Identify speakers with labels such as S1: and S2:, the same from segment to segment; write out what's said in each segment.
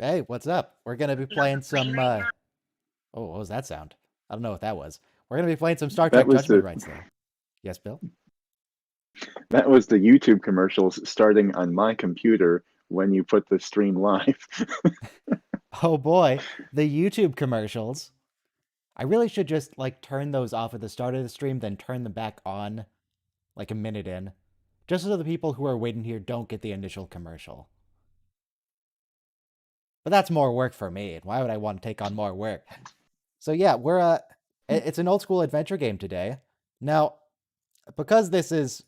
S1: Hey, what's up? We're gonna be playing some, oh, what was that sound? I don't know what that was. We're gonna be playing some Star
S2: That
S1: Trek
S2: was
S1: Judgment
S2: the
S1: Rights, though. Yes, Bill?
S2: that was the YouTube commercials starting on my computer when you put the stream live.
S1: Oh boy, the YouTube commercials. I really should just, like, turn those off at the start of the stream, then turn them back on, like, a minute in. Just so the people who are waiting here don't get the initial commercial. But that's more work for me, and why would I want to take on more work? So yeah, it's an old school adventure game today. Now, because this is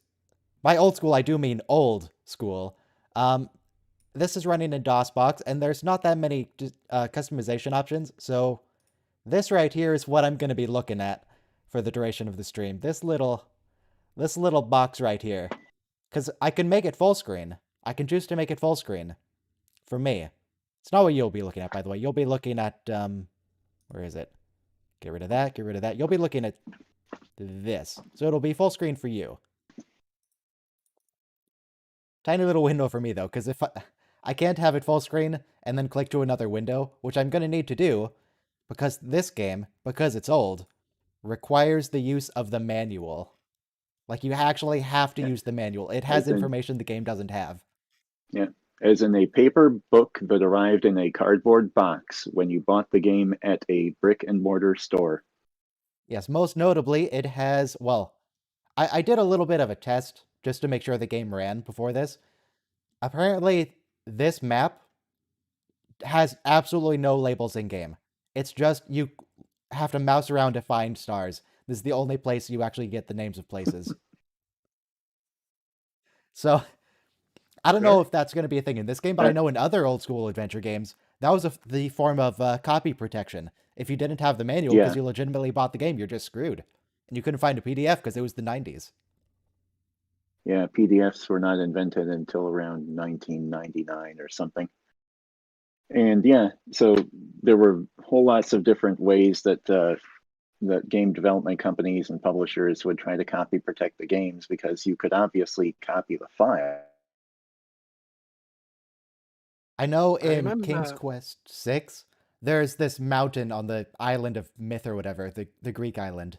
S1: by old school, I do mean old school. Um, this is running in DOSBox, and there's not that many customization options. So this right here is what I'm going to be looking at for the duration of the stream. This little box right here, because I can make it full screen. I can choose to make it full screen. For me, it's not what you'll be looking at, by the way. You'll be looking at where is it? Get rid of that. Get rid of that. You'll be looking at this, so it'll be full screen for you. Tiny little window for me, though, because if I can't have it full screen and then click to another window, which I'm going to need to do, because this game, because it's old, requires the use of the manual. Like, you actually have to use the manual. It has information the game doesn't have.
S2: Yeah, as in a paper book that arrived in a cardboard box when you bought the game at a brick and mortar store.
S1: Yes, most notably, it has, well, I did a little bit of a test just to make sure the game ran before this. Apparently, this map has absolutely no labels in game. It's just you have to mouse around to find stars. This is the only place you actually get the names of places. So, I don't know if that's going to be a thing in this game, but I know in other old school adventure games, that was the form of copy protection. If you didn't have the manual because you legitimately bought the game, you're just screwed. And you couldn't find a PDF because it was the 90s.
S2: Yeah, PDFs were not invented until around 1999 or something. And yeah, so there were whole lots of different ways that that game development companies and publishers would try to copy protect the games, because you could obviously copy the file.
S1: I know in King's Quest VI, there's this mountain on the island of Myth or whatever, the Greek island,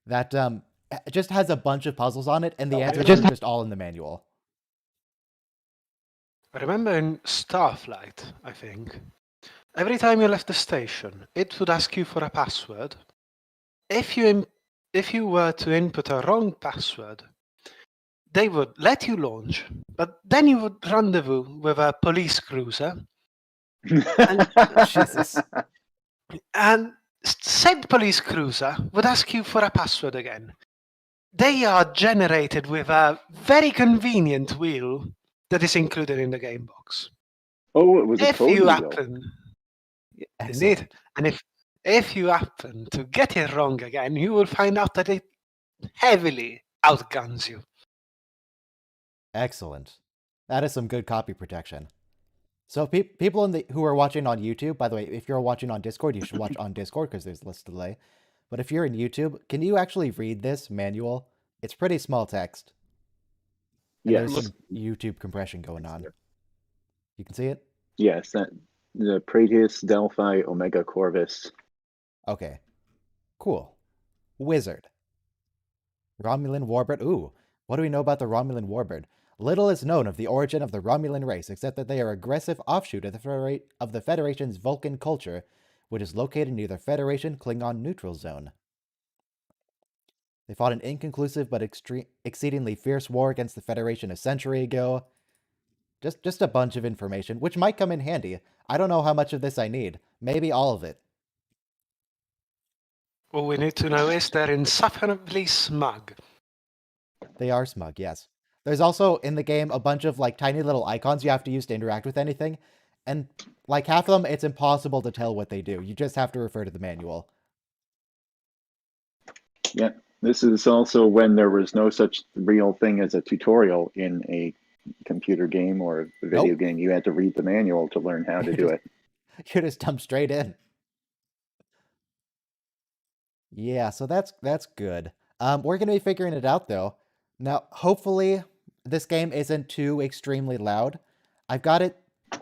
S1: that just has a bunch of puzzles on it, and the answers are just all in the manual.
S3: I remember in Starflight, I think, every time you left the station, it would ask you for a password. If you were to input a wrong password, they would let you launch, but then you would rendezvous with a police cruiser.
S1: Jesus.
S3: And said police cruiser would ask you for a password again. They are generated with a very convenient wheel that is included in the game box.
S2: Oh, it was a
S3: If
S2: code
S3: you
S2: wheel.
S3: happen, indeed, and if you happen to get it wrong again, you will find out that it heavily outguns you.
S1: Excellent. That is some good copy protection. So people who are watching on YouTube, by the way, if you're watching on Discord, you should watch on Discord because there's less delay. But if you're in YouTube, can you actually read this manual? It's pretty small text. And there's some YouTube compression going on. You can see it?
S2: Yes, the Proteus Delphi Omega Corvus.
S1: Okay. Cool. Wizard. Romulan warbird. Ooh, what do we know about the Romulan warbird? Little is known of the origin of the Romulan race, except that they are an aggressive offshoot of the Federation's Vulcan culture, which is located near the Federation Klingon neutral zone. They fought an inconclusive but exceedingly fierce war against the Federation a century ago. Just a bunch of information, which might come in handy. I don't know how much of this I need. Maybe all of it.
S3: All we need to know is they're insufferably smug.
S1: They are smug, yes. There's also, in the game, a bunch of, like, tiny little icons you have to use to interact with anything. And, like, half of them, it's impossible to tell what they do. You just have to refer to the manual.
S2: Yeah, this is also when there was no such real thing as a tutorial in a computer game or a video game. You had to read the manual to learn how to do it.
S1: You just jump straight in. Yeah, so that's good. We're going to be figuring it out, though. Now, hopefully, this game isn't too extremely loud. I've got it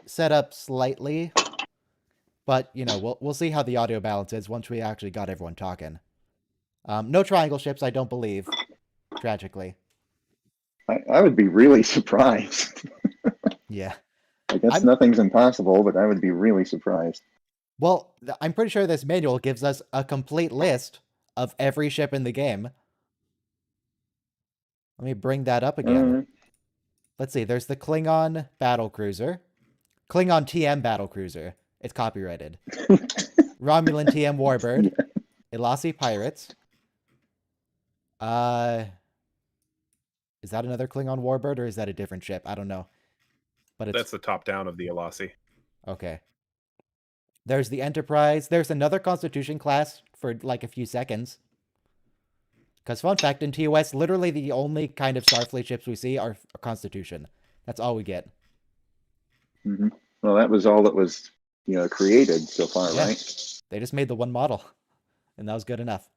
S1: set up slightly But, you know, we'll see how the audio balance is once we actually got everyone talking. No triangle ships, I don't believe, tragically.
S2: I would be really surprised.
S1: Yeah.
S2: I guess
S1: I'm-
S2: nothing's impossible, but I would be really surprised.
S1: Well, I'm pretty sure this manual gives us a complete list of every ship in the game. Let me bring that up again. Let's see, there's the Klingon battlecruiser. Klingon TM battlecruiser. It's copyrighted. Romulan TM warbird. Elasi pirates. Is that another Klingon warbird or is that a different ship? I don't know. But it's
S4: That's the top down of the Elasi.
S1: okay. There's the Enterprise. There's another Constitution class for like a few seconds. Because fun fact, in TOS, literally the only kind of Starfleet ships we see are Constitution. That's all we get.
S2: Hmm. Well, that was all that was, created so far,
S1: Yeah.
S2: right?
S1: They just made the one model, and that was good enough.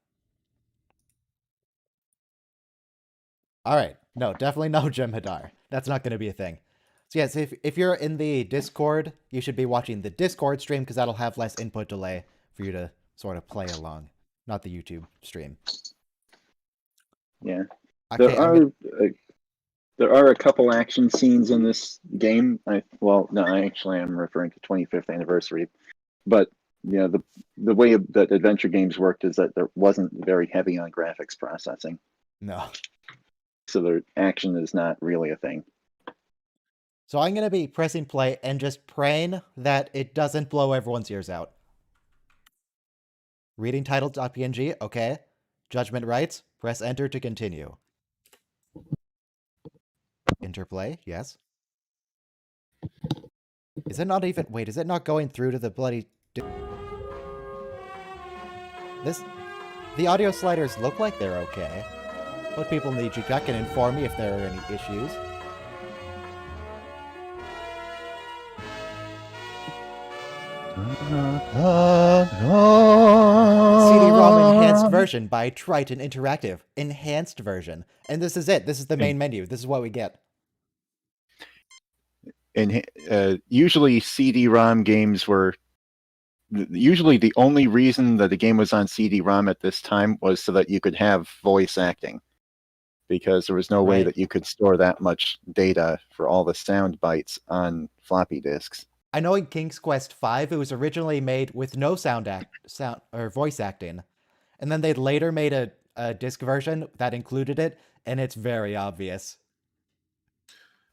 S1: All right. No, definitely no Jem'Hadar. That's not going to be a thing. So yes, if you're in the Discord, you should be watching the Discord stream because that'll have less input delay for you to sort of play along, not the YouTube stream.
S2: Yeah.
S1: Okay,
S2: There are a couple action scenes in this game. I'm referring to 25th anniversary, but the way that adventure games worked is that there wasn't very heavy on graphics processing,
S1: no.
S2: so the action is not really a thing.
S1: So I'm going to be pressing play and just praying that it doesn't blow everyone's ears out. Reading title.png, okay. Judgment rights, press enter to continue. Interplay, yes. Is it not even... Wait, is it not going through to the bloody... The audio sliders look like they're okay. But people need to check and inform me if there are any issues. CD-ROM enhanced version by Triton Interactive. Enhanced version. And this is it. This is the main menu. This is what we get.
S5: And usually CD-ROM games were... Usually the only reason that the game was on CD-ROM at this time was so that you could have voice acting. Because there was no way
S1: Right.
S5: that you could store that much data for all the sound bytes on floppy disks.
S1: I know in King's Quest V, it was originally made with no sound or voice acting. And then they later made a disc version that included it, and it's very obvious.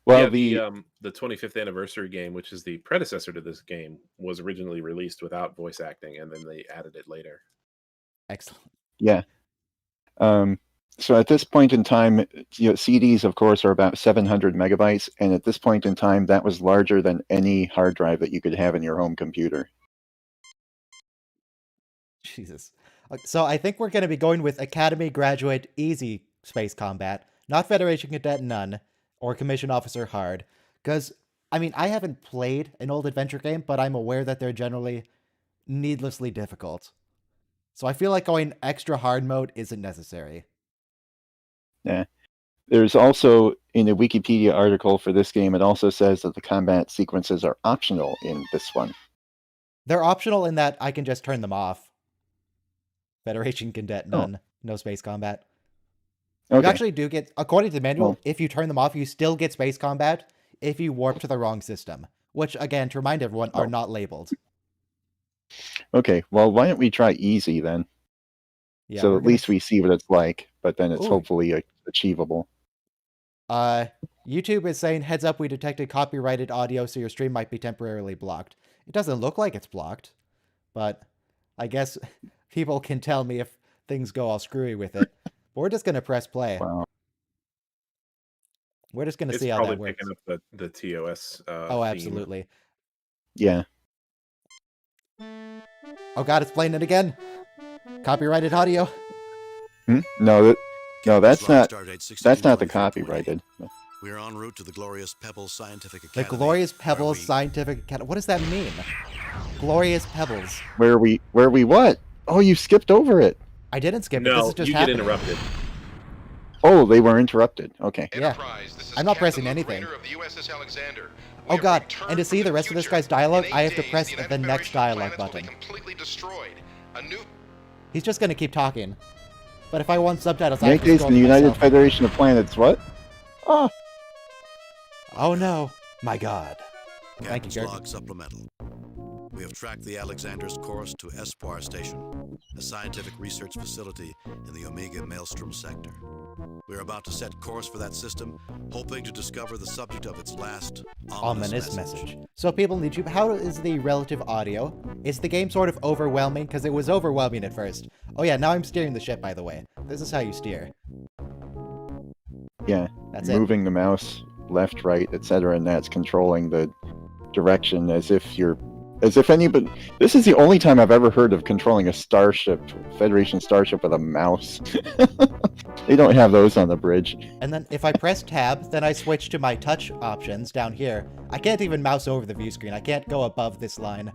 S5: Well,
S4: the 25th anniversary game, which is the predecessor to this game, was originally released without voice acting, and then they added it later.
S1: Excellent.
S5: yeah. So at this point in time, CDs, of course, are about 700 megabytes, and at this point in time, that was larger than any hard drive that you could have in your home computer.
S1: Jesus. So I think we're going to be going with Academy Graduate Easy Space Combat, not Federation Cadet None, or Commission Officer Hard. Because, I mean, I haven't played an old adventure game, but I'm aware that they're generally needlessly difficult. So I feel like going extra hard mode isn't necessary.
S5: Yeah. There's also, in a Wikipedia article for this game, it also says that the combat sequences are optional in this one.
S1: They're optional in that I can just turn them off. Federation Cadet None, no space combat. You
S5: Okay.
S1: actually do get, according to the manual,
S5: Well-
S1: if you turn them off, you still get space combat if you warp to the wrong system. Which, again, to remind everyone, are not labeled.
S5: Okay, well, why don't we try easy then?
S1: Yeah,
S5: So
S1: we're
S5: at
S1: gonna-
S5: least we see what it's like, but then it's
S1: Ooh.
S5: hopefully achievable.
S1: YouTube is saying, heads up, we detected copyrighted audio, so your stream might be temporarily blocked. It doesn't look like it's blocked, but I guess people can tell me if things go all screwy with it. But we're just going to press play.
S5: Wow.
S1: We're just going to
S4: It's
S1: see how
S4: probably
S1: that works.
S4: picking up the TOS.
S1: Oh,
S4: theme.
S1: absolutely.
S5: Yeah.
S1: Oh god, it's playing it again. Copyrighted audio.
S5: No, that's not the
S6: 1624.8.
S5: copyrighted.
S6: We are en route to the glorious Pebbles Scientific
S1: The
S6: Academy.
S1: Glorious
S6: where
S1: Pebbles
S6: we-
S1: Scientific Academy. What does that mean? Glorious Pebbles.
S5: Where we what? Oh, you skipped over it.
S1: I didn't skip it. This
S4: No,
S1: is just
S4: you
S1: happening.
S4: get interrupted.
S5: Oh, they were interrupted. Okay.
S1: Yeah.
S7: Enterprise, this is
S1: I'm not
S7: Captain
S1: pressing
S7: Luke
S1: anything.
S7: Raynor of the USS Alexander. We
S1: Oh
S7: have
S1: god,
S7: returned
S1: and to see
S7: from
S1: the rest of this
S7: future.
S1: guy's dialogue,
S7: In
S1: I
S7: 8
S1: have to
S7: days,
S1: press
S7: the
S1: the
S7: United
S1: next
S7: Federation of
S1: dialogue
S7: planets will
S1: button.
S7: be completely destroyed. A new
S1: He's just gonna keep talking. But if I want subtitles, I
S5: In
S1: have
S5: 8
S1: to
S5: days,
S1: scroll
S5: the
S1: to
S5: United
S1: myself.
S5: Federation of Planets. What? Oh,
S1: Oh no, my god. Thank you,
S6: Captain's
S1: Kirk.
S6: log supplemental. We have tracked the Alexander's course to Espoir Station, a scientific research facility in the Omega Maelstrom sector. We are about to set course for that system, hoping to discover the subject of its last
S1: Ominous message. So people on YouTube, how is the relative audio? Is the game sort of overwhelming? Because it was overwhelming at first. Oh yeah, now I'm steering the ship, by the way. This is how you steer.
S5: yeah.
S1: That's it.
S5: Moving the mouse left, right, etc., and that's controlling the direction as if anybody. This is the only time I've ever heard of controlling a starship, Federation starship, with a mouse. They don't have those on the bridge.
S1: And then if I press tab, then I switch to my touch options down here. I can't even mouse over the view screen. I can't go above this line.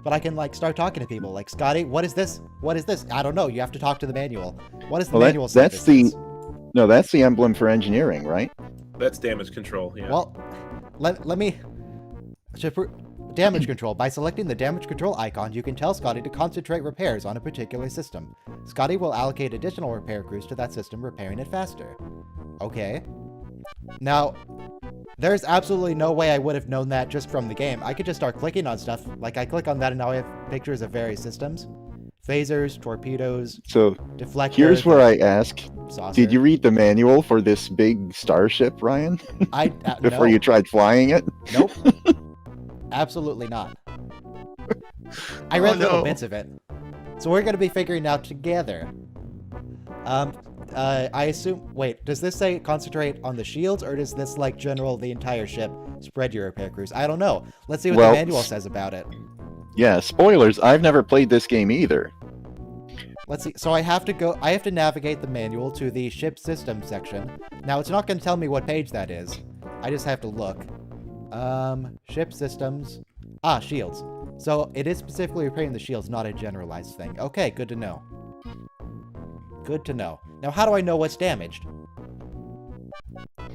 S1: But I can like start talking to people like, Scotty, what is this? What is this? I don't know. You have to talk to the manual. What does the
S5: Well,
S1: manual say?
S5: that's
S1: this is?
S5: No, that's the emblem for engineering, right?
S4: That's damage control. Yeah.
S1: Well, let me... Damage control. By selecting the damage control icon, you can tell Scotty to concentrate repairs on a particular system. Scotty will allocate additional repair crews to that system, repairing it faster. Okay. Now, there's absolutely no way I would have known that just from the game. I could just start clicking on stuff. Like, I click on that and now I have pictures of various systems. Phasers, torpedoes,
S5: So
S1: deflectors.
S5: here's where I ask:
S1: saucer.
S5: did you read the manual for this big starship, Ryan,
S1: I
S5: before
S1: no.
S5: you tried flying it?
S1: Nope. Absolutely not. I read little
S5: no.
S1: bits of it. So we're going to be figuring out together. I assume... Wait, does this say concentrate on the shields, or does this, like, general the entire ship, spread your repair crews? I don't know. Let's see what
S5: Well,
S1: the manual says about it.
S5: Yeah, spoilers. I've never played this game either.
S1: Let's see. So I have to navigate the manual to the ship system section. Now, it's not going to tell me what page that is. I just have to look. Ship systems. Ah, shields. So it is specifically repairing the shields, not a generalized thing. Okay, good to know. Good to know. Now, how do I know what's damaged?
S5: You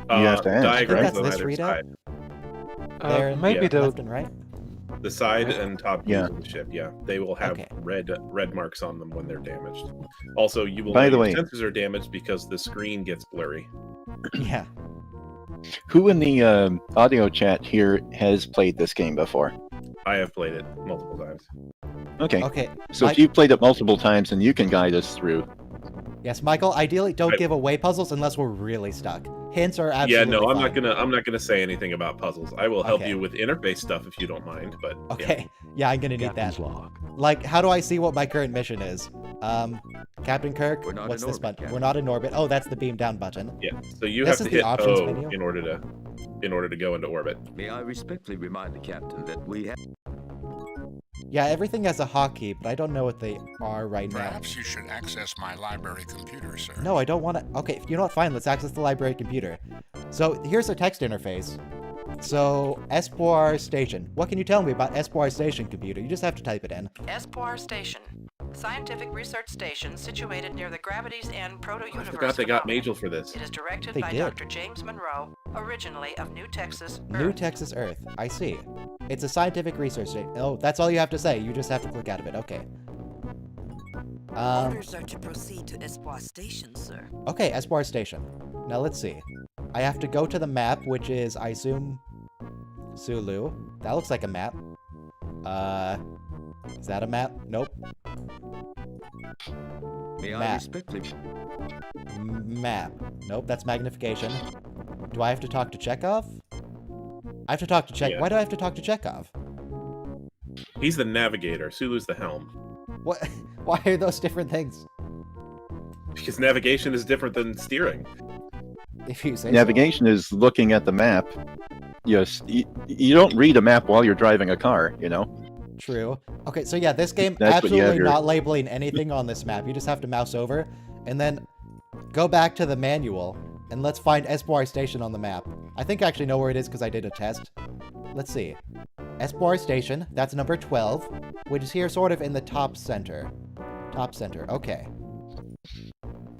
S5: have to ask,
S4: diagrams
S1: right?
S4: on
S1: That's this
S4: either
S1: readout?
S4: side.
S1: There,
S3: Maybe
S4: yeah.
S3: the
S1: left and right?
S4: The side and top views
S5: Yeah.
S4: of the ship, yeah, they will have
S1: Okay.
S4: red marks on them when they're damaged. Also, you will
S5: By
S4: know
S5: the
S4: your
S5: way-
S4: sensors are damaged because the screen gets blurry.
S1: Yeah.
S5: Who in the audio chat here has played this game before?
S4: I have played it multiple times.
S5: Okay.
S1: Okay.
S5: So
S1: Mike-
S5: if you've played it multiple times, then you can guide us through.
S1: Yes, Michael, ideally don't
S4: Right.
S1: give away puzzles unless we're really stuck. Hints are absolutely
S4: Yeah, no, I'm
S1: fine.
S4: not gonna say anything about puzzles. I will help
S1: Okay.
S4: you with interface stuff if you don't mind, but yeah.
S1: Okay. Yeah, I'm gonna need
S8: Captain's
S1: that.
S8: log.
S1: Like, how do I see what my current mission is? Captain Kirk,
S8: We're not
S1: what's
S8: in
S1: this
S8: orbit,
S1: button?
S8: Captain.
S1: We're not in orbit. Oh, that's the beam down button.
S4: Yeah, so you
S1: This
S4: have
S1: is
S4: to
S1: the
S4: hit
S1: options
S4: O
S1: menu?
S4: in order to go into orbit.
S8: May I respectfully remind the captain that we have
S1: Yeah, everything has a hotkey, but I don't know what they are right now.
S9: Perhaps you should access my library computer, sir.
S1: No, I don't want to. Okay, you know what? Fine, let's access the library computer. So here's a text interface. So, Espoir Station. What can you tell me about Espoir Station, computer? You just have to type it in.
S10: Espoir Station, scientific research station situated near the Gravities End Proto-Universe.
S4: I forgot they got
S10: phenomenon.
S4: Majel for this.
S10: It is directed
S1: They
S10: by
S1: did.
S10: Dr. James Monroe, originally of New Texas,
S1: New
S10: Earth.
S1: Texas Earth. I see. It's a scientific research station. Oh, that's all you have to say. You just have to click out of it. Okay.
S11: Orders are to proceed to Espoir Station, sir.
S1: Okay, Espoir Station. Now let's see. I have to go to the map, which is, I assume, Sulu. That looks like a map. Is that a map? Nope.
S8: may I
S1: Map.
S8: respectfully
S1: Map. Nope, that's magnification. Do I have to talk to Chekhov? I have to talk to
S4: Yeah.
S1: Why do I have to talk to Chekhov?
S4: He's the navigator. Sulu's the helm.
S1: What? Why are those different things?
S4: Because navigation is different than steering.
S1: If you say
S5: Navigation is looking at the map. Yes, you don't read a map while you're driving a car, you know?
S1: so. True. Okay, so yeah, this game
S5: That's what you have
S1: absolutely
S5: your-
S1: not labeling anything on this map. You just have to mouse over and then go back to the manual and let's find Espoir Station on the map. I think I actually know where it is because I did a test. Let's see. Espoir Station, that's number 12, which is here sort of in the top center. Top center, okay.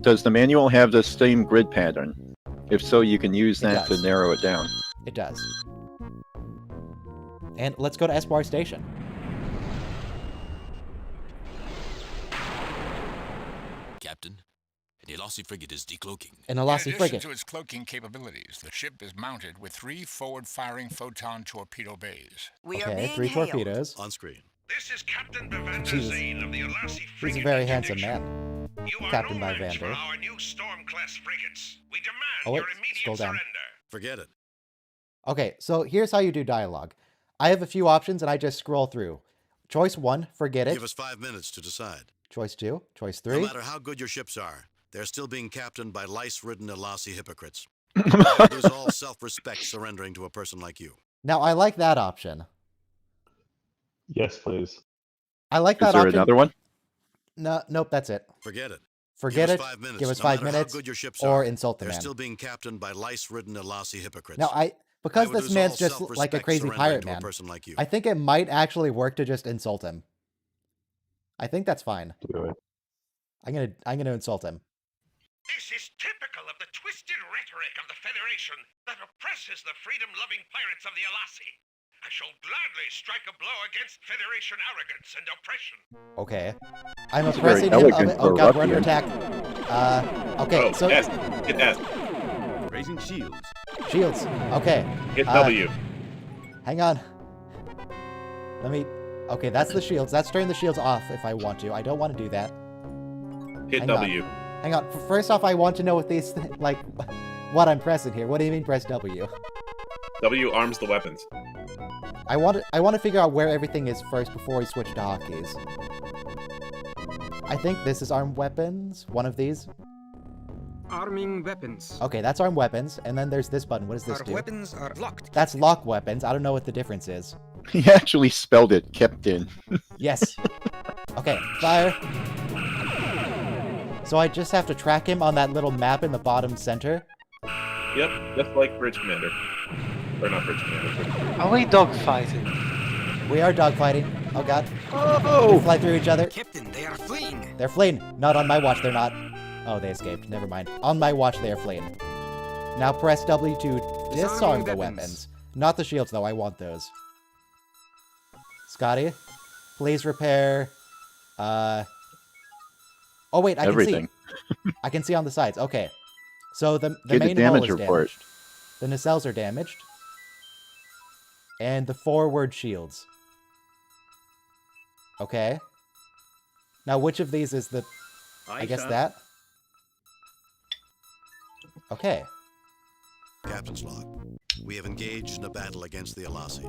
S5: Does the manual have the same grid pattern? If so, you can use
S1: It
S5: that to
S1: does.
S5: narrow it down.
S1: It does. And let's go to Espoir Station.
S12: Captain, the Elasi frigate is decloaking.
S1: An
S9: In
S1: Elasi
S9: addition
S1: frigate.
S9: to its cloaking capabilities, the ship is mounted with 3 forward-firing photon torpedo bays.
S11: We are
S1: Okay,
S11: being
S1: 3
S11: hailed.
S1: torpedoes.
S6: On screen.
S7: This is Captain Bevander
S1: Jesus.
S7: Zane of the Elasi
S1: He's
S7: frigate.
S1: a very handsome
S7: interdiction.
S1: man.
S7: You are
S1: Captain
S7: no match for
S1: Bevander.
S7: our new Storm-class frigates. We demand
S1: Oh, wait,
S7: your immediate
S1: scroll down.
S7: surrender.
S6: Forget it.
S1: Okay, so here's how you do dialogue. I have a few options and I just scroll through. Choice 1, forget it.
S6: Give us 5 minutes to decide.
S1: Choice 2, choice
S6: No
S1: 3.
S6: matter how good your ships are, they're still being captained by lice-ridden Elasi hypocrites. Why lose all self-respect surrendering to a person like you?
S1: Now, I like that option.
S13: Yes, please.
S1: I like
S5: Is
S1: that
S5: there
S1: option.
S5: another one?
S1: No, nope, that's it.
S6: Forget it.
S1: Forget
S6: Give
S1: it,
S6: us 5 minutes.
S1: give us
S6: No
S1: 5
S6: matter how
S1: minutes,
S6: good your ships
S1: or
S6: are,
S1: insult the
S6: they're
S1: man.
S6: still being captained by lice-ridden Elasi hypocrites.
S1: Now, because
S6: I would
S1: this
S6: lose
S1: man's
S6: all
S1: just like a
S6: self-respect
S1: crazy
S6: surrendering
S1: pirate
S6: to a
S1: man,
S6: person like you.
S1: I think it might actually work to just insult him. I think that's fine.
S13: Do it.
S1: I'm gonna insult him.
S7: This is typical of the twisted rhetoric of the Federation that oppresses the freedom-loving pirates of the Elasi. I shall gladly strike a blow against Federation arrogance and oppression.
S1: Okay. I'm
S5: It's very
S1: oppressing him.
S5: elegant
S1: Oh
S5: for a
S1: god, we're under
S5: ruffian.
S1: attack. Okay,
S4: Oh,
S1: so
S4: S. Hit S.
S8: Raising shields.
S1: shields. Okay.
S4: Hit W.
S1: Hang on. Let me. Okay, that's the shields. That's turning the shields off if I want to. I don't want to do that.
S4: Hit
S1: Hang on.
S4: W.
S1: Hang on. First off, I want to know what these like what I'm pressing here. What do you mean press W?
S4: W arms the weapons.
S1: I want to figure out where everything is first before we switch to hotkeys. I think this is armed weapons. One of these.
S14: Arming weapons.
S1: Okay, that's armed weapons. And then there's this button. What does this
S14: Our
S1: do?
S14: weapons are locked.
S1: That's lock weapons. I don't know what the difference is.
S5: He actually spelled it, kept in.
S1: Yes. Okay, fire. So I just have to track him on that little map in the bottom center.
S4: Yep, just like Bridge Commander. Or not Bridge Commander. Bridge Commander.
S3: Are we dogfighting?
S1: We are dogfighting. Oh god.
S5: Oh!
S1: We fly through each other.
S14: Captain, they are fleeing.
S1: They're fleeing. Not on my watch, they're not. Oh, they escaped. Never mind. On my watch, they are fleeing. Now press W to disarm the weapons. Not the shields, though. I want those. Scotty, please repair... Oh, wait, I
S5: Everything.
S1: can see. I can see on the sides. Okay. So the
S5: Get a
S1: main hull
S5: damage
S1: is
S5: report.
S1: damaged. The nacelles are damaged. And the forward shields. Okay. Now, which of these is the... I guess that? Okay.
S6: Captain's log. We have engaged in a battle against the Elasi.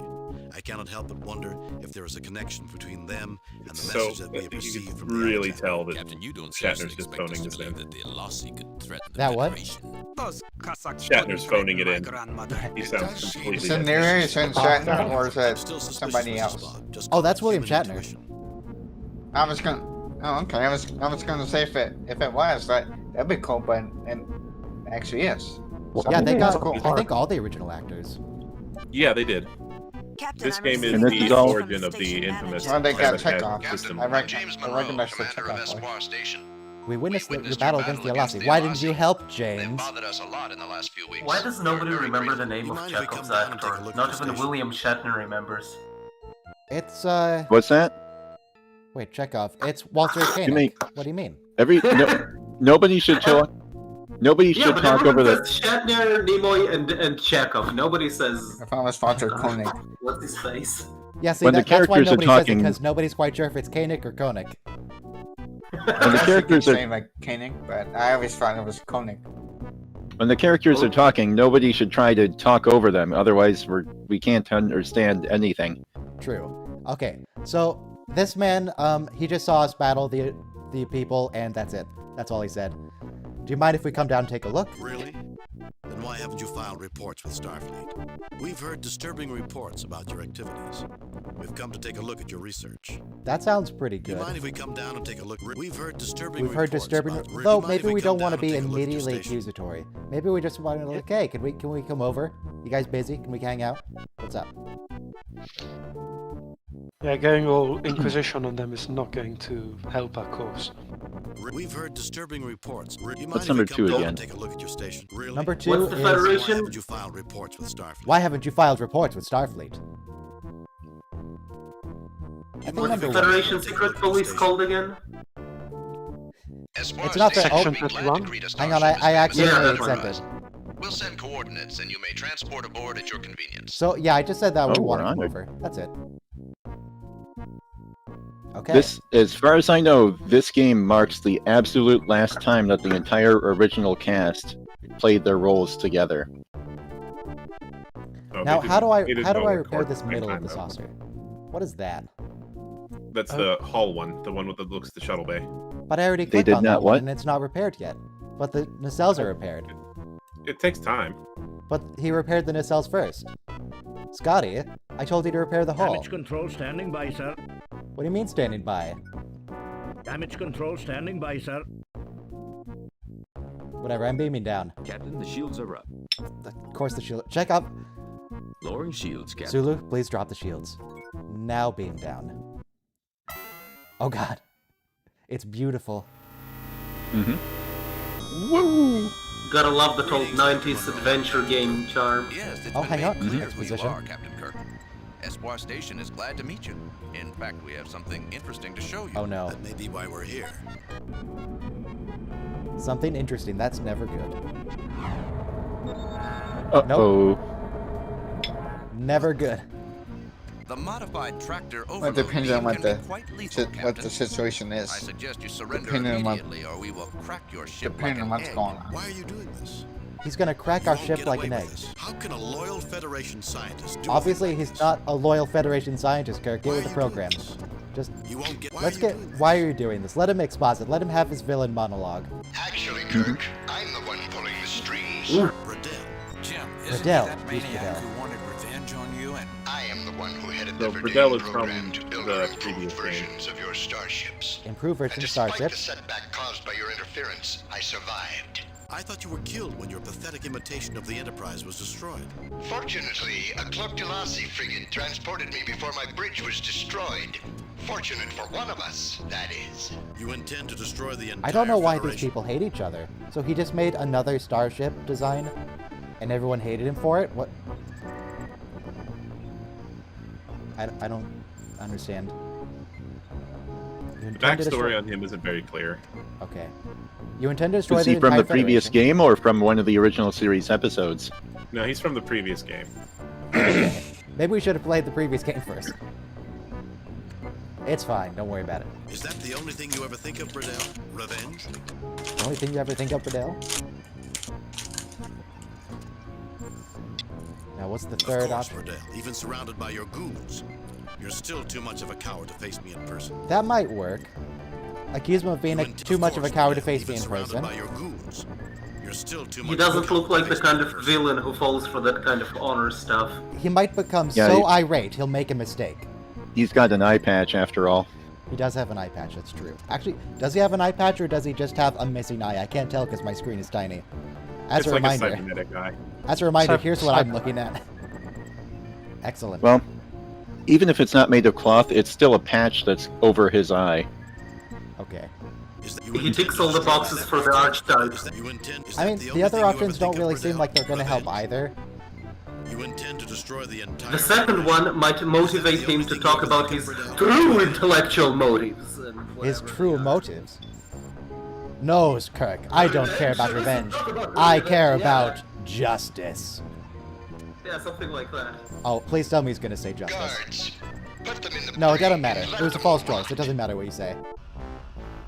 S6: I cannot help but wonder if there is a connection between them and the
S4: So,
S6: message that we have
S4: you
S6: received
S4: can
S6: from
S4: really
S6: the
S4: tell that
S8: Captain, you don't
S4: Shatner's
S8: seriously
S4: just
S8: expect us
S4: phoning
S8: to
S4: this
S8: believe
S4: in.
S8: that the Elasi could threaten the
S1: That what?
S8: Federation.
S14: Those Cossacks
S4: Shatner's
S14: couldn't
S4: phoning
S14: threaten
S4: it in.
S14: my grandmother.
S4: He sounds completely...
S15: Is it narration Shatner or is it
S6: Still suspicious,
S15: somebody
S6: Mrs.
S15: else?
S6: Spock. Just
S1: Oh, that's William
S6: human
S1: Shatner.
S6: intuition.
S15: I was gonna. Oh, okay. I was gonna say if it was that'd be cool, but it actually is. So
S1: Yeah, they
S15: that's
S1: got,
S15: cool.
S1: I think, all the original actors.
S4: Yeah, they did.
S11: Captain,
S4: This
S11: I'm
S4: game is
S11: receiving
S5: this
S4: the
S5: is all-
S4: origin of the
S11: station
S4: infamous
S15: Well, they got
S4: sabotage
S15: Chekhov.
S4: system.
S15: I reckon.
S7: James
S15: I
S7: Monroe,
S15: recognize the
S7: commander of
S15: Chekhov voice.
S7: Espoir Station.
S1: We witnessed the
S7: witnessed
S1: battle
S7: your
S1: against the
S7: battle against
S1: Elasi.
S7: the
S1: Why didn't you
S7: Elasi.
S1: help,
S7: They've
S1: James?
S7: bothered us a lot in the last few weeks.
S16: Why does nobody
S7: We're very
S16: remember the
S7: grateful.
S16: name
S6: You
S16: of
S6: mind if we
S16: Chekhov's
S6: come down and take a
S16: actor?
S6: look at
S16: Not
S6: the
S16: even
S6: station?
S16: William Shatner remembers.
S1: It's,
S5: What's that?
S1: Wait, Chekhov. It's Walter
S5: You
S1: Koenig.
S5: mean
S1: What do you mean?
S5: nobody should talk. Nobody
S16: Yeah,
S5: should
S16: but
S5: talk
S16: everyone
S5: over the.
S16: says Shatner, Nimoy, and Chekhov. Nobody says
S15: If I was Walter Koenig.
S16: what's his face.
S1: Yeah, see,
S5: When the
S1: that's why
S5: characters are
S1: nobody says it,
S5: talking-
S1: because nobody's quite sure if it's Koenig or Koenig.
S5: When the characters are
S15: saying like Koenig, but I always thought it was Koenig.
S5: when the characters are talking, nobody should try to talk over them. Otherwise, we can't understand anything.
S1: True. Okay, so this man, he just saw us battle the people, and that's it. That's all he said. Do you mind if we come down and take a look?
S6: Really? Then why haven't you filed reports with Starfleet? We've heard disturbing reports about your activities. We've come to take a look at your research.
S1: That sounds pretty
S6: Do you
S1: good.
S6: mind if we come down and take a look? We've heard disturbing
S1: We've heard
S6: reports
S1: disturbing,
S6: about... Do you
S1: though
S6: mind if
S1: maybe we
S6: come
S1: don't want to
S6: down
S1: be
S6: and take a look at your
S1: immediately
S6: station?
S1: accusatory. Maybe we just want to like, hey, can we come over? You guys busy? Can we hang out? What's up?
S3: Yeah, going all Inquisition on them is not going to help our cause.
S6: We've heard disturbing reports. You mind
S5: What's
S6: if
S5: number
S6: you come
S5: 2
S6: down
S5: again?
S6: and take a look at your station? Really?
S1: Number 2
S16: What's the
S1: is...
S6: Why
S16: Federation?
S6: haven't you filed reports with Starfleet?
S1: Why haven't you filed reports with Starfleet? I think
S16: What's
S1: number
S16: the
S1: 1.
S16: Federation Secret Police called again?
S1: It's not that... Oh, hang on, I accidentally accepted.
S7: We'll send coordinates and you may transport aboard at your convenience.
S1: So, yeah, I just said that we
S5: Oh,
S1: want to
S5: we're
S1: come
S5: on it.
S1: over. That's it. Okay.
S5: This, as far as I know, this game marks the absolute last time that the entire original cast played their roles together.
S4: Oh,
S1: Now,
S4: they
S1: how do I
S4: did
S1: how do
S4: go
S1: I
S4: record
S1: repair
S4: at the
S1: this
S4: same
S1: middle of
S4: time,
S1: the
S4: though.
S1: saucer? What is that?
S4: That's the hull one, the one with the looks the shuttle bay.
S1: But I already
S5: They
S1: clicked
S5: did
S1: on that
S5: not
S1: one
S5: what?
S1: and it's not repaired yet. But the nacelles are repaired.
S4: It takes time.
S1: But he repaired the nacelles first. Scotty, I told you to repair the hull.
S17: Damage control standing by, sir.
S1: What do you mean standing by?
S17: Damage control standing by, sir.
S1: Whatever, I'm beaming down.
S12: Captain, the shields are up.
S1: Of course the shield... Check up!
S12: Lowering shields, Captain.
S1: Sulu, please drop the shields. Now beam down. Oh god. It's beautiful.
S5: Mm-hmm. Woo!
S16: Gotta love the old 90s adventure game charm.
S8: Yes, it's
S1: Oh,
S8: been
S1: hang
S8: made
S1: on.
S8: clear who you
S1: Exposition.
S8: are, Captain Kirk. Espoir Station is glad to meet you. In fact, we have something interesting to show you.
S1: Oh no.
S6: That may be why we're here.
S1: Something interesting. That's never good.
S5: Uh-oh.
S1: Never good.
S8: The modified tractor
S15: Well,
S8: overload
S15: it depends
S8: beam
S15: on what
S8: can
S15: the
S8: be quite lethal,
S15: what the
S8: Captain.
S15: situation is.
S8: I suggest you surrender
S15: Depending on what-
S8: immediately, or we will crack your ship
S15: Depending on
S8: like
S15: what's
S8: an
S15: going
S8: egg.
S15: on.
S6: Why are you doing this?
S1: He's gonna crack
S6: You
S1: our
S6: won't
S1: ship
S6: get
S1: like
S6: away
S1: an
S6: with
S1: egg.
S6: this. How can a loyal Federation scientist do
S1: Obviously,
S6: a thing like
S1: he's not a loyal Federation scientist, Kirk. Get
S6: Why
S1: with
S6: are
S1: the
S6: you doing
S1: program.
S6: this?
S1: Just
S6: You won't get.
S1: let's get. Why are you doing this? Let him exposit. Let him have his villain monologue.
S7: Actually, Kirk, I'm the one pulling the strings.
S6: Bradell.
S12: Jim, isn't
S1: Bradell.
S12: he that
S1: Who's
S12: maniac
S1: Bradell?
S12: who wanted revenge on you and...
S7: I am the one who headed
S4: So
S7: the
S4: Bradell
S7: Verdane
S4: is from
S7: program to build
S4: the
S7: or improve
S4: previous game.
S7: versions of your starships.
S1: Improve
S7: And
S1: version
S7: despite the
S1: starships.
S7: setback caused by your interference, I survived.
S6: I thought you were killed when your pathetic imitation of the Enterprise was destroyed.
S7: Fortunately, a Cloak Delassie frigate transported me before my bridge was destroyed. Fortunate for one of us, that is.
S6: You intend to destroy the entire
S1: I don't know why these
S6: Federation.
S1: people hate each other. So he just made another starship design, and everyone hated him for it. What? I don't understand. You
S4: The
S1: intend to
S4: backstory
S1: destroy-
S4: on him isn't very clear.
S1: Okay. You intend to destroy
S5: Was
S1: the
S5: he from
S1: entire
S5: the previous
S1: Federation.
S5: game or from one of the original series episodes?
S4: No, he's from the previous game.
S1: Maybe we should have played the previous game first. It's fine. Don't worry about it.
S6: Is that the only thing you ever think of, Bradell? Revenge?
S1: The only thing you ever think of, Bradell? Now, what's the third
S6: Of course,
S1: option?
S6: Bradell. Even surrounded by your goons, you're still too much of a coward to face me in person.
S1: That might work. Accuse him of being too much of a coward to face me in
S6: Even
S1: person.
S6: surrounded by your goons, you're still too much.
S16: He
S6: of a
S16: doesn't
S6: coward
S16: look like
S6: to
S16: the
S6: face me
S16: kind
S6: in
S16: of
S6: person.
S16: villain who falls for that kind of honor stuff.
S1: He might become
S5: Yeah,
S1: so
S5: he-
S1: irate he'll make a mistake.
S5: He's got an eye patch after all.
S1: He does have an eye patch, that's true. Actually, does he have an eye patch or does he just have a missing eye? I can't tell because my screen is tiny. As
S4: It's
S1: a
S4: like
S1: reminder,
S4: a cybernetic eye.
S1: as a reminder,
S3: Cyber-
S1: here's what I'm
S3: cyber-
S1: looking at. Excellent.
S5: Well, even if it's not made of cloth, it's still a patch that's over his eye.
S1: Okay.
S6: Is that you
S16: He
S6: intend
S16: ticks
S6: to
S16: all the
S6: destroy
S16: boxes
S6: that
S16: for the
S6: Federation?
S16: archetype.
S6: Is that you intend? Is
S1: I
S6: that
S1: mean,
S6: the
S1: the
S6: only
S1: other
S6: thing you ever
S1: options don't
S6: think of,
S1: really seem
S6: Bradell?
S1: like they're going to help
S6: Revenge?
S1: either.
S6: You intend to destroy the entire.
S16: The second one might motivate him to talk about his true intellectual motives. And
S1: His
S16: whatever.
S1: true motives. No, Kirk, I don't care about revenge. I care about justice.
S16: Yeah, something like that.
S1: Oh, please tell me he's going to say justice.
S7: Guards, put them in the
S1: No, it doesn't
S7: brig
S1: matter.
S7: and let
S1: It was a
S7: them
S1: false
S7: move
S1: choice.
S7: on.
S1: It doesn't matter what you say.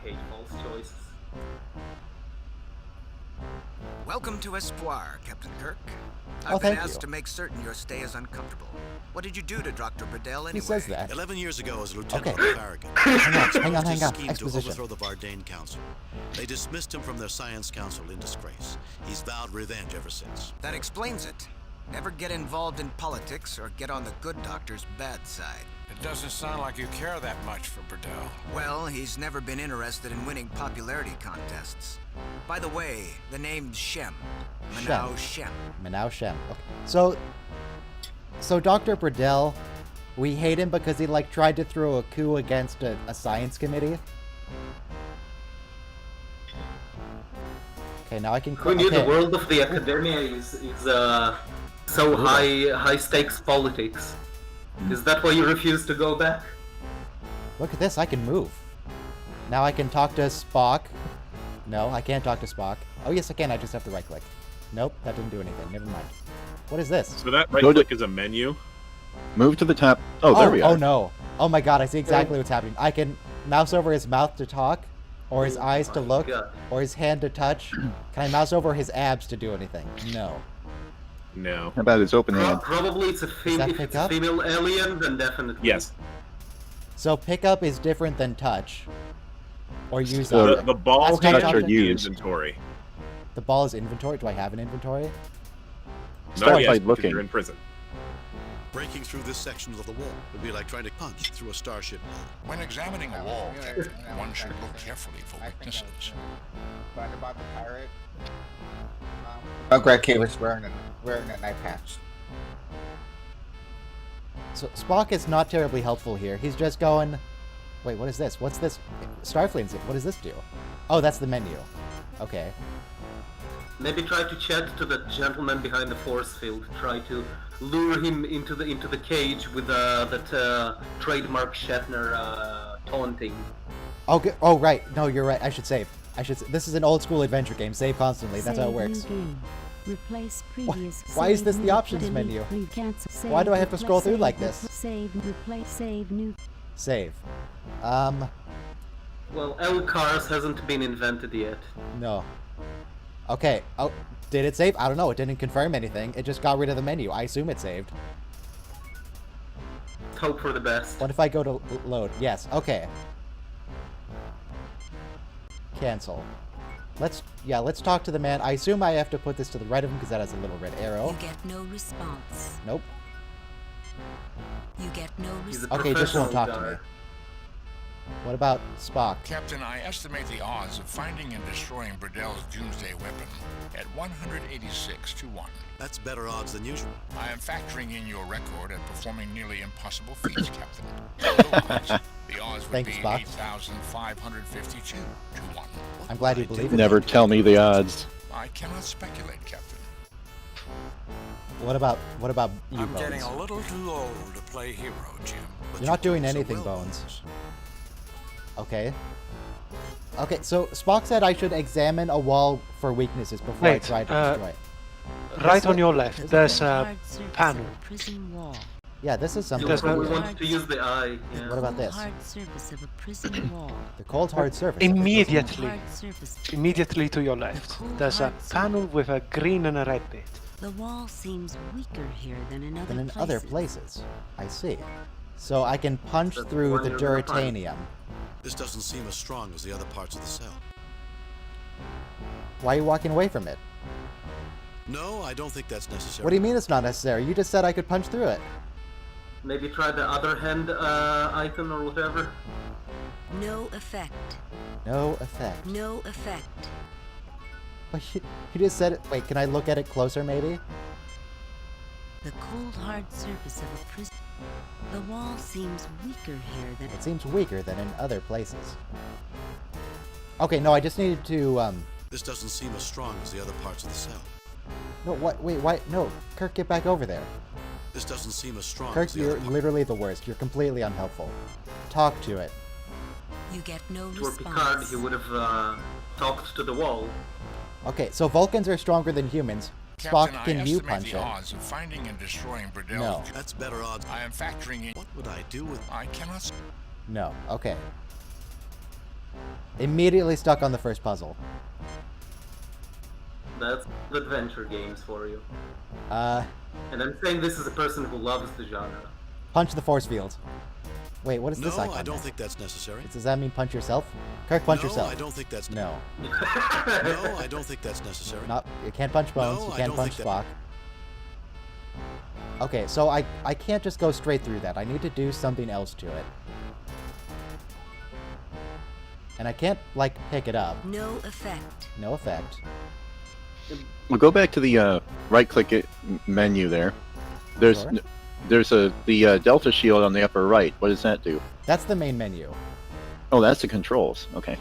S16: Hate false choices.
S14: Welcome to Espoir, Captain Kirk.
S1: Oh,
S14: I've been
S1: thank
S14: asked
S1: you.
S14: to make certain your stay is uncomfortable. What did you do to Dr. Bradell anyway?
S1: He says that.
S6: 11 years ago, as Lieutenant
S1: Okay.
S6: of Farragut,
S1: Hang on.
S6: his scheme
S1: Exposition.
S6: to overthrow the Verdane Council. They dismissed him from their Science Council in disgrace. He's vowed revenge ever since.
S14: That explains it. Never get involved in politics or get on the good doctor's bad side.
S9: It doesn't sound like you care that much for Bradell.
S14: Well, he's never been interested in winning popularity contests. By the way, the name's Shem. Manao Shem.
S1: Manao Shem. Okay. So Dr. Bradell, we hate him because he tried to throw a coup against a science committee. Okay, now I can.
S16: Who knew
S1: okay.
S16: the world of the academia is so high stakes politics? Is that why you refuse to go back?
S1: Look at this, I can move. Now I can talk to Spock. No, I can't talk to Spock. Oh yes, I can. I just have to right click. Nope, that didn't do anything. Never mind. What is this?
S4: So that right
S5: Go to-
S4: click is a menu.
S5: Move to the top. Oh, there we are.
S1: Oh no. Oh my god, I see exactly what's happening. I can mouse over his mouth to talk, or his eyes to look, or his hand to touch. Can I mouse over his abs to do anything? No.
S4: No.
S5: How about his open hand?
S16: Probably it's a
S1: that
S16: if it's
S1: pick
S16: a
S1: up?
S16: female alien, then definitely.
S4: Yes.
S1: So pickup is different than touch. Or use
S5: So
S1: object.
S4: The ball
S1: That's touch
S4: hand
S1: object.
S4: is the inventory.
S1: The ball is inventory. Do I have an inventory?
S5: Start
S4: Not yet,
S5: by
S4: because
S5: looking.
S4: you're in prison.
S6: Breaking through this section of the wall would be like trying to punch through a starship hull.
S9: When examining a wall, Captain, one should look carefully for weaknesses.
S15: But about the pirate. Greg K was wearing an eye patch.
S1: So Spock is not terribly helpful here. He's just going. Wait, what is this? What's this? Starfleet's. What does this do? Oh, that's the menu. Okay.
S16: Maybe try to chat to the gentleman behind the force field. Try to lure him into the cage with that trademark Shatner taunting.
S1: Okay. Oh, right. No, you're right. I should save. This is an old school adventure game. Save constantly. That's how it works.
S18: Replace previous.
S1: Why is this the options menu? Why do I have to scroll through like this?
S18: Save, replace, save, new.
S1: Save.
S16: Well, L-Cars hasn't been invented yet.
S1: No. Okay. Oh, did it save? I don't know. It didn't confirm anything. It just got rid of the menu. I assume it saved.
S16: Hope for the best.
S1: What if I go to load? Yes. Okay. Cancel. Let's talk to the man. I assume I have to put this to the right of him because that has a little red arrow.
S11: You get no response.
S1: Nope.
S11: You get no response.
S1: Okay, just won't talk to me. What about Spock?
S9: Captain, I estimate the odds of finding and destroying Bradell's doomsday weapon at 186 to 1.
S6: That's better odds than usual.
S9: I am factoring in your record at performing nearly impossible feats, Captain. Otherwise, the odds would
S1: Thanks,
S9: be
S1: Spock.
S9: 8,552 to 1.
S1: I'm glad you believe it.
S5: Never tell me the odds.
S9: I cannot speculate, Captain.
S1: What about you,
S12: I'm
S1: Bones?
S12: getting a little too old to play hero, Jim.
S1: You're not doing anything, Bones. Okay. Okay, so Spock said I should examine a wall for weaknesses before I try to destroy it.
S3: Right on your left, there's a panel.
S18: Prison wall.
S1: Yeah, this is something.
S3: There's no-
S16: We want to use the eye. Yeah.
S1: What about this?
S18: Hard surface of a prison wall.
S1: The cold hard surface.
S3: Immediately,
S18: Hard surface.
S3: immediately to your left, there's a panel with a green and a red bit.
S18: The wall seems weaker here than in other
S1: Than in
S18: places.
S1: other places. I see. So I can punch
S16: That's
S1: through
S16: one
S1: the
S16: you're gonna find.
S1: duratanium.
S6: This doesn't seem as strong as the other parts of the cell.
S1: Why are you walking away from it?
S6: No, I don't think that's necessary.
S1: What do you mean it's not necessary? You just said I could punch through it.
S16: Maybe try the other hand item or whatever.
S11: No effect.
S1: No effect.
S11: No effect.
S1: But you just said it. Wait, can I look at it closer, maybe?
S18: The cold hard surface of a prison. The wall seems weaker here than.
S1: It seems weaker than in other places. Okay, no, I just needed to,
S6: This doesn't seem as strong as the other parts of the cell.
S1: No, what? Wait, why? No, Kirk, get back over there.
S6: This doesn't seem as strong
S1: Kirk,
S6: as the
S1: you're
S6: other parts.
S1: literally the worst. You're completely unhelpful. Talk to it.
S11: You get no
S16: For
S11: response.
S16: Picard, he would have talked to the wall.
S1: Okay, so Vulcans are stronger than humans.
S9: Captain,
S1: Spock,
S9: I
S1: can you
S9: estimate
S1: punch
S9: the
S1: it?
S9: odds of finding and destroying Bradell's
S1: No.
S6: That's better odds.
S9: I am factoring in.
S6: What would I do with...
S9: I cannot.
S1: No. Okay. Immediately stuck on the first puzzle.
S16: That's adventure games for you.
S1: Uh,
S16: And I'm saying this is a person who loves the genre.
S1: punch the force field. Wait, what is
S6: No,
S1: this icon?
S6: I don't
S1: now?
S6: think that's necessary.
S1: Does that mean punch yourself? Kirk, punch
S6: No,
S1: yourself.
S6: I don't think that's...
S1: No.
S6: No, I don't think that's necessary.
S1: Not. You can't punch Bones.
S6: No,
S1: you
S6: I
S1: can't
S6: don't
S1: punch
S6: think
S1: Spock. Okay, so I can't just go straight through that. I need to do something else to it. And I can't, like, pick it up.
S11: No effect.
S1: No effect.
S5: We'll go back to the right-click menu there. There's
S1: Sure.
S5: there's the Delta shield on the upper right. What does that do?
S1: That's the main menu.
S5: Oh, that's the controls. Okay.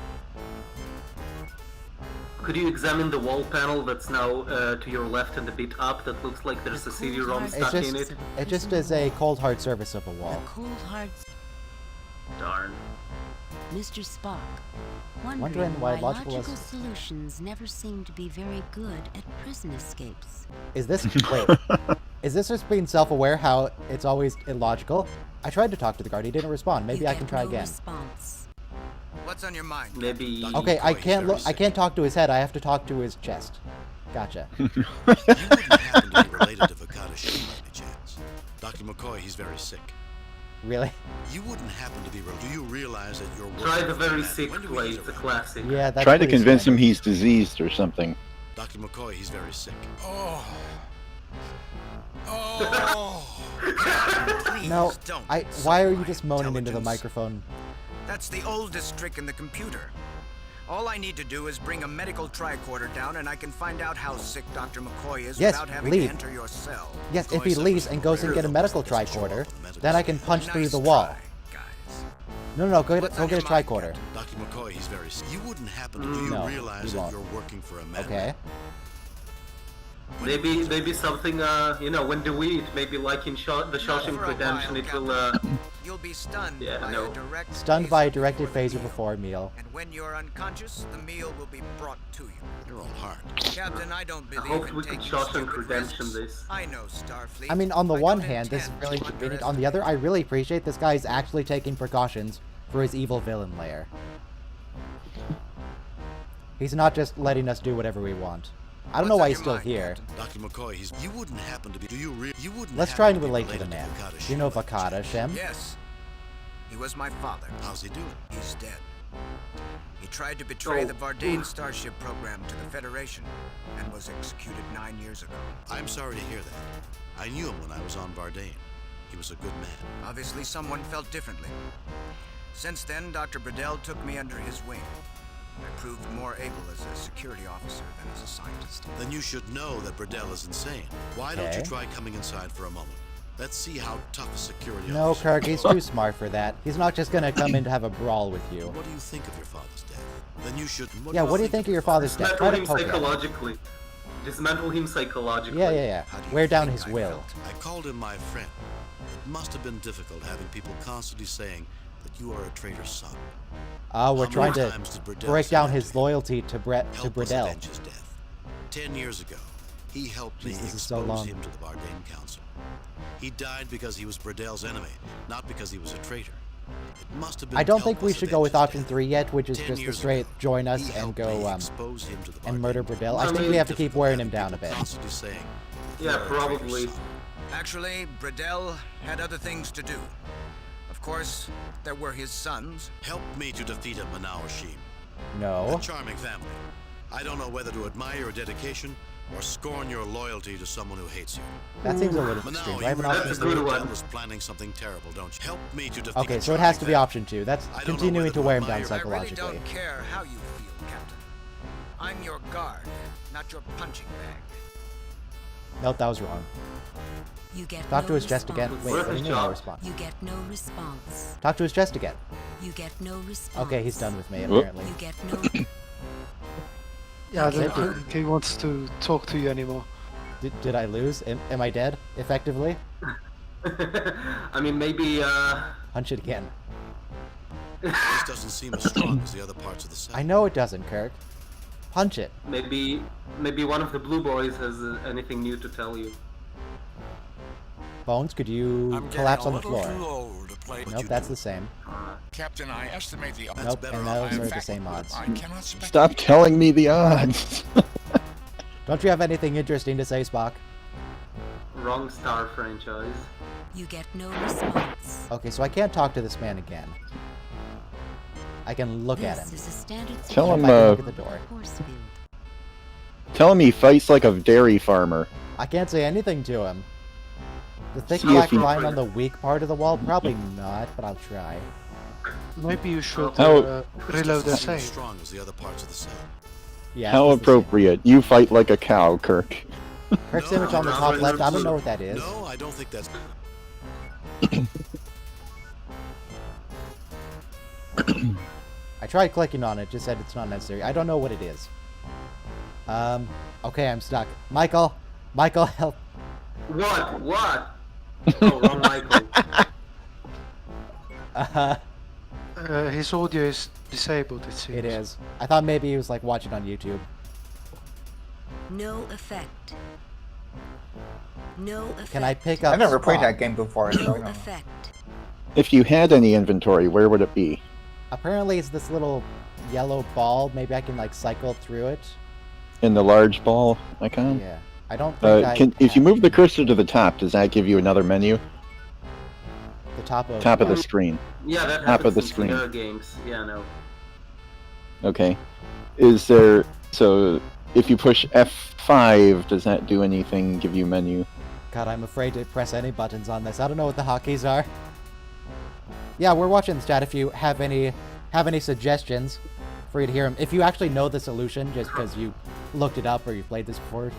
S16: Could you examine the wall panel that's now to your left and a bit up? That looks like there's a CD-ROM stuck in it.
S1: It just is a cold hard surface of a wall.
S18: The cold hard.
S16: Darn.
S18: Mr. Spock,
S1: Wondering why logical
S18: solutions never seem to be very good at prison escapes.
S1: Is this wait? Is this just being self-aware? How it's always illogical? I tried to talk to the guard. He didn't respond. Maybe I can try again.
S14: Response. What's on your mind?
S16: Maybe.
S1: Okay, I can't look. I can't talk to his head. I have to talk to his chest. Gotcha.
S6: You wouldn't happen to be related to Vakata Sheen by any chance. Dr. McCoy, he's very sick.
S1: Really?
S6: You wouldn't happen to be related. Do you realize that you're
S16: Try the very sick way. It's a classic.
S1: Yeah, that's
S5: Try to
S1: pretty
S5: convince him
S1: standard.
S5: he's diseased or something.
S6: Dr. McCoy, he's very sick.
S9: Oh. Oh.
S1: No,
S14: don't,
S1: why are you just moaning into the microphone?
S14: That's the oldest trick in the computer. All I need to do is bring a medical tricorder down and I can find out how sick Dr. McCoy is
S1: Yes,
S14: without having
S1: leave.
S14: to enter your cell.
S1: Yes, if he leaves and goes and get a medical tricorder, then I can punch through the wall. No, go get a tricorder.
S6: Dr. McCoy, he's very sick. You wouldn't happen to do you
S1: No,
S6: realize
S1: he
S6: that
S1: won't.
S6: you're working for a man?
S1: Okay.
S16: Maybe something, you know, when do we eat? Maybe like in the Shawshank Redemption, it will,
S14: You'll be stunned
S16: yeah,
S14: by
S16: no.
S14: a direct
S1: Stunned by a directed phaser before a meal.
S14: And when you're unconscious, the meal will be brought to you.
S6: You're all hard.
S14: Captain, I don't
S16: I
S14: believe
S16: hope
S14: in
S16: we could
S14: taking
S16: Shawshank
S14: stupid
S16: Redemption
S14: risks.
S16: this.
S14: I know Starfleet.
S1: I mean, on the
S14: I
S1: one
S14: don't
S1: hand, this is
S14: intend
S1: really
S14: to
S1: convenient. On the other, I really appreciate this guy is actually taking precautions for his evil villain lair. He's not just letting us do whatever we want. I don't know why he's still here.
S6: Dr. McCoy, you wouldn't happen to be. Do you wouldn't
S1: Let's
S6: happen
S1: try and
S6: to be
S1: relate to the
S6: related
S1: man.
S6: Vakata
S1: Do you
S6: Sheen
S1: know
S6: by any
S1: Vakata,
S6: chance?
S1: Shem?
S14: Yes. He was my father.
S6: How's he doing?
S14: He's dead. He tried to betray the Vardane
S16: oof.
S14: Starship program to the Federation and was executed 9 years ago.
S6: I'm sorry to hear that. I knew him when I was on Bardane. He was a good man.
S14: Obviously, someone felt differently. Since then, Dr. Bradell took me under his wing. I proved more able as a security officer than as a scientist.
S6: Then you should know that Bradell is insane. Why don't you
S1: Okay.
S6: try coming inside for a moment? Let's see how tough a security
S1: No,
S6: officer
S1: Kirk, he's too smart for that. He's not just gonna come in to have a brawl with you.
S6: What do you think of your father's death? Then you should.
S1: Yeah, what do you think of your father's death? Try
S16: Dismantle
S1: to
S16: him
S1: poke at him.
S16: psychologically. Dismantle him psychologically.
S1: Yeah.
S6: How do you
S1: Wear down
S6: think
S1: his
S6: I
S1: will.
S6: felt? I called him my friend. It must have been difficult having people constantly saying that you are a traitor's son.
S1: We're
S6: How
S1: trying
S6: many
S1: to
S6: times did Bradell
S1: break
S6: say
S1: down
S6: that
S1: his
S6: to you?
S1: loyalty to
S6: Help us
S1: Bradell.
S6: avenge his death. 10 years ago, he helped me
S1: Jeez, this is
S6: expose
S1: so long.
S6: him to the Bardane Council. He died because he was Bradell's enemy, not because he was a traitor. It must have been
S1: I don't
S6: help
S1: think we
S6: us
S1: should go with
S6: avenge his
S1: option
S6: death.
S1: 3 yet, which is
S6: 10
S1: just the
S6: years
S1: straight
S6: ago,
S1: join us
S6: he
S1: and
S6: helped
S1: go
S6: me expose him to the
S1: and
S6: Bardane
S1: murder
S6: Council.
S1: Bradell. I
S16: I
S1: think we
S16: mean,
S1: have to keep wearing him down a bit.
S6: Constantly saying,
S16: Yeah,
S6: "You are a traitor's
S16: probably.
S6: son."
S14: Actually, Bradell had other things to do. Of course, there were his sons.
S6: Help me to defeat him, Manao Sheen.
S1: No.
S6: A charming family. I don't know whether to admire your dedication or scorn your loyalty to someone who hates you.
S1: That seems a little
S6: Manao,
S1: extreme. Do I
S6: you
S1: have an
S6: remember
S1: option
S16: That's a
S6: that
S16: good
S1: 3?
S16: one.
S6: Bradell was planning something terrible, don't you? Help me to defeat
S1: Okay,
S6: the
S1: so it has to
S6: charming
S1: be
S6: family.
S1: option 2. That's
S6: I don't know
S1: continuing
S6: whether
S1: to
S6: to
S1: wear him
S6: admire
S1: down
S6: your-
S14: I really
S1: psychologically.
S14: don't care how you feel, Captain. I'm your guard, not your punching bag.
S1: Nope, that was wrong.
S18: You get
S1: Talk
S18: no
S1: to his chest again.
S18: response.
S1: Wait, what do you mean no response?
S18: You get no response.
S1: Talk to his chest again.
S18: You get no response.
S1: Okay, he's done with me,
S5: Whoop.
S1: apparently.
S18: You get no.
S3: Yeah, I
S1: Okay.
S3: don't think he wants to talk to you anymore.
S1: Did I lose? Am I dead, effectively?
S16: I mean, maybe,
S1: Punch it again.
S6: This doesn't seem as strong as the other parts of the cell.
S1: I know it doesn't, Kirk. Punch it.
S16: maybe one of the blue boys has anything new to tell you.
S1: Bones, could you
S9: I'm getting
S1: collapse
S9: a
S1: on the
S9: little
S1: floor?
S9: too old to play.
S1: Nope, that's the same.
S9: Captain, I estimate the odds.
S1: Nope,
S6: better
S1: and
S6: off.
S1: those
S9: In
S1: are the
S9: fact,
S1: same odds.
S9: I cannot spec-
S5: Stop telling me the odds.
S1: Don't you have anything interesting to say, Spock?
S16: Wrong Star franchise.
S18: You get no response.
S1: Okay, so I can't talk to this man again. I can look at him.
S18: This is a standard
S5: Tell
S1: If
S5: him,
S1: I can look at the door.
S18: force field.
S5: Tell him he fights like a dairy farmer.
S1: I can't say anything to him. The thick
S5: See if
S1: black
S5: he-
S1: line on the weak part of the wall? Probably not, but I'll try.
S3: Maybe you should
S5: How-
S3: reload the
S6: Doesn't seem as
S3: save.
S6: strong as the other parts of the cell.
S1: Yeah.
S5: How
S1: it's the same.
S5: appropriate. You fight like a cow, Kirk.
S1: Kirk's
S6: No,
S1: image on the
S6: no,
S1: top
S6: no,
S1: left, I
S6: no,
S1: don't know what that is.
S6: No, I don't think that's.
S1: I tried clicking on it, just said it's not necessary. I don't know what it is. Okay, I'm stuck. Michael, help.
S16: What? What? Oh, wrong Michael.
S3: His audio is disabled, it seems.
S1: It is. I thought maybe he was like watching on YouTube.
S11: No effect. No effect.
S1: Can I pick up?
S15: I never played
S1: Spock?
S15: that game before. So I
S11: No
S15: don't know.
S11: effect.
S5: If you had any inventory, where would it be?
S1: Apparently, it's this little yellow ball. Maybe I can like cycle through it.
S5: In the large ball icon?
S1: Yeah. I don't think
S5: If you move the cursor to the top, does that give you another menu?
S1: the top of
S5: Top of the screen.
S16: Yeah, that
S5: Top
S16: happens
S5: of the
S16: in
S5: screen.
S16: Sierra games. Yeah, no.
S5: Okay. Is there... So, if you push F5, does that do anything, give you menu?
S1: God, I'm afraid to press any buttons on this. I don't know what the hotkeys are. Yeah, we're watching the chat. If you have any suggestions, free to hear them. If you actually know the solution, just because you looked it up or you played this before,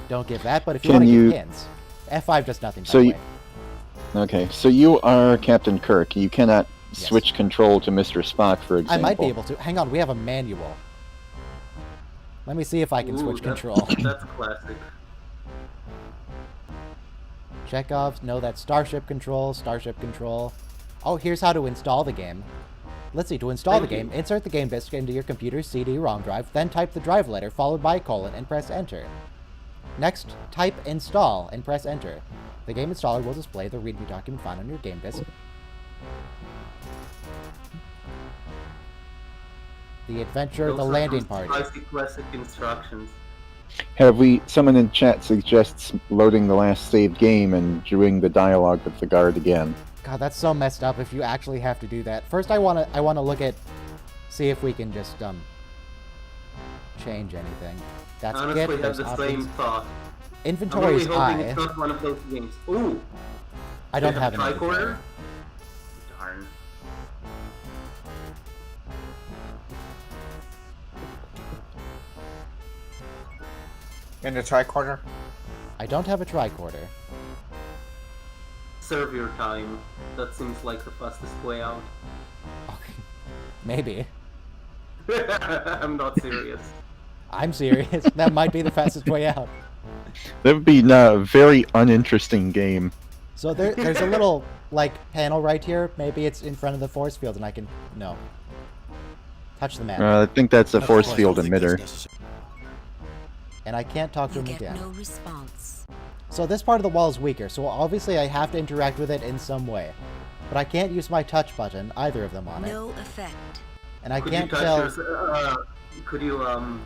S1: don't give that. But if you
S5: Can
S1: want to
S5: you-
S1: give hints, F5 does nothing. By
S5: So
S1: the
S5: you-
S1: way.
S5: Okay, so you are Captain Kirk. You cannot switch control to Mr. Spock, for example.
S1: I might be able to. Hang on, we have a manual. Let me see if I can
S16: Ooh,
S1: switch
S16: that's-
S1: control.
S16: That's classic.
S1: Chekhov, no, that's Starship Control, Starship Control. Oh, here's how to install the game. Let's see, to install the game, insert the game disk into your computer's CD-ROM drive, then type the drive letter followed by a colon and press enter. Next, type install and press enter. The game installer will display the README document found on your game disk. The adventure, the
S16: Those are
S1: landing
S16: some
S1: party.
S16: Spicy classic instructions.
S5: Someone in chat suggests loading the last saved game and doing the dialogue with the guard again.
S1: God, that's so messed up if you actually have to do that. First, I wanna look at, see if we can just change anything. That's
S16: Honestly,
S1: it.
S16: have
S1: There's
S16: the
S1: options.
S16: same thought.
S1: Inventory is
S16: I'm really hoping
S1: I.
S16: it's not one of those games. Ooh!
S1: I don't
S16: They
S1: have an
S16: tricorder?
S1: inventory.
S16: Darn.
S15: In the tricorder?
S1: I don't have a tricorder.
S16: Serve your time. That seems like the fastest way out.
S1: Maybe.
S16: I'm not serious.
S1: I'm serious. That might be the fastest way out.
S5: That would be a very uninteresting game.
S1: So there's a little, like, panel right here. Maybe it's in front of the force field and I can... No. Touch the map.
S5: I think that's a
S1: That's
S5: force
S1: fine.
S5: field emitter.
S1: And I can't talk to
S11: You
S1: him
S11: get
S1: again.
S11: no response.
S1: So this part of the wall is weaker, so obviously I have to interact with it in some way. But I can't use my touch button, either of them on it.
S11: No effect.
S1: And I
S16: Could
S1: can't
S16: you touch
S1: tell...
S16: could you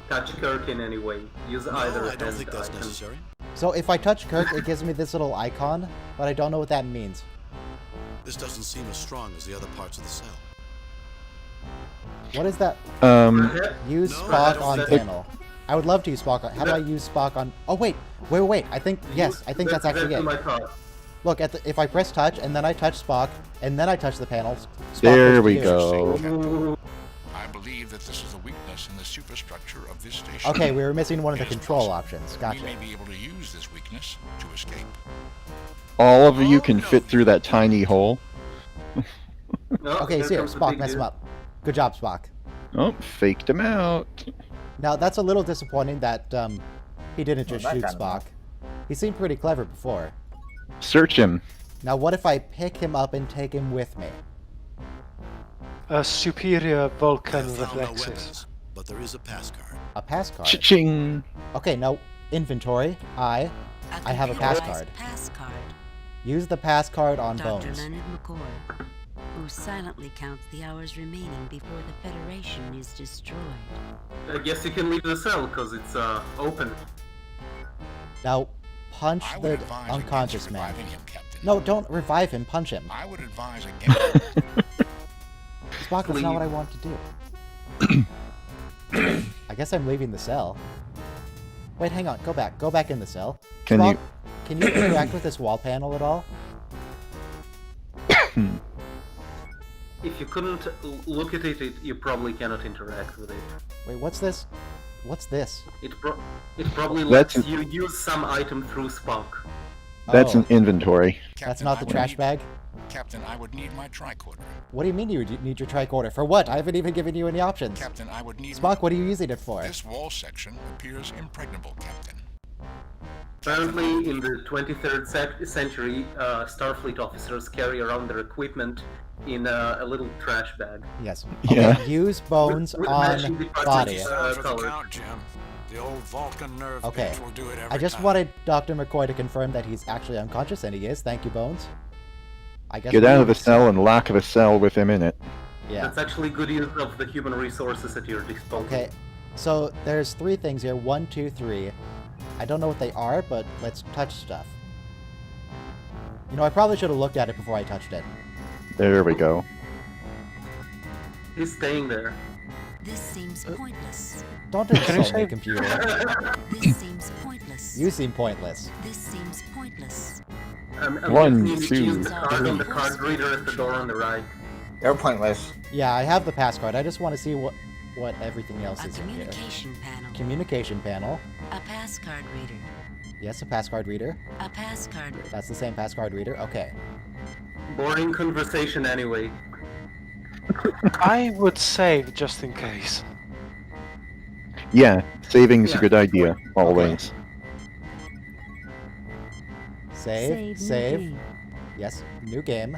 S16: touch Kirk in any way? Use either
S6: I don't
S16: hand
S6: think that's
S16: icon.
S6: necessary.
S1: So if I touch Kirk, it gives me this little icon, but I don't know what that means.
S6: This doesn't seem as strong as the other parts of the cell.
S1: What is that? Use
S6: No, I
S1: Spock
S6: don't
S1: on
S6: think-
S1: panel. I would love to use Spock on... How do I use Spock on... Oh, wait. Wait. I think... Yes, I think that's actually it.
S16: my thought.
S1: Look, if I press touch, and then I touch Spock, and then I touch the panels... Spock
S5: There
S1: goes
S5: we
S1: to you.
S5: go.
S9: I believe that this is a weakness in the superstructure of this station.
S1: Okay, we were missing one of the
S9: It is
S1: control
S9: possible
S1: options. Gotcha.
S9: We may be able to use this weakness to escape.
S5: All of you can fit through that tiny hole.
S1: Okay,
S16: here
S1: here,
S16: comes the
S1: Spock,
S16: big
S1: mess him
S16: dude.
S1: up. Good job, Spock.
S5: Oh, faked him out.
S1: Now, that's a little disappointing that he didn't just
S15: that
S1: shoot
S15: kind of
S1: Spock. He seemed pretty clever before.
S5: Search him.
S1: Now, what if I pick him up and take him with me?
S3: A superior Vulcan
S6: I found no
S3: reflexes.
S6: weapons, but there is a pass card.
S1: A pass card.
S5: Cha-ching.
S1: Okay, now, inventory. I have a pass card.
S11: Pass card.
S1: Use the pass card on
S11: Dr.
S1: Bones.
S11: Leonard McCoy, who silently counts the hours remaining before the Federation is destroyed.
S16: I guess you can leave the cell because it's open.
S1: Now, punch
S9: I would
S1: the
S9: advise
S1: unconscious
S9: against
S1: man.
S9: reviving him, Captain.
S1: No, don't revive him. Punch him.
S9: I would advise against.
S1: Spock, that's not what I want to do. I guess I'm leaving the cell. Wait, hang on. Go back. Go back in the cell.
S5: Can
S1: Spock,
S5: you-
S1: Can you interact with this wall panel at all?
S16: If you couldn't look at it, you probably cannot interact with it.
S1: Wait, what's this? What's this?
S16: It probably
S5: That's
S16: lets
S5: an-
S16: you use some item through Spock.
S5: That's
S1: Oh,
S5: an inventory.
S1: That's not the trash bag?
S9: Captain, I would need my tricorder.
S1: What do you mean you need your tricorder? For what? I haven't even given you any options.
S9: Captain, I would need...
S1: Spock, what are you using it for?
S9: This wall section appears impregnable, Captain.
S16: Apparently, in the 23rd century, Starfleet officers carry around their equipment in a little trash bag.
S1: Yes.
S5: Yeah.
S1: Okay, use bones
S16: With
S1: on
S16: matching department,
S1: body.
S6: Sound for the
S16: color.
S6: count, Jim. The old Vulcan nerve
S1: Okay.
S6: bitch will do it every
S1: I just
S6: time.
S1: wanted Dr. McCoy to confirm that he's actually unconscious, and he is. Thank you, Bones. I guess
S5: Get
S1: we-
S5: out of the cell and lock the cell with him in it.
S1: Yeah.
S16: That's actually good use of the human resources at your disposal.
S1: Okay. So there's 3 things here. 1, 2, 3. I don't know what they are, but let's touch stuff. You know, I probably should have looked at it before I touched it.
S5: There we go.
S16: He's staying there.
S11: This seems pointless.
S1: Don't
S3: Can you
S1: insult me,
S3: say-
S1: computer.
S11: This seems pointless.
S1: You seem pointless.
S11: This seems pointless.
S5: One,
S16: You need to
S5: two,
S16: use the card on the
S11: three.
S16: card reader at the door on the right.
S15: They're pointless.
S1: Yeah, I have the passcard. I just want to see what everything else
S11: A
S1: is in here.
S11: communication panel.
S1: Communication panel.
S11: A passcard reader.
S1: Yes, a passcard reader.
S11: A passcard.
S1: That's the same passcard reader. Okay.
S16: Boring conversation anyway.
S3: I would save just in case.
S5: Yeah, saving's
S16: Yeah.
S5: a good idea, always.
S1: Save.
S11: Save, new
S1: Save.
S11: game.
S1: Yes, new game.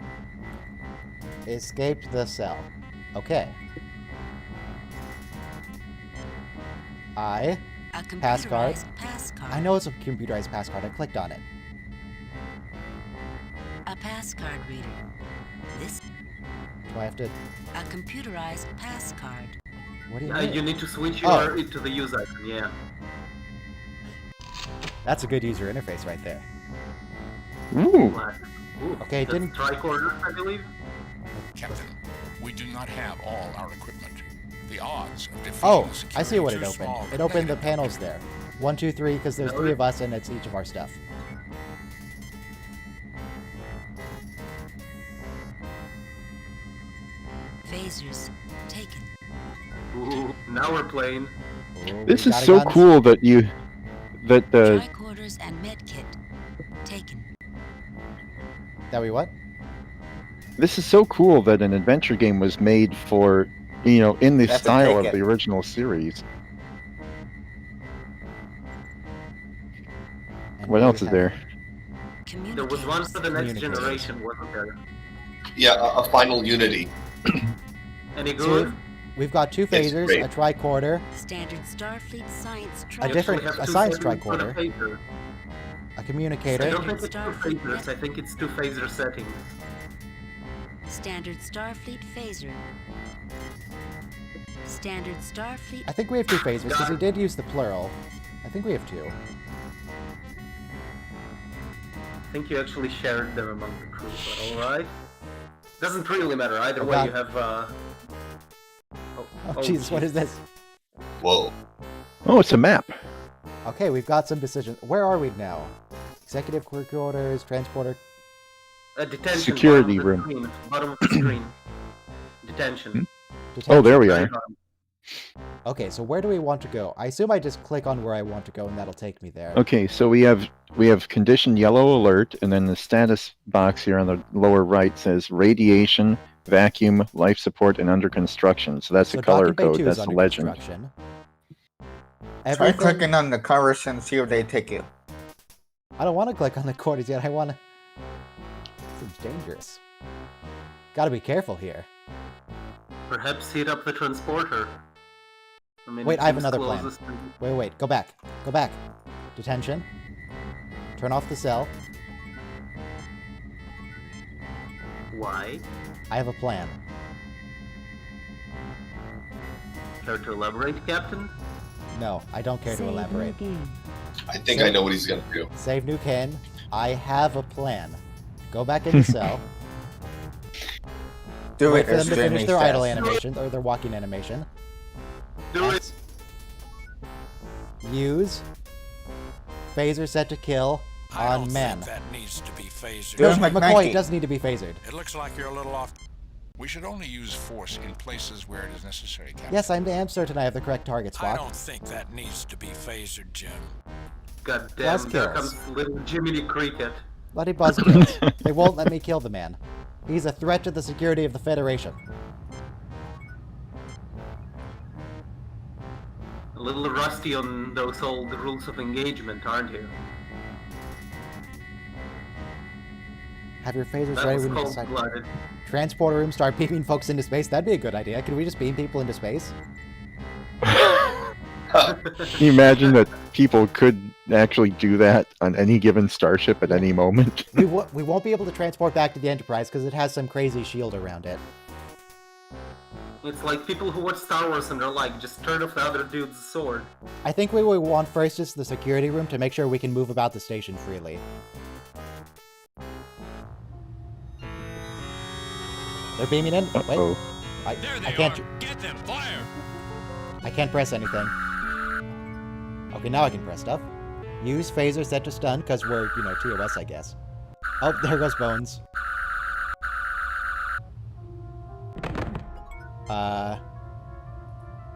S1: Escaped the cell. Okay.
S11: A
S1: Passcard.
S11: computerized passcard.
S1: I know it's a computerized passcard. I clicked on it.
S11: A passcard reader. This.
S1: Do I have to...
S11: A computerized passcard.
S1: What do you mean?
S16: You need to switch
S1: Oh.
S16: into the use icon, yeah.
S1: That's a good user interface right there.
S5: Ooh.
S16: Ooh,
S1: Okay, it
S16: that's
S1: didn't...
S16: tricorder, I believe.
S9: Captain, we do not have all our equipment. The odds of defeating
S1: Oh,
S9: the security
S1: I see what
S9: are
S1: it
S9: too
S1: opened.
S9: small
S1: It
S9: for
S1: opened the
S9: negative
S1: panels there. 1, 2, 3, because there's 3 of us and it's each of our stuff.
S11: Phasers taken.
S16: Ooh, now we're playing.
S1: Oh,
S5: This
S1: we
S5: is
S1: got a
S5: so
S1: guns.
S5: cool that the
S11: Tricorders and medkit taken.
S1: That we what?
S5: this is so cool that an adventure game was made for, you know, in the
S15: That's a
S5: style of
S15: ticket.
S5: the original series.
S1: And
S5: What
S1: we
S5: else is
S1: have-
S5: there?
S16: There was one for the next
S1: Communicators.
S16: generation, wasn't there?
S19: Yeah, a final Unity.
S16: Any
S1: So
S16: good?
S1: we've got 2
S19: It's
S1: phasers,
S19: great.
S1: a tricorder,
S11: Standard Starfleet science
S1: A different-
S16: We have
S1: a
S16: two
S1: science
S16: phasers for the
S1: tricorder.
S16: phaser.
S1: a
S16: I
S1: communicator,
S16: don't think it's 2 phasers, I think it's 2 phaser settings.
S11: Standard Starfleet phaser. Standard Starfleet.
S1: I think we have 2 phasers, because he did use the plural. I think we have 2.
S16: I think you actually shared them among the crew, but alright. Doesn't really matter, either
S1: Oh,
S16: way
S1: God.
S16: you have,
S1: Oh, Jesus, what is this?
S19: Whoa.
S5: Oh, it's a map.
S1: Okay, we've got some decisions. Where are we now? Executive quarters, transporter.
S16: Detention.
S5: Security
S16: bottom of the
S5: room.
S16: Screen, bottom of the screen. Detention.
S5: Oh, there we are.
S1: Okay, so where do we want to go? I assume I just click on where I want to go and that'll take me there.
S5: Okay, so we have condition yellow alert, and then the status box here on the lower right says radiation, vacuum, life support, and under construction. So that's
S1: So
S5: the color
S1: Docking Bay
S5: code.
S1: 2 is
S5: That's the
S1: under
S5: legend.
S1: construction.
S15: Try
S1: Everything-
S15: clicking on the covers and see if they take you.
S1: I don't want to click on the quarters yet. I want to... Seems dangerous. Gotta be careful here.
S16: Perhaps heat up the transporter. I mean,
S1: Wait,
S16: it
S1: I have
S16: seems
S1: another plan.
S16: closest to-
S1: Wait, go back. Go back. Detention. Turn off the cell.
S16: Why?
S1: I have a plan.
S16: Care to elaborate, Captain?
S1: No, I don't care to
S11: Save new
S1: elaborate.
S11: game.
S19: I think I know what he's gonna do.
S1: Save new can. I have a plan. Go back in the cell.
S15: Do
S1: Wait
S15: it,
S1: for them
S15: as
S1: to finish
S15: Jimmy
S1: their idle
S15: says.
S1: animation, or their walking animation.
S16: Do it!
S1: Use. Phaser set to kill
S6: I
S1: on
S6: don't
S1: man.
S6: think that needs to be phasered.
S1: No,
S15: Just like
S1: McCoy,
S15: Nike.
S1: it does need to be phasered.
S6: It looks like you're a little off.
S9: We should only use force in places where it is necessary, Captain.
S1: Yes, I'm damn certain I have the correct target,
S6: I
S1: Spock.
S6: don't think that needs to be phasered, Jim.
S16: God damn,
S1: Plus
S16: there
S1: kills.
S16: comes little Jiminy Cricket.
S1: Bloody buzzkills. They won't let me kill the man. He's a threat to the security of the Federation.
S16: A little rusty on those old rules of engagement, aren't you?
S1: Have your phasers
S16: That
S1: ready
S16: was
S1: when you decide.
S16: cold-blooded.
S1: Transporter room, start beaming folks into space. That'd be a good idea. Can we just beam people into space?
S5: Can you imagine that people could actually do that on any given starship at any moment?
S1: We won't be able to transport back to the Enterprise because it has some crazy shield around it.
S16: It's like people who watch Star Wars and they're like, just turn off the other dude's sword.
S1: I think we will want first is the security room to make sure we can move about the station freely. They're beaming in. Wait, I can't.
S12: Get them! Fire!
S1: I can't press anything. Okay, now I can press stuff. Use phaser set to stun because we're, TOS, I guess. Oh, there goes Bones.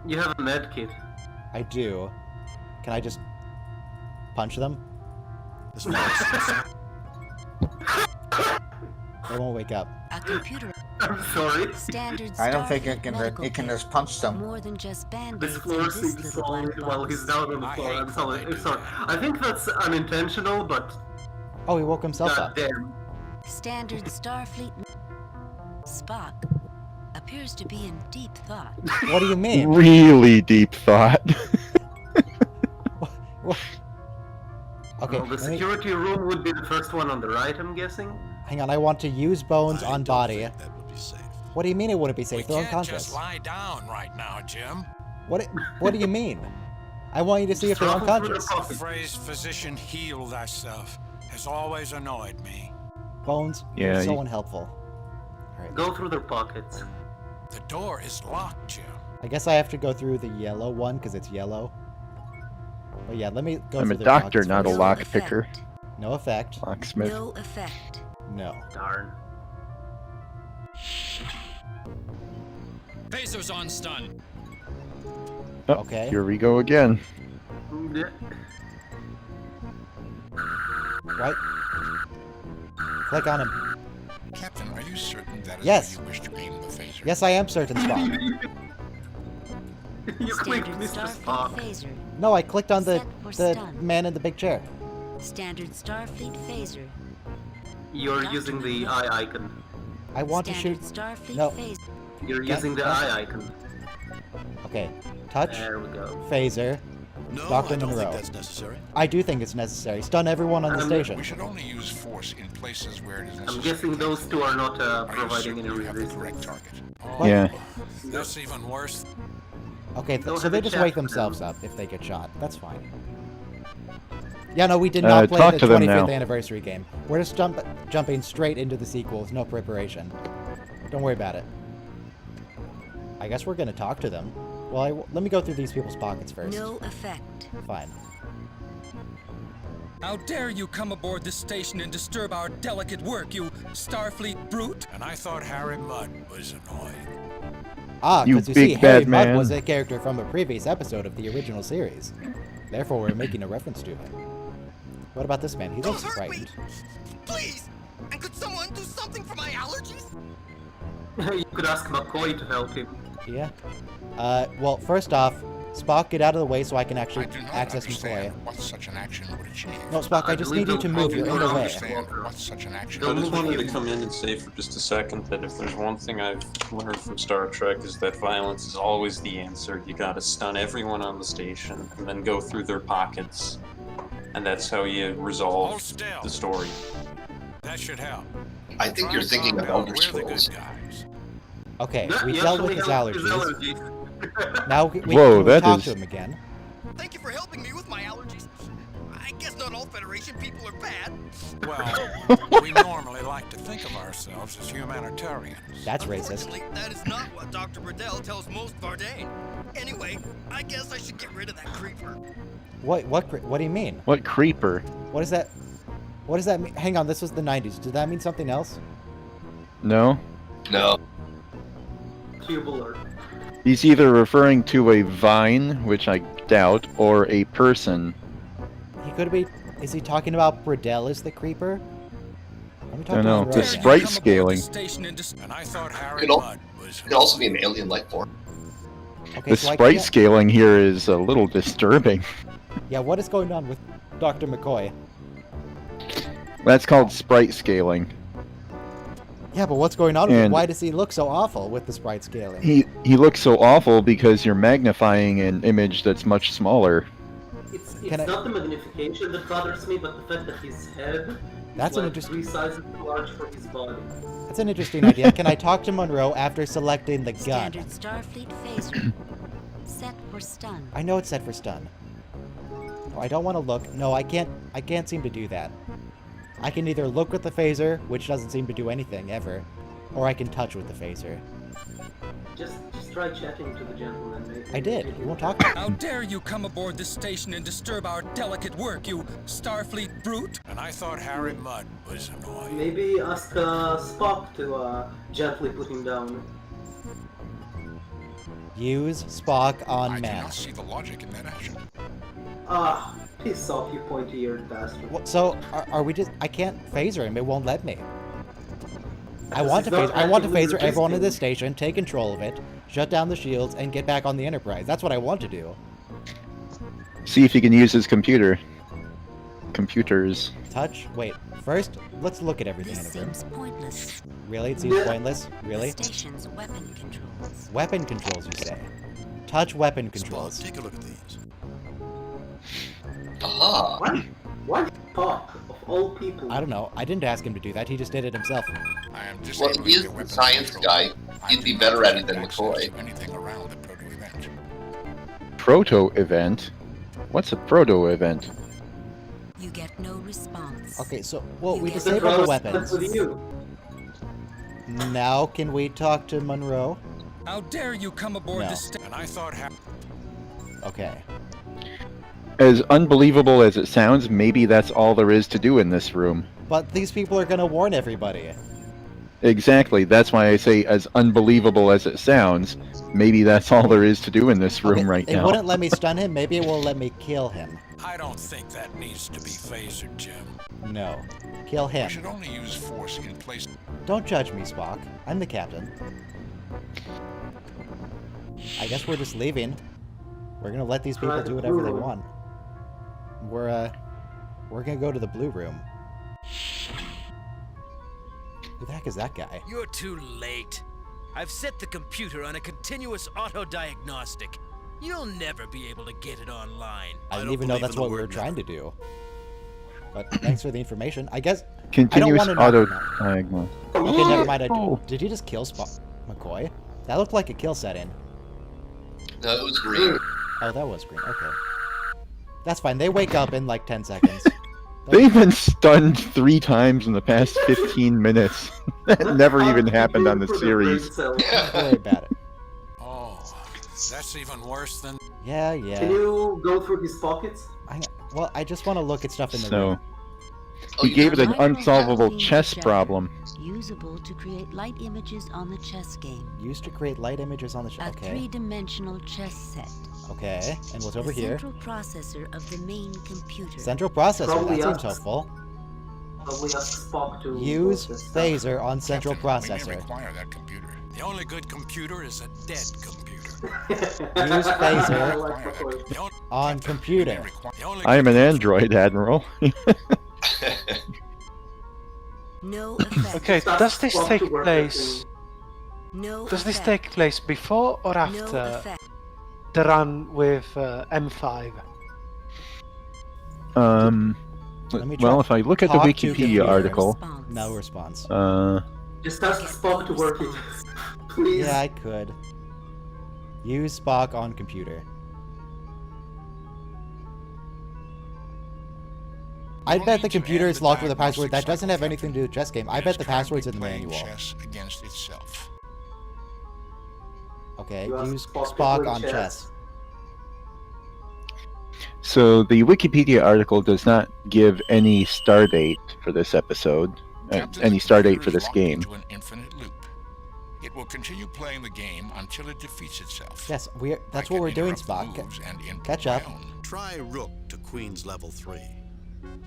S16: You have a med kit.
S1: I do. Can I just punch them? They won't wake up.
S11: A computer.
S16: I'm sorry.
S11: Standard
S15: I don't think
S11: Starfleet medical
S15: it can
S11: kit.
S15: just punch them.
S11: More than just
S16: This
S11: band-aids
S16: floor
S11: in this
S16: seems
S11: little
S16: solid
S11: black
S16: while
S11: box.
S16: he's down on the floor. I'm sorry. I think that's unintentional, but
S1: Oh, he woke himself up.
S16: goddamn.
S11: Standard Starfleet. Spock appears to be in deep thought.
S1: What do you mean?
S5: Really deep thought.
S1: Okay,
S16: Well, the
S1: let me-
S16: security room would be the first one on the right, I'm guessing.
S1: hang on, I want to use Bones on body.
S6: That would be safe.
S1: What do you mean it wouldn't be safe? They're
S9: Can't
S1: unconscious.
S9: just lie down right now, Jim.
S1: What do you mean? I want you to see if they're unconscious.
S9: The phrase "physician heal thyself" has always annoyed me.
S1: Bones,
S5: Yeah,
S1: you're so
S5: you-
S1: unhelpful. Alright,
S16: Go through their pockets.
S9: The door is locked, Jim.
S1: I guess I have to go through the yellow one because it's yellow. But yeah, let me go
S5: I'm
S1: through
S5: a
S1: their
S5: doctor,
S1: pockets
S5: not a
S1: first.
S5: lock picker.
S1: No effect.
S5: Locksmith.
S11: No effect.
S1: No.
S16: Darn.
S12: Phasers on stun.
S5: Oh,
S1: Okay.
S5: Here we go again.
S16: Yeah.
S1: Right? Click on him.
S9: Captain, are you certain that is
S1: Yes.
S9: where you wish to beam the phaser?
S1: Yes, I am certain, Spock.
S16: You clicked
S11: Standard
S16: Mr.
S11: Starfleet
S16: Spock.
S11: phaser.
S1: No, I clicked on the
S11: Set for stun.
S1: man in the big chair.
S11: Standard Starfleet phaser.
S16: You're using the eye icon.
S1: I want to
S11: Standard
S1: shoot.
S11: Starfleet
S1: No.
S11: phaser.
S16: You're
S1: Yeah,
S16: using the
S1: yeah.
S16: eye icon.
S1: Okay. Touch.
S16: There we go.
S1: Phaser.
S6: No,
S1: Dr.
S6: I don't
S1: Monroe.
S6: think that's necessary.
S1: I do think it's necessary. Stun everyone on the station.
S9: We should only use force in places where it is
S16: I'm
S9: necessary.
S16: guessing those two are not
S9: Are you
S16: providing
S9: certain
S16: any
S9: you have the correct
S16: resistance.
S9: target?
S1: What?
S5: Yeah.
S9: That's even worse.
S1: Okay,
S16: They'll
S1: so
S16: have
S1: they
S16: a
S1: just
S16: chat
S1: wake
S16: with
S1: themselves
S16: them.
S1: up if they get shot. That's fine. Yeah, no, we did not play
S5: talk
S1: the
S5: to them
S1: 25th
S5: now.
S1: anniversary game. We're just jumping straight into the sequel with no preparation. Don't worry about it. I guess we're gonna talk to them. Well, let me go through these people's pockets first.
S11: No effect.
S1: Fine.
S20: How dare you come aboard this station and disturb our delicate work, you Starfleet brute!
S9: And I thought Harry Mudd was annoying.
S1: Ah,
S5: You
S1: because you
S5: big
S1: see, Harry
S5: bad
S1: Mudd
S5: man.
S1: was a character from a previous episode of the original series. Therefore, we're making a reference to him. What about this man? He looks frightened.
S7: Please! And could someone do something for my allergies?
S16: You could ask McCoy to help him.
S1: Yeah. Well, first off, Spock, get out of the way so I can
S9: I
S1: actually
S9: do not
S1: access
S9: understand
S1: McCoy.
S9: what such an action would achieve.
S1: No, Spock, I just need you to move. You're in the
S9: I
S1: way.
S9: understand what such an action
S16: Don't
S9: would
S16: move
S21: I just wanted
S16: him.
S21: to come in and say for just a second that if there's one thing I've learned from Star Trek is that violence is always the answer. You gotta stun everyone on the station and then go through their pockets. And that's how you
S9: Hold
S21: resolve
S9: still.
S21: the story.
S9: That should help.
S19: I think you're thinking of Elder
S9: We're the good
S19: Scrolls.
S9: guys.
S1: Okay,
S16: Yeah,
S1: we
S16: you
S1: dealt
S16: actually
S1: with his
S16: helped
S1: allergies. Now we
S5: Whoa,
S1: can
S5: that
S1: talk
S5: is-
S1: to him again.
S7: Thank you for helping me with my allergies. I guess not all Federation people are bad.
S9: Well, we normally like to think of ourselves as humanitarians.
S1: That's racist.
S7: Unfortunately, that is not what Dr. Burdell tells most Vardane. Anyway, I guess I should get rid of that creeper.
S1: What do you mean?
S5: What creeper?
S1: What is that? What does that mean? Hang on, this was the 90s. Did that mean something else?
S5: No.
S19: No.
S16: Tubular.
S5: He's either referring to a vine, which I doubt, or a person.
S1: He could be. Is he talking about Burdell as the creeper? Let me talk
S5: I
S1: to
S5: know.
S1: Monroe
S5: The
S1: again.
S5: sprite scaling.
S9: And I thought Harry
S19: Could, al-
S9: Mudd was
S19: could also be an alien life form.
S1: Okay,
S5: The
S1: so I
S5: sprite
S1: can't-
S5: scaling here is a little disturbing.
S1: Yeah, what is going on with Dr. McCoy?
S5: That's called sprite scaling.
S1: Yeah, but what's going on with him?
S5: And-
S1: Why does he look so awful with the sprite scaling?
S5: He looks so awful because you're magnifying an image that's much smaller.
S16: It's
S1: Can I-
S16: not the magnification that bothers me, but the fact that his head
S1: That's
S16: is
S1: an
S16: like
S1: interest-
S16: 3 sizes too large for his body.
S1: That's an interesting idea. Can I talk to Monroe after selecting the gun?
S11: Standard Starfleet phaser. Set for stun.
S1: I know it's set for stun. Oh, I don't want to look. No, I can't seem to do that. I can either look with the phaser, which doesn't seem to do anything ever, or I can touch with the phaser.
S16: Just try chatting to the gentleman. Maybe.
S1: I did. He won't talk to me.
S20: How dare you come aboard this station and disturb our delicate work, you Starfleet brute!
S9: And I thought Harry Mudd was annoying.
S16: Maybe ask Spock to gently put him down.
S1: Use Spock on
S9: I do
S1: man.
S9: not see the logic in that action.
S16: Ah, piss off, you pointy-eared bastard.
S1: So are we just? I can't phaser him. It won't let me. I
S16: This
S1: want to
S16: is not
S1: phaser. I want to
S16: actively
S1: phaser everyone in
S16: resisting.
S1: this station, take control of it, shut down the shields, and get back on the Enterprise. That's what I want to do.
S5: See if you can use his computer. Computers.
S1: Touch. Wait. First, let's look at everything
S11: This
S1: in the room.
S11: seems pointless.
S1: Really? It seems pointless. Really?
S11: The station's weapon controls.
S1: Weapon controls, you say? Touch weapon controls.
S6: Take a look at these.
S19: Aha!
S16: Why Spock, of all people?
S1: I don't know. I didn't ask him to do that. He just did it himself.
S9: I am
S19: Well,
S9: disabling
S19: he is
S9: the
S19: the
S9: weapons
S19: science
S9: control.
S19: guy.
S9: I
S19: He'd
S9: do
S19: be
S9: not
S19: better at it
S9: have
S19: than
S9: access
S19: McCoy.
S9: to anything around the proto-event.
S5: Proto-event? What's a proto-event?
S11: You get no response.
S1: Okay, so well,
S11: You
S1: we
S11: get
S1: disabled the
S16: That's
S1: weapons.
S16: with you.
S1: Now can we talk to Monroe?
S20: How dare you come aboard
S1: No.
S20: this station?
S9: And I thought Harry...
S1: Okay.
S5: As unbelievable as it sounds, maybe that's all there is to do in this room.
S1: But these people are gonna warn everybody.
S5: Exactly. That's why I say, as unbelievable as it sounds, maybe that's all there is to do in this room
S1: Okay,
S5: right
S1: it
S5: now.
S1: wouldn't let me stun him. Maybe it will let me kill him.
S9: I don't think that needs to be phasered, Jim.
S1: No. Kill
S9: We
S1: him.
S9: should only use force in place...
S1: Don't judge me, Spock. I'm the captain. I guess we're just leaving. We're gonna let these people
S16: Right,
S1: do
S16: the
S1: whatever
S16: blue
S1: they
S16: room.
S1: want. We're gonna go to the blue room. Who the heck is that guy?
S2: You're too late. I've set the computer on a continuous auto-diagnostic. You'll never be able to get it online.
S1: I didn't
S6: don't
S1: even know
S6: believe
S1: that's
S6: in the
S1: what we were
S6: word
S1: trying to do. But thanks for the information. I guess
S5: Continuous
S1: I don't wanna know.
S5: auto-diagnose.
S1: Okay, never mind.
S5: Oh.
S1: Did he just kill McCoy? That looked like a kill setting.
S19: No, it was green.
S1: Oh, that was green. Okay. That's fine. They wake up in like 10 seconds.
S5: They've been stunned 3 times in the past 15 minutes. That never even happened on the series.
S1: Don't worry about it.
S9: Oh, that's even worse than...
S1: Yeah,
S16: Can
S1: yeah.
S16: you go through his pockets?
S1: Well, I just want to look at stuff in the
S5: So,
S1: room.
S5: he gave it an
S11: Viral
S5: unsolvable
S11: Halloween
S5: chess
S11: projector,
S5: problem.
S11: Usable to create light images on the chess game.
S1: Used to create light images on the
S11: A
S1: Okay.
S11: three-dimensional chess set.
S1: Okay. And what's over
S11: the
S1: here?
S11: central processor of the main computer.
S1: Central processor.
S16: Probably
S1: That seems
S16: us.
S1: helpful.
S16: Probably ask Spock to
S1: Use
S16: work this stuff.
S1: phaser on central
S9: We may
S1: processor.
S9: require that computer. The only good computer is a dead computer.
S1: Use
S16: I
S1: phaser
S16: like McCoy.
S9: The only,
S1: on computer.
S9: the only
S5: I am
S9: good
S5: an android, Admiral.
S11: No effect.
S3: Okay,
S16: Start
S3: does this
S16: Spock
S3: take
S16: to work
S3: place?
S11: No
S3: Does this
S11: effect.
S3: take place before or
S11: No
S3: after
S11: effect.
S3: the run with M5?
S1: Let me try-
S5: Well, if I look at the
S1: talk to
S5: Wikipedia
S1: computer.
S5: article,
S11: Response.
S1: No response.
S16: Just ask Spock to work it. Please.
S1: Yeah, I could. Use Spock on computer. I
S9: You'll
S1: bet
S9: need
S1: the
S9: to
S1: computer
S9: add
S1: is
S9: the
S1: locked with a password.
S9: diagnostic
S1: That doesn't have
S9: cycle,
S1: anything to do with chess game. I
S9: It
S1: bet
S9: is
S1: the
S9: currently
S1: password's in the
S9: playing
S1: manual.
S9: chess against itself.
S1: Okay,
S16: You ask
S1: use
S16: Spock to
S1: Spock
S16: play
S1: on
S16: chess.
S1: chess.
S5: so the Wikipedia article does not give any start date for this episode,
S9: Captain,
S5: any
S9: the
S5: start date
S9: computer
S5: for
S9: is
S5: this
S9: locked
S5: game.
S9: into an infinite loop. It will continue playing the game until it defeats itself.
S1: Yes, we're. That's
S9: I
S1: what
S9: can
S1: we're doing,
S9: interrupt
S1: Spock.
S9: moves and input
S1: Catch
S9: my
S1: up.
S9: own.
S6: Try Rook to Queen's level 3.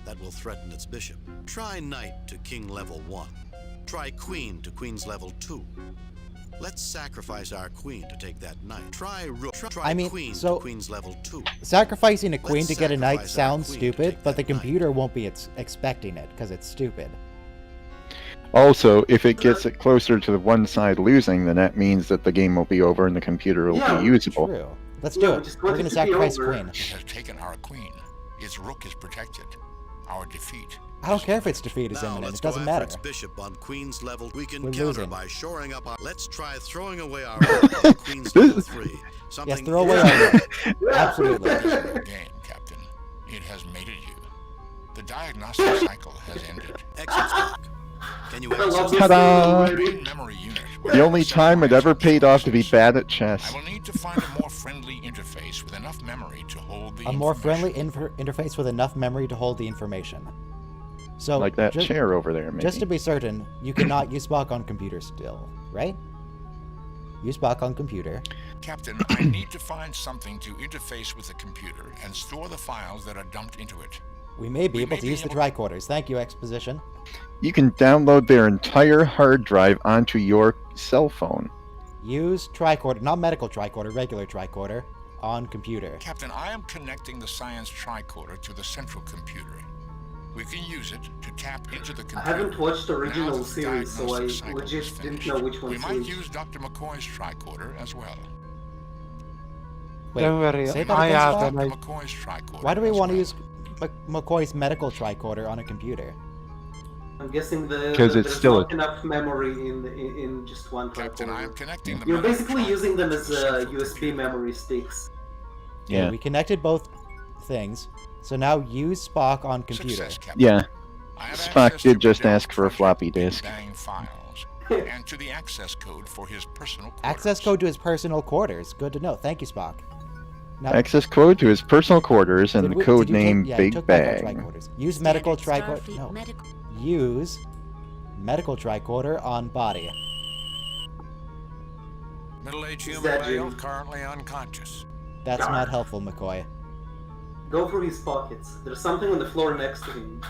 S6: That will threaten its bishop. Try knight to king level 1. Try queen to queen's level 2. Let's sacrifice our queen to take that knight. Try rook. Try queen to queen's level 2.
S1: Sacrificing a queen to get a knight
S6: sacrifice our
S1: sounds
S6: queen to
S1: stupid,
S6: take
S1: but the
S6: that knight.
S1: computer won't be expecting it because it's stupid.
S5: Also, if it gets it closer to the one side losing, then that means that the game will be over and the computer will be usable.
S1: True. Let's do it. We're going to sacrifice queen.
S9: It has taken our queen. Its rook is protected. Our defeat.
S1: I don't care if its defeat is
S6: Now
S1: imminent.
S6: let's
S1: It doesn't
S6: go after
S1: matter.
S6: its bishop on queen's level. We can
S1: We're
S6: counter
S1: losing.
S6: by shoring up our. Let's try throwing away our rook on queen's level 3.
S1: Yes, throw away our rook. Absolutely.
S9: Game, Captain. It has mated you. The diagnostic cycle has ended.
S6: Exit stock. Can you
S16: I love
S6: access
S16: this
S5: Ta-da!
S16: already.
S9: Memory unit.
S5: The only time it ever paid off to be bad at chess.
S9: I will need to find a more friendly interface with enough memory to hold the
S1: A more friendly
S9: information.
S1: interface with enough memory to hold the information. So,
S5: Like that chair over there, maybe.
S1: Just to be certain, you cannot use Spock on computer still, right? Use Spock on computer.
S9: Captain, I need to find something to interface with the computer and store the files that are dumped into it.
S1: We may be able to use the tricorders. Thank you, Exposition.
S5: You can download their entire hard drive onto your cell phone.
S1: Use tricorder, not medical tricorder, regular tricorder, on computer.
S9: Captain, I am connecting the science tricorder to the central computer. We can use it to tap into the
S16: I
S9: computer.
S16: haven't watched the
S9: Now
S16: original
S9: that the
S16: series, so I
S9: diagnostic cycle
S16: legit
S9: is
S16: didn't
S9: finished,
S16: know which
S9: We
S16: one's
S9: might
S16: which.
S9: use Dr. McCoy's tricorder as well.
S1: Wait,
S3: Don't worry,
S1: say that
S3: I
S1: again,
S3: have
S1: Spock?
S3: an
S9: Dr. McCoy's tricorder.
S1: Why do we
S9: as
S1: want to
S9: well.
S1: use McCoy's medical tricorder on a computer?
S16: I'm guessing
S5: Because it's
S16: there's
S5: still
S16: not enough memory in just one
S9: Captain, I am
S16: tricorder.
S9: connecting the
S16: You're
S9: memory
S16: basically
S9: tricorder
S16: using them
S9: to
S16: as
S9: the central
S16: USB
S9: computer.
S16: memory sticks.
S5: Yeah.
S1: We connected both things, so now use Spock on computer.
S9: Success, Captain.
S5: Yeah.
S9: I have
S5: Spock
S9: access to
S5: did just
S9: Brunel's
S5: ask for a
S9: Project
S5: floppy
S9: Big
S5: disk.
S9: Bang files and to the access code for his personal quarters.
S1: Access code to his personal quarters. Good to know. Thank you, Spock. Now,
S5: Access code to his personal quarters and
S1: did
S5: the
S1: we-
S5: code
S1: did you take-
S5: name
S1: yeah, you
S5: Big
S1: took medical
S5: Bang.
S1: tricorders. Use medical
S11: Standard
S1: tricorder.
S11: Starfleet
S1: No.
S11: medical.
S1: Use medical tricorder on body.
S10: Middle-aged
S16: Is
S10: human
S16: that
S10: male,
S16: Jim?
S10: currently unconscious.
S1: That's not helpful, McCoy.
S16: Go through his pockets. There's something on the floor next to him.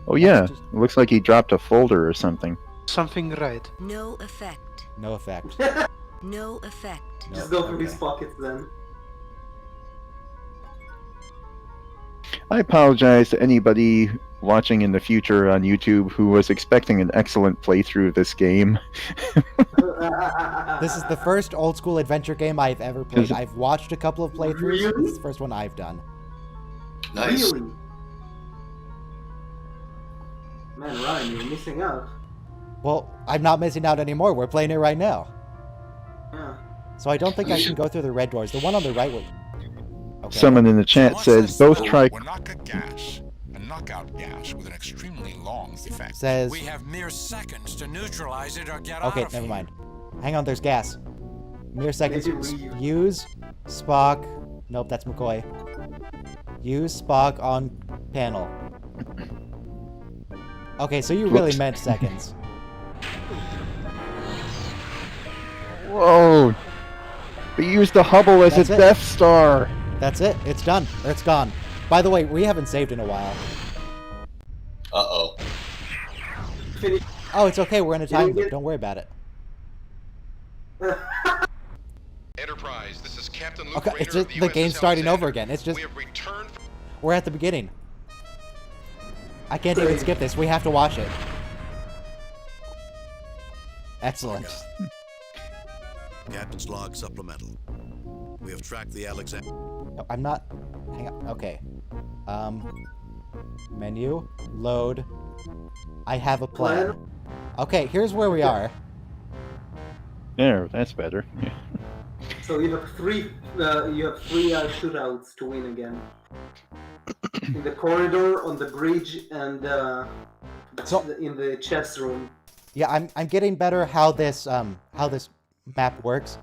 S5: Oh yeah,
S1: just-
S5: it looks like he dropped a folder or something.
S3: Something red.
S11: No effect.
S1: No effect.
S11: No effect.
S1: No,
S16: Just go through his
S1: okay.
S16: pockets then.
S5: I apologize to anybody watching in the future on YouTube who was expecting an excellent playthrough of this game.
S1: This is the first old school adventure game I've ever played.
S5: Is it-
S1: I've watched a couple of playthroughs.
S16: Really?
S1: This is the first one I've done.
S19: Nice.
S16: Really? Man, Ryan, you're missing out.
S1: Well, I'm not missing out anymore. We're playing it right now.
S16: Yeah.
S1: So I don't think I can go through the red doors. The one on the right will... Okay.
S5: Someone in the chat says both try.
S9: Wanaka gas, a knockout gas with an extremely long effect.
S1: Says...
S10: We have mere seconds to neutralize it or get out
S1: Okay,
S10: of
S1: never
S10: here.
S1: mind. Hang on, there's gas. Mere seconds.
S16: Maybe leave.
S1: Use Spock. Nope, that's McCoy. Use Spock on panel. Okay, so you really
S5: Whoops.
S1: meant seconds.
S5: Whoa! They used the Hubble as
S1: That's
S5: a
S1: it.
S5: Death Star.
S1: That's it. It's done. Or it's gone. By the way, we haven't saved in a while.
S19: Uh-oh.
S1: Oh, it's okay. We're in a time
S16: Didn't
S1: loop.
S16: get-
S1: Don't worry about it.
S7: Enterprise, this is Captain Luke
S1: Okay,
S7: Rader
S1: it's
S7: of
S1: just the
S7: USS
S1: game's starting over
S7: Alexander.
S1: again. It's just
S7: We have returned
S1: we're at the beginning. I can't even skip this. We have to watch it. Excellent.
S6: Captain's log supplemental. We have tracked the Alexander.
S1: No, I'm not. Hang on. Okay. Menu. Load. I have a plan. Okay, here's where we are.
S5: There, that's better.
S16: So you have three shootouts to win again. In the corridor, on the bridge, and in the chess room.
S1: Yeah, I'm getting better how this map works.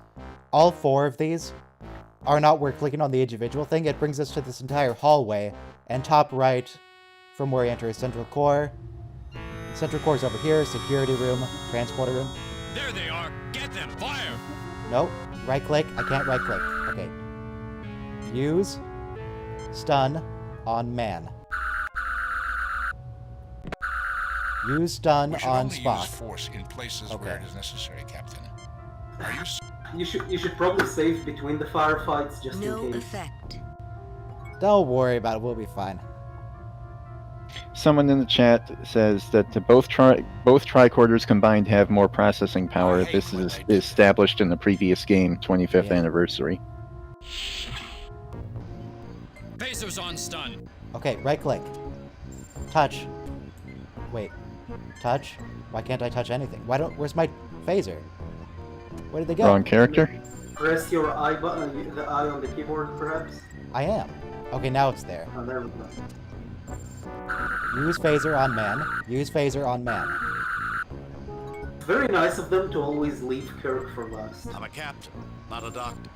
S1: All four of these are not where clicking on the individual thing. It brings us to this entire hallway, and top right, from where you enter, is central core. Central core is over here. Security room, transporter room.
S12: There they are. Get them. Fire.
S1: Nope. Right click. I can't right click. Okay. Use stun on man. Use stun
S9: We should
S1: on
S9: only use
S1: Spock.
S9: force in places where it is necessary, Captain. Are you?
S16: You should probably save between the firefights just
S11: No
S16: in case.
S11: effect.
S1: Don't worry about it. We'll be fine.
S5: Someone in the chat says that both tricorders combined have more processing power. This is established in the previous game, 25th anniversary.
S12: Phasers on stun.
S1: Okay, right click. Touch. Wait. Touch? Why can't I touch anything? Where's my phaser? Where did they go?
S5: Wrong character?
S16: Press your I button, the I on the keyboard, perhaps.
S1: I am. Okay, now it's there.
S16: Oh, there we go.
S1: Use phaser on man. Use phaser on man.
S16: Very nice of them to always leave Kirk for last.
S6: I'm a captain, not a doctor.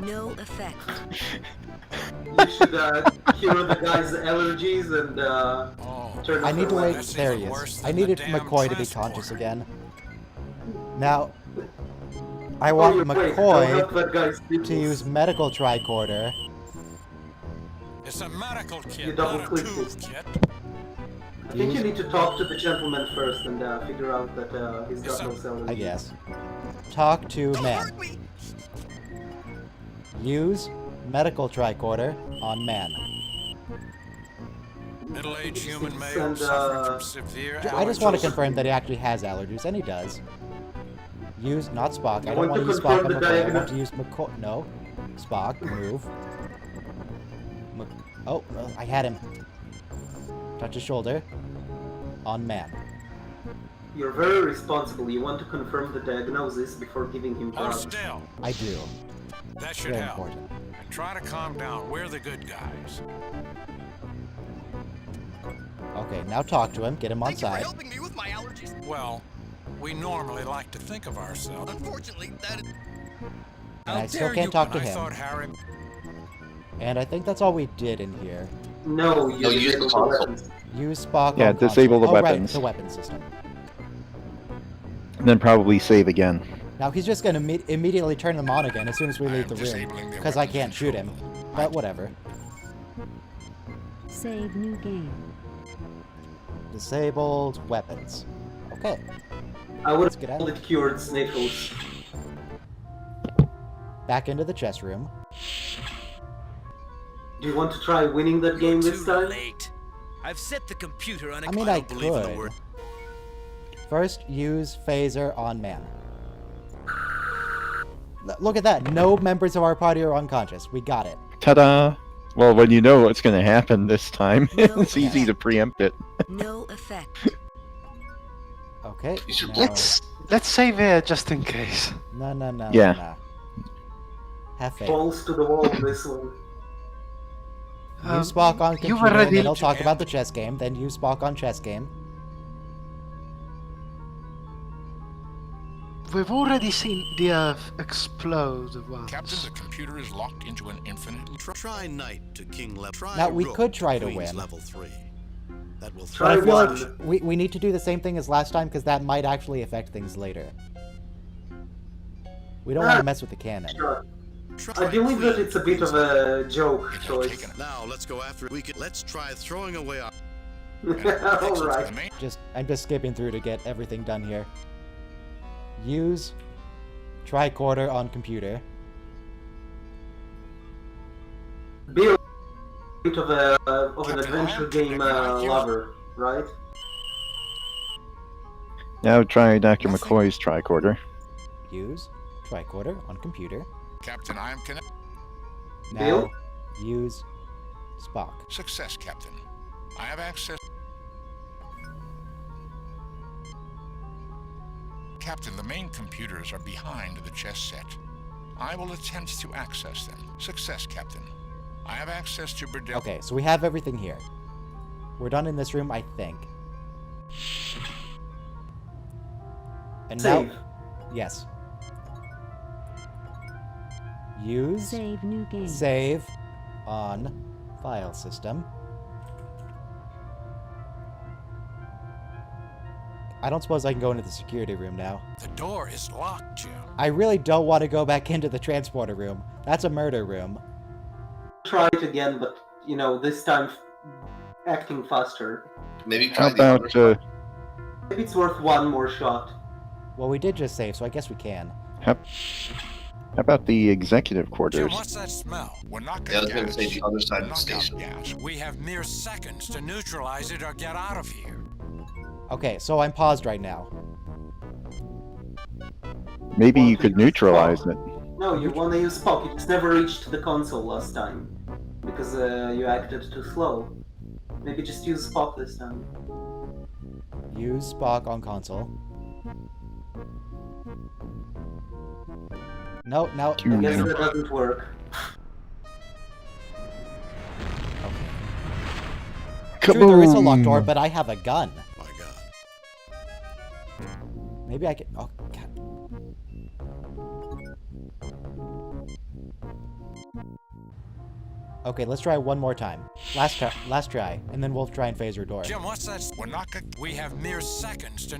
S11: No effect.
S16: You should cure the guy's allergies and turn
S1: I
S16: off
S1: need to
S16: the
S1: wait.
S16: lights.
S1: There he is. I needed McCoy to be conscious again. Now, I want
S16: you're right. Don't help that guy's
S1: McCoy
S16: peoples.
S1: to use medical tricorder.
S10: It's a medical kit,
S16: You double
S10: not a
S16: click
S10: tooth
S16: it.
S10: kit.
S16: I think you need to talk to the gentleman first and figure out that he's got no allergies.
S1: I guess. Talk to man. Use medical tricorder on man.
S10: Middle-aged human male
S16: Send,
S10: suffering from severe
S1: I just want to
S10: allergies.
S1: confirm that he actually has allergies, and he does. Use, not Spock. I
S16: You
S1: don't
S16: want
S1: want
S16: to
S1: to use Spock
S16: confirm
S1: on
S16: the
S1: McCoy. I
S16: diagonal-
S1: want to use McCoy. No. Spock, move. Oh, I had him. Touch his shoulder. On man.
S16: You're very responsible. You want to confirm the diagnosis before giving him
S10: Hold
S16: drugs.
S10: still.
S1: I do.
S10: That should
S1: Very
S10: help.
S1: important.
S10: And try to calm down. We're the good guys.
S1: Okay, now talk to him. Get him on
S12: Thank you for
S1: side.
S12: helping me with my allergies.
S10: Well, we normally like to think of ourselves.
S12: Unfortunately, that is...
S1: And I
S12: How
S1: still
S12: dare
S1: can't
S12: you.
S1: talk to
S10: I
S1: him.
S10: thought Harry...
S1: And I think that's all we did in here.
S16: No, you
S19: No, use the
S16: disable
S19: console.
S16: weapons.
S1: Use Spock
S5: Yeah,
S1: on console.
S5: disable the
S1: Oh,
S5: weapons.
S1: Right, the weapon system.
S5: And then probably save again.
S1: Now he's just going to immediately turn them on again as soon as we leave the room.
S9: disabling the
S1: Because I
S9: weapons
S1: can't shoot him. But whatever.
S11: Save new game.
S1: Disabled weapons. Okay.
S16: I would
S1: Let's get
S16: have
S1: out.
S16: called it cured Sniffles.
S1: Back into the chess room.
S16: Do you want to try winning that game this
S2: Too
S16: time?
S2: late. I've set the computer on a...
S1: I mean, I
S2: don't believe in a
S1: could.
S2: word.
S1: First, use phaser on man. Look at that. No members of our party are unconscious. We got it.
S5: Ta-da! Well, when you know what's going to happen this time,
S11: No
S5: it's easy to preempt it.
S11: No effect.
S1: Okay.
S19: You should
S1: now-
S3: Let's save here just in case.
S1: No, no, no.
S5: Yeah.
S1: No. Have faith.
S16: Balls to the wall this one.
S1: Use Spock on
S3: you
S1: computer,
S3: were
S1: and
S3: ready
S1: then he'll
S3: to
S1: talk about the chess game. Then use Spock on chess game.
S3: We've already seen the Earth explode once.
S9: Captain, the computer is locked into an infinite loop.
S6: Try knight to king level. Try
S1: Now, we
S6: rook
S1: could try to
S6: queen's
S1: win.
S6: level 3. That will
S1: But
S16: Try
S1: I feel
S16: one.
S1: like we need to do the same thing as last time because that might actually affect things later. We don't want to mess with the canon.
S16: Sure.
S6: try
S16: I believe that
S6: queen
S16: it's a bit of a joke choice.
S6: Now let's go after it. Let's try throwing away our.
S16: Alright.
S1: I'm just skipping through to get everything done here. Use tricorder on computer.
S16: Be a bit of an adventure game lover, right?
S5: Now try Dr. McCoy's tricorder.
S1: Use tricorder on computer.
S9: Captain, I am connected.
S1: Now
S16: Bill?
S1: use Spock.
S9: Success, Captain. I have access. Captain, the main computers are behind the chess set. I will attempt to access them. Success, Captain. I have access to Burdell.
S1: Okay, so we have everything here. We're done in this room, I think. And
S16: Save.
S1: now, yes. Use
S11: Save new game.
S1: save on file system. I don't suppose I can go into the security room now.
S10: The door is locked, Jim.
S1: I really don't want to go back into the transporter room. That's a murder room.
S16: Try it again, but you know, this time acting faster.
S19: Maybe
S5: How
S19: try the
S5: about
S19: other.
S16: Maybe it's worth one more shot.
S1: Well, we did just save, so I guess we can.
S5: how about the executive
S10: Jim,
S5: quarters?
S10: what's that smell?
S9: We're not
S19: Yeah, I
S9: going
S19: was
S9: to
S19: going to say the other side of the
S9: knock
S19: station.
S9: out gas.
S10: We have mere seconds to neutralize it or get out of here.
S1: Okay, so I'm paused right now.
S5: Maybe you could neutralize it.
S16: No, you want to use Spock. You just never reached the console last time because you acted too slow. Maybe just use Spock this time.
S1: Use Spock on console. No.
S16: I guess that doesn't work.
S1: True, there is a locked door,
S5: Kaboom!
S1: but I have a gun.
S6: My God.
S1: Maybe I can. Oh God. Okay, let's try one more time. Last try, and then we'll try and phase your door.
S10: Jim, what's that?
S9: We're not going to...
S10: We have mere seconds to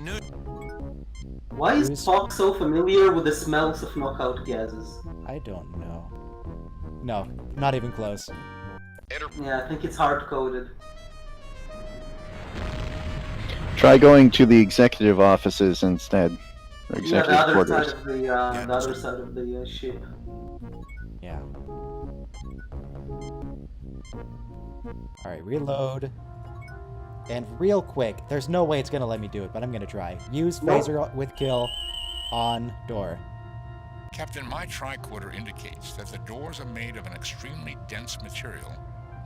S16: Why is Spock so familiar with the smells of knockout gases?
S1: I don't know. No, not even close.
S16: Yeah, I think it's hard-coded.
S5: Try going to the executive offices instead. Or
S16: Yeah,
S5: executive
S16: the other
S5: quarters.
S16: side of the other side of the ship.
S1: Yeah. Alright, reload. And real quick, there's no way it's gonna let me do it, but I'm gonna try. Use phaser with kill on door.
S9: Captain, my tricorder indicates that the doors are made of an extremely dense material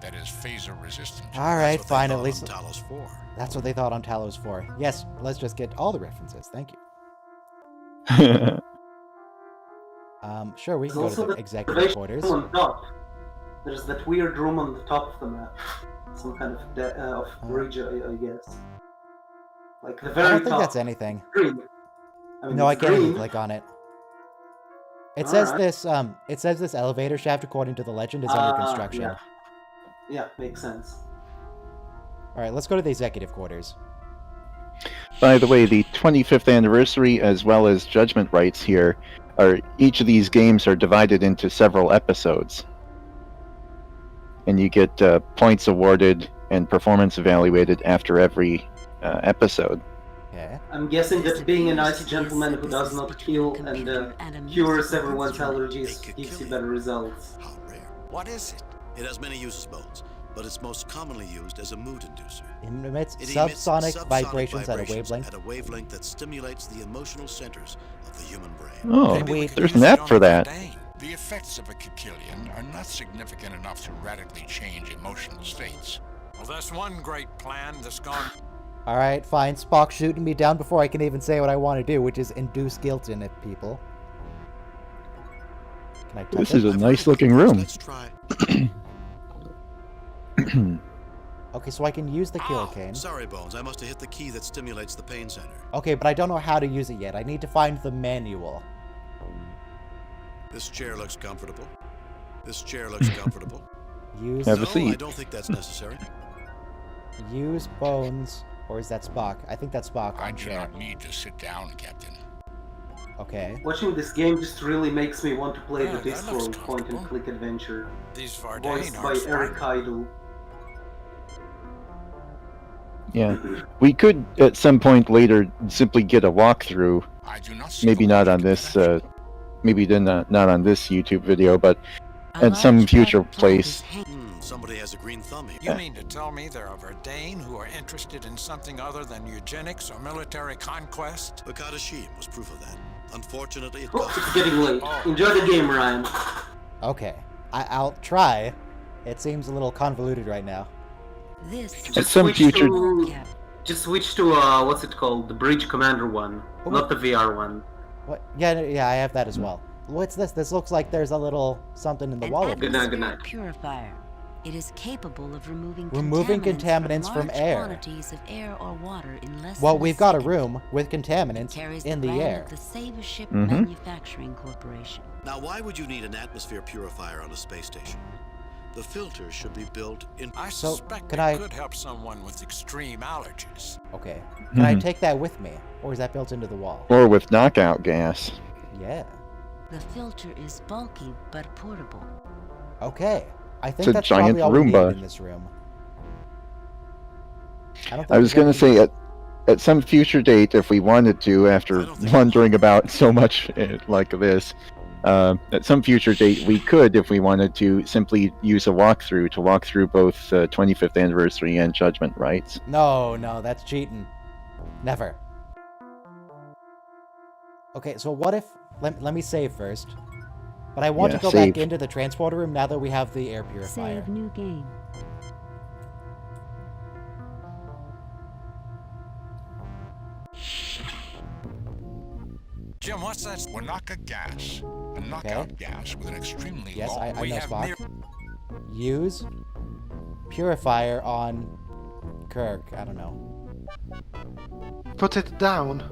S9: that is phaser resistant.
S1: Alright, fine, at least...
S6: Talos 4.
S1: That's what they thought on Talos 4. Yes, let's just get all the references. Thank you. Sure, we can go to the executive quarters.
S16: On top. There's that weird room on the top of the map. Some kind of bridge, I guess. Like the very
S1: I
S16: top.
S1: don't think that's anything.
S16: Green. I mean,
S1: No, I
S16: it's
S1: can't even
S16: green.
S1: click on it. It says
S16: Alright.
S1: this elevator shaft, according to the legend, is under construction.
S16: Yeah, makes sense.
S1: Alright, let's go to the executive quarters.
S5: By the way, the 25th anniversary as well as Judgment Rights here are each of these games are divided into several episodes. And you get points awarded and performance evaluated after every episode.
S1: Okay.
S16: I'm guessing that being a nice gentleman who does not kill and cures everyone's allergies gives you better results.
S10: What is it?
S6: It has many uses, Bones, but it's most commonly used as a mood inducer.
S1: It emits
S6: It
S1: subsonic
S6: emits
S1: vibrations at a wavelength.
S6: At a wavelength that stimulates the emotional centers of the human brain.
S5: Oh, there's an app for that.
S9: The effects of a Kikilian are not significant enough to radically change emotional states.
S10: Well, that's one great plan that's gone.
S1: Alright, fine. Spock shooting me down before I can even say what I want to do, which is induce guilt in it, people. Can I touch
S5: This
S1: it?
S5: is a nice looking room.
S6: Let's try.
S1: Okay, so I can use the kill cane.
S6: Sorry, Bones. I must have hit the key that stimulates the pain center.
S1: Okay, but I don't know how to use it yet. I need to find the manual.
S6: This chair looks comfortable. This chair looks comfortable.
S1: Use.
S5: Have a
S6: No, I
S5: seat.
S6: don't think that's necessary.
S1: Use Bones. Or is that Spock? I think that's Spock.
S9: I
S1: on
S9: do
S1: chair.
S9: not need to sit down, Captain.
S1: Okay.
S16: Watching this game just really makes me want to play
S10: Yeah,
S16: the
S10: that looks
S16: Discworld point-and-click adventure,
S10: These
S16: voiced
S10: Vardane
S16: by
S10: aren't
S16: Eric Idle.
S5: Yeah. We could at some point later simply get a walkthrough.
S9: I do not see
S5: Maybe
S9: the
S5: not
S9: way
S5: on
S9: to
S5: this
S9: get that.
S5: maybe then not on this YouTube video, but at some future place.
S6: Somebody has a green thumb here.
S10: You mean to tell me there are Vardane who are interested in something other than eugenics or military conquest?
S6: The Kadashim was proof of that. Unfortunately, it
S16: Oh,
S6: cost
S16: it's getting late. Enjoy the game, Ryan.
S1: Okay. I'll try. It seems a little convoluted right now.
S18: This
S5: At some future.
S16: Just switch to what's it called? The Bridge Commander one, not the VR one.
S1: What? Yeah, I have that as well. What's this? This looks like there's a little something in the wall.
S16: Good night, good night.
S18: Purifier. It is capable of removing
S1: contaminants from
S18: large
S1: air.
S18: quantities of air or water in less
S1: Well,
S18: than
S1: we've got a room with contaminants
S18: carries
S1: in the
S18: brand
S1: air.
S18: of the Saber Ship
S5: Mhm.
S18: Manufacturing Corporation.
S6: Now, why would you need an atmosphere purifier on a space station? The filters should be built in.
S10: I
S1: So,
S10: suspect
S1: can
S10: it
S1: I-
S10: could help someone with extreme allergies.
S1: Okay. Can I
S5: Mhm.
S1: take that with me? Or is that built into the wall?
S5: Or with knockout gas.
S1: Yeah.
S18: The filter is bulky but portable.
S1: Okay. I think
S5: It's a
S1: that's
S5: giant
S1: probably all we
S5: Roomba.
S1: need in this room. I don't think
S5: I was
S1: we're
S5: going to say at some future date, if we wanted to, after wondering about so much like this, at some future date we could, if we wanted to, simply use a walkthrough to walk through both 25th Anniversary and Judgment Rites.
S1: No, that's cheating. Never. Okay, so what if... Let me save first. But I want to go back into the transporter room now that we have the air purifier.
S11: Save new game.
S10: Jim, what's that?
S9: Wanaka gas. A knockout gas with an extremely
S1: Yes,
S9: long...
S1: I know Spock. Use purifier on Kirk. I don't know.
S3: Put it down.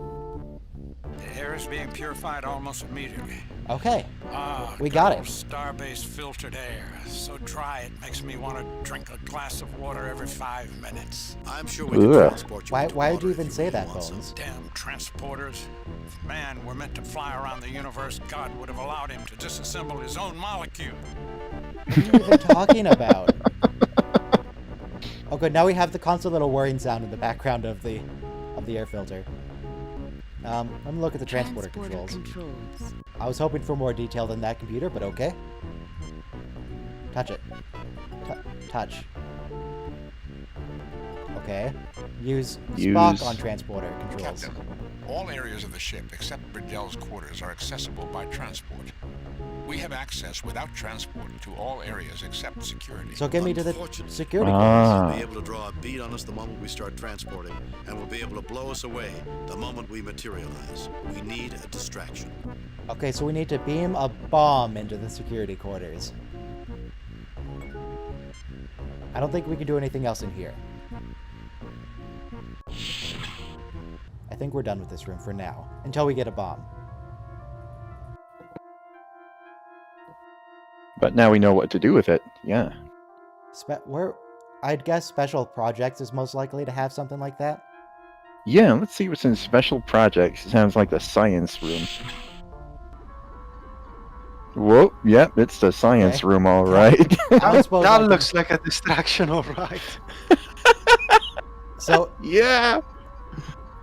S10: The air is being purified almost immediately.
S1: Okay.
S10: Ah,
S1: we got it.
S10: Starbase filtered air. So dry it makes me want to drink a glass of water every 5 minutes.
S6: I'm sure we can transport you.
S1: Why would you even say that, Bones?
S10: Damn transporters. If man were meant to fly around the universe, God would have allowed him to disassemble his own molecule.
S1: What are you even talking about? Oh good, now we have the constant little whirring sound in the background of the air filter. Let me look at the transporter controls. I was hoping for more detail than that computer, but okay. Touch it. Touch. Okay. Use Spock on transporter controls.
S9: Captain, all areas of the ship except Bridell's quarters are accessible by transport. We have access without transport to all areas except security.
S1: So get me to the security
S6: We'll be able to draw a bead on us the moment we start transporting, and will be able to blow us away the moment we materialize. We need a distraction.
S1: Okay, so we need to beam a bomb into the security quarters. I don't think we can do anything else in here. I think we're done with this room for now, until we get a bomb.
S5: But now we know what to do with it. Yeah.
S1: I'd guess Special Projects is most likely to have something like that.
S5: Yeah, let's see what's in Special Projects. It sounds like the science room. Whoa, yep, it's the science room, all right.
S3: That looks like a distraction, all right.
S1: So,
S5: yeah.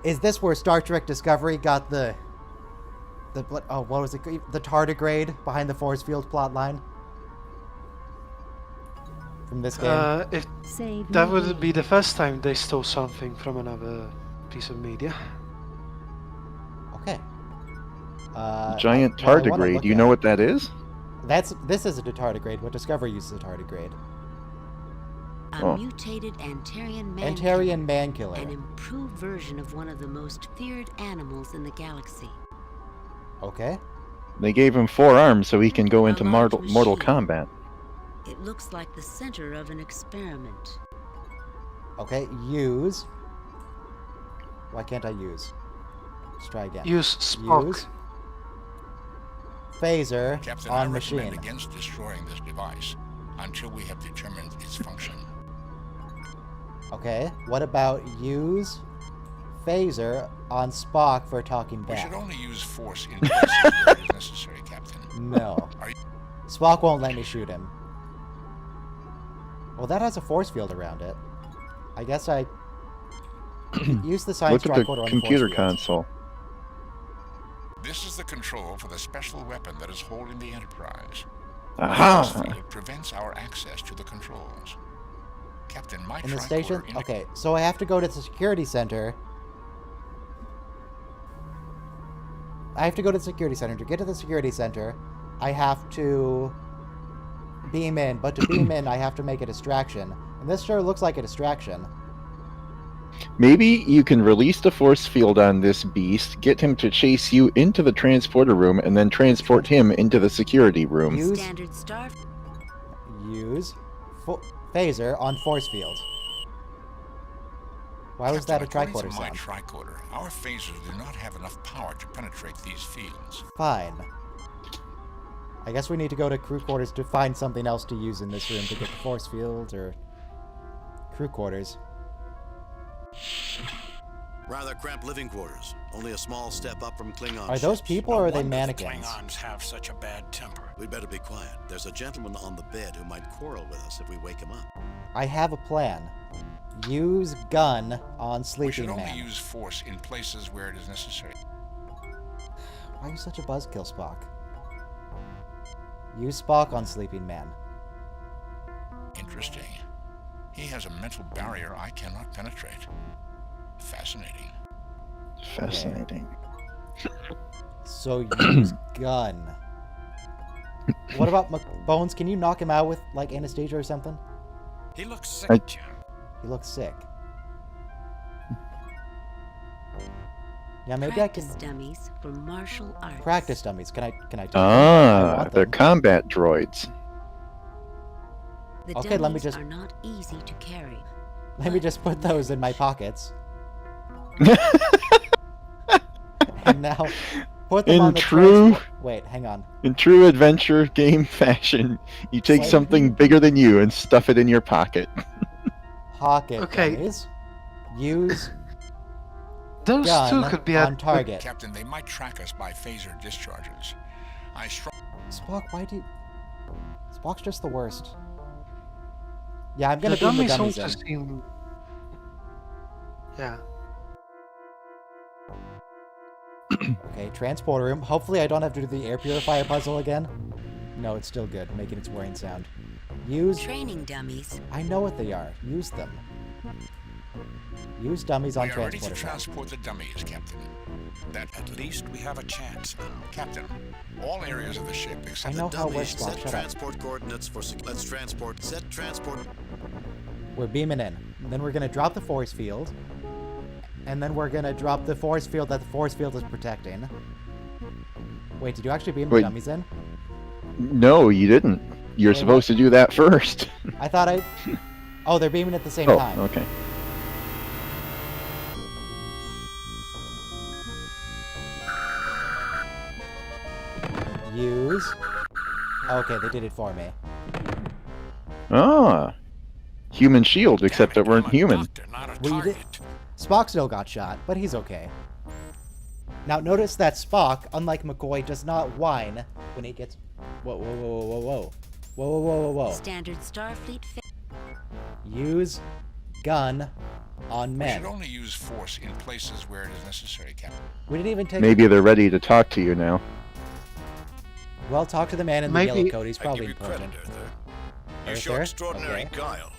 S1: Is this where Star Trek Discovery got the what was it? The tardigrade behind the force field plotline? From this game?
S3: That would be the first time they stole something from another piece of media.
S1: Okay.
S5: Giant tardigrade. Do you know what that is?
S1: This is a tardigrade. What Discovery uses a tardigrade.
S11: A mutated Antarian man.
S1: Antarian man killer.
S11: An improved version of one of the most feared animals in the galaxy.
S1: Okay.
S5: They gave him 4 arms so he can go into Mortal Kombat.
S11: It looks like the center of an experiment.
S1: Okay, use. Why can't I use? Let's try again.
S3: Use Spock.
S1: Use. Phaser
S9: Captain,
S1: on
S9: I
S1: machine.
S9: recommend against destroying this device until we have determined its function.
S1: Okay, what about use Phaser on Spock for talking
S9: We
S1: back?
S9: should only use force in places where it is necessary, Captain.
S1: No. Spock won't let me shoot him. Well, that has a force field around it. I guess I use the science
S5: Look at
S1: tricorder
S5: the
S1: on
S5: computer
S1: the force field.
S5: console.
S9: This is the control for the special weapon that is holding the Enterprise.
S5: Aha!
S9: The force field prevents our access to the controls. Captain, my
S1: In the
S9: tricorder
S1: station? Okay, so I have to go to the security center. I have to go to the security center. To get to the security center, I have to beam in. But to beam in, I have to make a distraction. And this sure looks like a distraction.
S5: Maybe you can release the force field on this beast, get him to chase you into the transporter room, and then transport him into the security room.
S1: Use phaser on force field. Why was that a
S9: According
S1: tricorder
S9: to my
S1: sound?
S9: tricorder, our phasers do not have enough power to penetrate these fields.
S1: Fine. I guess we need to go to crew quarters to find something else to use in this room to get the force fields or crew quarters.
S6: Rather cramped living quarters. Only a small step up from Klingon
S1: Are those
S6: ships.
S1: people or are they
S10: No wonder the
S1: mannequins?
S10: Klingons have such a bad temper.
S6: We'd better be quiet. There's a gentleman on the bed who might quarrel with us if we wake him up.
S1: I have a plan. Use gun on
S9: We
S1: Sleeping
S9: should only
S1: Man.
S9: use force in places where it is necessary.
S1: Why are you such a buzzkill, Spock? Use Spock on Sleeping Man.
S9: Interesting. He has a mental barrier I cannot penetrate. Fascinating.
S5: Fascinating.
S1: So use gun. What about Bones? Can you knock him out with like anesthesia or something?
S10: He looks sick,
S5: I-
S10: Jim.
S1: He looks sick. Yeah, maybe I
S11: Practice
S1: can
S11: dummies for martial arts.
S1: practice dummies. Can I take them? I
S5: Ah,
S1: want
S5: they're
S1: them.
S5: combat droids.
S11: The
S1: Okay, let me
S11: dummies
S1: just-
S11: are not easy to carry.
S1: Let me just put those in my pockets. And now put them
S5: In
S1: on the
S5: true-
S1: transport- Wait, hang on.
S5: In true adventure game fashion, you take
S1: Like-
S5: something bigger than you and stuff it in your pocket.
S1: Pocket
S3: Okay.
S1: dummies. Use
S3: Those
S1: gun
S3: two could be
S1: on
S3: at
S1: target.
S9: Captain, they might track us by phaser discharges. I
S1: Spock, why do you... Spock's just the worst. Yeah, I'm gonna
S3: the
S1: beam the
S3: dummies
S1: dummies in.
S3: also seem. Yeah.
S1: Okay, transporter room. Hopefully I don't have to do the air purifier puzzle again. No, it's still good, making its whirring sound. Use...
S11: Training dummies.
S1: I know what they are. Use them. Use dummies on
S9: We are ready to
S1: transporter.
S9: transport the dummies, Captain. That
S10: At least we have a chance now.
S9: Captain, all areas of the ship except
S1: I know
S9: the
S1: how it
S9: dummies.
S1: works, Spock.
S6: Set
S1: Shut up.
S6: transport coordinates for. Let's transport. Set transport.
S1: We're beaming in. Then we're gonna drop the force field. And then we're gonna drop the force field that the force field is protecting. Wait, did you actually beam the
S5: Wait.
S1: dummies in?
S5: No, you didn't. You're
S1: Wait,
S5: supposed to do that first.
S1: I thought I... Oh, they're beaming at the same
S5: Oh,
S1: time.
S5: okay.
S1: Use... Okay, they did it for me.
S5: Ah, human shield, except that weren't human.
S1: Well, you did... Spock still got shot, but he's okay. Now, notice that Spock, unlike McCoy, does not whine when he gets... Whoa, whoa, whoa, whoa, whoa. Whoa, whoa, whoa, whoa, whoa.
S11: Standard Starfleet.
S1: Use gun on
S9: We
S1: men.
S9: should only use force in places where it is necessary, Captain.
S1: We didn't even take...
S5: Maybe they're ready to talk to you now.
S1: Well, talk to the man in the
S3: Maybe-
S1: yellow coat. He's
S7: I
S1: probably
S7: give you credit,
S1: important.
S7: Arthur. You show
S1: Arthur?
S7: extraordinary
S1: Okay.
S7: guile.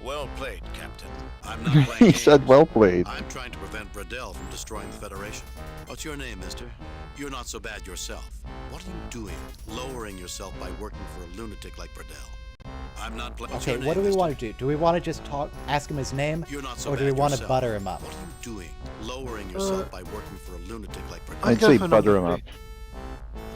S7: Well played, Captain.
S6: I'm not playing
S5: He said,
S6: games.
S5: well played.
S6: I'm trying to prevent Bradell from destroying the Federation. What's your name, mister? You're not so bad yourself. What are you doing, lowering yourself by working for a lunatic like Bradell? I'm not playing.
S1: Okay, what do we want to do? Do we want to just talk, ask him his name,
S6: You're not so
S1: or do we
S6: bad
S1: want to
S6: yourself.
S1: butter him up?
S6: What are you doing, lowering yourself by working for a lunatic like Bradell?
S5: I'd
S3: go
S5: say
S3: for
S5: butter him
S3: number
S5: up.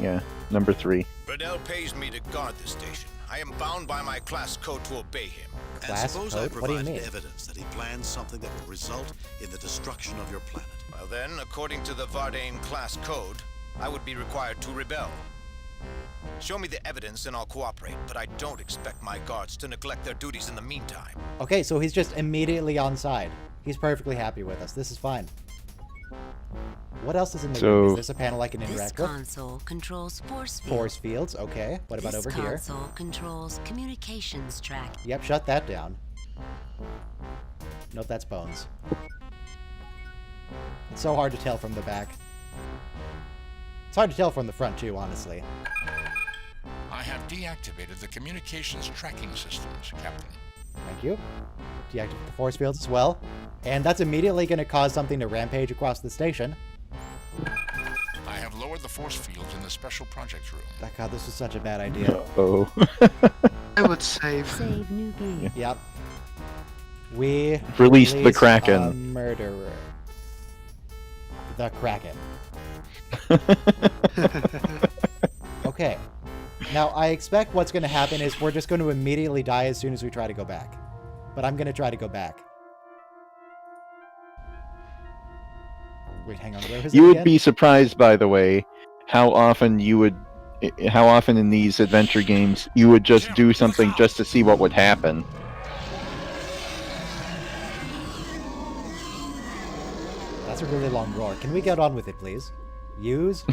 S5: Yeah, number 3.
S7: Bradell pays me to guard the station. I am bound by my class code to obey him.
S6: And
S1: Class
S6: suppose I
S1: code? What do you
S6: provided
S1: mean?
S6: evidence that he plans something that will result in the destruction of your planet.
S7: Well then, according to the Vardane class code, I would be required to rebel. Show me the evidence and I'll cooperate, but I don't expect my guards to neglect their duties in the meantime.
S1: Okay, so he's just immediately on side. He's perfectly happy with us. This is fine. What else is in the room? Is
S5: So-
S1: this a panel I can
S11: This
S1: interact with?
S11: console controls force fields.
S1: Force fields, okay. What about
S11: This
S1: over here?
S11: console controls communications track.
S1: Yep, shut that down. Nope, that's Bones. It's so hard to tell from the back. It's hard to tell from the front, too, honestly.
S9: I have deactivated the communications tracking systems, Captain.
S1: Thank you. Deactivate the force fields as well. And that's immediately going to cause something to rampage across the station.
S9: I have lowered the force fields in the special project room.
S1: God, this was such a bad idea.
S5: Oh.
S3: I would save.
S11: Save new game.
S1: Yep. We
S5: Release the
S1: release
S5: Kraken.
S1: a murderer. The Kraken. Okay. Now, I expect what's going to happen is we're just going to immediately die as soon as we try to go back. But I'm going to try to go back. Wait, hang on. Where was
S5: You
S1: it
S5: would
S1: again?
S5: be surprised, by the way, how often in these adventure games you would just do something just to see what would happen.
S1: That's a really long roar. Can we get on with it, please? Use.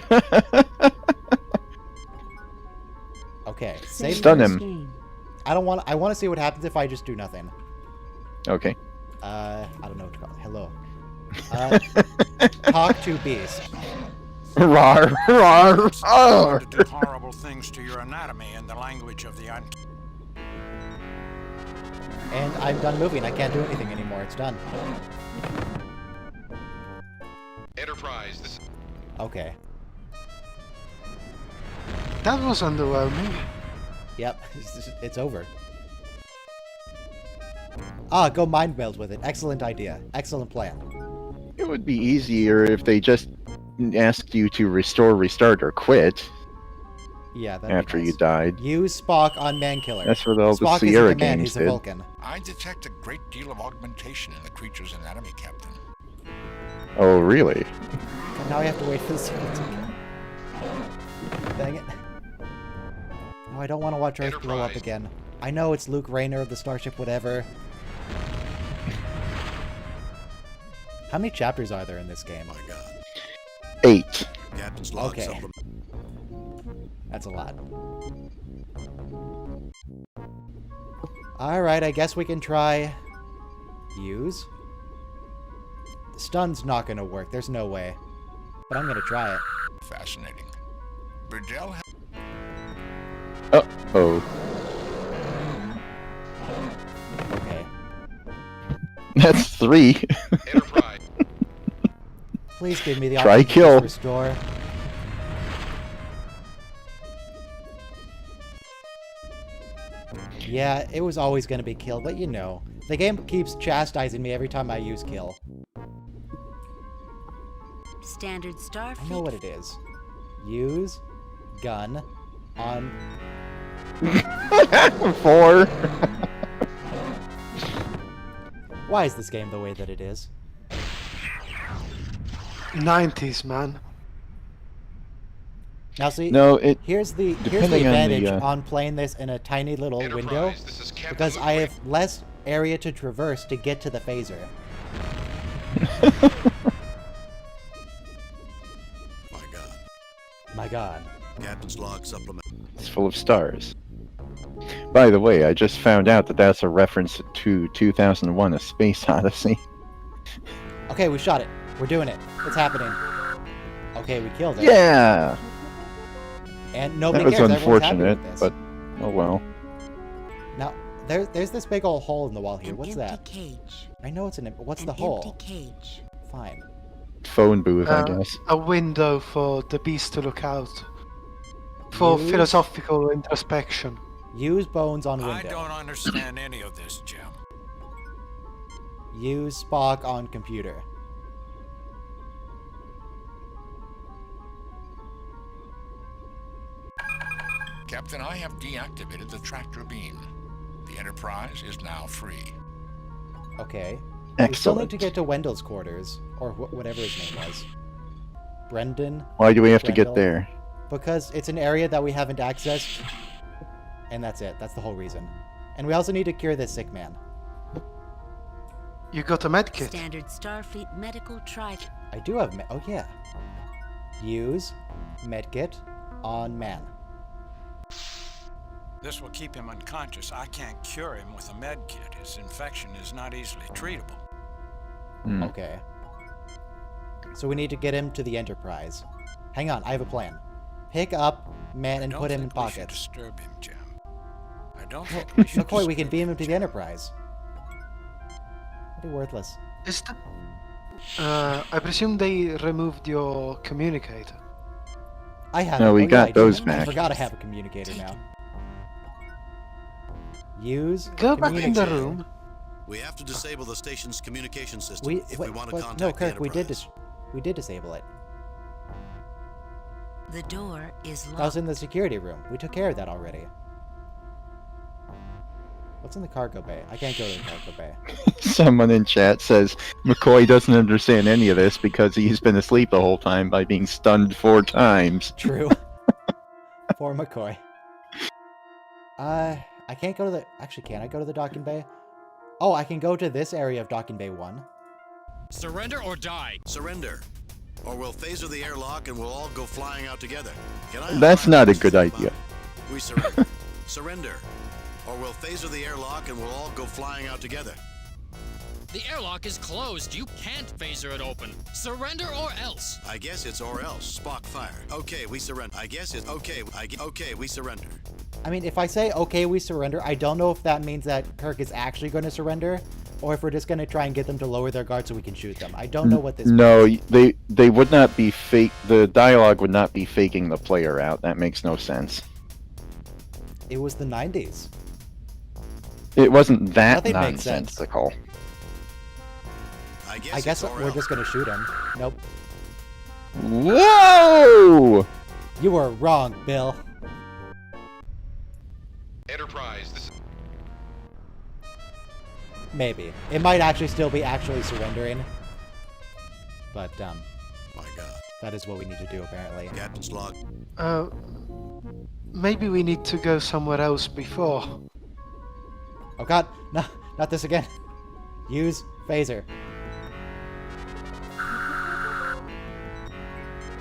S1: Okay. Save
S5: Stun him.
S1: I don't want. I want to see what happens if I just do nothing.
S5: Okay.
S1: I don't know what to call it. Hello. Talk to beast.
S5: Rar, rar, rar.
S10: To do horrible things to your anatomy in the language of the
S1: And I'm done moving. I can't do anything anymore. It's done.
S7: Enterprise, this
S1: Okay.
S3: That was underwhelming.
S1: Yep. It's over. Ah, go mind meld with it. Excellent idea. Excellent plan.
S5: It would be easier if they just asked you to restore, restart, or quit.
S1: Yeah, that'd
S5: after
S1: be nice.
S5: you died.
S1: Use Spock on Mankiller.
S5: That's what all the
S1: Spock
S5: Sierra
S1: isn't a man,
S5: games
S1: he's a
S5: did.
S1: Vulcan.
S9: I detect a great deal of augmentation in the creature's anatomy, Captain.
S5: Oh, really?
S1: And now I have to wait for the signal to come. Dang it. No, I don't want to watch Earth blow up again. I know it's Luke Rayner of the Starship whatever. How many chapters are there in this game?
S6: My God.
S5: 8.
S6: Captain's log
S1: Okay.
S6: supplement.
S1: That's a lot. Alright, I guess we can try... Use? The stun's not gonna work, there's no way. But I'm gonna try it.
S9: Fascinating. Burdell ha-
S5: Uh-oh.
S1: Okay.
S5: That's 3.
S1: Please give me the
S5: Try
S1: option to
S5: kill.
S1: just restore. Yeah, it was always going to be kill, but you know. The game keeps chastising me every time I use kill.
S11: Standard Starfleet.
S1: I know what it is. Use gun on...
S5: 4.
S1: Why is this game the way that it is?
S3: 90s, man.
S1: Now see,
S5: No,
S1: here's the
S5: depending on the,
S1: advantage on playing this in a tiny little window, because I have less area to traverse to get to the phaser.
S6: My God.
S1: My God.
S6: Captain's log supplement.
S5: It's full of stars. By the way, I just found out that that's a reference to 2001: A Space Odyssey.
S1: Okay, we shot it. We're doing it. It's happening. Okay, we killed it.
S5: Yeah.
S1: And nobody
S5: That was
S1: cares. Everyone's happy
S5: unfortunate,
S1: with this.
S5: but oh well.
S1: Now, there's this big old hole in the wall here. What's that?
S11: Cage.
S1: I know it's an. What's the
S11: An
S1: hole?
S11: empty cage.
S1: Fine.
S5: Phone booth, I guess.
S3: A window for the beast to look out. For
S1: Use-
S3: philosophical introspection.
S1: Use bones on window.
S10: I don't understand any of this, Jim.
S1: Use Spock on computer.
S9: Captain, I have deactivated the tractor beam. The Enterprise is now free.
S1: Okay. We still need
S5: Excellent.
S1: to get to Wendell's quarters, or whatever his name was. Brendan.
S5: Why do we have to get
S1: Wendell.
S5: there?
S1: Because it's an area that we haven't accessed, and that's it. That's the whole reason. And we also need to cure this sick man.
S3: You got a medkit.
S11: Standard Starfleet medical tri.
S1: I do have oh yeah. Use medkit on man.
S10: This will keep him unconscious. I can't cure him with a med kit. His infection is not easily treatable.
S5: Hmm.
S1: Okay. So we need to get him to the Enterprise. Hang on, I have a plan. Pick up man and
S10: I
S1: put
S10: don't
S1: him in
S10: think we should
S1: pockets.
S10: disturb him, Jim. I don't think we should.
S1: McCoy, we can
S10: disturb
S1: beam him to the Enterprise. Pretty worthless.
S3: Is that... I presume they removed your communicator.
S1: I have
S5: No,
S1: it.
S5: we
S1: Oh, yeah,
S5: got
S1: I do.
S5: those
S1: I
S5: back.
S1: forgot I have a communicator now. Use
S3: Go back in the
S1: communicator.
S3: room.
S6: We have to disable the station's communication system
S1: We
S6: if we
S1: wait,
S6: want to
S1: but
S6: contact
S1: no,
S6: the
S1: Kirk, we
S6: Enterprise.
S1: did disable it.
S11: The door is
S1: That was
S11: locked.
S1: in the security room. We took care of that already. What's in the cargo bay? I can't go to the cargo bay.
S5: Someone in chat says McCoy doesn't understand any of this because he's been asleep the whole time by being stunned 4 times.
S1: True. Poor McCoy. I can't go to the... Actually, can I go to the docking bay? Oh, I can go to this area of docking bay 1.
S12: Surrender or die.
S6: Surrender. Or we'll phaser the airlock and we'll all go flying out together. Can I have
S5: That's
S6: fire
S5: not a
S6: to
S5: good
S6: stand by?
S5: idea.
S6: We surrender. Surrender. Or we'll phaser the airlock and we'll all go flying out together.
S13: The airlock is closed. You can't phaser it open. Surrender or else.
S6: I guess it's or else. Spock, fire. Okay, we surrender. I guess it's okay. Okay, we surrender.
S1: I mean, if I say, okay, we surrender, I don't know if that means that Kirk is actually going to surrender, or if we're just going to try and get them to lower their guard so we can shoot them. I don't know what this
S5: No,
S1: means.
S5: they would not be fake. The dialogue would not be faking the player out. That makes no sense.
S1: It was the 90s.
S5: It wasn't that
S1: Nothing makes sense.
S5: nonsensical.
S1: I guess we're just going to shoot him. Nope.
S5: Whoa!
S1: You were wrong, Bill.
S7: Enterprise, this is...
S1: Maybe. It might actually still be actually surrendering. But,
S6: My God.
S1: that is what we need to do, apparently.
S6: Captain's log.
S3: Maybe we need to go somewhere else before.
S1: Oh god, no, not this again. Use phaser.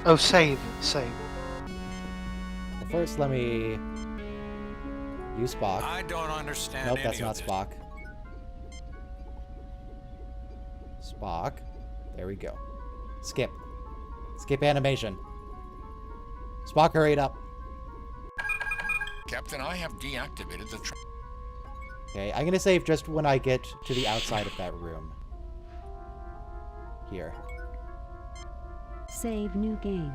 S3: Oh, save.
S1: Well, first, let me use Spock.
S10: I don't understand.
S1: Nope, that's
S10: any
S1: not
S10: of
S1: Spock. Spock. There we go. Skip. Skip animation. Spock, hurry it up.
S9: Captain, I have deactivated the...
S1: Okay, I'm gonna save just when I get to the outside of that room. Here.
S11: Save new game.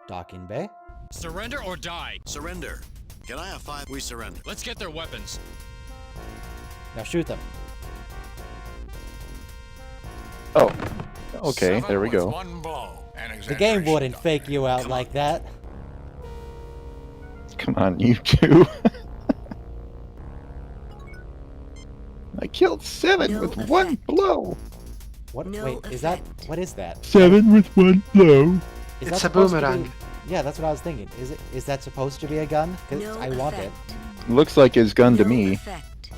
S1: Docking bay.
S13: Surrender or die.
S6: Surrender. Can I have 5? We surrender.
S13: Let's get their weapons.
S1: Now shoot them.
S5: Oh. Okay, there we go.
S9: One blow.
S1: The game wouldn't fake you out like that.
S5: Come on, you two. I killed 7 with one blow.
S1: What? Wait, is that? What is that?
S5: 7 with one blow.
S1: Is
S3: It's
S1: that
S3: a
S1: supposed to
S3: boomerang.
S1: be- Yeah, that's what I was thinking. Is that supposed to be a gun? Because
S11: No
S1: I want it.
S5: Looks like his gun to me.
S11: Effect.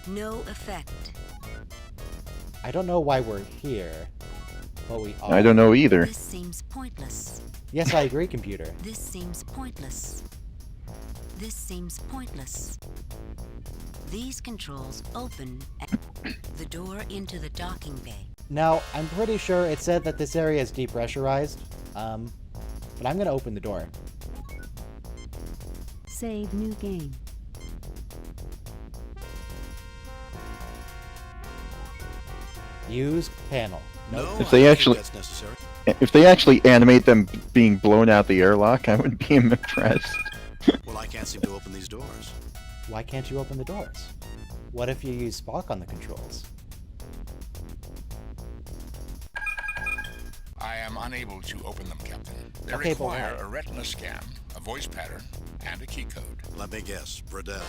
S11: No effect.
S1: I don't know why we're here, but we are.
S5: I don't know either.
S11: This seems pointless.
S1: Yes, I agree, computer.
S11: This seems pointless. This seems pointless. These controls open the door into the docking bay.
S1: Now, I'm pretty sure it said that this area is depressurized, but I'm gonna open the door.
S11: Save new game.
S1: Use panel. Nope.
S5: If they actually, if they actually animate them being blown out the airlock, I would be impressed.
S6: Well, I can't seem to open these doors.
S1: Why can't you open the doors? What if you use Spock on the controls?
S9: I am unable to open them, Captain. They
S1: Okay, but
S9: require
S1: why?
S9: a retina scan, a voice pattern, and a key code.
S6: Let me guess. Bradell's.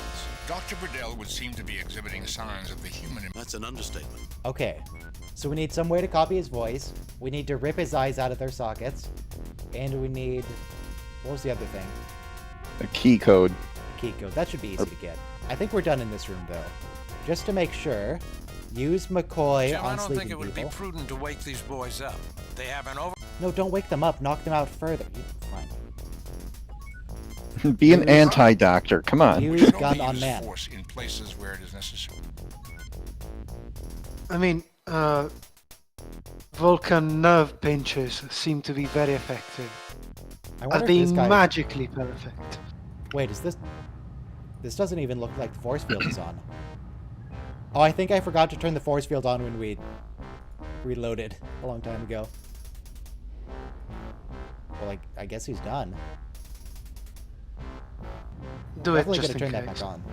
S9: Dr. Bradell would seem to be exhibiting signs of the human...
S6: That's an understatement.
S1: Okay, so we need some way to copy his voice. We need to rip his eyes out of their sockets, and we need... What was the other thing?
S5: A key code.
S1: Key code. That should be easy to get. I think we're done in this room, though. Just to make sure, use McCoy
S10: Jim, I
S1: on
S10: don't
S1: sleeping
S10: think it would
S1: people.
S10: be prudent to wake these boys up. They have an over...
S1: No, don't wake them up. Knock them out further. Fine.
S5: Be an anti-doctor. Come on.
S1: Use gun on man.
S9: Force in places where it is necessary.
S3: I mean, Vulcan nerve pinchers seem to be very effective.
S1: I wonder
S3: As
S1: if
S3: being
S1: this guy...
S3: magically perfect.
S1: Wait, is this... This doesn't even look like the force field is on. Oh, I think I forgot to turn the force field on when we reloaded a long time ago. Well, I guess he's done.
S3: Do it
S1: Definitely
S3: just
S1: gonna
S3: in
S1: turn that
S3: case.
S1: back on.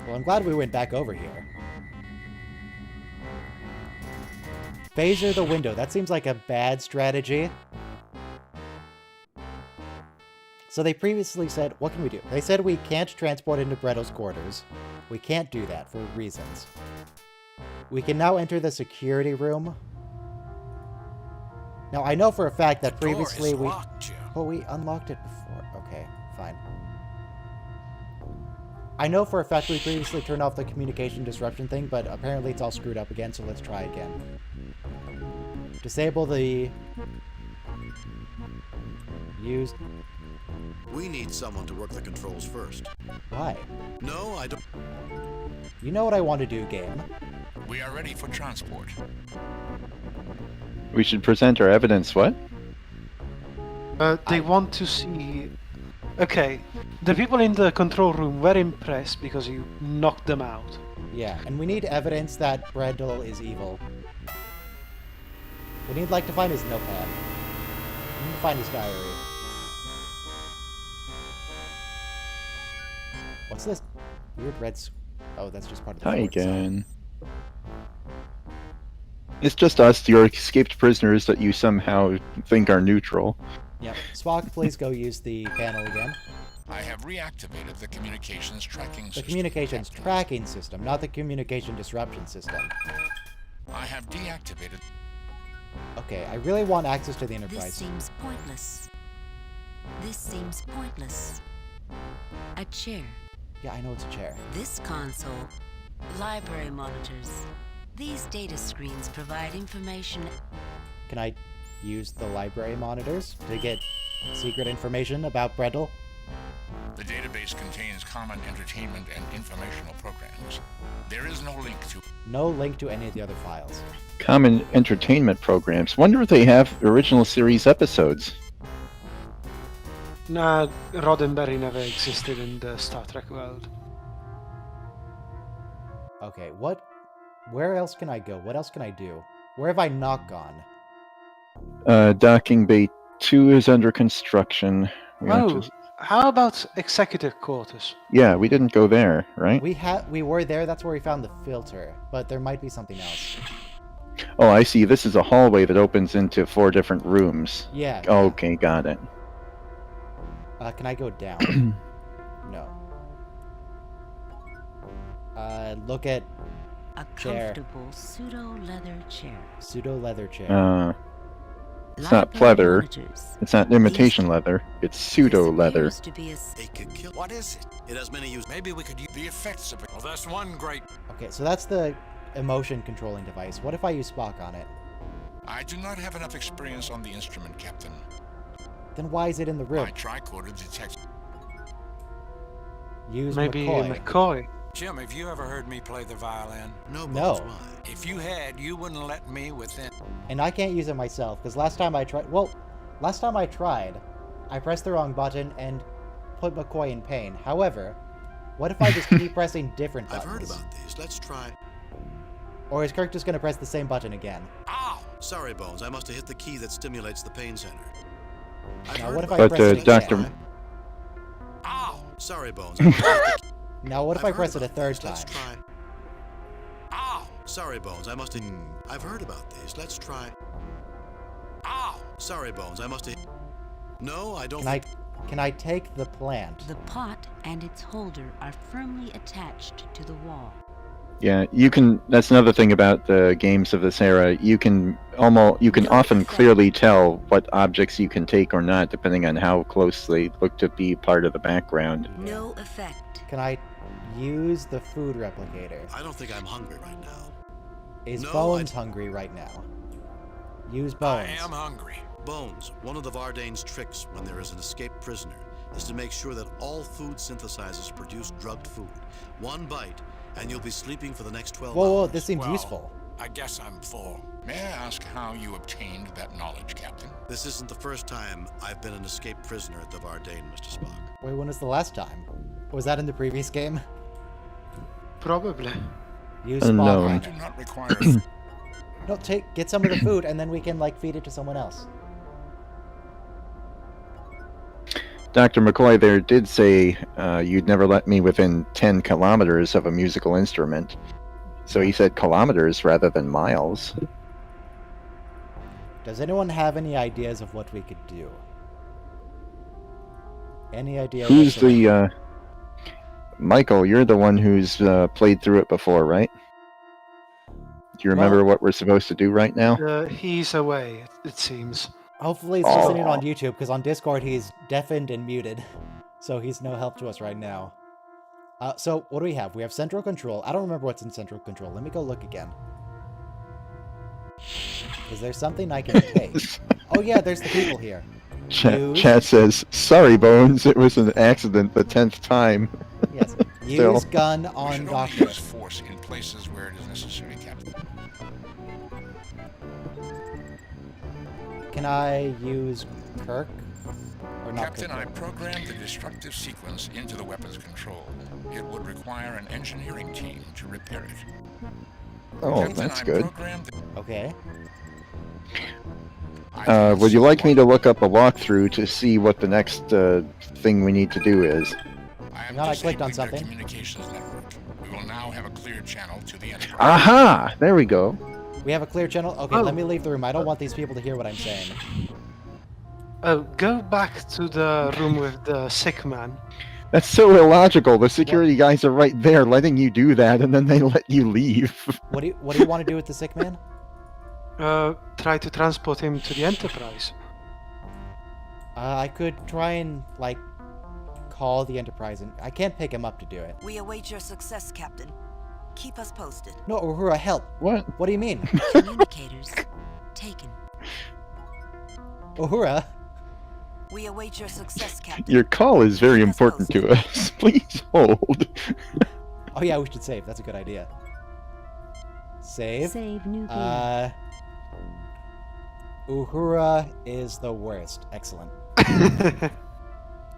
S1: Well, I'm glad we went back over here. Phaser the window. That seems like a bad strategy. So they previously said, what can we do? They said we can't transport into Bretto's quarters. We can't do that for reasons. We can now enter the security room. Now, I know for a fact that
S10: The door
S1: previously
S10: is
S1: we...
S10: locked, Jim.
S1: Oh, we unlocked it before. Okay, fine. I know for a fact we previously turned off the communication disruption thing, but apparently it's all screwed up again, so let's try again. Disable the Used.
S6: We need someone to work the controls first.
S1: Why?
S6: No, I don't.
S1: You know what I want to do, game.
S9: We are ready for transport.
S5: We should present our evidence. What?
S3: They want to see. Okay, the people in the control room were impressed because you knocked them out.
S1: Yeah, and we need evidence that Brendel is evil. We need, like, to find his notepad. We need to find his diary. What's this weird red... Oh, that's just part of the...
S5: Hi
S1: fort zone.
S5: again. It's just us, your escaped prisoners that you somehow think are neutral.
S1: Yep. Spock, please go use the panel again.
S9: I have reactivated the communications tracking
S1: The
S9: system.
S1: communications tracking system, not the communication disruption system.
S9: I have deactivated.
S1: Okay, I really want access to the
S11: This
S1: Enterprise.
S11: seems pointless. This seems pointless. A chair.
S1: Yeah, I know it's a chair.
S11: This console. Library monitors. These data screens provide information.
S1: Can I use the library monitors to get secret information about Brendel?
S9: The database contains common entertainment and informational programs. There is no link to.
S1: No link to any of the other files.
S5: Common entertainment programs. Wonder if they have original series episodes.
S3: Nah, Roddenberry never existed in the Star Trek world.
S1: Okay, where else can I go? What else can I do? Where have I not gone?
S5: Docking Bay 2 is under construction. We have
S3: Oh,
S5: to-
S3: how about executive quarters?
S5: Yeah, we didn't go there, right?
S1: We were there, that's where we found the filter, but there might be something else.
S5: Oh, I see. This is a hallway that opens into 4 different rooms.
S1: Yeah.
S5: Okay, got it.
S1: Can I go down? No. Look at
S11: A
S1: chair.
S11: comfortable pseudo-leather chair.
S1: Pseudo leather chair.
S5: It's not
S11: Library
S5: pleather.
S11: monitors.
S5: It's not imitation leather. It's pseudo leather.
S11: Appears to be a
S6: It could kill. What is it? It has many uses.
S10: Maybe we could use the effects of it. Well, that's one great.
S1: Okay, so that's the emotion controlling device. What if I use Spock on it?
S9: I do not have enough experience on the instrument, Captain.
S1: Then why is it in the room?
S9: My tricorder detects.
S1: Use
S3: Maybe
S1: McCoy.
S3: McCoy.
S10: Jim, have you ever heard me play the violin?
S6: No,
S1: No.
S6: Bones, why?
S10: If you had, you wouldn't let me within.
S1: And I can't use it myself, because last time I tried... Well, last time I tried, I pressed the wrong button and put McCoy in pain. However, what if I just keep pressing different
S6: I've
S1: buttons?
S6: heard about these. Let's try.
S1: Or is Kirk just going to press the same button again?
S10: Ow!
S6: Sorry, Bones. I must have hit the key that stimulates the pain center. I've
S1: Now,
S6: heard
S1: what if
S6: about
S1: I
S5: But,
S1: press it again?
S5: Doctor...
S10: Ow!
S6: Sorry, Bones. I must have hit the key.
S1: Now, what if
S6: I've
S1: I
S6: heard
S1: press it a
S6: about
S1: third
S6: these.
S1: time?
S6: Let's try.
S10: Ow!
S6: Sorry, Bones. I must have. I've heard about these. Let's try.
S10: Ow!
S6: Sorry, Bones. I must have. No, I don't.
S1: Can I take the plant?
S11: The pot and its holder are firmly attached to the wall.
S5: Yeah, you can. That's another thing about the games of this era. You can often clearly tell what objects you can take or not, depending on how close they look to be part of the background.
S11: No effect.
S1: Can I use the food replicator?
S6: I don't think I'm hungry right now.
S1: Is
S6: No,
S1: Bones hungry right now? Use Bones.
S10: I am hungry.
S6: Bones, one of the Vardane's tricks when there is an escaped prisoner is to make sure that all food synthesizers produce drugged food. One bite, and you'll be sleeping for the next 12
S1: Whoa,
S6: hours.
S1: this seems
S10: Well,
S1: useful.
S10: I guess I'm full.
S9: May I ask how you obtained that knowledge, Captain?
S6: This isn't the first time I've been an escaped prisoner at the Vardane, Mr. Spock.
S1: Wait, when was the last time? Was that in the previous game?
S3: Probably.
S1: Use
S5: Unknown.
S9: I
S1: Spock.
S9: do not require.
S1: No, get some of the food and then we can like feed it to someone else.
S5: Dr. McCoy there did say you'd never let me within 10 kilometers of a musical instrument. So he said kilometers rather than miles.
S1: Does anyone have any ideas of what we could do? Any idea?
S5: Who's
S1: whatsoever?
S5: the... Michael, you're the one who's played through it before, right? Do you remember
S1: Well-
S5: what we're supposed to do right now?
S3: He's away, it seems.
S1: Hopefully it's listening on YouTube, because on Discord he's deafened and muted. So he's no help to us right now. So what do we have? We have Central Control. I don't remember what's in Central Control. Let me go look again. Is there something I can take? Oh yeah, there's the people here.
S5: Chat says, "Sorry, Bones. It was an accident the 10th time."
S1: Yes.
S5: Still.
S1: Use gun
S9: We
S1: on
S9: should only
S1: Doctor.
S9: use force in places where it is necessary, Captain.
S1: Can I use Kirk? Or not
S9: Captain,
S1: Kirk?
S9: I programmed the destructive sequence into the weapon's control. It would require an engineering team to repair it.
S5: Oh,
S9: Captain,
S5: that's
S9: I
S5: good.
S9: programmed the-
S1: Okay.
S5: Would you like me to look up a walkthrough to see what the next thing we need to do is?
S1: Hang on, I clicked on
S9: Their
S1: something.
S9: communications network. We will now have a clear channel to the Enterprise.
S5: Aha! There we go.
S1: We have a clear channel? Okay, let me leave the room. I don't want these people to hear what I'm saying.
S3: Go back to the room with the sick man.
S5: That's so illogical. The security guys are right there letting you do that, and then they let you leave.
S1: What do you want to do with the sick man?
S3: Try to transport him to the Enterprise.
S1: I could try and, like, call the Enterprise, and I can't pick him up to do it.
S18: We await your success, Captain. Keep us posted.
S1: No, Uhura, help.
S5: What?
S1: What do you mean?
S18: Communicators taken.
S1: Uhura?
S18: We await your success, Captain.
S5: Your call is very important to us. Please hold.
S1: Oh yeah, we should save. That's a good idea. Save.
S18: Save new
S1: Uhura is the worst. Excellent.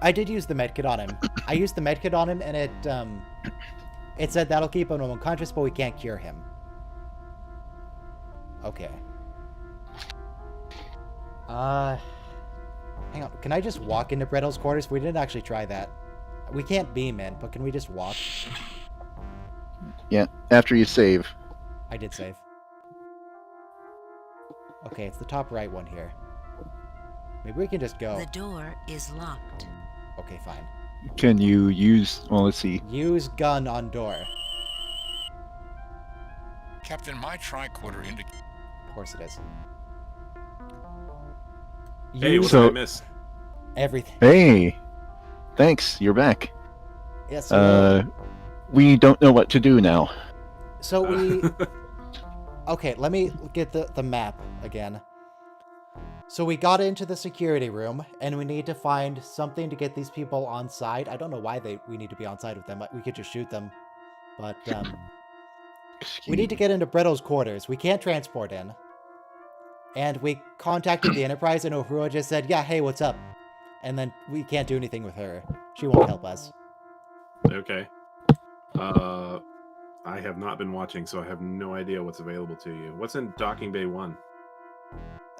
S1: I did use the medkit on him. I used the medkit on him, and it said that'll keep him unconscious, but we can't cure him. Okay. Hang on. Can I just walk into Brittle's quarters? We didn't actually try that. We can't beam in, but can we just walk?
S5: Yeah, after you save.
S1: I did save. Okay, it's the top right one here. Maybe we can just go.
S18: The door is locked.
S1: Okay, fine.
S5: Can you use... Well, let's see.
S1: Use gun on door.
S9: Captain, my tricorder indicates...
S1: Of course it is.
S4: Hey, what
S1: Use
S4: did I miss?
S1: everything.
S5: Hey! Thanks, you're back.
S1: Yes.
S5: We don't know what to do now.
S1: So we... Okay, let me get the map again. So we got into the security room, and we need to find something to get these people on side. I don't know why we need to be on side with them. We could just shoot them. But, we need to get into Bretto's quarters. We can't transport in. And we contacted the Enterprise, and Uhura just said, yeah, hey, what's up? And then we can't do anything with her. She won't help us.
S4: Okay. I have not been watching, so I have no idea what's available to you. What's in Docking Bay 1?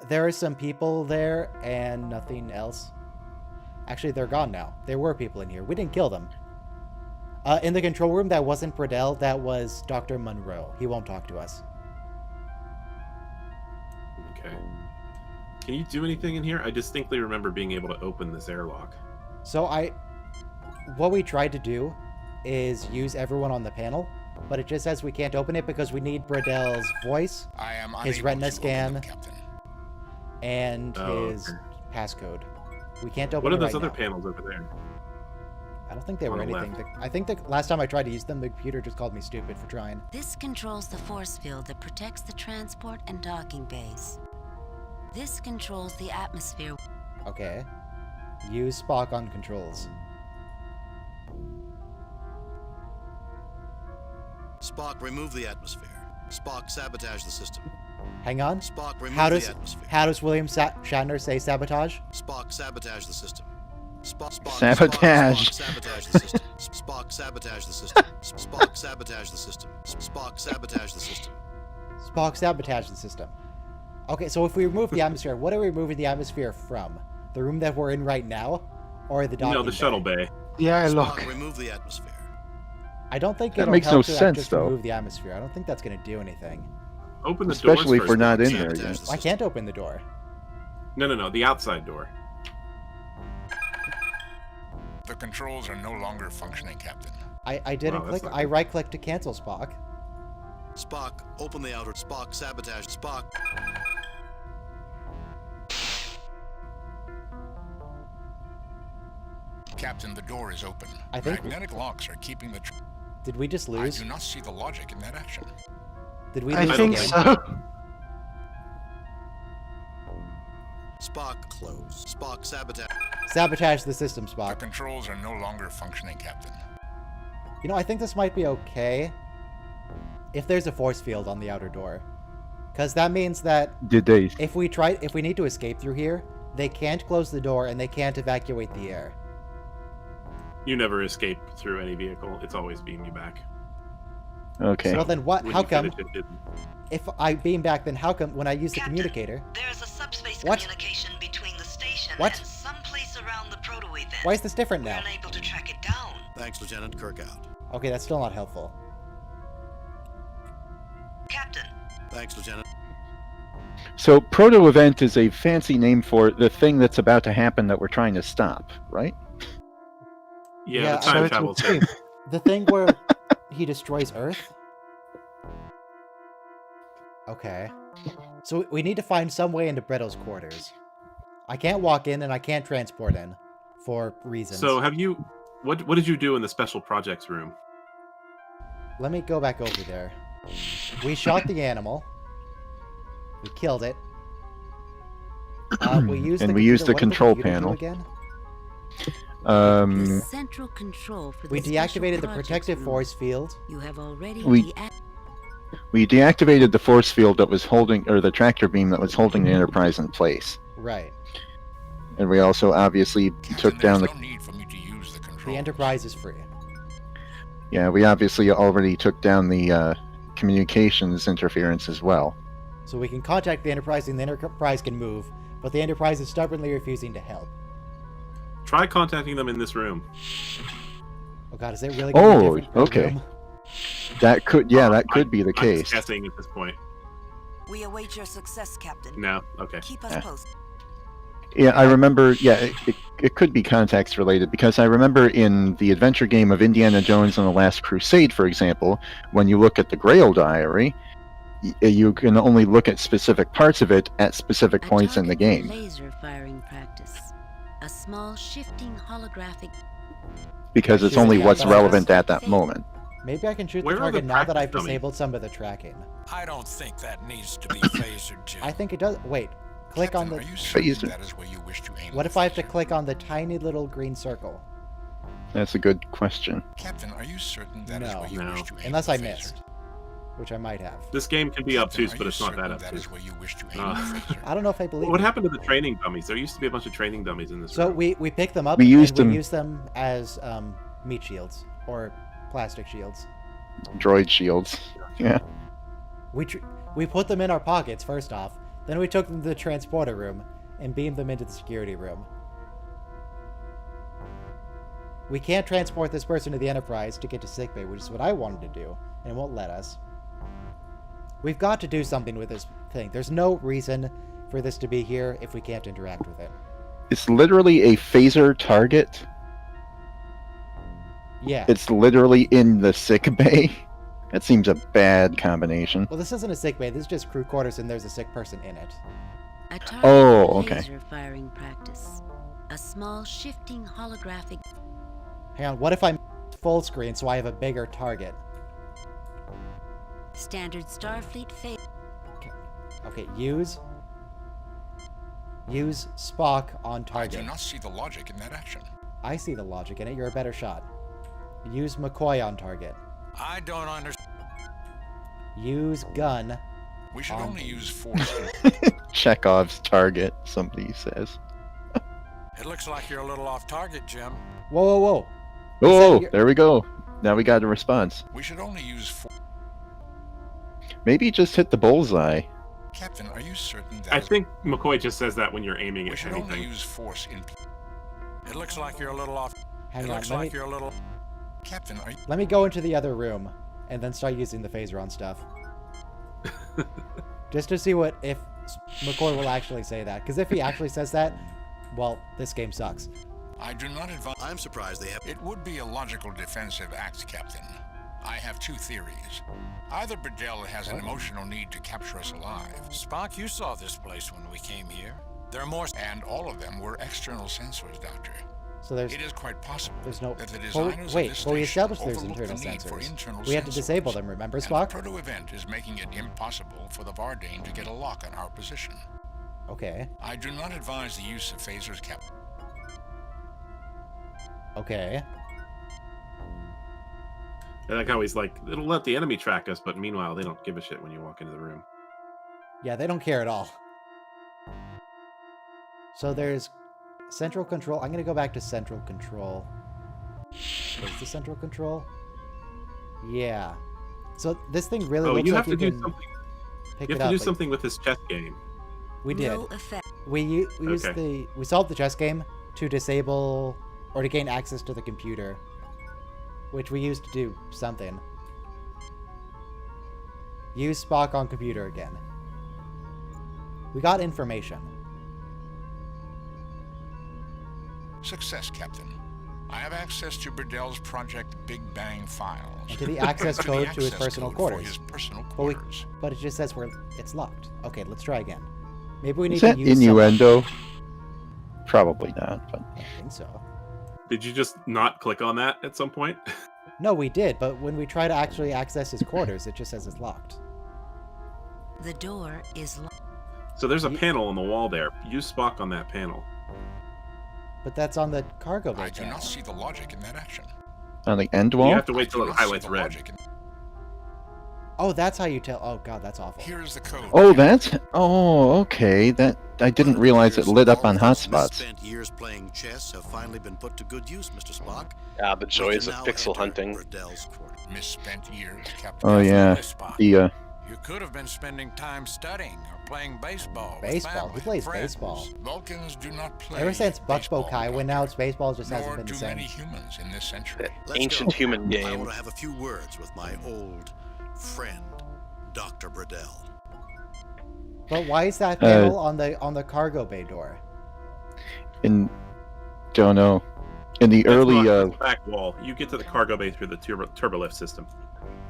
S1: There are some people there, and nothing else. Actually, they're gone now. There were people in here. We didn't kill them. In the control room, that wasn't Bradell, that was Dr. Monroe. He won't talk to us.
S4: Okay. Can you do anything in here? I distinctly remember being able to open this airlock.
S1: So what we tried to do is use everyone on the panel, but it just says we can't open it because we need Bradell's voice, his retina scan, and his passcode. We can't open
S4: What
S1: it
S4: are those
S1: right
S4: other
S1: now.
S4: panels over there?
S1: I don't think they
S4: on
S1: were
S4: the
S1: anything.
S4: left?
S1: I think the last time I tried to use them, the computer just called me stupid for trying.
S11: This controls the force field that protects the transport and docking bays. This controls the atmosphere.
S1: Okay. Use Spock on controls.
S6: Spock, remove the atmosphere. Spock, sabotage the system.
S1: Hang on.
S6: Spock, remove
S1: How
S6: the
S1: does
S6: atmosphere.
S1: how does William Shatner say sabotage?
S6: Spock, sabotage the system. Spock,
S5: Sabotage.
S6: Spock, sabotage the system. Spock, sabotage the system. Spock, sabotage the system. Spock, sabotage the system.
S1: Spock sabotage the system. Okay, so if we remove the atmosphere, what are we removing the atmosphere from? The room that we're in right now, or the docking
S4: No, the shuttle
S1: bay?
S4: bay.
S3: Yeah, look.
S6: Spock, remove the atmosphere.
S1: I don't think
S5: That
S1: it'll
S5: makes
S1: help
S5: no
S1: to
S5: sense,
S1: just
S5: though.
S1: remove the atmosphere. I don't think that's going to do anything.
S4: Open the
S5: Especially
S4: doors
S5: if we're
S4: first.
S5: not in
S6: Sabotage
S5: there
S6: the
S5: yet.
S6: system.
S1: I can't open the door.
S4: No, the outside door.
S9: The controls are no longer functioning, Captain.
S1: I didn't
S4: Wow, that's
S1: click.
S4: not
S1: I
S4: good.
S1: right-clicked to cancel Spock.
S6: Spock, open the outer. Spock, sabotage. Spock.
S9: Captain, the door is open.
S1: I think-
S9: Magnetic locks are keeping the...
S1: Did we just
S9: I
S1: lose?
S9: do not see the logic in that action.
S1: Did we
S3: I
S1: lose
S3: think
S1: again?
S3: so.
S6: Spock close. Spock sabotage.
S1: Sabotage the system,
S9: The
S1: Spock.
S9: controls are no longer functioning, Captain.
S1: You know, I think this might be okay if there's a force field on the outer door. Because that means that
S5: Did they?
S1: if we need to escape through here, they can't close the door and they can't evacuate the air.
S4: You never escape through any vehicle. It's always beam you back.
S5: Okay.
S1: Well, then what?
S4: When
S1: How
S4: you
S1: come?
S4: finish it, didn't.
S1: If I beam back, then how come when I use the communicator?
S18: There's a subspace
S1: What?
S18: communication between the station
S1: What?
S18: and someplace around the proto-event.
S1: Why is this different now?
S18: We're unable to track it down.
S6: Thanks, Lieutenant Kirk out.
S1: Okay, that's still not helpful.
S18: Captain.
S6: Thanks, Lieutenant.
S5: So proto event is a fancy name for the thing that's about to happen that we're trying to stop, right?
S4: Yeah, the
S1: so
S4: time
S1: it's
S4: travel
S1: insane.
S4: thing.
S1: The thing where he destroys Earth? Okay. So we need to find some way into Britto's quarters. I can't walk in and I can't transport in for reasons.
S4: So have you... What did you do in the special projects room?
S1: Let me go back over there. We shot the animal. We killed it. We used
S5: And
S1: the
S5: we used the
S1: computer-
S5: control
S1: what did the computer do
S5: panel.
S1: again?
S18: The central control for
S1: We
S18: the special
S1: deactivated the
S18: projects
S1: protective
S18: room.
S1: force field.
S18: You have already
S5: We deactivated the force field that was holding, or the tractor beam that was holding the Enterprise in place.
S1: Right.
S5: And we also obviously took down the...
S1: The Enterprise is free.
S5: Yeah, we obviously already took down the communications interference as well.
S1: So we can contact the Enterprise and the Enterprise can move, but the Enterprise is stubbornly refusing to help.
S4: Try contacting them in this room.
S1: Oh god, is it really going to be
S5: Oh,
S1: different per
S5: okay.
S1: room?
S5: That could, yeah, that could be the
S4: I'm
S5: case.
S4: just guessing at this point.
S18: We await your success, Captain.
S4: No? Okay.
S18: Keep us
S5: Yeah.
S18: posted.
S5: Yeah, I remember, yeah, it could be context related, because I remember in the adventure game of Indiana Jones and the Last Crusade, for example, when you look at the Grail Diary, you can only look at specific parts of it at specific points in the game.
S11: Laser firing practice. A small shifting holographic.
S5: Because it's
S1: Shoot
S5: only
S1: the
S5: what's
S1: outside.
S5: relevant at that moment.
S1: Maybe I can shoot
S4: Where
S1: the
S4: are the
S1: target now that I've
S4: practice dummies?
S1: disabled some of the tracking.
S10: I don't think that needs to be phasered, Jim.
S1: I think it does. Wait. Click on the...
S9: Are you certain
S5: Phaser.
S9: that is where you wish to aim?
S1: What if I have to click on the tiny little green circle?
S5: That's a good question.
S9: Captain, are you certain that is
S1: No.
S9: where you
S4: No.
S9: wish to aim?
S1: Unless
S9: the
S1: I
S9: phaser?
S1: missed. Which I might have.
S4: This game can be
S9: Captain,
S4: obtuse,
S9: are
S4: but
S9: you
S4: it's not that
S9: certain that
S4: obtuse.
S9: is where you wish to aim
S4: Uh,
S9: the phaser?
S1: I don't know if I believe
S4: What
S1: it.
S4: happened to the training dummies? There used to be a bunch of training dummies in this
S1: So
S4: room.
S1: we pick them up
S5: We used
S1: and we
S5: them-
S1: use them as meat shields or plastic shields.
S5: Droid shields. Yeah.
S1: We put them in our pockets first off, then we took them to the transporter room and beamed them into the security room. We can't transport this person to the Enterprise to get to sickbay, which is what I wanted to do, and it won't let us. We've got to do something with this thing. There's no reason for this to be here if we can't interact with it.
S5: It's literally a phaser target.
S1: Yeah.
S5: It's literally in the sick bay. That seems a bad combination.
S1: Well, this isn't a sickbay. This is just crew quarters, and there's a sick person in it.
S11: A target
S5: Oh, okay.
S11: laser firing practice. A small shifting holographic.
S1: Hang on. What if I'm full screen so I have a bigger target?
S11: Standard Starfleet phase.
S1: Okay, use Spock on
S9: I
S1: target.
S9: do not see the logic in that action.
S1: I see the logic in it. You're a better shot. Use McCoy on target.
S10: I don't understand.
S1: Use gun.
S9: We should
S1: on-
S9: only use force.
S5: Chekhov's target, somebody says.
S10: It looks like you're a little off target, Jim.
S1: Whoa, whoa, whoa.
S5: Oh, there we go. Now we got a response.
S9: We should only use force.
S5: Maybe just hit the bullseye.
S9: Captain, are you certain that
S4: I think McCoy just says that when you're aiming
S9: we
S4: at
S9: should only
S4: anything.
S9: use force in?
S10: It looks like you're a little off.
S1: Hang
S10: it
S1: on.
S10: looks
S1: Let
S10: like
S1: me,
S10: you're a little.
S9: Captain, are you?
S1: let me go into the other room and then start using the phaser on stuff. Just to see if McCoy will actually say that. Because if he actually says that, well, this game sucks.
S9: I do not advise.
S6: I'm surprised they have.
S9: It would be a logical defensive act, Captain. I have two theories. Either Burdell has an emotional need to capture us alive.
S10: Spock, you saw this place when we came here. There are more.
S9: And all of them were external sensors, Doctor.
S1: So there's
S9: It is quite possible
S1: there's no.
S9: that the
S1: Well,
S9: designers
S1: wait,
S9: of this
S1: but we
S9: station
S1: established there's
S9: overlooked
S1: internal
S9: the need for
S1: sensors.
S9: internal
S1: We had to
S9: sensors,
S1: disable them, remember,
S9: and
S1: Spock?
S9: the proto-event is making it impossible for the Vardane to get a lock on our position.
S1: Okay.
S9: I do not advise the use of phasers, Captain.
S1: Okay.
S4: I like how he's like, it'll let the enemy track us, but meanwhile, they don't give a shit when you walk into the room.
S1: Yeah, they don't care at all. So there's central control. I'm going to go back to central control. Is this central control? Yeah. So this thing really looks
S4: you
S1: like
S4: have to
S1: you
S4: do
S1: can
S4: something.
S1: pick
S4: You
S1: it
S4: have to
S1: up.
S4: do something with this chess game.
S1: We did.
S11: No effect.
S1: We used
S4: Okay.
S1: we solved the chess game to disable or to gain access to the computer, which we used to do something. Use Spock on computer again. We got information.
S9: Success, Captain. I have access to Burdell's Project Big Bang files.
S1: And to the access code to his
S9: access
S1: personal
S9: code for
S1: quarters.
S9: his personal
S1: But,
S9: quarters.
S1: but it just says it's locked. Okay, let's try again. Maybe we need
S5: Is
S1: to
S5: that
S1: use
S5: innuendo? Probably not, but
S1: I think so.
S4: Did you just not click on that at some point?
S1: No, we did, but when we try to actually access his quarters, it just says it's locked.
S11: The door is locked.
S4: So there's a panel on the wall there. Use Spock on that panel.
S1: But that's on the cargo bay
S9: I do
S1: panel.
S9: not see the logic in that action.
S5: on the end wall?
S4: You have to wait
S9: I
S4: till
S9: do
S4: it
S9: not see
S4: highlights
S9: the
S4: red.
S9: logic in-
S1: Oh, that's how you tell. Oh god, that's awful.
S9: Here is the code.
S5: Oh, that's... Oh, okay. That I didn't realize it lit up on hotspots.
S6: Misspent years playing chess have finally been put to good use, Mr. Spock.
S17: Ah, the joys
S6: We
S17: of
S6: can now
S17: pixel
S6: enter
S17: hunting.
S6: Burdell's quarters.
S9: Misspent years, Captain.
S5: Oh, yeah.
S10: Spock.
S5: The,
S10: You could have been spending time studying or playing baseball. with
S1: Baseball?
S10: family
S1: Who
S10: and
S1: plays
S10: friends.
S1: baseball?
S9: Vulcans do not play.
S1: Ever since Buck
S9: baseball,
S1: Bokai went out, baseball just
S9: nor
S1: hasn't been
S9: do
S1: the same.
S9: many humans in this century.
S6: Let's
S17: Ancient
S6: go.
S17: human
S6: I
S17: game.
S6: want to have a few words with my old friend, Dr. Burdell.
S1: But why is that panel on the cargo bay door?
S5: in... Don't know. In the
S4: That's
S5: early...
S4: not the back wall. You get to the cargo bay through the turbolift system.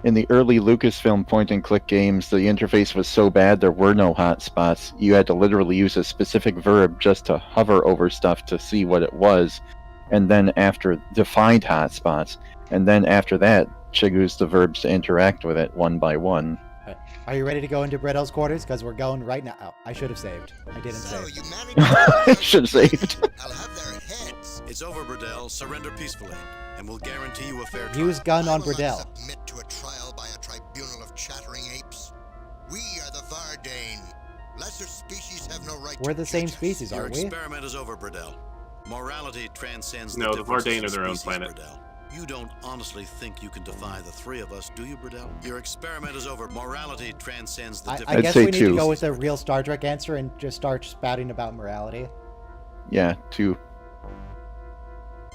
S5: In the early Lucasfilm point-and-click games, the interface was so bad there were no hotspots. You had to literally use a specific verb just to hover over stuff to see what it was, and then after defined hotspots, and then after that, used the verbs to interact with it one by one.
S1: Are you ready to go into Bredell's quarters? Because we're going right now. Oh, I should have saved. I didn't save.
S5: I should have saved.
S6: I'll have their heads. It's over, Burdell. Surrender peacefully, and we'll guarantee you a fair trial.
S1: Use gun on Bredell.
S14: Submit to a trial by a tribunal of chattering apes. We are the Vardane. Lesser species have no right
S1: We're
S14: to
S1: the same
S14: judge us.
S1: species,
S6: Your
S1: aren't we?
S6: experiment is over, Burdell. Morality transcends
S4: No, the
S6: differences
S4: Vardane
S6: of
S4: are their own
S6: species,
S4: planet.
S6: Burdell. You don't honestly think you can defy the three of us, do you, Burdell? Your experiment is over. Morality transcends the
S1: I
S6: differences.
S1: guess
S5: say
S1: we need
S5: two.
S1: to go with a real Star Trek answer and just start spouting about morality.
S5: Yeah, 2.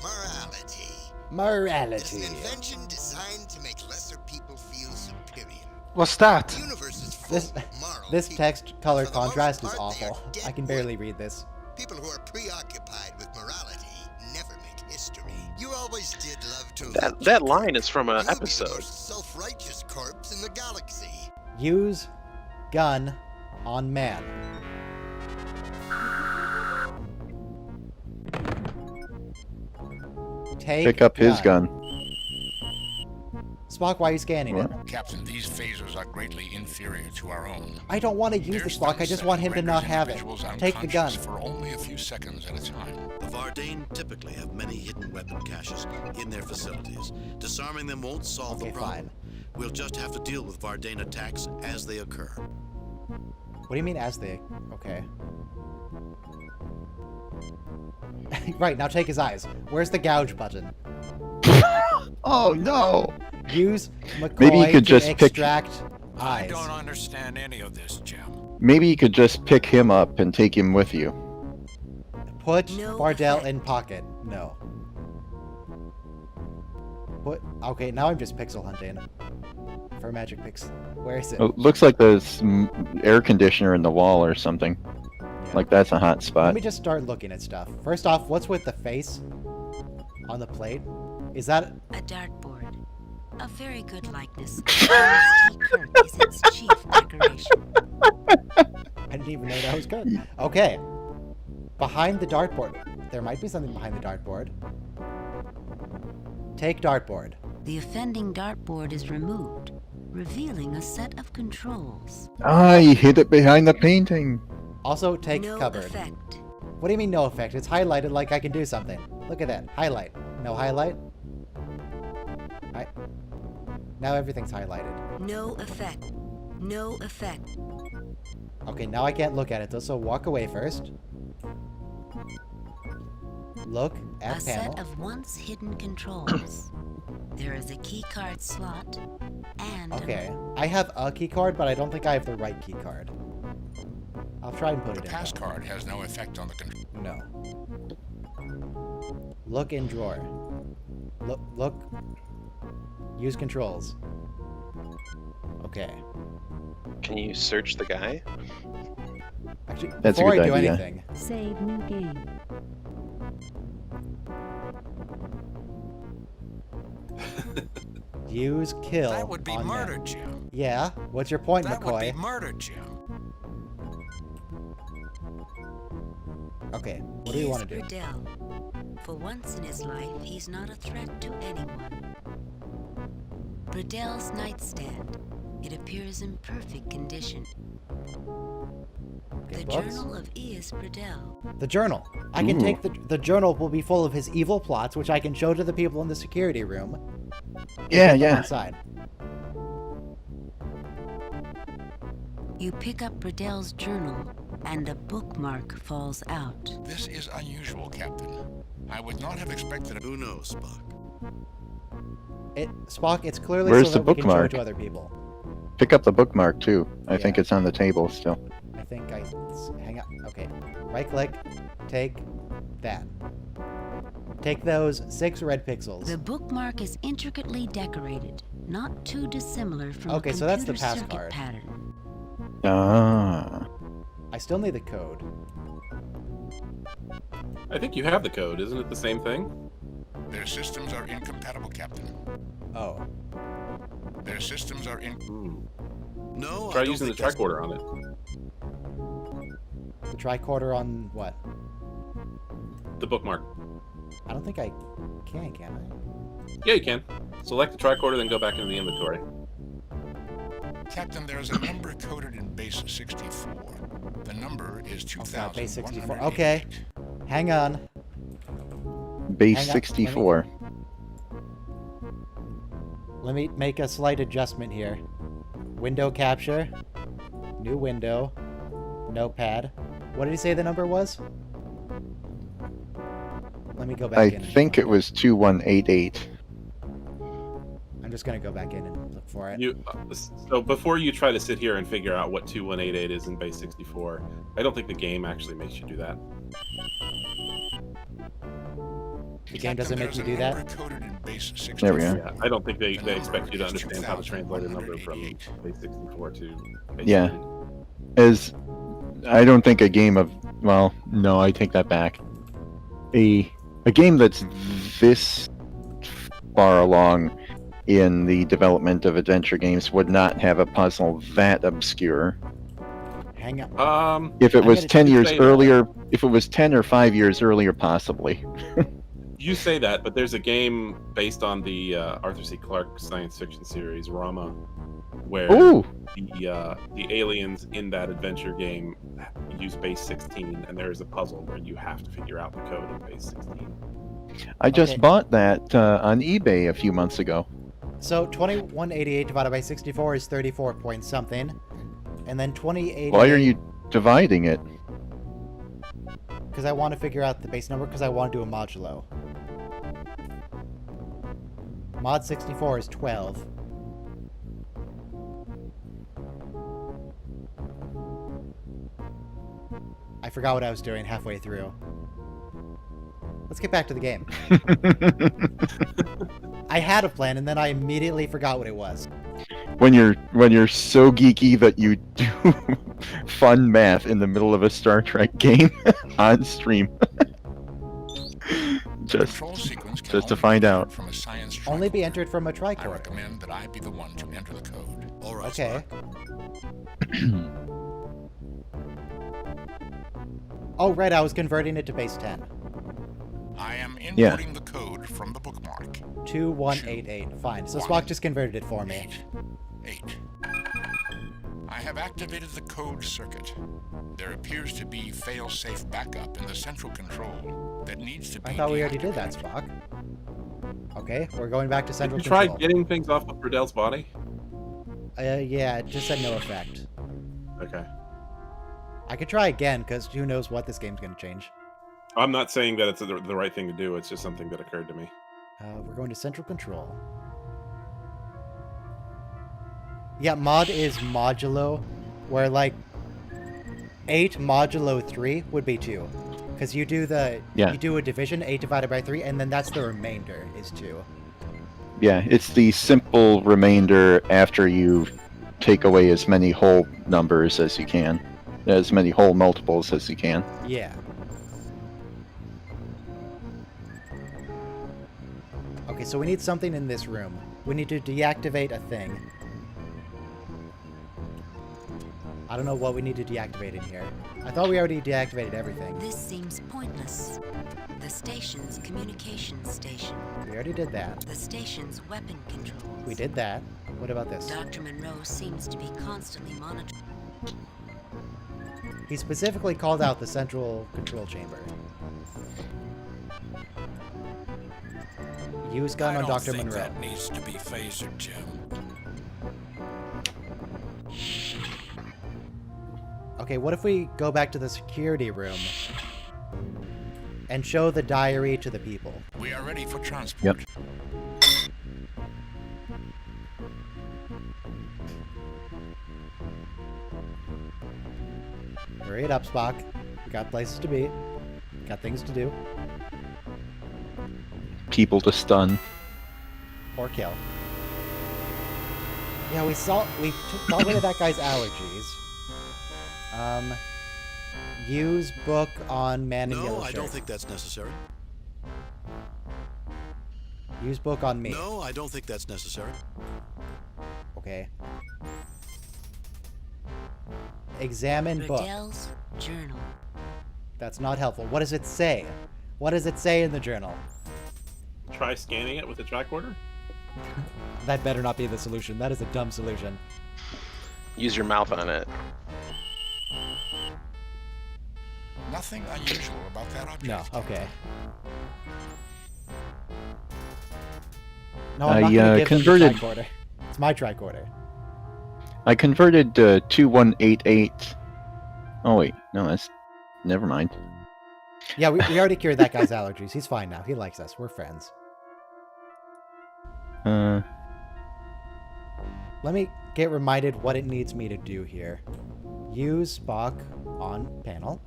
S14: Morality.
S1: Morality.
S14: It's an invention designed to make lesser people feel superior.
S3: What's that?
S14: The universe is full
S1: This
S14: of moral
S1: this
S14: people.
S1: text color
S14: For the most
S1: contrast is
S14: part, they are
S1: awful.
S14: dead
S1: I can barely read this.
S14: People who are preoccupied with morality never make history. You always did love to
S17: That line is from an
S14: You'll be the
S17: episode.
S14: most self-righteous corpse in the galaxy.
S1: Use gun on man.
S5: Pick up his gun.
S1: Spock, why are you scanning it?
S9: Captain, these phasers are greatly inferior to our own.
S1: I don't want to use the Spock. I just want him to not have it. Take the gun.
S9: For only a few seconds at a time.
S6: The Vardane typically have many hidden weapon caches in their facilities. Disarming them won't solve the problem. We'll just have to deal with Vardane attacks as they occur.
S1: What do you mean as they... Okay. Right, now take his eyes. Where's the gouge button?
S5: Oh no!
S1: Use McCoy
S5: Maybe you could
S1: to
S5: just pick-
S1: extract
S10: I
S1: eyes.
S10: don't understand any of this, Jim.
S5: Maybe you could just pick him up and take him with you.
S1: Put Bardell in pocket. No. Put... Okay, now I'm just pixel hunting. For magic pixel. Where is it?
S5: It looks like there's air conditioner in the wall or something. Like that's a hot
S1: Let
S5: spot.
S1: me just start looking at stuff. First off, what's with the face on the plate? Is that...
S11: A dartboard. A very good likeness. Thomas T. Kirk is its chief decoration.
S1: I didn't even know that was good. Okay. Behind the dartboard. There might be something behind the dartboard. Take dartboard.
S11: The offending dartboard is removed, revealing a set of controls.
S5: Ah, you hid it behind the painting.
S1: Also, take
S11: No
S1: cupboard.
S11: effect.
S1: What do you mean no effect? It's highlighted like I can do something. Look at that. Highlight. No highlight. Now everything's highlighted.
S11: No effect. No effect.
S1: Okay, now I can't look at it though, so walk away first. Look at
S11: A
S1: panel.
S11: set of once hidden controls. There is a keycard slot and
S1: Okay, I have a key card, but I don't think I have the right key card. I'll try and put
S9: The
S1: it in.
S9: pass card has no effect on the control.
S1: No. Look in drawer. Look. Use controls. Okay.
S17: Can you search the guy?
S1: Actually,
S5: That's a
S1: before
S5: good
S1: I do
S5: idea.
S1: anything,
S18: Save new game.
S1: use kill.
S10: That would be
S1: on
S10: murder,
S1: them.
S10: Jim.
S1: Yeah. What's your point,
S10: That would
S1: McCoy?
S10: be murder, Jim.
S1: Okay. What do you
S11: He
S1: want
S11: is
S1: to do?
S11: Burdell. For once in his life, he's not a threat to anyone. Burdell's nightstand. It appears in perfect condition.
S1: Okay,
S11: The
S1: books.
S11: Journal of E.S. Burdell.
S1: The journal. I can
S5: Ooh.
S1: take the journal will be full of his evil plots, which I can show to the people in the security room.
S5: Yeah,
S1: Put them
S5: yeah.
S1: Inside.
S11: You pick up Burdell's journal, and a bookmark falls out.
S9: This is unusual, Captain. I would not have expected a...
S6: Who knows, Spock?
S1: Spock, it's clearly
S5: Where's
S1: so
S5: the
S1: that we can show it
S5: bookmark?
S1: to other people.
S5: Pick up the bookmark too. I think
S1: Yeah.
S5: it's on the table still.
S1: I think hang on. Okay. Right click. Take that. Take those 6 red pixels.
S11: The bookmark is intricately decorated, not too dissimilar from
S1: Okay,
S11: a
S1: so that's the
S11: computer
S1: pass
S11: circuit
S1: card.
S11: pattern.
S5: Ah.
S1: I still need the code.
S4: I think you have the code. Isn't it the same thing?
S9: Their systems are incompatible, Captain.
S1: Oh.
S9: Their systems are in...
S6: No,
S4: Try
S6: I don't
S4: using the
S6: think that's-
S4: tricorder on it.
S1: The tricorder on what?
S4: The bookmark.
S1: I don't think I can I?
S4: Yeah, you can. Select the tricorder, then go back into the inventory.
S9: Captain, there is a number coded in base 64. The number is
S1: Oh god, base 64.
S9: 2188.
S1: Okay. Hang on.
S5: Base
S1: Hang on,
S5: 64.
S1: Let me make a slight adjustment here. Window capture. New window. Notepad. What did he say the number was? Let me go back
S5: I
S1: in. and
S5: think
S1: find
S5: it was 2188.
S1: I'm just gonna go back in and look for it.
S4: So before you try to sit here and figure out what 2188 is in base 64, I don't think the game actually makes you do that.
S1: The game doesn't make you do
S9: Number
S1: that?
S9: coded in base 64.
S5: There we go.
S4: Yeah, I don't think they
S9: The
S4: expect you to
S9: number is
S4: understand how to translate a number from
S9: 2188.
S4: base 64 to base
S5: Yeah.
S4: 80.
S5: As I don't think a game of, well, no, I take that back. A game that's this far along in the development of adventure games would not have a puzzle that obscure.
S1: Hang on.
S5: If it
S1: I'm
S5: was
S1: gonna
S5: 10 years
S4: say that.
S5: earlier, if it was 10 or 5 years earlier, possibly.
S4: You say that, but there's a game based on the Arthur C. Clarke science fiction series Rama, where
S5: Ooh.
S4: the aliens in that adventure game use base 16, and there is a puzzle where you have to figure out the code in base 16.
S5: I just
S1: Okay.
S5: bought that on eBay a few months ago.
S1: So 2188 divided by 64 is 34 point something. And then 2088...
S5: Why are you dividing it?
S1: Because I want to figure out the base number, because I want to do a modulo. Mod 64 is 12. I forgot what I was doing halfway through. Let's get back to the game. I had a plan, and then I immediately forgot what it was.
S5: When you're so geeky that you do fun math in the middle of a Star Trek game on stream. just
S9: Control sequence can
S5: just to
S9: only
S5: find
S9: be
S5: out.
S9: entered from a science
S1: Only be
S9: tricorder.
S1: entered from a
S9: I
S1: tricorder.
S9: recommend that I be the one to enter the code.
S6: All right,
S1: Okay.
S6: Spock.
S1: Oh, right, I was converting it to base 10.
S9: I am
S5: Yeah.
S9: inputting the code from the bookmark.
S1: 2188. Fine. So Spock just converted it for me.
S9: 8. I have activated the code circuit. There appears to be fail-safe backup in the central control that needs to be
S1: I thought we already did that, Spock. Okay, we're going back to central
S4: Did you try
S1: control.
S4: getting things off of Riddell's body?
S1: Yeah, it just said no effect.
S4: Okay.
S1: I could try again, because who knows what this game's going to change.
S4: I'm not saying that it's the right thing to do. It's just something that occurred to me.
S1: We're going to central control. Yeah, mod is modulo, where like 8 modulo 3 would be 2. Because you do you do a division, 8 divided by 3, and then that's the remainder is 2.
S5: Yeah, it's the simple remainder after you take away as many whole numbers as you can. As many whole multiples as you can.
S1: Yeah. Okay, so we need something in this room. We need to deactivate a thing. I don't know what we need to deactivate in here. I thought we already deactivated everything.
S11: This seems pointless. The station's communications station.
S1: We already did that.
S11: The station's weapon controls.
S1: We did that. What about this?
S11: Dr. Monroe seems to be constantly monitoring.
S1: He specifically called out the central control chamber. Use gun on Dr. Monroe.
S10: That needs to be phasered, Jim.
S1: Okay, what if we go back to the security room and show the diary to the people?
S9: We are ready for transport.
S5: Yep.
S1: Hurry it up, Spock. We got places to be. Got things to do.
S5: People to stun.
S1: Or kill. Yeah, we got rid of that guy's allergies. Use book on man in
S6: No,
S1: yellow
S6: I
S1: shirt.
S6: don't think that's necessary.
S1: Use book on me.
S6: No, I don't think that's necessary.
S1: Okay. Examine book.
S11: Riddell's journal.
S1: That's not helpful. What does it say? What does it say in the journal?
S4: Try scanning it with a track order?
S1: That better not be the solution. That is a dumb solution.
S17: Use your mouth on it.
S9: Nothing unusual about that object.
S1: No, okay. No, I'm not gonna give
S5: converted-
S1: him the tricorder. It's my tricorder.
S5: I converted 2188. Oh wait, no, that's never mind.
S1: Yeah, we already cured that guy's allergies. He's fine now. He likes us. We're friends. Let me get reminded what it needs me to do here. Use Spock on panel.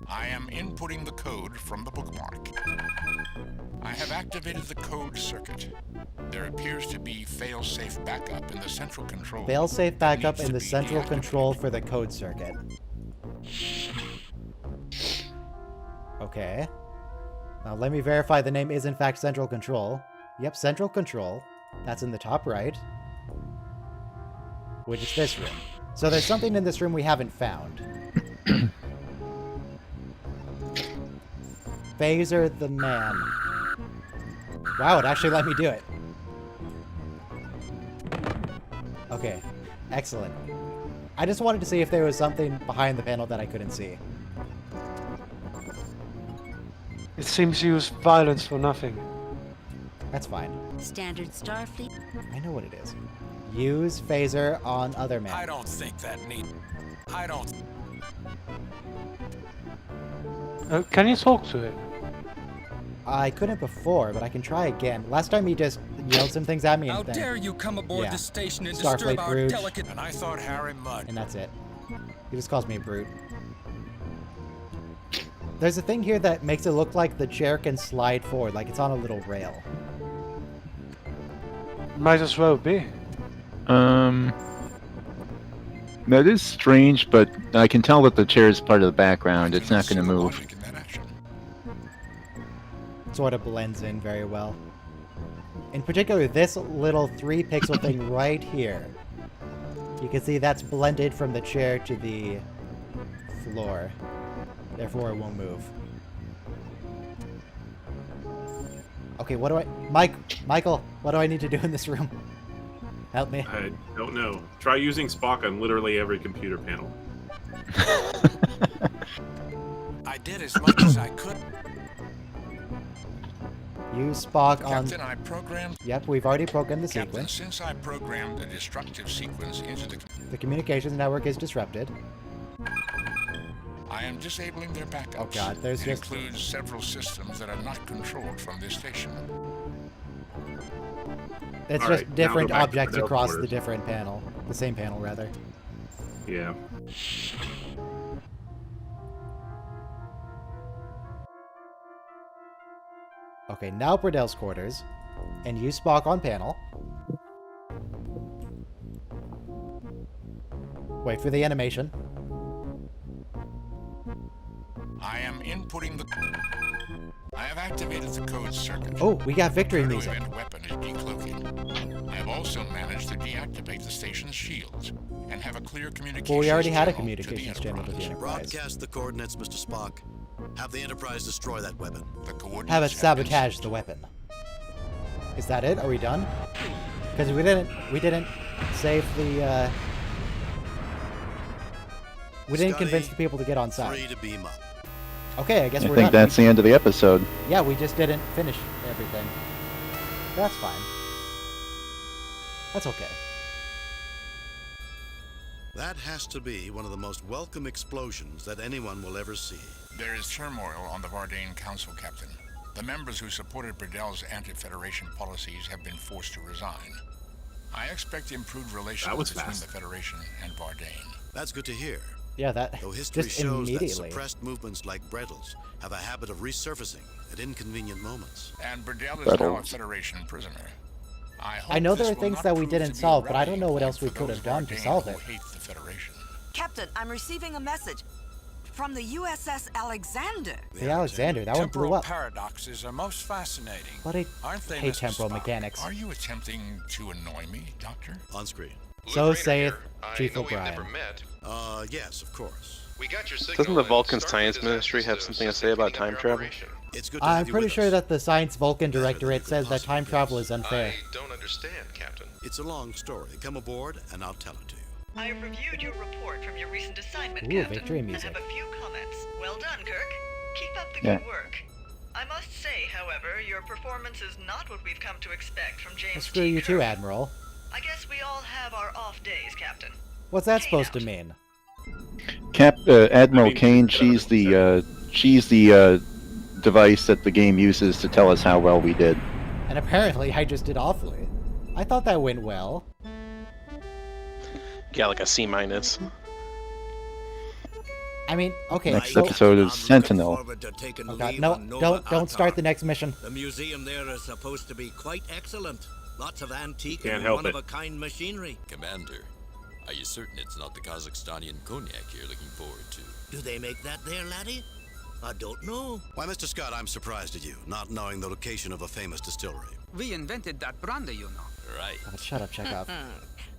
S9: I am inputting the code from the bookmark. I have activated the code circuit. There appears to be fail-safe backup in the central control.
S1: Failsafe backup in the central control for the code circuit. Okay. Now let me verify the name is in fact Central Control. Yep, Central Control. That's in the top right. Which is this room. So there's something in this room we haven't found. Phaser the man. Wow, it actually let me do it. Okay, excellent. I just wanted to see if there was something behind the panel that I couldn't see.
S3: It seems you use violence for nothing.
S1: That's fine.
S11: Standard Starfleet.
S1: I know what it is. Use phaser on other man.
S10: I don't think that need. I don't.
S3: Can you talk to it?
S1: I couldn't before, but I can try again. Last time he just yelled some things at me and
S20: How
S1: then...
S20: dare you come aboard
S1: Yeah.
S20: the station and
S1: Starfleet
S20: disturb our
S1: Brood.
S20: delicate...
S10: And I thought Harry Mudd.
S1: And that's it. He just calls me a brute. There's a thing here that makes it look like the chair can slide forward, like it's on a little rail.
S3: Might as well be.
S5: That is strange, but I can tell that the chair is part of the background. It's not going to move.
S1: Sort of blends in very well. In particular, this little 3-pixel thing right here. You can see that's blended from the chair to the floor. Therefore, it won't move. Okay, what do I... Michael, what do I need to do in this room? Help me.
S4: I don't know. Try using Spock on literally every computer panel.
S10: I did as much as I could.
S1: Use Spock on...
S9: Captain, I programmed...
S1: Yep, we've already programmed the
S9: Captain,
S1: sequence.
S9: since I programmed the destructive sequence into the...
S1: The communications network is disrupted.
S9: I am disabling their backups.
S1: Oh god, there's
S9: it
S1: just...
S9: includes several systems that are not controlled from this station.
S1: It's
S4: All
S1: just
S4: right, now
S1: different
S4: go back to
S1: objects
S4: Fidel
S1: across the
S4: quarters.
S1: different panel. The same panel, rather.
S4: Yeah.
S1: Okay, now Bradel's quarters. And use Spock on panel. Wait for the animation.
S9: I am inputting the... I have activated the code circuit.
S1: Oh, we got victory
S9: Turbo
S1: music.
S9: event weapon is decloaking. I have also managed to deactivate the station's shields and have a clear communications
S1: Well, we already had a
S9: channel to the
S1: communications channel to the Enterprise.
S6: Broadcast the coordinates, Mr. Spock. Have the Enterprise destroy that weapon.
S9: The coordinates
S1: Have it
S9: have been
S1: sabotage the weapon. Is that it? Are we done? Because we didn't save the we didn't convince the people to get on side.
S6: Free to beam up.
S1: Okay, I guess
S5: I
S1: we're
S5: think
S1: done.
S5: that's the end of the episode.
S1: Yeah, we just didn't finish everything. That's fine. That's okay.
S6: That has to be one of the most welcome explosions that anyone will ever see.
S9: There is turmoil on the Vardane Council, Captain. The members who supported Bradel's anti-Federation policies have been forced to resign. I expect improved relations
S4: was
S9: between
S4: fast.
S9: the Federation and Vardane.
S6: That's good to hear.
S1: Yeah, that
S6: Though history
S1: just
S6: shows that
S1: immediately.
S6: suppressed movements like Bredel's have a habit of resurfacing at inconvenient moments.
S9: And Bradel is now a
S5: Bradel.
S9: Federation prisoner.
S1: I know there
S9: this
S1: are
S9: will
S1: things
S9: not
S1: that we
S9: prove to
S1: didn't
S9: be a
S1: solve, but I don't
S9: rallying
S1: know what
S9: point
S1: else we
S9: for
S1: could
S9: those
S1: have done to
S9: Vardane
S1: solve
S9: who
S1: it.
S9: hate the Federation.
S18: Captain, I'm receiving a message from the USS Alexander.
S1: The Alexander, that one blew
S10: Temporal
S1: up.
S10: paradoxes are most fascinating.
S1: But I
S10: Aren't they,
S1: hate
S10: Mr.
S1: temporal
S10: Spock?
S1: mechanics.
S9: Are you attempting to annoy me, Doctor?
S6: On screen.
S1: So saith
S7: I
S1: Chief
S7: know we've
S1: O'Brien.
S7: never met.
S6: Yes, of course.
S7: We got your signal
S17: Doesn't the
S7: and
S17: Vulcan
S7: Starfleet
S17: Science
S7: has
S17: Ministry
S7: asked
S17: have
S7: us
S17: something to
S7: assist
S17: say
S7: in
S17: about
S7: cleaning
S17: time
S7: up your
S17: travel?
S7: operation.
S6: It's good to
S1: I'm
S6: have you
S1: pretty
S6: with
S1: sure
S6: us.
S1: that the Science Vulcan directorate
S6: Better than
S1: says that
S6: possibly
S1: time travel
S6: guess.
S1: is unfair.
S7: I don't understand, Captain.
S6: It's a long story. Come aboard and I'll tell it to you.
S8: I have reviewed your report from your recent assignment,
S1: Ooh,
S8: Captain,
S1: victory
S8: and
S1: music.
S8: have a few comments. Well done, Kirk. Keep up the
S5: Yeah.
S8: good work. I must say, however, your performance is not what we've come to expect from James
S1: Well, screw
S8: T.
S1: you
S8: Kirk.
S1: too, Admiral.
S8: I guess we all have our off days, Captain.
S1: What's that
S8: Kane
S1: supposed to
S8: out.
S1: mean?
S5: Admiral
S4: I mean,
S5: Kane,
S4: get out of
S5: she's the device that the game uses to tell us how well we did.
S1: And apparently I just did awfully. I thought that went well.
S17: Got like a C minus.
S1: I mean, okay,
S5: Next
S1: so...
S5: episode is Sentinel.
S1: Oh god, no, don't start the next mission.
S22: The museum there is supposed to be quite excellent. Lots of antique
S4: Can't
S22: and
S4: help it.
S22: one-of-a-kind machinery.
S12: Commander, are you certain it's not the Kazakhstanian cognac you're looking forward to?
S22: Do they make that there, laddie? I don't know.
S6: Why, Mr. Scott, I'm surprised at you, not knowing the location of a famous distillery.
S10: We invented that brandy, you know.
S12: Right.
S1: God, shut up, Chekhov.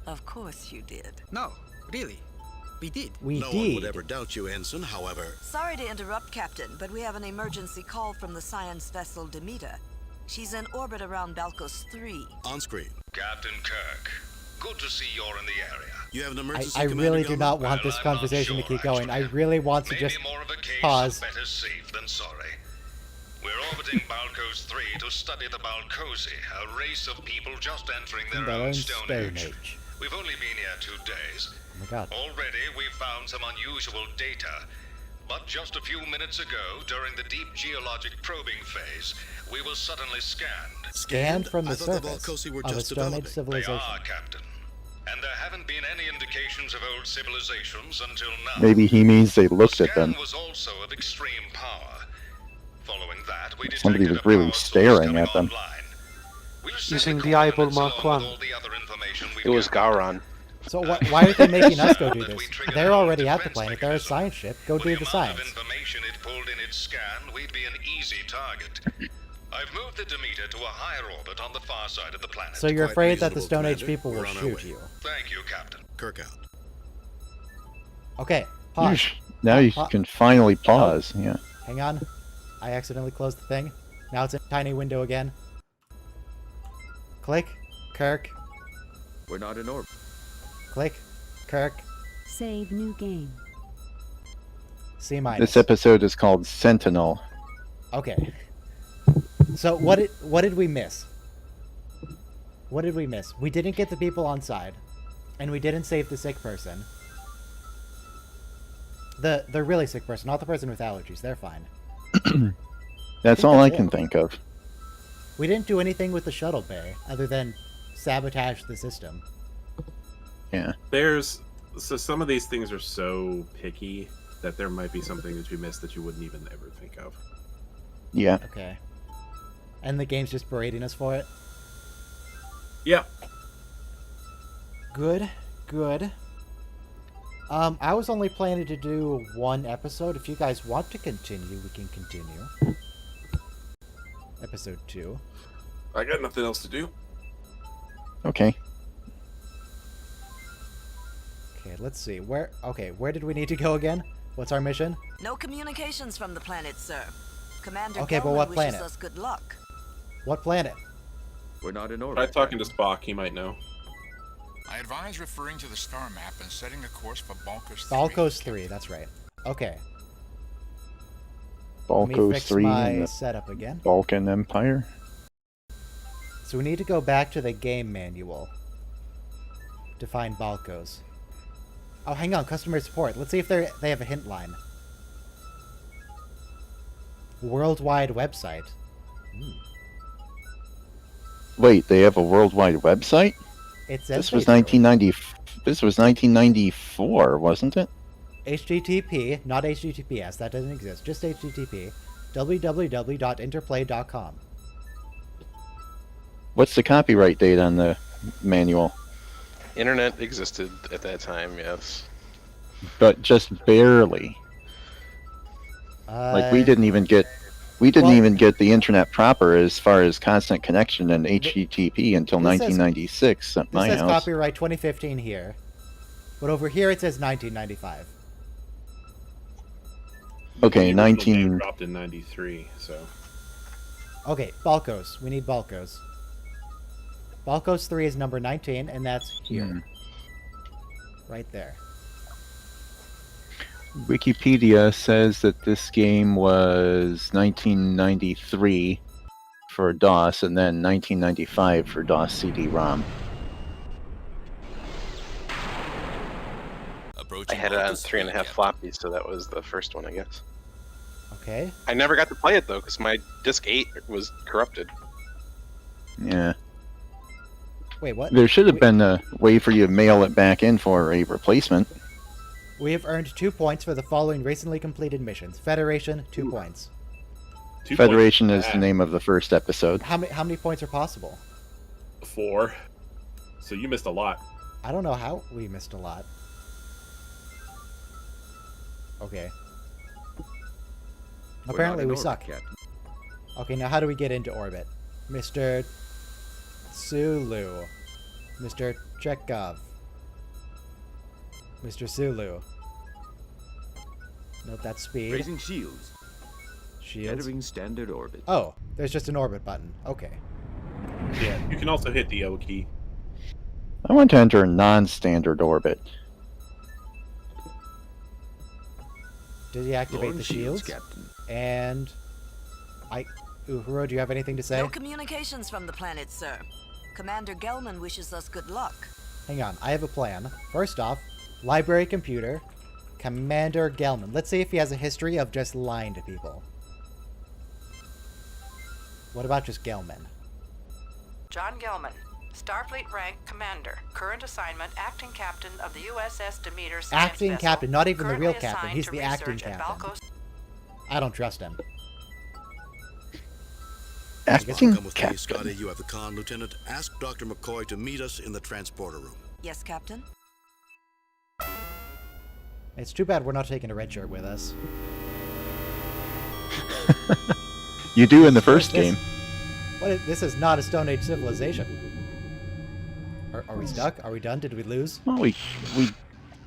S18: Of course you did.
S10: No, really. We did.
S1: We
S6: no one would
S1: did.
S6: ever doubt you, Ensign, however...
S18: Sorry to interrupt, Captain, but we have an emergency call from the science vessel Demeter. She's in orbit around Balkos 3.
S6: On screen.
S7: Captain Kirk, good to see you're in the area.
S6: You have an emergency,
S1: I
S6: Commander
S1: really do
S6: Gummer?
S1: not want this
S7: Well, I'm not
S1: conversation to
S7: sure,
S1: keep going. I
S7: actually.
S1: really want to
S7: Maybe
S1: just
S7: more of a case
S1: pause.
S7: of better safe than sorry. We're orbiting Balkos 3 to study the Balkosi, a race of people just entering their
S1: Their
S7: own
S1: own
S7: Stone
S1: Stone
S7: Age.
S1: Age.
S7: We've only been here 2 days.
S1: Oh my god.
S7: Already we've found some unusual data. But just a few minutes ago, during the deep geologic probing phase, we were suddenly scanned.
S1: Scanned from the
S6: I thought the
S1: surface
S6: Volcosi were
S1: of a
S6: just
S1: Stone Age
S6: developing.
S1: civilization.
S7: They are, Captain. And there haven't been any indications of old civilizations until now.
S5: Maybe he means they looked
S7: The
S5: at them.
S7: scan was also of extreme power. Following that, we
S5: Somebody
S7: detected
S5: was
S7: a
S5: really
S7: power source
S5: staring
S7: coming
S5: at them.
S7: online. We'll send
S3: Using
S7: the
S3: the eyeball
S7: coordinates
S3: Mark
S7: along with
S3: 1.
S7: all the other information we've
S17: It was
S7: gathered.
S17: Gowron.
S1: So why are they making us go do this? They're already at the planet. They're a science ship. Go do the
S7: With the amount
S1: science.
S7: of information it pulled in its scan, we'd be an easy target. I've moved the Demeter to a higher orbit on the far side of the planet.
S1: So you're
S6: Quite
S1: afraid that the
S6: reasonable,
S1: Stone Age
S6: Commander.
S1: people will
S6: We're on our
S1: shoot
S6: way.
S1: you.
S7: Thank you, Captain.
S6: Kirk out.
S1: Okay, pause.
S5: Now you
S1: Pa-
S5: can finally pause. Yeah.
S1: Hang on. I accidentally closed the thing. Now it's a tiny window again. Click. Kirk.
S12: We're not in orbit.
S1: Click. Kirk.
S11: Save new game.
S1: C minus.
S5: This episode is called Sentinel.
S1: Okay. So what did we miss? What did we miss? We didn't get the people on side, and we didn't save the sick person. The really sick person, not the person with allergies. They're fine.
S5: That's all I can think of.
S1: We didn't do anything with the shuttle bay other than sabotage the system.
S5: Yeah.
S4: So some of these things are so picky that there might be something that you missed that you wouldn't even ever think of.
S5: Yeah.
S1: Okay. And the game's just berating us for it?
S4: Yeah.
S1: Good. I was only planning to do one episode. If you guys want to continue, we can continue. Episode 2.
S4: I got nothing else to do.
S5: Okay.
S1: Okay, let's see. Where did we need to go again? What's our mission?
S18: No communications from the planet, sir. Commander
S1: Okay, but
S18: Gelman
S1: what
S18: wishes
S1: planet?
S18: us good luck.
S1: What planet?
S12: We're not in
S4: Try
S12: orbit.
S4: talking to Spock, he might know.
S9: I advise referring to the star map and setting a course for Balkos 3.
S1: Balkos 3, that's right. Okay. Let me
S5: Balkos
S1: fix
S5: 3
S1: my
S5: and the
S1: setup again.
S5: Balkan Empire.
S1: So we need to go back to the game manual to find Balkos. Oh, hang on, customer support. Let's see if they have a hint line. Worldwide website.
S5: Wait, they have a worldwide website?
S1: It says
S5: This was
S1: they do.
S5: 1990. This was 1994, wasn't it?
S1: HTTP, not HTTPS, that doesn't exist, just HTTP, www.interplay.com.
S5: What's the copyright date on the manual?
S17: Internet existed at that time, yes.
S5: But just barely. Like we didn't even get the internet proper as far as constant connection and HTTP until
S1: This says-
S5: 1996 at
S1: This
S5: my
S1: says
S5: house.
S1: copyright 2015 here, but over here it says 1995.
S5: Okay,
S4: The original game
S5: 19.
S4: dropped in 93, so.
S1: Okay, Balkos. We need Balkos. Balkos 3 is number 19, and that's here. Right there.
S5: Wikipedia says that this game was 1993 for DOS and then 1995 for DOS CD-ROM.
S17: I had it on 3.5 floppies, so that was the first one, I guess.
S1: Okay.
S17: I never got to play it though, because my disc 8 was corrupted.
S5: Yeah.
S1: Wait, what?
S5: There should have been a way for you to mail it back in for a replacement.
S1: We have earned 2 points for the following recently completed missions. Federation, 2 points.
S5: Federation is the name of the first episode.
S1: How many points are possible?
S4: 4. So you missed a lot.
S1: I don't know how we missed a lot. Okay. Apparently we suck. Okay, now how do we get into orbit? Mr. Sulu. Mr. Chekhov. Mr. Sulu. Note that speed.
S12: Raising shields.
S1: Shields.
S12: Entering standard orbit.
S1: Oh, there's just an orbit button. Okay.
S4: Yeah, you can also hit the O key.
S5: I want to enter a non-standard orbit.
S1: Deactivate
S12: Launch
S1: the
S12: shields,
S1: shields.
S12: Captain.
S1: And Uhuro, do you have anything to say?
S18: No communications from the planet, sir. Commander Gelman wishes us good luck.
S1: Hang on, I have a plan. First off, library computer, Commander Gelman. Let's see if he has a history of just lying to people. What about just Gelman?
S15: John Gelman, Starfleet rank commander. Current assignment, acting captain of the USS Demeter science
S1: Acting
S15: vessel.
S1: captain, not even the
S15: Currently
S1: real captain.
S15: assigned
S1: He's
S15: to
S1: the acting
S15: research at
S1: captain.
S15: Balkos.
S1: I don't trust him.
S5: Acting
S6: Come with me, Scotty. You have the con, Lieutenant. Ask Dr. McCoy to meet us in the transporter room.
S18: Yes, Captain?
S1: It's too bad we're not taking a red shirt with us.
S5: You do in the first game.
S1: This is not a Stone Age civilization. Are we stuck? Are we done? Did we lose?
S5: Well, we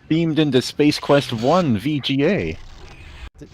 S5: beamed into Space Quest 1 VGA.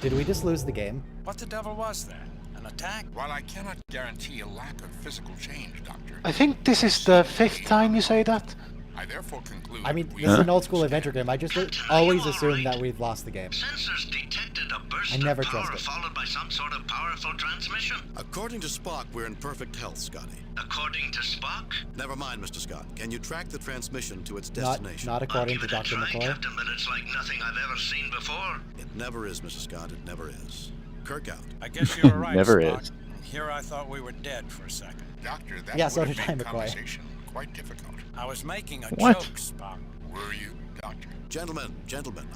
S1: Did we just lose the game?
S10: What the devil was that? An attack?
S9: While I cannot guarantee a lack of physical change, Doctor,
S3: I think this is the 5th time you say that.
S9: I therefore conclude.
S1: I mean,
S9: we
S1: this is an
S9: are
S1: old school adventure game. I just always assume that we've lost the game.
S22: Sensors detected a burst
S1: I never
S22: of power
S1: trust it.
S22: followed by some sort of powerful transmission.
S6: According to Spock, we're in perfect health, Scotty.
S22: According to Spock?
S6: Never mind, Mr. Scott. Can you track the transmission to its
S1: Not,
S6: destination?
S1: not according to
S22: I'll give it
S1: Dr.
S22: a try,
S1: McCoy.
S22: Captain, but it's like nothing I've ever seen before.
S6: It never is, Mr. Scott. It never is. Kirk out.
S10: I guess you were right,
S5: Never
S10: Spock.
S5: is.
S10: Here I thought we were dead for a second.
S9: Doctor, that
S1: Yeah,
S9: would
S1: so
S9: have
S1: did I,
S9: made
S1: McCoy.
S9: conversation quite difficult.
S10: I was making a
S5: What?
S10: joke, Spock.
S9: Were you, Doctor?
S6: Gentlemen,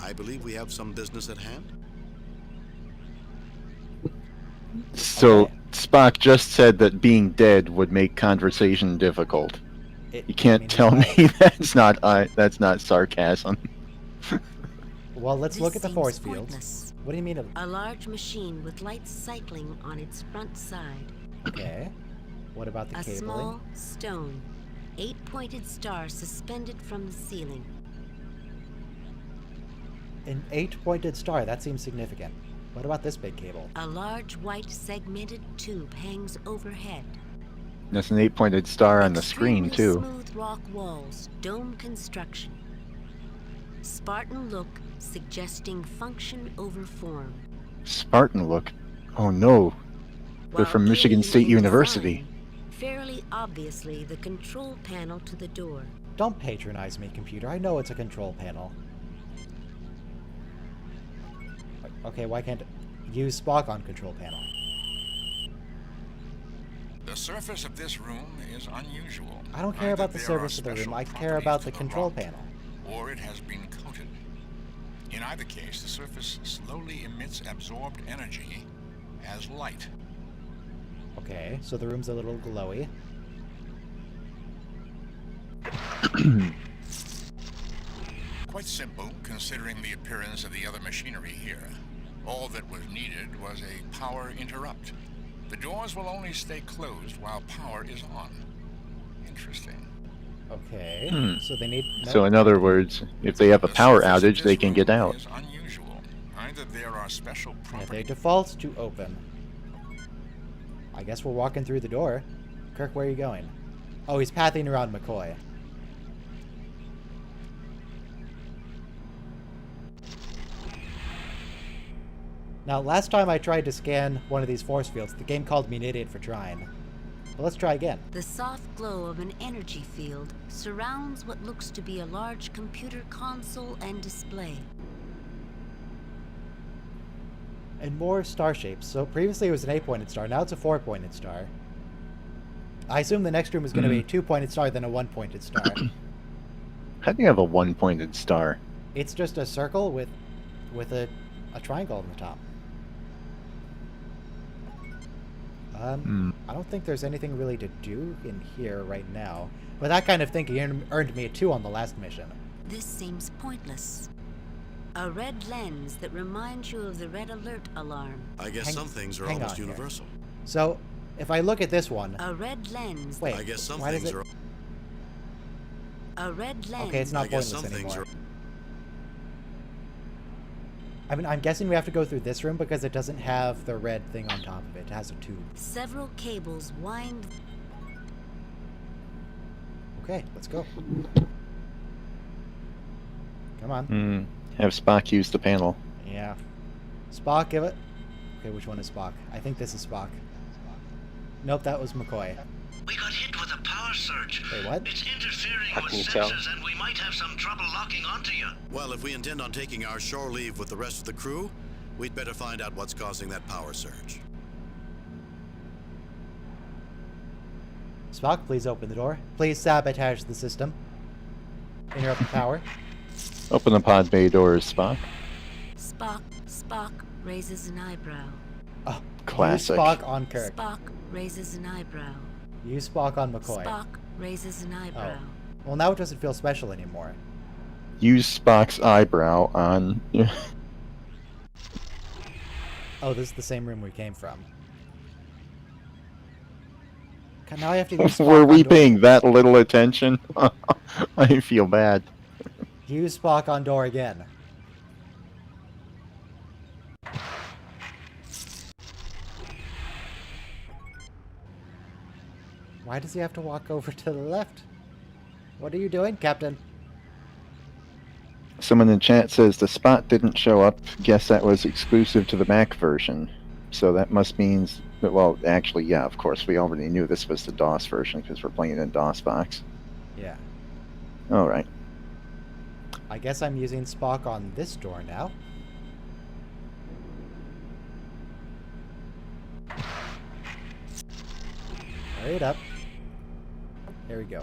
S6: I believe we have some business at hand.
S5: So
S1: Okay.
S5: Spock just said that being dead would make conversation difficult. You can't tell me that's not sarcasm.
S1: Well, let's
S11: This
S1: look at the
S11: seems
S1: force field.
S11: pointless.
S1: What do you mean?
S11: A large machine with lights cycling on its front side.
S1: Okay. What about the
S11: A
S1: cabling?
S11: small stone, 8-pointed star suspended from the ceiling.
S1: An 8-pointed star. That seems significant. What about this big cable?
S11: A large white segmented tube hangs overhead.
S5: There's an 8-pointed star on the screen
S11: Extremely
S5: too.
S11: Smooth rock walls, dome construction. Spartan look suggesting function over form.
S5: Spartan look. Oh no. They're
S11: While
S5: from Michigan
S11: alien
S5: State
S11: in
S5: University.
S11: design, fairly obviously the control panel to the door.
S1: Don't patronize me, computer. I know it's a control panel. Okay, why can't use Spock on control panel?
S9: The surface of this room is unusual.
S1: I don't care
S9: Either
S1: about the
S9: there
S1: surface
S9: are
S1: of the room.
S9: special
S1: I care
S9: properties
S1: about
S9: to
S1: the control
S9: rock,
S1: panel.
S9: Or it has been coated. In either case, the surface slowly emits absorbed energy as light.
S1: Okay, so the room's a little glowy.
S9: Quite simple, considering the appearance of the other machinery here. All that was needed was a power interrupt. The doors will only stay closed while power is on. Interesting.
S1: Okay,
S5: Hmm.
S1: so they need...
S5: So in other words, if they have a power outage, they can get out.
S9: Is unusual. Either there are special
S1: Yeah,
S9: properties.
S1: they default to open. I guess we're walking through the door. Kirk, where are you going? Oh, he's pathing around McCoy. Now, last time I tried to scan one of these force fields, the game called me an idiot for trying. But let's try again.
S11: The soft glow of an energy field surrounds what looks to be a large computer console and display.
S1: And more star shapes. So previously it was an 8-pointed star, now it's a 4-pointed star. I assume the next room is going to be a 2-pointed star, then a 1-pointed star.
S5: How do you have a 1-pointed star?
S1: It's just a circle with a triangle on the top. I don't think there's anything really to do in here right now. But that kind of thinking earned me a 2 on the last mission.
S11: This seems pointless. A red lens that reminds you of the red alert alarm.
S6: I guess some things are
S1: hang
S6: almost
S1: on here.
S6: universal.
S1: So, if I look at this one...
S11: A red lens.
S1: Wait,
S6: I guess some
S1: why does
S6: things
S1: it...
S6: are.
S11: A red lens.
S1: Okay, it's not
S6: I guess
S1: pointless
S6: some things
S1: anymore.
S6: are.
S1: I mean, I'm guessing we have to go through this room because it doesn't have the red thing on top of it. It has a tube.
S11: Several cables wind.
S1: Okay, let's go. Come on.
S5: Have Spock use the panel.
S1: Yeah. Spock, give it. Okay, which one is Spock? I think this is Spock. Nope, that was McCoy.
S22: We got hit with a power surge.
S1: Wait, what?
S22: It's interfering
S17: How
S22: with
S17: can you tell?
S22: sensors and we might have some trouble locking onto you.
S6: Well, if we intend on taking our shore leave with the rest of the crew, we'd better find out what's causing that power surge.
S1: Spock, please open the door. Please sabotage the system. Interrupt the power.
S5: Open the pod bay doors, Spock.
S11: Spock raises an eyebrow.
S1: Oh,
S5: Classic.
S1: Use Spock on Kirk.
S11: Spock raises an eyebrow.
S1: Use Spock on McCoy.
S11: Spock raises an eyebrow.
S1: Oh. Well, now it doesn't feel special anymore.
S5: Use Spock's eyebrow on...
S1: Oh, this is the same room we came from. Okay, now I have to use Spock
S5: Were
S1: on
S5: we
S1: door.
S5: paying that little attention? I feel bad.
S1: Use Spock on door again. Why does he have to walk over to the left? What are you doing, Captain?
S5: Someone in chat says the spot didn't show up. Guess that was exclusive to the Mac version. So that must mean that, well, actually, yeah, of course, we already knew this was the DOS version because we're playing it in DOSBox.
S1: Yeah.
S5: All right.
S1: I guess I'm using Spock on this door now. Hurry it up. There we go.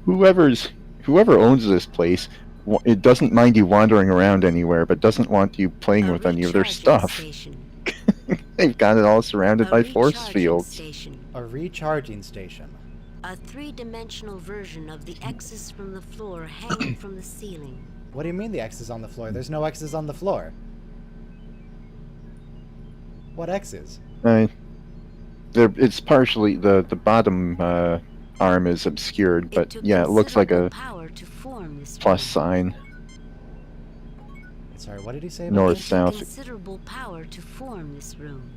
S5: Whoever owns this place, it doesn't mind you wandering around anywhere, but doesn't want you playing with any of their stuff. They've got it all surrounded by force fields.
S1: A recharging station.
S11: A three-dimensional version of the X's from the floor hanging from the ceiling.
S1: What do you mean the X's on the floor? There's no X's on the floor. What X's?
S5: It's partially the bottom arm is obscured, but yeah, it looks like a plus sign.
S1: Sorry, what did he say about
S5: north
S1: this?
S5: south?
S11: Considerable power to form this room.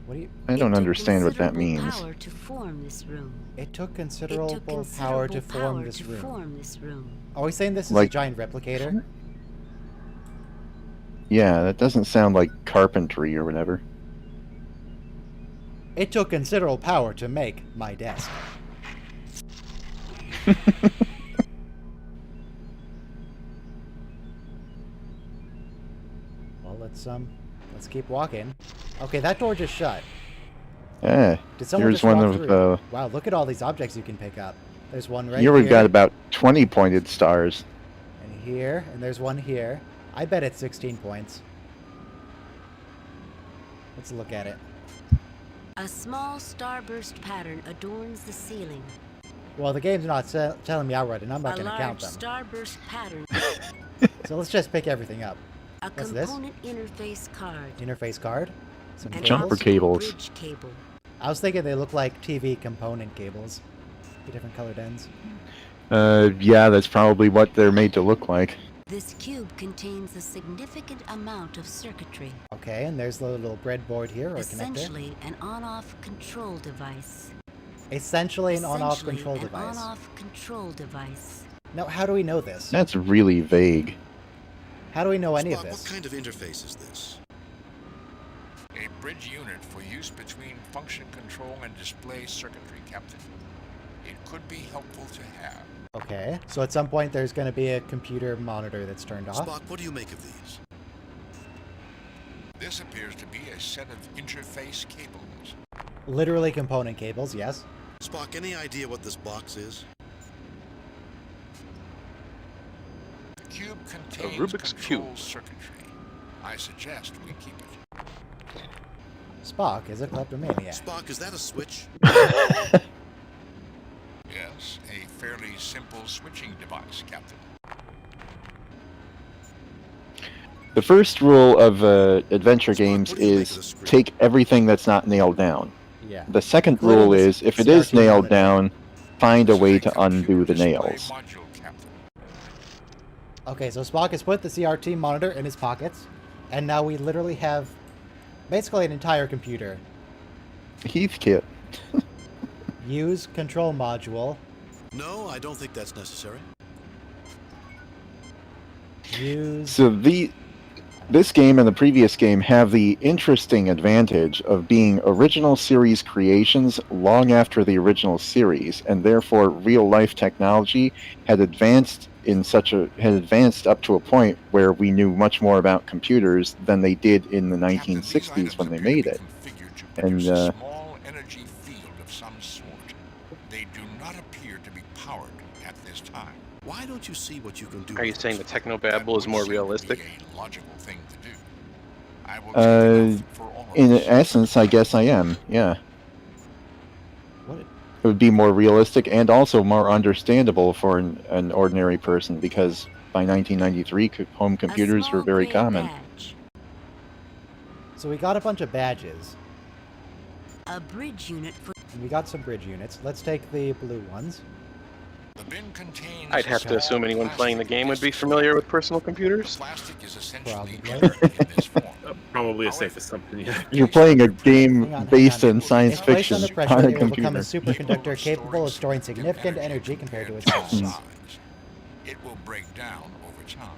S1: What do you?
S5: I don't understand what that means.
S11: Power to form this room.
S1: It took considerable power to form this room. Are we saying this is a
S5: Like-
S1: giant replicator?
S5: Yeah, that doesn't sound like carpentry or whatever.
S1: It took considerable power to make my desk. Well, let's keep walking. Okay, that door just shut.
S5: Yeah,
S1: Did someone
S5: here's
S1: just
S5: one
S1: walk
S5: of
S1: through? Wow, look at all these objects you can pick up. There's one right
S5: here.
S1: here.
S5: We've got about 20 pointed stars.
S1: And here, and there's one here. I bet it's 16 points. Let's look at it.
S11: A small starburst pattern adorns the ceiling.
S1: Well, the game's not telling me outright, and I'm not
S11: A
S1: going to count
S11: large
S1: them.
S11: starburst pattern.
S1: So let's just pick everything up.
S11: A
S1: What's this?
S11: component interface card.
S1: Interface card? Some
S11: And
S5: Jumper
S11: also a
S5: cables.
S11: bridge cable.
S1: I was thinking they look like TV component cables. The different colored ends.
S5: Yeah, that's probably what they're made to look like.
S11: This cube contains a significant amount of circuitry.
S1: Okay, and there's the little breadboard here, or connector.
S11: Essentially an on-off control device.
S1: Essentially an on-off control
S11: Essentially an
S1: device.
S11: on-off control device.
S1: Now, how do we know this?
S5: That's really vague.
S1: How do we know any of
S6: Spock,
S1: this?
S6: what kind of interface is this?
S9: A bridge unit for use between function control and display circuitry, Captain. It could be helpful to have.
S1: Okay, so at some point there's going to be a computer monitor that's turned off.
S6: Spock, what do you make of these?
S9: This appears to be a set of interface cables.
S1: Literally component cables, yes.
S6: Spock, any idea what this box is?
S9: The cube contains
S17: Rubik's
S9: control
S17: Cube.
S9: circuitry. I suggest we keep it.
S1: Spock is a kleptomaniac.
S6: Spock, is that a switch?
S9: Yes, a fairly simple switching device, Captain.
S5: The first rule of adventure games is take everything that's not nailed down.
S1: Yeah.
S5: The second rule is, if it is nailed down, find a way to undo the nails.
S1: Okay, so Spock has put the CRT monitor in his pockets, and now we literally have basically an entire computer.
S5: Heathkit.
S1: Use control module.
S6: No, I don't think that's necessary.
S1: Use...
S5: So this game and the previous game have the interesting advantage of being original series creations long after the original series, and therefore real-life technology had advanced up to a point where we knew much more about computers than they did in the 1960s when they made it. And
S9: Small energy field of some sort. They do not appear to be powered at this time.
S6: Why don't you see what you can do?
S17: Are you saying the Technobabble is more realistic?
S9: Logical thing to do. I will
S5: in essence, I guess I am. Yeah.
S1: What?
S5: It would be more realistic and also more understandable for an ordinary person, because by 1993, home computers were very common.
S1: So we got a bunch of badges.
S11: A bridge unit for...
S1: And we got some bridge units. Let's take the blue ones.
S9: The bin contains
S17: I'd have to assume anyone playing the game would be familiar with personal computers.
S9: plastic is essentially
S1: Probably.
S9: in this form.
S4: Probably a safe assumption. Yeah.
S5: You're playing a game
S1: Hang on,
S5: based
S1: hang on.
S5: in science
S1: If placed
S5: fiction
S1: under pressure,
S5: on a
S1: it will become a
S5: computer.
S1: superconductor capable of storing significant energy compared to its size.
S9: It will break down over time.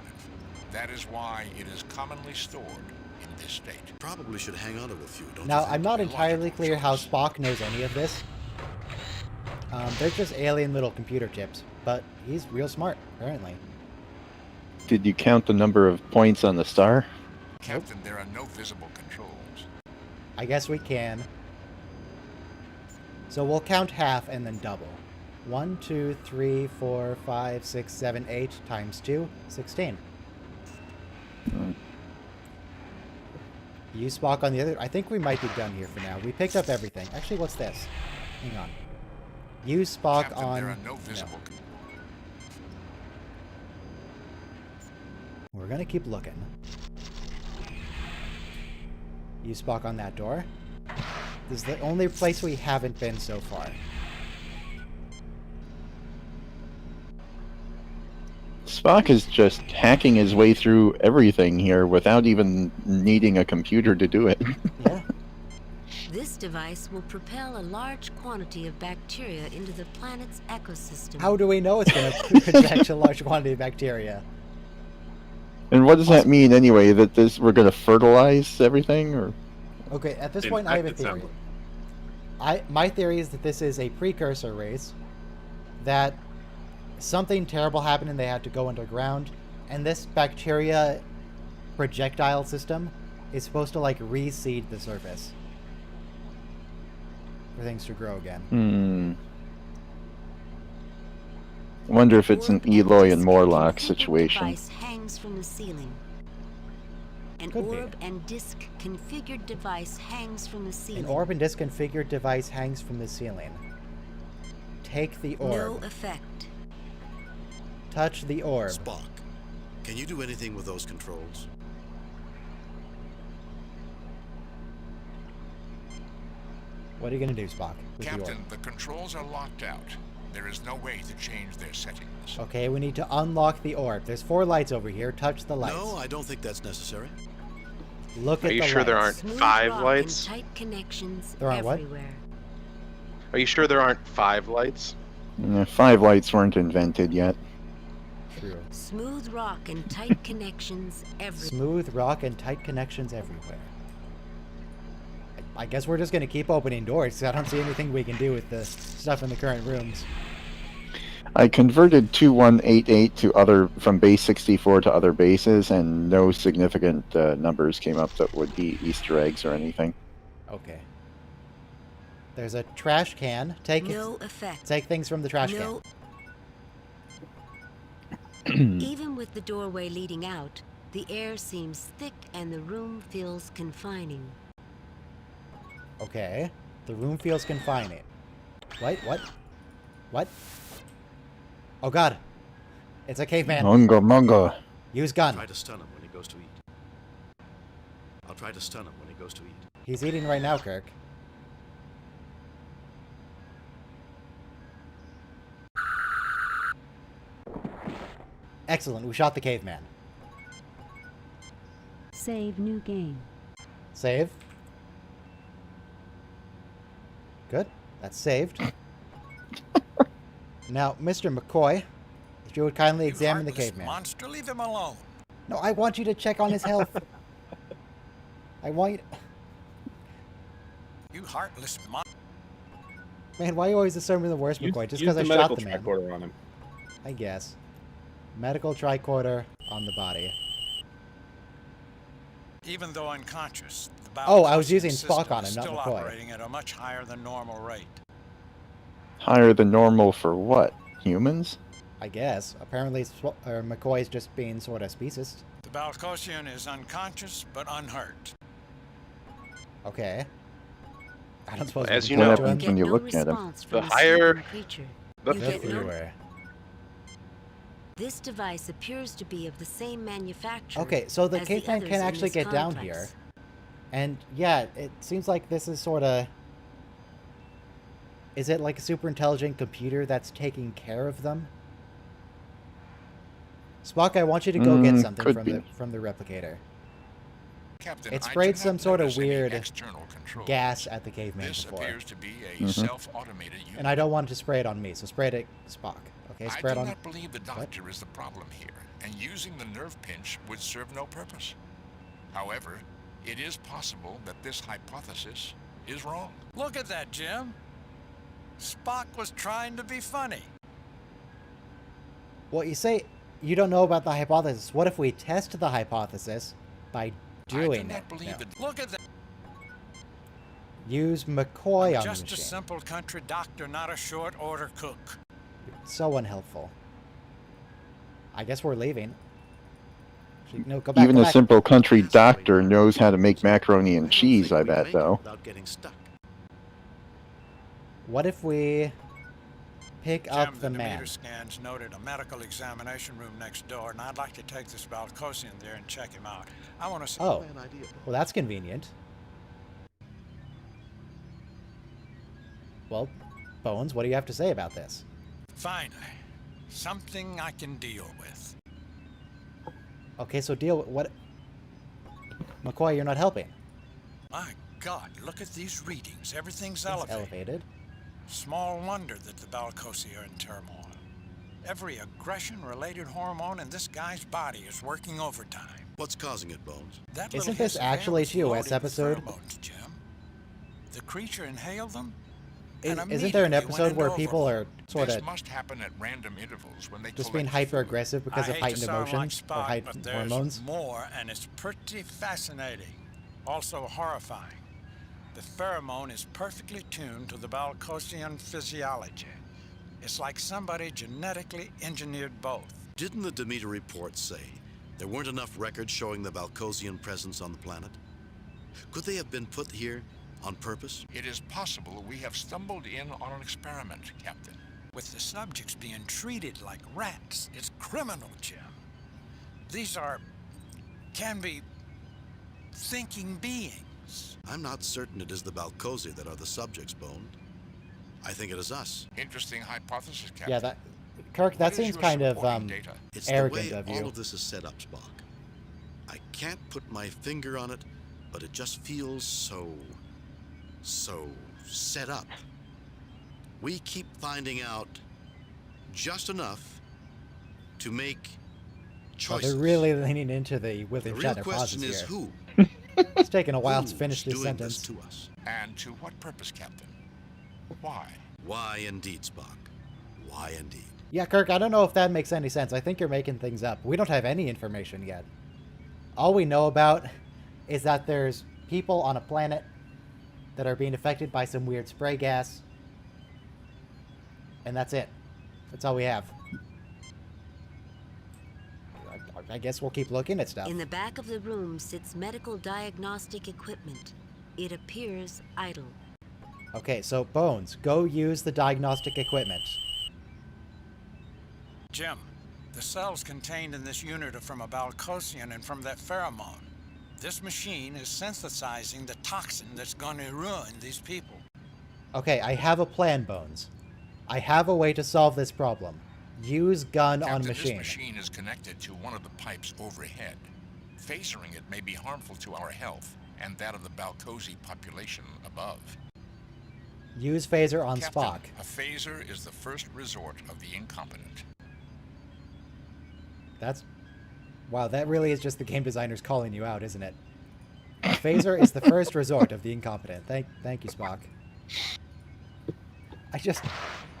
S9: That is why it is commonly stored in this state.
S6: Probably should hang on to a few, don't
S1: Now,
S6: you think?
S1: I'm not entirely clear how Spock knows any of this. They're just alien little computer chips, but he's real smart, apparently.
S5: Did you count the number of points on the star?
S9: Captain, there are no visible controls.
S1: I guess we can. So we'll count half and then double. 1, 2, 3, 4, 5, 6, 7, 8 times 2, 16. Use Spock on the other... I think we might be done here for now. We picked up everything. Actually, what's this? Hang on. Use Spock
S9: Captain,
S1: on...
S9: there are no visible
S1: We're gonna keep looking. Use Spock on that door. This is the only place we haven't been so far.
S5: Spock is just hacking his way through everything here without even needing a computer to do it.
S1: Yeah.
S11: This device will propel a large quantity of bacteria into the planet's ecosystem.
S1: How do we know it's going to project a large quantity of bacteria?
S5: And what does that mean anyway? That we're going to fertilize everything, or?
S1: Okay, at this point, I have a theory. My theory is that this is a precursor race, that something terrible happened and they had to go underground, and this bacteria projectile system is supposed to like reseed the surface for things to grow again.
S5: I wonder if it's an Eloy and Morlock situation.
S11: Device hangs from the ceiling. An orb and disc configured device hangs from the ceiling.
S1: An orb and disc configured device hangs from the ceiling. Take the orb.
S11: No effect.
S1: Touch the orb.
S6: Spock, can you do anything with those controls?
S1: What are you going to do, Spock? With the orb?
S9: Captain, the controls are locked out. There is no way to change their settings.
S1: Okay, we need to unlock the orb. There's 4 lights over here. Touch the lights.
S6: No, I don't think that's necessary.
S1: Look at
S17: Are you
S1: the
S17: sure there
S1: lights.
S17: aren't 5 lights?
S11: Tight connections
S1: There aren't what?
S11: everywhere.
S17: Are you sure there aren't 5 lights?
S5: 5 lights weren't invented yet.
S1: True.
S11: Smooth rock and tight connections everywhere.
S1: Smooth rock and tight connections everywhere. I guess we're just going to keep opening doors, 'cause I don't see anything we can do with the stuff in the current rooms.
S5: I converted 2188 from base 64 to other bases, and no significant numbers came up that would be Easter eggs or anything.
S1: Okay. There's a trash can. Take things from the trash can.
S11: Even with the doorway leading out, the air seems thick and the room feels confining.
S1: Okay. The room feels confining. Wait, what? What? Oh god. It's a caveman.
S5: Mungo, mungo.
S1: Use gun.
S6: Try to stun him when he goes to eat. I'll try to stun him when he goes to eat.
S1: He's eating right now, Kirk. Excellent. We shot the caveman.
S11: Save new game.
S1: Save. Good. That's saved. Now, Mr. McCoy, if you would kindly examine the caveman.
S10: Monster, leave him alone.
S1: No, I want you to check on his health. I want you...
S10: You heartless monster.
S1: Man, why are you always assuming the worst, McCoy? Just because I shot the man.
S4: Tricorder on him.
S1: I guess. Medical tricorder on the body.
S10: Even though unconscious, the
S1: Oh, I was
S10: Balcosian
S1: using
S10: system
S1: Spock on
S10: is
S1: him, not
S10: still
S1: McCoy.
S10: operating at a much higher than normal rate.
S5: Higher than normal for what? Humans?
S1: I guess. Apparently, McCoy's just being sort of speciest.
S10: The Balcosian is unconscious but unhurt.
S1: Okay. I don't suppose
S17: As
S1: we
S17: you
S1: can
S17: know,
S1: talk to him.
S5: when you look at him.
S17: The higher...
S1: Everywhere.
S11: This device appears to be of the same manufacturer.
S1: Okay, so the
S11: as
S1: caveman
S11: others
S1: can
S11: in
S1: actually
S11: this
S1: get down
S11: complex.
S1: here. And yeah, it seems like this is sort of... Is it like a super intelligent computer that's taking care of them? Spock, I want you to go get something
S5: could be.
S1: from the replicator.
S9: Captain,
S1: It
S9: I
S1: sprayed
S9: do
S1: some
S9: not
S1: sort of
S9: notice any
S1: weird
S9: external controls.
S1: gas at the caveman
S9: This
S1: before.
S9: appears to be a self-automated unit.
S1: And I don't want it to spray it on me, so spray it at Spock. Okay, spray
S9: I
S1: it
S9: do
S1: on...
S9: not believe the doctor is the problem here, and using the nerve pinch would serve no purpose. However, it is possible that this hypothesis is wrong.
S10: Look at that, Jim. Spock was trying to be funny.
S1: Well, you say you don't know about the hypothesis. What if we test the hypothesis by doing it?
S10: Look at that.
S1: Use McCoy on the
S10: Just a
S1: machine.
S10: simple country doctor, not a short order cook.
S1: So unhelpful. I guess we're leaving. No, go back,
S5: Even
S1: go
S5: a
S1: back.
S5: simple country doctor knows how to make macaroni and cheese, I bet, though.
S6: Without getting stuck.
S1: What if we pick up
S10: Jim,
S1: the
S10: meter
S1: man?
S10: scans noted a medical examination room next door, and I'd like to take this Balcosian there and check him out. I want to see.
S1: Oh, well, that's convenient. Well, Bones, what do you have to say about this?
S10: Finally, something I can deal with.
S1: Okay, so deal with what? McCoy, you're not helping.
S10: My God, look at these readings. Everything's
S1: It's
S10: elevated.
S1: elevated.
S10: Small wonder that the Balcosi are in turmoil. Every aggression-related hormone in this guy's body is working overtime.
S6: What's causing it, Bones?
S10: That
S1: Isn't
S10: little
S1: this
S10: hiss of
S1: actually
S10: air was
S1: a TOS
S10: loaded with
S1: episode?
S10: pheromones, Jim. The creature inhaled them. And
S1: Isn't there an
S10: immediately went
S1: episode where
S10: into
S1: people are sort
S9: This
S1: of
S9: must happen at random intervals when they
S1: just being
S9: collect
S1: hyper aggressive because
S10: I
S1: of
S10: hate
S1: heightened
S10: to sound like
S1: emotions or
S10: Spock, but
S1: heightened
S10: there's
S1: hormones?
S10: more, and it's pretty fascinating. Also horrifying. The pheromone is perfectly tuned to the Balcosian physiology. It's like somebody genetically engineered both.
S6: Didn't the Demeter report say there weren't enough records showing the Balcosian presence on the planet? Could they have been put here on purpose?
S9: It is possible we have stumbled in on an experiment, Captain.
S10: With the subjects being treated like rats, it's criminal, Jim. These can be thinking beings.
S6: I'm not certain it is the Balcosi that are the subjects, Bone. I think it is us.
S9: Interesting hypothesis, Captain.
S1: Yeah, that Kirk, that
S9: What is
S1: seems
S9: your
S1: kind of
S9: supporting data?
S6: It's
S1: arrogant
S6: the way
S1: of you.
S6: all of this is set up, Spock. I can't put my finger on it, but it just feels so set up. We keep finding out just enough to make
S1: Well,
S6: choices.
S1: they're really leaning into the William
S6: The real
S1: Shatner
S6: question
S1: pauses
S6: is
S1: here.
S6: who?
S1: It's taking a while to
S6: Who's
S1: finish this
S6: doing
S1: sentence.
S6: this to us?
S9: And to what purpose, Captain? Why?
S6: Why indeed, Spock? Why indeed?
S1: Yeah, Kirk, I don't know if that makes any sense. I think you're making things up. We don't have any information yet. All we know about is that there's people on a planet that are being affected by some weird spray gas. And that's it. That's all we have. I guess we'll keep looking at stuff.
S11: In the back of the room sits medical diagnostic equipment. It appears idle.
S1: Okay, so Bones, go use the diagnostic equipment.
S10: Jim, the cells contained in this unit are from a Balcosian and from that pheromone. This machine is synthesizing the toxin that's going to ruin these people.
S1: Okay, I have a plan, Bones. I have a way to solve this problem. Use gun on
S9: Captain,
S1: machine.
S9: This machine is connected to one of the pipes overhead. Phasering it may be harmful to our health and that of the Balcosi population above.
S1: Use phaser on
S9: Captain,
S1: Spock.
S9: a phaser is the first resort of the incompetent.
S1: That's... Wow, that really is just the game designers calling you out, isn't it? A phaser is the first resort of the incompetent. Thank you, Spock. I just...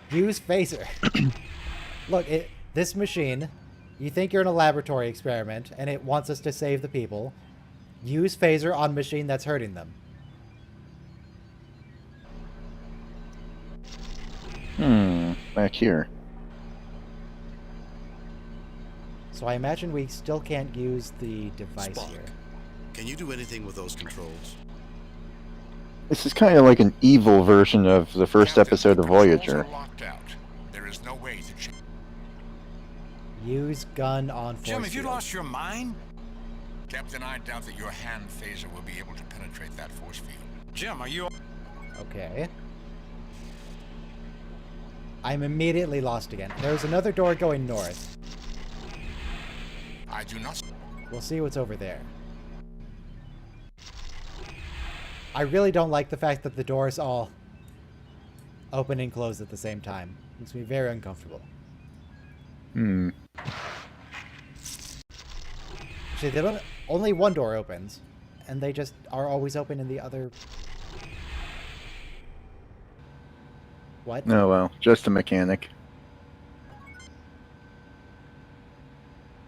S1: Use phaser. Look, this machine, you think you're in a laboratory experiment, and it wants us to save the people. Use phaser on machine that's hurting them.
S5: Back here.
S1: So I imagine we still can't use the device
S6: Spock,
S1: here.
S6: can you do anything with those controls?
S5: This is kind of like an evil version of the first episode of Voyager.
S9: Locked out. There is no way to change.
S1: Use gun on force
S10: Jim, have you
S1: field.
S10: lost your mind?
S9: Captain, I doubt that your hand phaser will be able to penetrate that force field.
S10: Jim, are you...
S1: Okay. I'm immediately lost again. There's another door going north.
S9: I do not...
S1: We'll see what's over there. I really don't like the fact that the doors all open and close at the same time. Makes me very uncomfortable.
S5: Hmm.
S1: Actually, they don't. Only one door opens, and they just are always open in the other. What?
S5: Oh well, just a mechanic.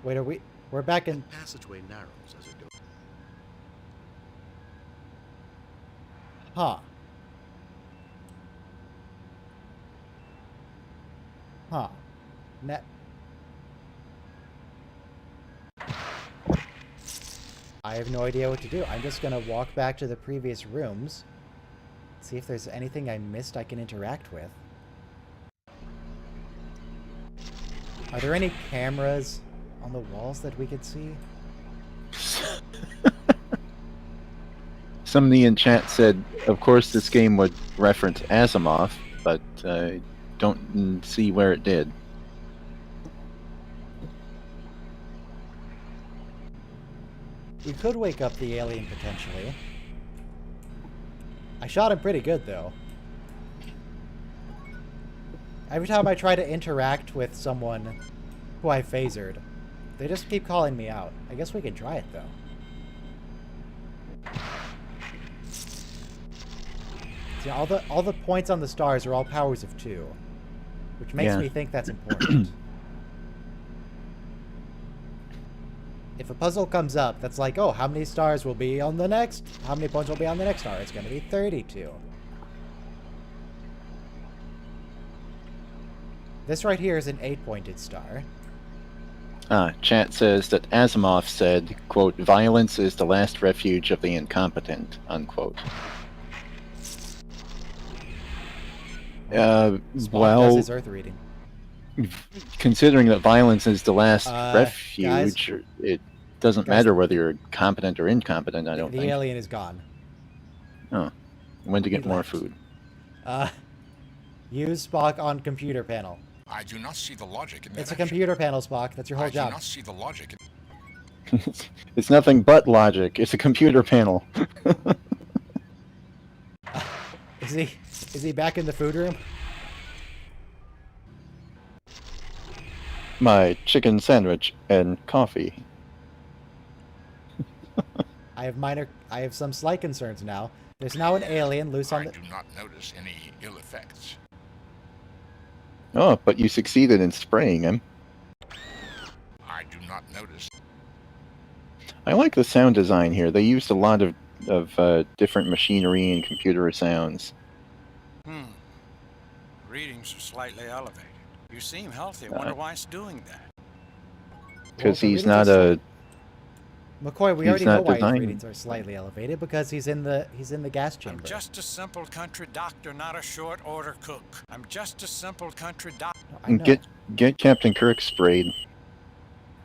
S1: Wait, are we? We're back in.
S6: Passageway narrows as it goes.
S1: Huh. Huh. Net. I have no idea what to do. I'm just gonna walk back to the previous rooms. See if there's anything I missed I can interact with. Are there any cameras on the walls that we could see?
S5: Somebody in chat said, of course this game would reference Asimov, but don't see where it did.
S1: We could wake up the alien potentially. I shot him pretty good though. Every time I try to interact with someone who I phasered, they just keep calling me out. I guess we could try it though. See, all the points on the stars are all powers of 2, which makes me think that's important. If a puzzle comes up that's like, oh, how many stars will be on the next? How many points will be on the next star? It's going to be 32. This right here is an 8-pointed star.
S5: Chat says that Asimov said, quote, violence is the last refuge of the incompetent, unquote. Well,
S1: does his Earth reading.
S5: Considering that violence is the last refuge,
S1: guys,
S5: it doesn't matter whether you're competent or incompetent, I don't think.
S1: The alien is gone.
S5: Oh. When to get more food?
S1: Use Spock on computer panel.
S9: I do not see the logic in that.
S1: It's a computer panel, Spock. That's your whole job.
S9: I do not see the logic.
S5: It's nothing but logic. It's a computer panel.
S1: Is he back in the food room?
S5: My chicken sandwich and coffee.
S1: I have some slight concerns now. There's now an alien loose on the...
S9: I do not notice any ill effects.
S5: Oh, but you succeeded in spraying him.
S9: I do not notice.
S5: I like the sound design here. They used a lot of different machinery and computer sounds.
S10: Readings are slightly elevated. You seem healthy. I wonder why it's doing that.
S5: Because he's not a...
S1: McCoy, we already know why his readings are slightly elevated, because he's in the gas chamber.
S10: I'm just a simple country doctor, not a short order cook. I'm just a simple country doctor.
S5: Get Captain Kirk sprayed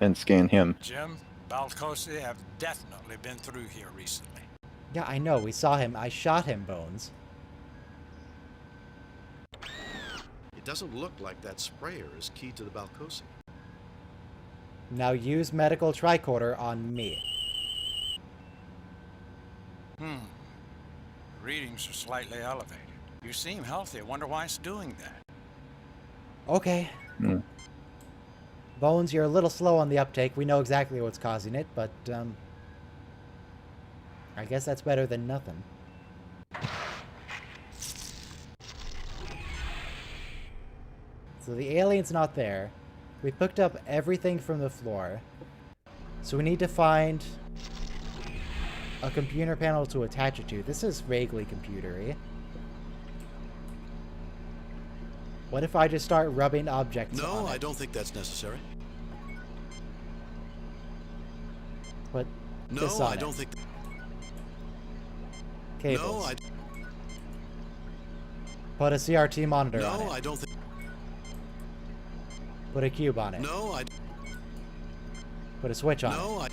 S5: and scan him.
S10: Jim, Balcosi have definitely been through here recently.
S1: Yeah, I know. We saw him. I shot him, Bones.
S6: It doesn't look like that sprayer is key to the Balcosi.
S1: Now use medical tricorder on me.
S10: Readings are slightly elevated. You seem healthy. I wonder why it's doing that.
S1: Okay. Bones, you're a little slow on the uptake. We know exactly what's causing it, but, I guess that's better than nothing. So the alien's not there. We picked up everything from the floor. So we need to find a computer panel to attach it to. This is vaguely computery. What if I just start rubbing objects on it?
S6: No, I don't think that's necessary.
S1: Put this
S6: No,
S1: on
S6: I
S1: it.
S6: don't think...
S1: Cables.
S6: No, I...
S1: Put a CRT monitor on it.
S6: No, I don't think...
S1: Put a cube on it.
S6: No, I...
S1: Put a switch on it.
S6: No, I...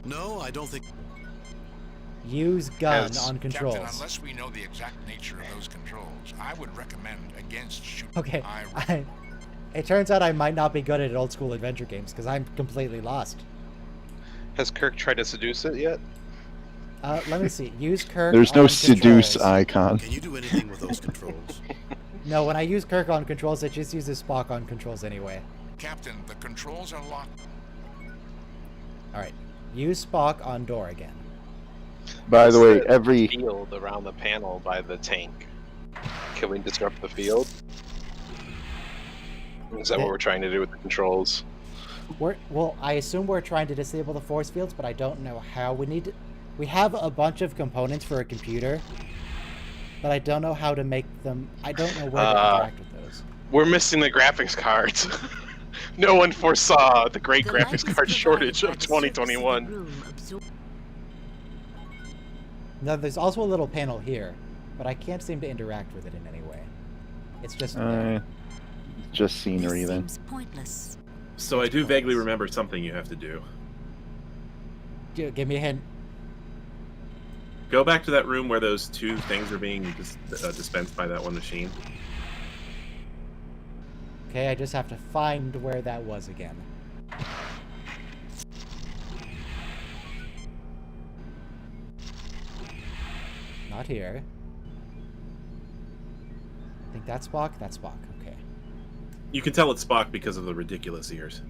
S6: No, I don't think...
S1: Use gun on controls.
S9: Captain, unless we know the exact nature of those controls, I would recommend against shooting.
S1: Okay, it turns out I might not be good at old school adventure games because I'm completely lost.
S17: Has Kirk tried to seduce it yet?
S1: Let me see. Use Kirk.
S5: There's no
S1: on
S5: seduce
S1: controls.
S5: icon.
S6: Can you do anything with those controls?
S1: No, when I use Kirk on controls, it just uses Spock on controls anyway.
S9: Captain, the controls are locked.
S1: Alright. Use Spock on door again.
S5: By the way,
S17: What's
S5: every
S17: field around the panel by the tank. Can we disrupt the field? Is that what we're trying to do with the controls?
S1: Well, I assume we're trying to disable the force fields, but I don't know how. We have a bunch of components for a computer, but I don't know how to make them. I don't know where to interact with those.
S17: We're missing the graphics cards. No one foresaw the great graphics card shortage of 2021.
S1: No, there's also a little panel here, but I can't seem to interact with it in any way. It's just
S5: just scenery then.
S11: Pointless.
S4: So I do vaguely remember something you have to do.
S1: Give me a hint.
S4: Go back to that room where those two things are being dispensed by that one machine.
S1: Okay, I just have to find where that was again. Not here. I think that's Spock. That's Spock. Okay.
S4: You can tell it's Spock because of the ridiculous ears.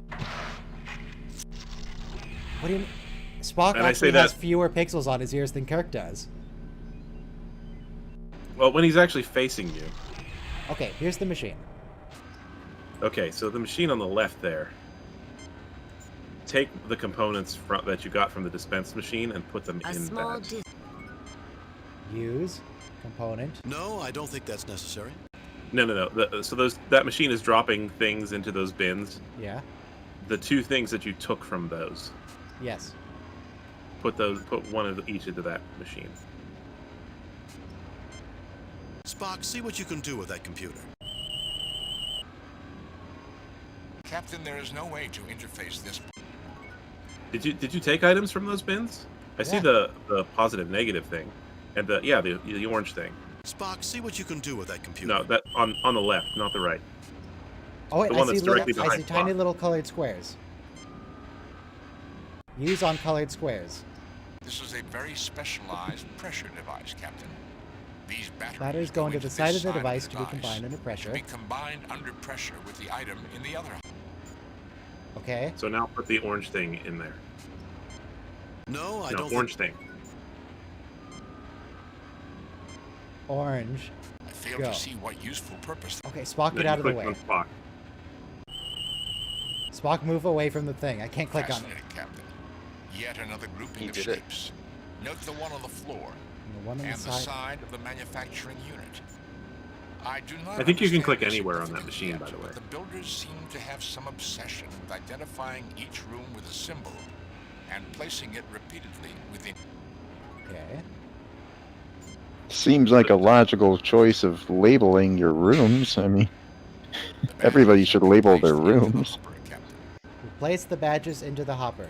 S1: What do you mean? Spock
S4: And I say
S1: actually has
S4: that-
S1: fewer pixels on his ears than Kirk does.
S4: Well, when he's actually facing you.
S1: Okay, here's the machine.
S4: Okay, so the machine on the left there. Take the components that you got from the dispense machine and put them in that.
S1: Use component.
S6: No, I don't think that's necessary.
S4: No. That machine is dropping things into those bins.
S1: Yeah.
S4: The two things that you took from those.
S1: Yes.
S4: Put one of each into that machine.
S6: Spock, see what you can do with that computer.
S9: Captain, there is no way to interface this.
S4: Did you take items from those bins? I see the positive negative thing, and the orange thing.
S6: Spock, see what you can do with that computer.
S4: No, that on the left, not the right.
S1: Oh wait,
S4: The one
S1: I
S4: that's
S1: see,
S4: directly
S1: I see
S4: behind
S1: tiny
S4: Spock.
S1: little colored squares. Use on colored squares.
S9: This is a very specialized pressure device, Captain. These batteries
S1: Batteries go into the
S9: this
S1: side of the
S9: side
S1: device to be combined under pressure.
S9: To be combined under pressure with the item in the other.
S1: Okay.
S4: So now put the orange thing in there.
S6: No, I don't.
S4: Orange thing.
S1: Orange.
S9: I fail
S1: Go.
S9: to see what useful purpose.
S1: Okay, Spock,
S4: Then
S1: get
S4: you
S1: out of the
S4: click
S1: way.
S4: on Spock.
S1: Spock, move away from the thing. I can't click on it.
S9: Fascinating, Captain. Yet another grouping
S17: He
S9: of
S17: did it.
S9: shapes. Note the one on the floor
S1: And the one on
S9: and
S1: the
S9: the
S1: side.
S9: side of the manufacturing unit. I do not.
S4: I think you can
S9: understand
S4: click
S9: this
S4: anywhere on that
S9: significantly
S4: machine,
S9: yet,
S4: by the way.
S9: but the builders seem to have some obsession with identifying each room with a symbol and placing it repeatedly within.
S1: Okay.
S5: Seems like a logical choice of labeling your rooms. I mean, everybody should label their rooms.
S1: Place the badges into the hopper.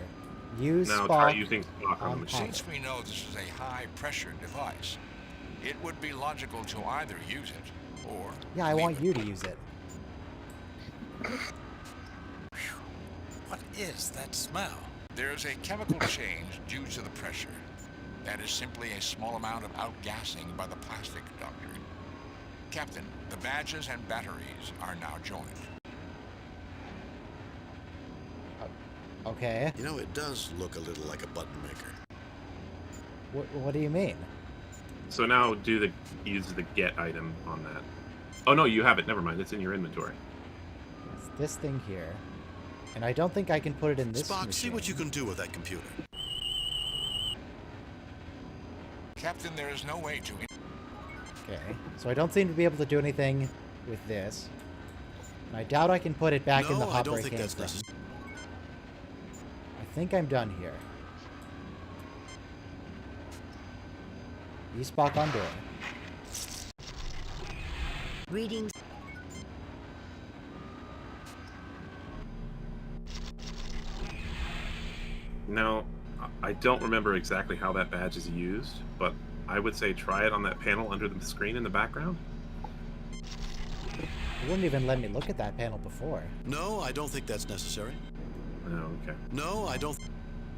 S1: Use
S4: Now
S1: Spock
S4: try using Spock on the
S1: on
S4: machine.
S1: hopper.
S9: Since we know this is a high-pressure device, it would be logical to either use it or.
S1: Yeah, I want you to use it.
S10: What is that smell?
S9: There is a chemical change due to the pressure. That is simply a small amount of outgassing by the plastic, Doctor. Captain, the badges and batteries are now joined.
S1: Okay.
S6: You know, it does look a little like a button maker.
S1: What do you mean?
S4: So now use the get item on that. Oh no, you have it. Never mind. It's in your inventory.
S1: It's this thing here. And I don't think I can put it in this
S6: Spock,
S1: machine.
S6: see what you can do with that computer.
S9: Captain, there is no way to.
S1: Okay. So I don't seem to be able to do anything with this. And I doubt I can put it back in the
S6: No, I
S1: hopper
S6: don't
S1: it
S6: think
S1: came
S6: that's
S1: from.
S6: necessary.
S1: I think I'm done here. Use Spock on door.
S11: Reading.
S4: Now, I don't remember exactly how that badge is used, but I would say try it on that panel under the screen in the background.
S1: You wouldn't even let me look at that panel before.
S6: No, I don't think that's necessary.
S4: Oh, okay.
S6: No, I don't.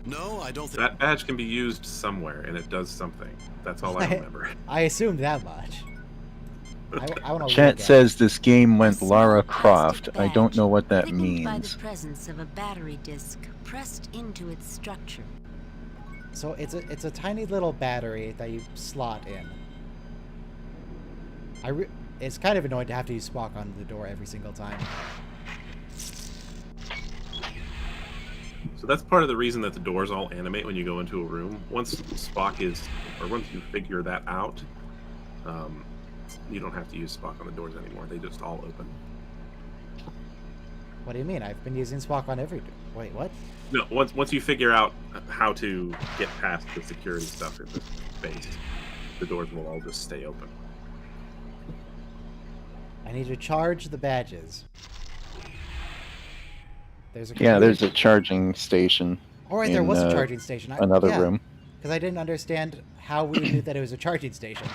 S6: No, I don't think...
S4: That badge can be used somewhere, and it does something. That's all I remember.
S1: I assumed that much. I want to
S5: Chat says this game went Lara Croft. I don't know what that
S11: thickened by the
S5: means.
S11: presence of a battery disc pressed into its structure.
S1: So it's a tiny little battery that you slot in. It's kind of annoying to have to use Spock on the door every single time.
S4: So that's part of the reason that the doors all animate when you go into a room. Once Spock is, or once you figure that out, you don't have to use Spock on the doors anymore. They just all open.
S1: What do you mean? I've been using Spock on every door. Wait, what?
S4: No, once you figure out how to get past the security stuff in the base, the doors will all just stay open.
S1: I need to charge the badges. There's a
S5: There's a charging station.
S1: All right, there was a charging station.
S5: Another room.
S1: Because I didn't understand how we knew that it was a charging station.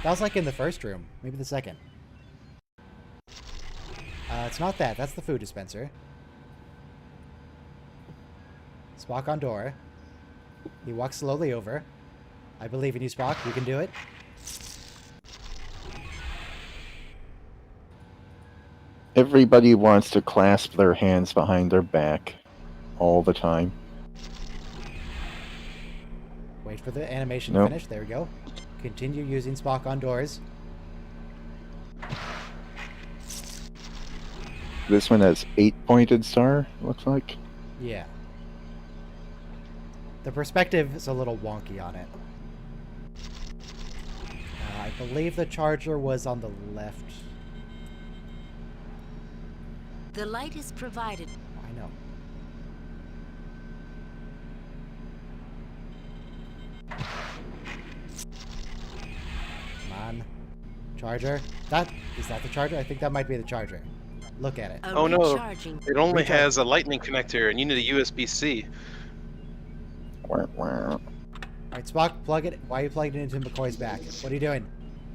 S1: That was like in the first room, maybe the second. It's not that. That's the food dispenser. Spock on door. He walks slowly over. I believe in you, Spock. You can do it.
S5: Everybody wants to clasp their hands behind their back all the time.
S1: Wait for the animation to finish. There we go. Continue using Spock on doors.
S5: This one has 8-pointed star, looks like.
S1: Yeah. The perspective is a little wonky on it. I believe the charger was on the left.
S11: The light is provided.
S1: I know. Come on. Charger. Is that the charger? I think that might be the charger. Look at it.
S17: Oh no, it only has a lightning connector and you need a USB-C.
S1: Alright, Spock, plug it. Why are you plugging it into McCoy's back? What are you doing?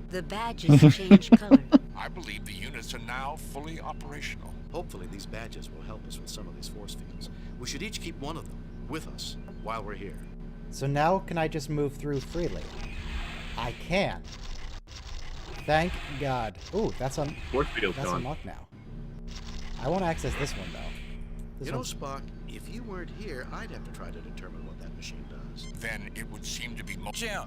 S11: The badges change color.
S9: I believe the units are now fully operational.
S6: Hopefully these badges will help us with some of these force fields. We should each keep one of them with us while we're here.
S1: So now can I just move through freely? I can. Thank God. Ooh, that's
S4: force field's
S1: that's
S4: gone.
S1: unlocked now. I want to access this one though.
S6: You know, Spock, if you weren't here, I'd have to try to determine what that machine does.
S9: Then it would seem to be
S6: Jim!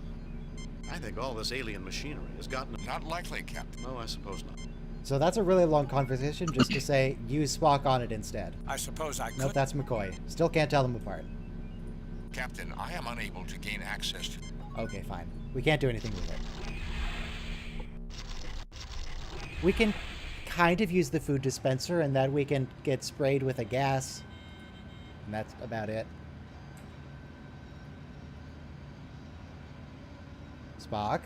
S6: I think all this alien machinery has gotten...
S9: Not likely, Captain.
S6: No, I suppose not.
S1: So that's a really long conversation just to say use Spock on it instead.
S10: I suppose I could.
S1: Nope, that's McCoy. Still can't tell them apart.
S9: Captain, I am unable to gain access to...
S1: Okay, fine. We can't do anything with it. We can kind of use the food dispenser and that we can get sprayed with a gas. And that's about it. Spock?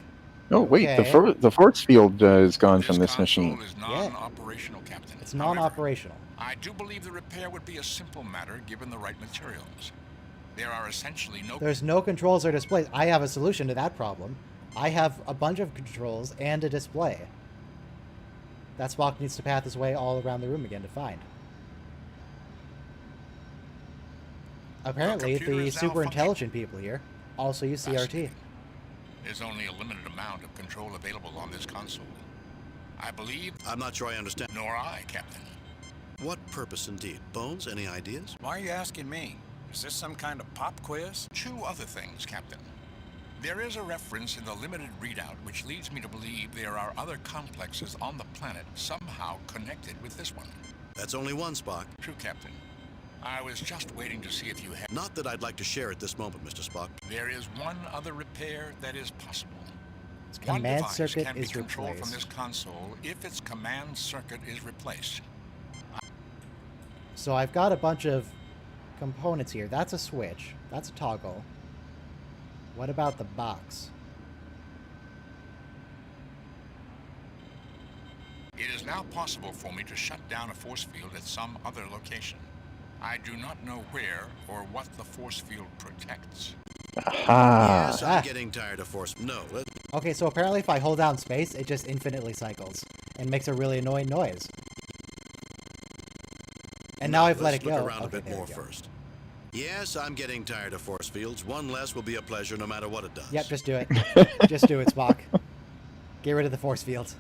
S5: Oh, wait,
S1: Okay.
S5: the force field is gone from this machine.
S9: Is non-operational, Captain.
S1: It's non-operational.
S9: I do believe the repair would be a simple matter given the right materials. There are essentially no...
S1: There's no controls or displays. I have a solution to that problem. I have a bunch of controls and a display. That Spock needs to path his way all around the room again to find. Apparently, the super intelligent people here also use CRT.
S9: There's only a limited amount of control available on this console. I believe...
S6: I'm not sure I understand.
S9: Nor I, Captain.
S6: What purpose indeed? Bones, any ideas?
S10: Why are you asking me? Is this some kind of pop quiz?
S9: 2 other things, Captain. There is a reference in the limited readout which leads me to believe there are other complexes on the planet somehow connected with this one.
S6: That's only one, Spock.
S9: True, Captain. I was just waiting to see if you had...
S6: Not that I'd like to share at this moment, Mr. Spock.
S9: There is one other repair that is possible.
S1: Command
S9: one device
S1: circuit
S9: can
S1: is
S9: be controlled from
S1: replaced.
S9: this console if its command circuit is replaced.
S1: So I've got a bunch of components here. That's a switch. That's a toggle. What about the box?
S9: It is now possible for me to shut down a force field at some other location. I do not know where or what the force field protects.
S5: Aha!
S6: Yes, I'm getting tired of force... No,
S1: Okay, so apparently if I hold down space, it just infinitely cycles and makes a really annoying noise. And now I've let
S6: let's
S1: it
S6: look
S1: go.
S6: around
S1: Okay,
S6: a bit
S1: there
S6: more
S1: we go.
S6: first. Yes, I'm getting tired of force fields. One less will be a pleasure no matter what it does.
S1: Yep, just do it. Just do it, Spock. Get rid of the force fields.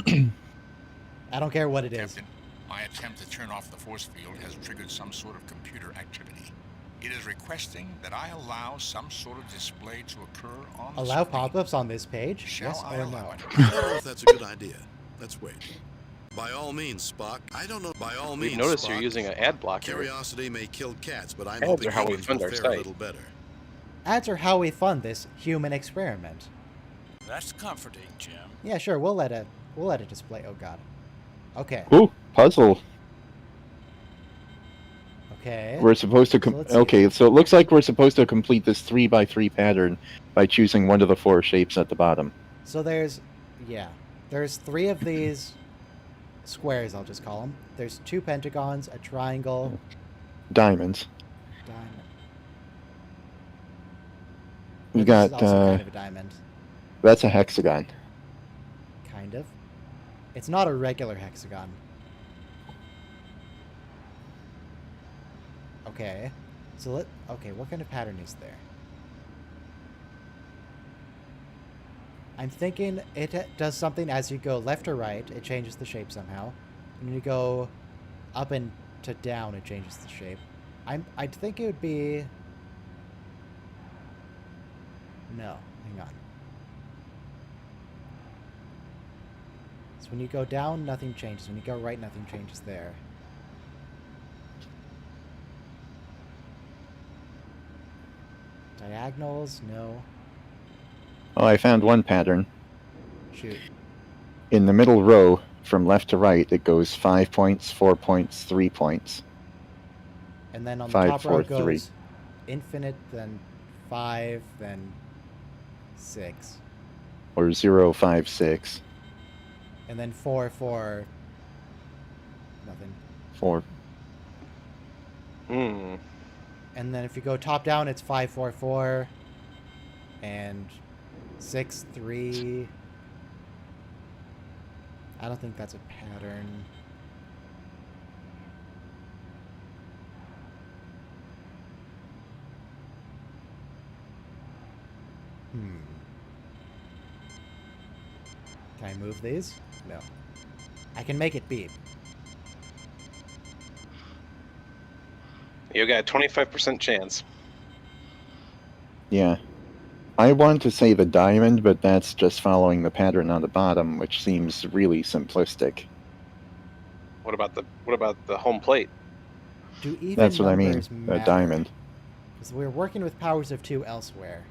S1: I don't care what it is.
S9: Captain, my attempt to turn off the force field has triggered some sort of computer activity. It is requesting that I allow some sort of display to occur on the
S1: Allow
S9: screen.
S1: pop-ups on this page?
S9: Shall
S1: Yes
S9: I
S1: or
S9: allow
S1: no?
S9: it?
S6: I don't know if that's a good idea. Let's wait. By all means, Spock. I don't know. By all means,
S17: We've noticed
S6: Spock.
S17: you're using an ad blocker.
S6: Curiosity may kill cats, but I'm
S17: Ads
S6: hoping
S17: are how we
S6: humans
S17: fund
S6: will
S17: our
S6: fare
S17: site.
S6: a little better.
S1: Ads are how we fund this human experiment.
S10: That's comforting, Jim.
S1: Yeah, sure. We'll let it display. Oh God. Okay.
S5: Ooh, puzzle.
S1: Okay.
S5: We're supposed to.
S1: So let's see.
S5: Okay, so it looks like we're supposed to complete this 3x3 pattern by choosing one of the 4 shapes at the bottom.
S1: So there's 3 of these squares. I'll just call them. There's 2 pentagons, a triangle,
S5: Diamonds.
S1: diamond.
S5: We
S1: This
S5: got.
S1: is also kind of a diamond.
S5: That's a hexagon.
S1: Kind of. It's not a regular hexagon. Okay. So okay, what kind of pattern is there? I'm thinking it does something as you go left or right, it changes the shape somehow. And when you go up and to down, it changes the shape. I'd think it would be... No, hang on. So when you go down, nothing changes. When you go right, nothing changes there. Diagonals, no.
S5: Oh, I found one pattern.
S1: Shoot.
S5: In the middle row, from left to right, it goes 5 points, 4 points, 3 points.
S1: And then on the
S5: 5,
S1: top
S5: 4,
S1: row it goes
S5: 3.
S1: infinite, then 5, then 6.
S5: Or 0, 5, 6.
S1: And then 4, 4, nothing.
S5: 4.
S17: Hmm.
S1: And then if you go top down, it's 5, 4, 4, and 6, 3. I don't think that's a pattern. Can I move these? No. I can make it beep.
S17: You got a 25% chance.
S5: Yeah. I want to say the diamond, but that's just following the pattern on the bottom, which seems really simplistic.
S17: What about the home plate?
S1: Do even
S5: That's what I mean,
S1: numbers
S5: a
S1: matter?
S5: diamond.
S1: Because we're working with powers of 2 elsewhere.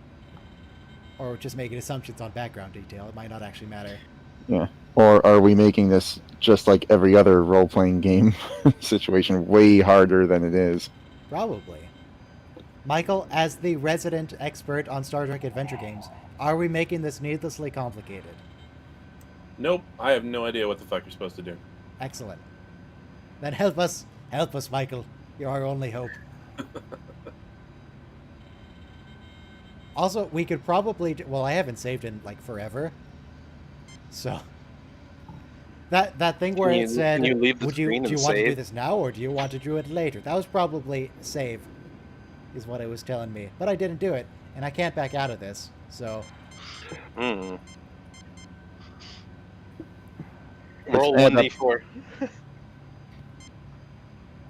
S1: Or just making assumptions on background detail. It might not actually matter.
S5: Yeah. Or are we making this, just like every other role-playing game situation, way harder than it is?
S1: Probably. Michael, as the resident expert on Star Trek adventure games, are we making this needlessly complicated?
S4: Nope, I have no idea what the fuck you're supposed to do.
S1: Excellent. Then help us, Michael. You're our only hope. Also, we could probably... Well, I haven't saved in, like, forever. So... That thing where it said,
S17: can you leave the
S1: do you
S17: screen and
S1: want to do
S17: save?
S1: this now, or do you want to do it later? That was probably save, is what it was telling me. But I didn't do it, and I can't back out of this, so...
S17: Hmm. Roll
S5: Let's add
S17: 1d4.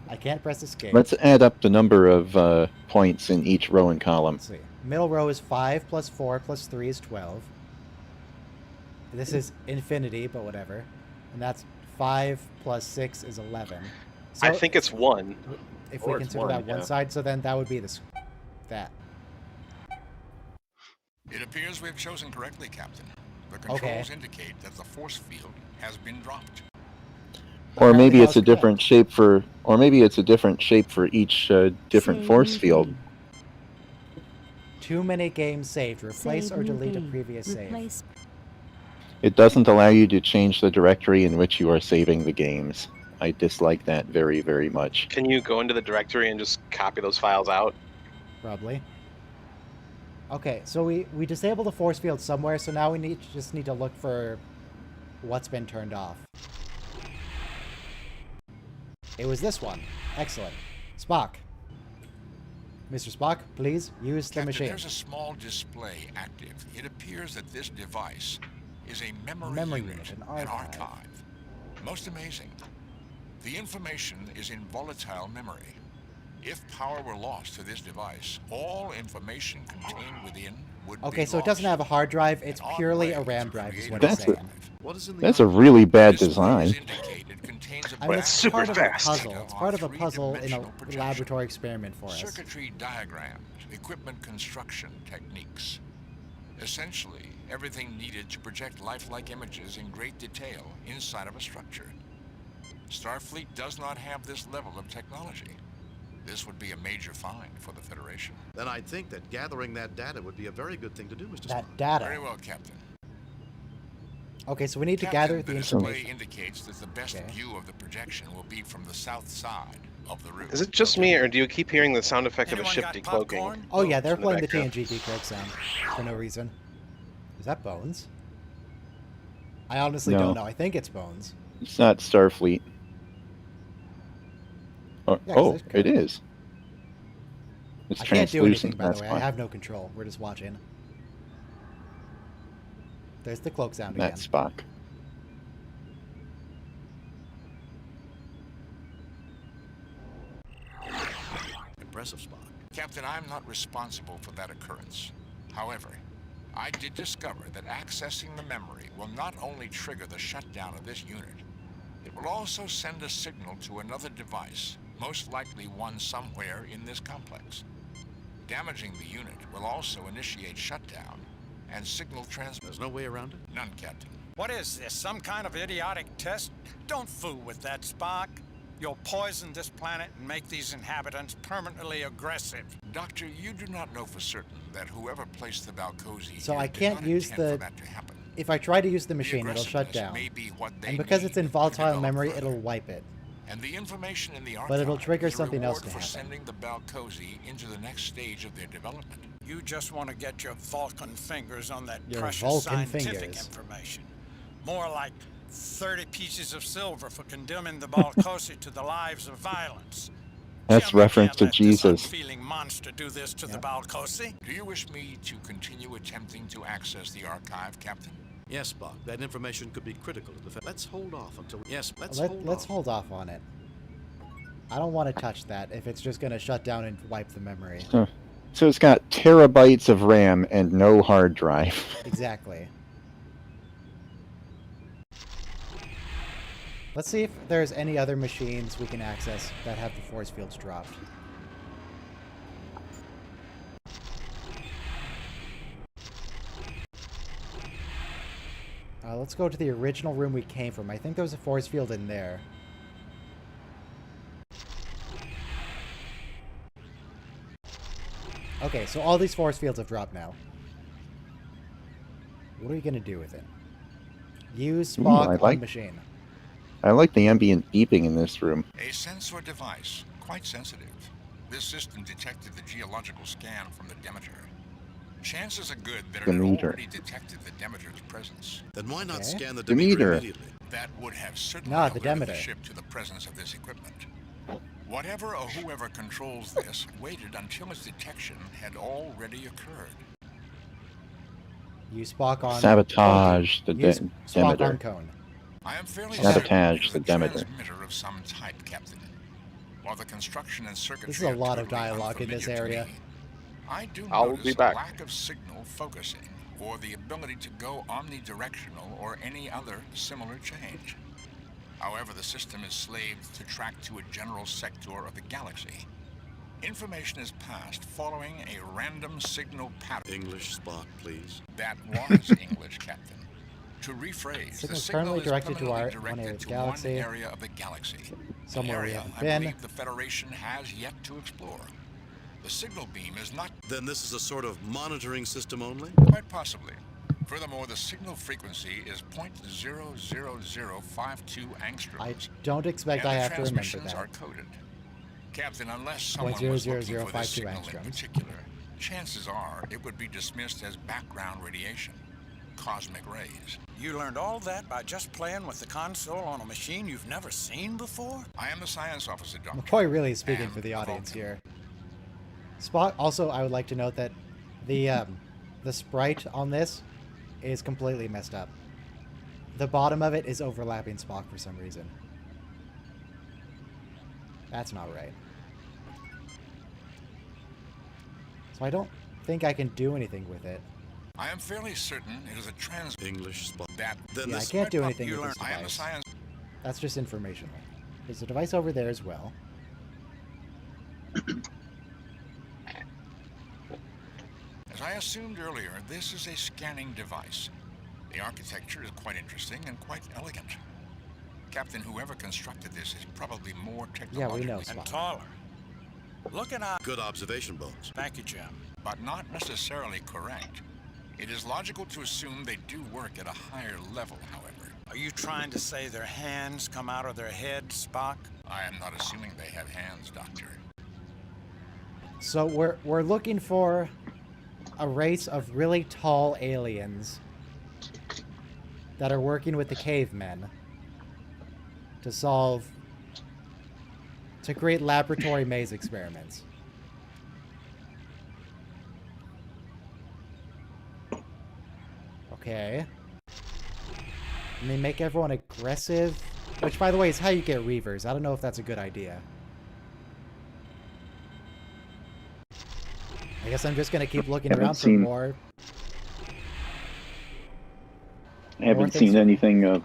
S1: I can't press escape.
S5: Let's add up the number of points in each row and column.
S1: Let's see. Middle row is 5 plus 4 plus 3 is 12. This is infinity, but whatever. And that's 5 plus 6 is 11. So
S17: I think it's 1.
S1: if
S17: or
S1: we
S17: it's
S1: consider
S17: one,
S1: that one
S17: yeah.
S1: side, so then that would be this. That.
S9: It appears we've chosen correctly, Captain. The
S1: Okay.
S9: controls indicate that the force field has been dropped.
S5: Or maybe
S1: Apparently
S5: it's
S1: that
S5: a
S1: was
S5: different shape for, or maybe it's a different shape for each different force field.
S1: Too many games saved. Replace or delete a previous save.
S5: It doesn't allow you to change the directory in which you are saving the games. I dislike that very, very much.
S17: Can you go into the directory and just copy those files out?
S1: Probably. Okay, so we disabled the force field somewhere, so now we just need to look for what's been turned off. It was this one. Excellent. Spock. Mr. Spock, please use the
S9: Captain,
S1: machine.
S9: there's a small display active. It appears that this device is a memory unit,
S1: an
S9: an
S1: archive.
S9: archive. Most amazing. The information is in volatile memory. If power were lost to this device, all information contained within would be
S1: Okay, so it doesn't
S9: lost.
S1: have a hard drive. It's purely a RAM drive, is what
S5: That's
S1: it's saying.
S5: That's a really bad design.
S1: I mean, it's part of a puzzle. It's part of a puzzle in a laboratory experiment for us.
S9: Circuitry diagrams, equipment construction techniques. Essentially, everything needed to project lifelike images in great detail inside of a structure. Starfleet does not have this level of technology. This would be a major find for the Federation.
S6: Then I'd think that gathering that data would be a very good thing to do, Mr.
S1: That
S6: Spock.
S1: data.
S9: Very well, Captain.
S1: Okay, so we need to
S9: Captain,
S1: gather the
S9: display
S1: information.
S9: indicates that the best view of the projection will be from the south side of the room.
S17: Is it just me, or do you keep hearing the sound effect of a ship decloaking?
S1: Oh yeah, they're
S17: in
S1: playing the
S17: background?
S1: TNG decloak sound for no reason. Is that Bones? I honestly
S5: No.
S1: don't know. I think it's Bones.
S5: It's not Starfleet. Oh,
S1: Yeah, 'cause
S5: oh
S1: there's
S5: it
S1: code.
S5: is. It's
S1: I can't do anything,
S5: translucent.
S1: by the
S5: That's
S1: way.
S5: why.
S1: I have no control. We're just watching. There's the cloak sound again.
S5: That's Spock.
S6: Impressive, Spock.
S9: Captain, I'm not responsible for that occurrence. However, I did discover that accessing the memory will not only trigger the shutdown of this unit, it will also send a signal to another device, most likely one somewhere in this complex. Damaging the unit will also initiate shutdown and signal transmission.
S6: There's no way around it?
S9: None, Captain.
S10: What is this, some kind of idiotic test? Don't fool with that, Spock. You'll poison this planet and make these inhabitants permanently aggressive.
S9: Doctor, you do not know for certain that whoever placed the Balcosi
S1: So
S9: here
S1: I
S9: did
S1: can't
S9: not
S1: use
S9: intend for
S1: the.
S9: that to happen.
S1: If I try to use the machine, it'll shut
S9: aggressiveness
S1: down.
S9: may be what they
S1: And because it's in volatile
S9: develop
S1: memory,
S9: further.
S1: it'll wipe it.
S9: And the information in the
S1: But it'll
S9: archive
S1: trigger
S9: is a
S1: something else
S9: reward
S1: to
S9: for
S1: happen.
S9: sending the Balcosi into the next stage of their development.
S10: You just want to get your Vulcan fingers on that
S1: Your
S10: precious
S1: Vulcan
S10: scientific
S1: fingers.
S10: information. More like 30 pieces of silver for condemning the Balcosi to the lives of violence.
S5: That's
S10: Jim, we
S5: reference
S10: can't
S5: to
S10: let this
S5: Jesus.
S10: unfeeling monster do this to the Balcosi.
S9: Do you wish me to continue attempting to access the archive, Captain?
S6: Yes, Spock. That information could be critical to the. Let's hold off until. Yes, let's hold
S1: Let's
S6: off.
S1: hold off on it. I don't want to touch that if it's just going to shut down and wipe the memory.
S5: So it's got terabytes of RAM and no hard drive.
S1: Exactly. Let's see if there's any other machines we can access that have the force fields dropped. Let's go to the original room we came from. I think there was a force field in there. Okay, so all these force fields have dropped now. What are we going to do with it? Use Spock on the machine.
S5: I like the ambient beeping in this room.
S9: A sensor device, quite sensitive. This system detected the geological scan from the Demeter. Chances are good that it had
S5: Demeter.
S9: already detected the Demeter's presence.
S6: Then why not
S1: Okay.
S6: scan the
S5: Demeter.
S6: Demeter immediately?
S9: That would have certainly
S1: No, the
S9: alerted
S1: Demeter.
S9: the ship to the presence of this equipment. Whatever or whoever controls this waited until its detection had already occurred.
S1: Use Spock on...
S5: Sabotage the
S1: Use Spock
S5: Demeter.
S1: on Cone.
S9: I am fairly
S5: Sabotage
S9: certain it is
S5: the
S9: a
S5: Demeter.
S9: transmitter of some type, Captain. While the construction and circuitry
S1: This is a
S9: are
S1: lot of
S9: totally
S1: dialogue in this
S9: unfamiliar to
S1: area.
S9: me, I do
S17: I'll
S9: notice
S17: be
S9: a
S17: back.
S9: lack of signal focusing or the ability to go omnidirectional or any other similar change. However, the system is slaved to track to a general sector of the galaxy. Information is passed following a random signal pattern.
S6: English, Spock, please.
S9: That was English, Captain. To rephrase, the
S1: Signal's
S9: signal
S1: currently
S9: is
S1: directed to
S9: permanently
S1: one
S9: directed
S1: area of the
S9: to
S1: galaxy.
S9: one area of the galaxy.
S1: Somewhere
S9: An
S1: we
S9: area
S1: haven't
S9: I
S1: been.
S9: believe the Federation has yet to explore. The signal beam is not...
S6: Then this is a sort of monitoring system only?
S9: Quite possibly. Furthermore, the signal frequency is 0.00052 angstroms.
S1: I don't expect
S9: and
S1: I
S9: the
S1: have to remember
S9: transmissions
S1: that.
S9: are coded. Captain, unless someone was looking for this
S1: 0.00052
S9: signal in
S1: angstroms.
S9: particular, chances are it would be dismissed as background radiation. cosmic rays.
S10: You learned all that by just playing with the console on a machine you've never seen before?
S9: I am the science officer, Doctor.
S1: McCoy really is speaking for the audience here. Spock. Also, I would like to note that the sprite on this is completely messed up. The bottom of it is overlapping Spock for some reason. That's not right. So I don't think I can do anything with it.
S9: I am fairly certain it is a
S6: English spot.
S9: That
S1: Yeah, I can't do anything with this
S9: I am the
S1: device.
S9: science.
S1: That's just informational. There's a device over there as well.
S9: As I assumed earlier, this is a scanning device. The architecture is quite interesting and quite elegant. Captain, whoever constructed this is probably more technologically
S1: know,
S10: And taller. Look at our...
S6: Good observation, Bones.
S10: Thank you, Jim.
S9: but not necessarily correct. It is logical to assume they do work at a higher level, however.
S10: Are you trying to say their hands come out of their head, Spock?
S9: I am not assuming they have hands, Doctor.
S1: So we're looking for a race of really tall aliens that are working with the cavemen to create laboratory maze experiments. Okay. And they make everyone aggressive, which, by the way, is how you get Reavers. I don't know if that's a good idea. I guess I'm just gonna keep looking around for more.
S5: I haven't seen anything of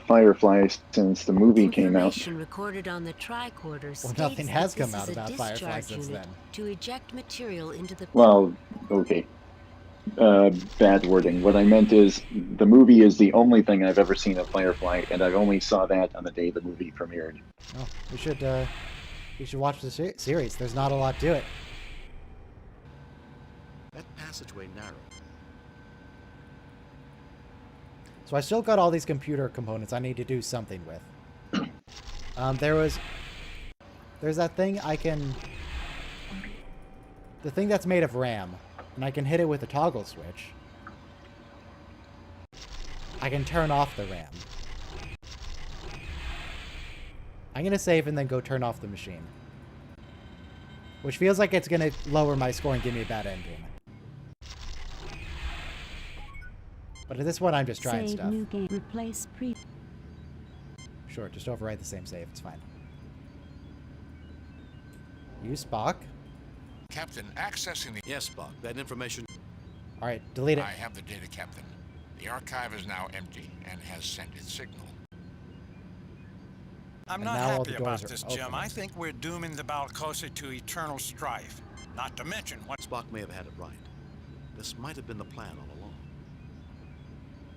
S5: Firefly since the movie came out.
S11: Information recorded on the tricorder
S1: Well,
S11: states
S1: nothing has
S11: that this
S1: come out
S11: is a
S1: about Firefly
S11: discharge
S1: since
S11: unit
S1: then.
S11: to eject material into the...
S5: Well, okay. Bad wording. What I meant is the movie is the only thing I've ever seen of Firefly, and I only saw that on the day the movie premiered.
S1: Oh, we should watch the series. There's not a lot to it.
S6: That passageway narrow.
S1: So I still got all these computer components I need to do something with. There's that thing the thing that's made of RAM, and I can hit it with a toggle switch. I can turn off the RAM. I'm gonna save and then go turn off the machine. Which feels like it's gonna lower my score and give me a bad ending. But at this point, I'm just trying
S11: Save
S1: stuff.
S11: new game. Replace pre...
S1: Sure, just overwrite the same save. It's fine. Use Spock.
S9: Captain, accessing the...
S6: Yes, Spock. That information...
S1: Alright, delete it.
S9: I have the data, Captain. The archive is now empty and has sent its signal.
S10: I'm
S1: And
S10: not
S1: now all
S10: happy
S1: the
S10: about
S1: doors are
S10: this, Jim.
S1: open.
S10: I think we're dooming the Balcosi to eternal strife. Not to mention what...
S6: Spock may have had it right. This might have been the plan all along.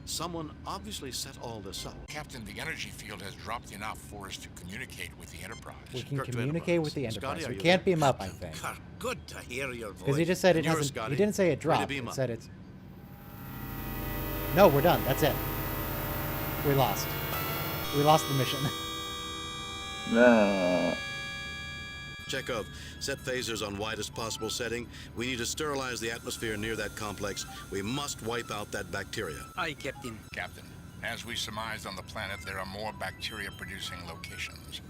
S6: Someone obviously set all this up.
S9: Captain, the energy field has dropped enough for us to communicate with the Enterprise.
S1: We can
S6: Kirk to
S1: communicate with the
S6: Enterprise.
S1: Enterprise.
S6: Scotty,
S1: We
S6: are you
S1: can't
S6: there?
S1: beam up, I think.
S22: Kirk, good to hear your voice.
S1: Because he just said it
S6: And yours,
S1: hasn't... He
S6: Scotty.
S1: didn't say it
S6: Ready to
S1: dropped.
S6: beam
S1: It
S6: up.
S1: said it's... No, we're done. That's it. We lost. We lost the mission.
S6: Chekhov, set phasers on widest possible setting. We need to sterilize the atmosphere near that complex. We must wipe out that bacteria.
S22: Aye, Captain.
S9: Captain, as we surmised on the planet, there are more bacteria-producing locations.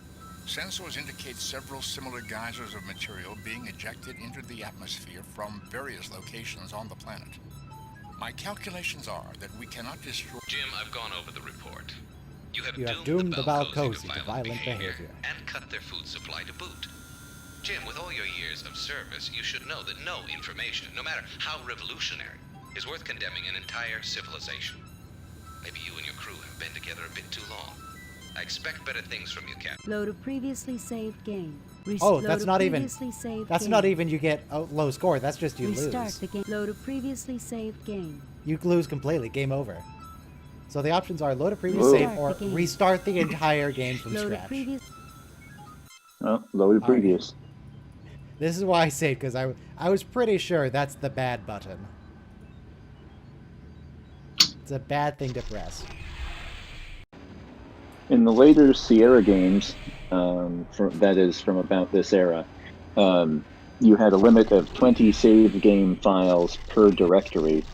S9: Sensors indicate several similar geysers of material being ejected into the atmosphere from various locations on the planet. My calculations are that we cannot destroy...
S7: Jim, I've gone over the report. You have
S1: doomed the
S7: Balcosi
S1: Balcosi
S7: to
S1: to violent behavior.
S7: and cut their food supply to boot. Jim, with all your years of service, you should know that no information, no matter how revolutionary, is worth condemning an entire civilization. Maybe you and your crew have been together a bit too long. I expect better things from you, Captain.
S11: Load a previously saved game.
S1: Oh, that's not even...
S11: Previously saved
S1: That's
S11: game.
S1: not even you get a low score. That's just you
S11: Restart
S1: lose.
S11: the game. Load a previously saved game.
S1: You lose completely. Game over. So the options are load a previous
S5: Whoa.
S1: save or restart the entire game from
S11: Load a
S1: scratch.
S11: previous...
S5: Well, loaded previous.
S1: This is why I saved, because I was pretty sure that's the bad button. It's a bad thing to press.
S5: In the later Sierra games, that is from about this era, you had a limit of 20 save game files per directory,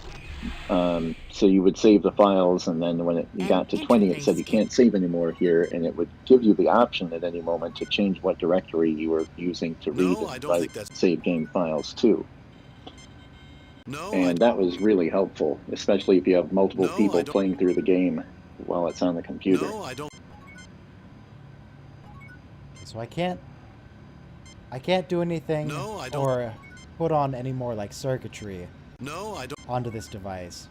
S5: So you would save the files, and then when you got to 20, it said you can't save anymore here, and it would give you the option at any moment to change what directory you were using to read and write save game files to. And that was really helpful, especially if you have multiple people playing through the game while it's on the computer.
S1: So I can't do anything or put on any more like circuitry onto this device.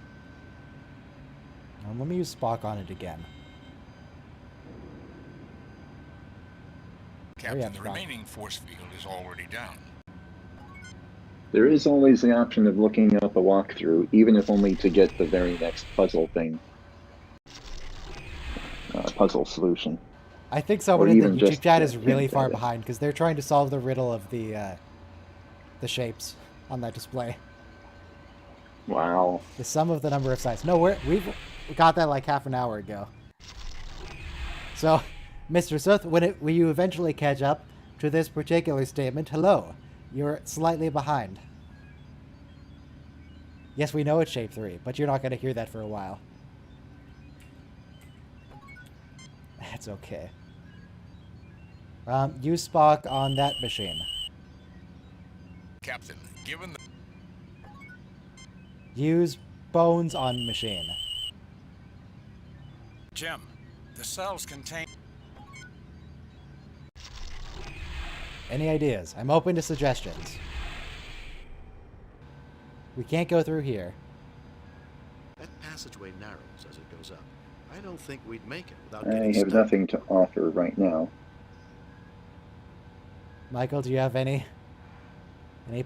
S1: Let me use Spock on it again.
S9: Captain, the remaining force field is already down.
S5: There is always the option of looking up a walkthrough, even if only to get the very next puzzle thing. Puzzle solution.
S1: I think someone in the YouTube chat is really far behind because they're trying to solve the riddle of the shapes on that display.
S5: Wow.
S1: The sum of the number of sides. No, we got that like half an hour ago. So, Mr. Sith, when you eventually catch up to this particular statement, hello, you're slightly behind. Yes, we know it's shape 3, but you're not going to hear that for a while. That's okay. Use Spock on that machine.
S9: Captain, given the...
S1: Use Bones on machine.
S10: Jim, the cells contain...
S1: Any ideas? I'm open to suggestions. We can't go through here.
S6: That passageway narrows as it goes up. I don't think we'd make it without
S5: I
S6: getting
S5: have
S6: stuck.
S5: nothing to offer right now.
S1: Michael, do you have any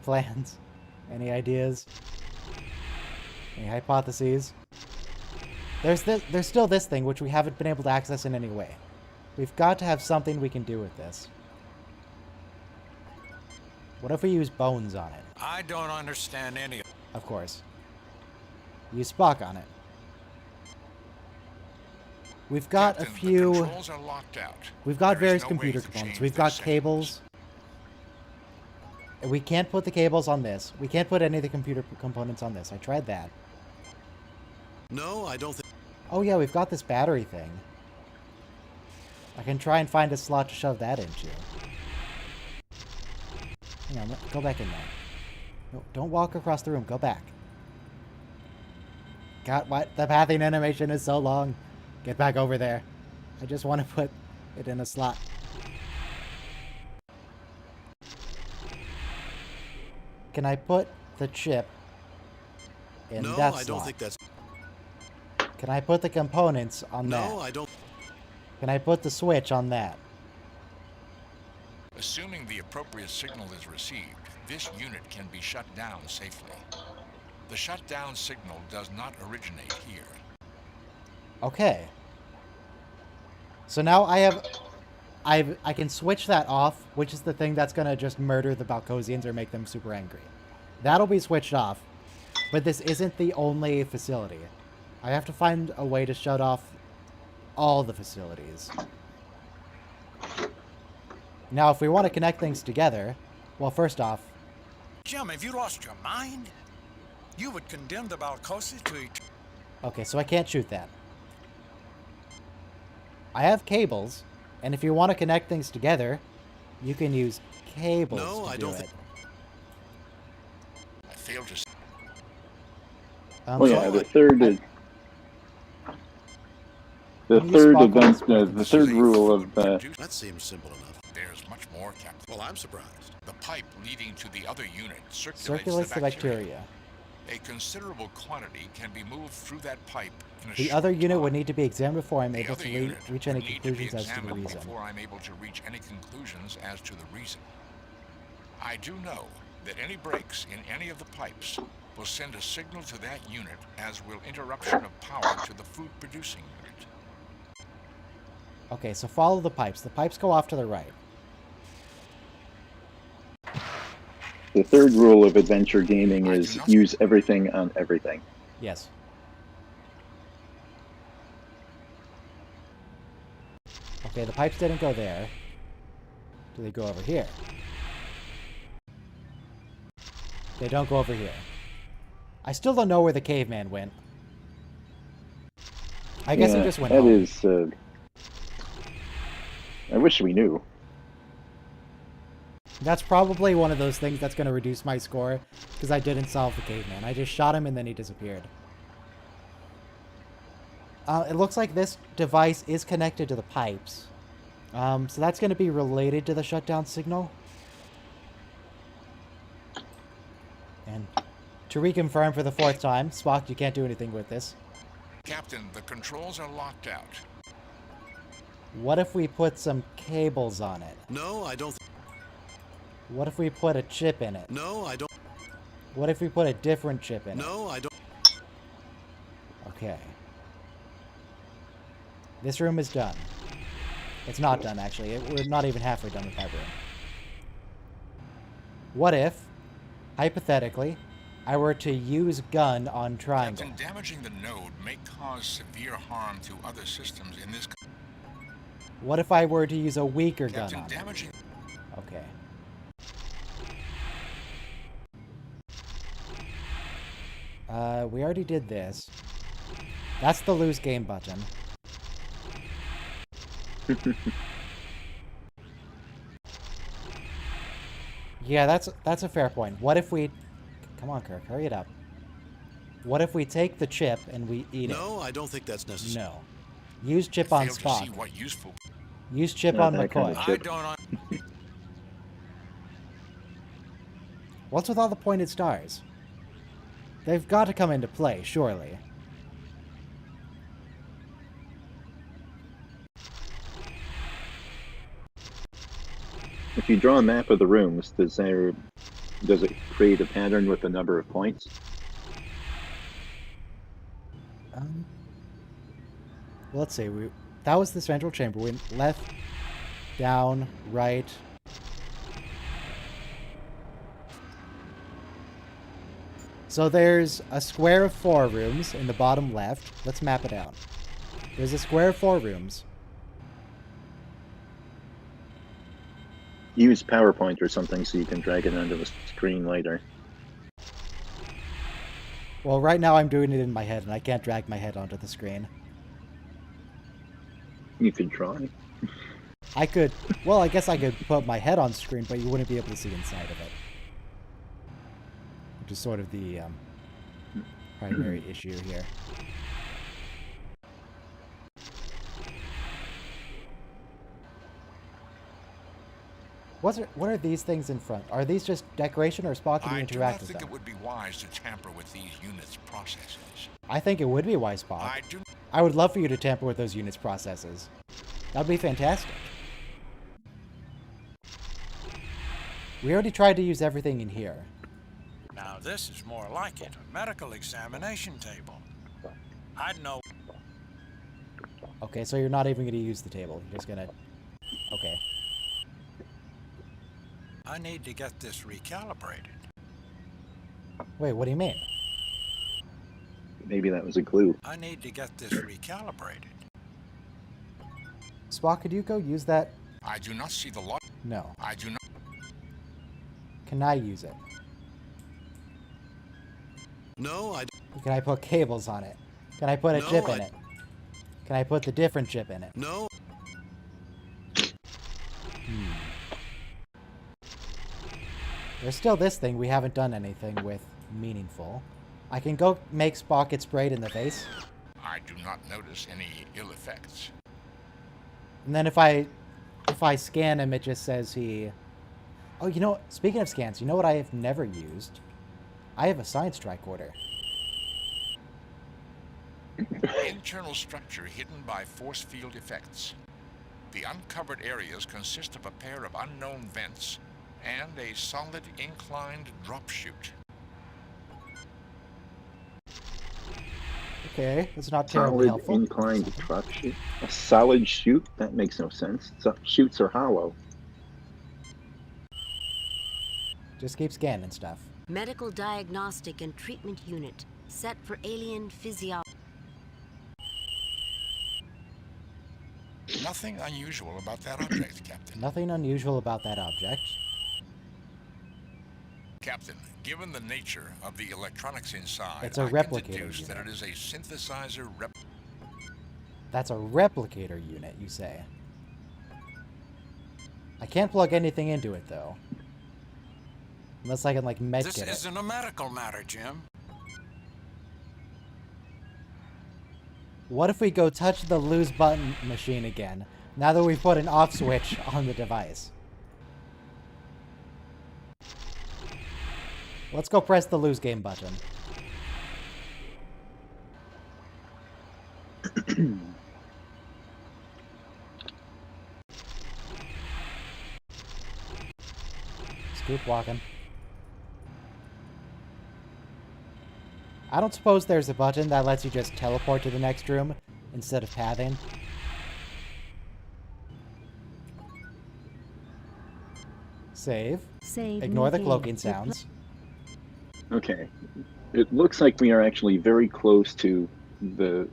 S1: plans? Any ideas? Any hypotheses? There's still this thing which we haven't been able to access in any way. We've got to have something we can do with this. What if we use Bones on it?
S10: I don't understand any
S1: of course. Use Spock on it. We've got
S9: Captain,
S1: a few...
S9: the controls are locked out.
S1: We've got
S9: There is
S1: various
S9: no
S1: computer
S9: way to
S1: components.
S9: change
S1: We've
S9: their
S1: got
S9: settings.
S1: cables. We can't put the cables on this. We can't put any of the computer components on this. I tried that.
S6: No, I don't think...
S1: Oh yeah, we've got this battery thing. I can try and find a slot to shove that into. Hang on, go back in there. No, don't walk across the room. Go back. God, what? The pathing animation is so long. Get back over there. I just want to put it in a slot. Can I put the chip in
S6: No,
S1: that
S6: I
S1: slot?
S6: don't think that's...
S1: Can I put the components on that?
S6: No, I don't...
S1: Can I put the switch on that?
S9: Assuming the appropriate signal is received, this unit can be shut down safely. The shutdown signal does not originate here.
S1: Okay. So now I can switch that off, which is the thing that's gonna just murder the Balcosians or make them super angry. That'll be switched off, but this isn't the only facility. I have to find a way to shut off all the facilities. Now, if we want to connect things together, well, first off...
S10: Jim, have you lost your mind? You would condemn the Balcosi to each...
S1: Okay, so I can't shoot that. I have cables, and if you want to connect things together, you can use cables to do it.
S9: I failed to...
S5: Well, yeah, the third event, the third rule of
S6: That seems simple enough.
S9: There's much more, Captain.
S6: Well, I'm surprised.
S9: The pipe leading to the other unit
S1: circulates the bacteria.
S9: A considerable quantity can be moved through that pipe in a
S1: The
S9: short
S1: other unit
S9: time.
S1: would need to be examined before I'm
S9: The
S1: able
S9: other
S1: to
S9: unit
S1: reach
S9: would
S1: any
S9: need to be
S1: conclusions as to the
S9: examined
S1: reason.
S9: Before I'm able to reach any conclusions as to the reason. I do know that any breaks in any of the pipes will send a signal to that unit, as will interruption of power to the food-producing unit.
S1: Okay, so follow the pipes. The pipes go off to the right.
S5: the third rule of adventure gaming is use everything on everything.
S1: Yes. Okay, the pipes didn't go there. Do they go over here? They don't go over here. I still don't know where the caveman went. I guess he just went
S5: That
S1: home.
S5: is. I wish we knew.
S1: That's probably one of those things that's going to reduce my score, because I didn't solve the caveman. I just shot him and then he disappeared. It looks like this device is connected to the pipes. So that's going to be related to the shutdown signal. And to reconfirm for the 4th time, Spock, you can't do anything with this.
S9: Captain, the controls are locked out.
S1: What if we put some cables on it?
S6: No, I don't.
S1: What if we put a chip in it?
S6: No, I don't.
S1: What if we put a different chip in it?
S6: No, I don't.
S1: Okay. This room is done. It's not done, actually. We're not even halfway done with that room. What if, hypothetically, I were to use gun on Triangle?
S9: Captain, damaging the node may cause severe harm to other systems in this.
S1: What if I were to use a weaker gun
S9: Captain,
S1: on it?
S9: damaging.
S1: Okay. We already did this. That's the lose game button. Yeah, that's a fair point. What if we... Come on, Kirk, hurry it up. What if we take the chip and we eat it?
S6: No, I don't think that's necessary.
S1: No. Use chip on
S9: Fail to see
S1: Spock.
S9: what useful.
S1: Use chip
S5: Not
S1: on
S5: that kind
S1: McCoy.
S5: of chip.
S10: I don't.
S1: What's with all the pointed stars? They've got to come into play, surely.
S5: If you draw a map of the rooms, does it create a pattern with the number of points?
S1: Well, let's see. That was the central chamber. We went left, down, right. So there's a square of 4 rooms in the bottom left. Let's map it out. There's a square of 4 rooms.
S5: Use PowerPoint or something so you can drag it onto the screen later.
S1: Well, right now I'm doing it in my head, and I can't drag my head onto the screen.
S5: You could try.
S1: I could... Well, I guess I could put my head on screen, but you wouldn't be able to see inside of it. Which is sort of the primary issue here. What are these things in front? Are these just decoration, or Spock can
S9: I do
S1: interact
S9: not
S1: with
S9: think
S1: them?
S9: it would be wise to tamper with these units' processes.
S1: I think it would be wise, Spock. I would love for you to tamper with those units' processes. That would be fantastic. We already tried to use everything in here.
S10: Now this is more like it. A medical examination table. I'd know.
S1: Okay, so you're not even going to use the table. You're just going to... Okay.
S10: I need to get this recalibrated.
S1: Wait, what do you mean?
S5: Maybe that was a clue.
S10: I need to get this recalibrated.
S1: Spock, could you go use that?
S9: I do not see the lot.
S1: No.
S9: I do not.
S1: Can I use it?
S6: No, I don't.
S1: Can I put cables on it? Can I put a
S6: No,
S1: chip in it? Can I put the different chip in it?
S6: No.
S1: There's still this thing we haven't done anything with meaningful. I can go make Spock get sprayed in the face.
S9: I do not notice any ill effects.
S1: And then if I scan him, it just says he... Oh, you know, speaking of scans, you know what I have never used? I have a science tricorder.
S9: Internal structure hidden by force field effects. The uncovered areas consist of a pair of unknown vents and a solid inclined drop chute.
S1: Okay, that's not terribly
S5: Solid
S1: helpful.
S5: inclined drop chute. A solid chute? That makes no sense. Chutes are hollow.
S1: Just keep scanning stuff.
S11: Medical Diagnostic and Treatment Unit, set for alien physiology.
S9: Nothing unusual about that object, Captain.
S1: Nothing unusual about that object.
S9: Captain, Given the nature of the electronics inside,
S1: It's a
S9: I can
S1: replicator
S9: deduce
S1: unit.
S9: that it is a synthesizer
S1: That's a replicator unit, you say? I can't plug anything into it, though. Unless I can, like,
S10: This
S1: medkit it.
S10: isn't a medical matter, Jim.
S1: What if we go touch the lose button machine again, now that we've put an off switch on the device? Let's go press the lose game button. Scoop walking. I don't suppose there's a button that lets you just teleport to the next room instead of pathing. Save.
S11: Save
S1: Ignore the
S11: new
S1: cloaking
S11: game.
S1: sounds.
S5: Okay. It looks like we are actually very close to the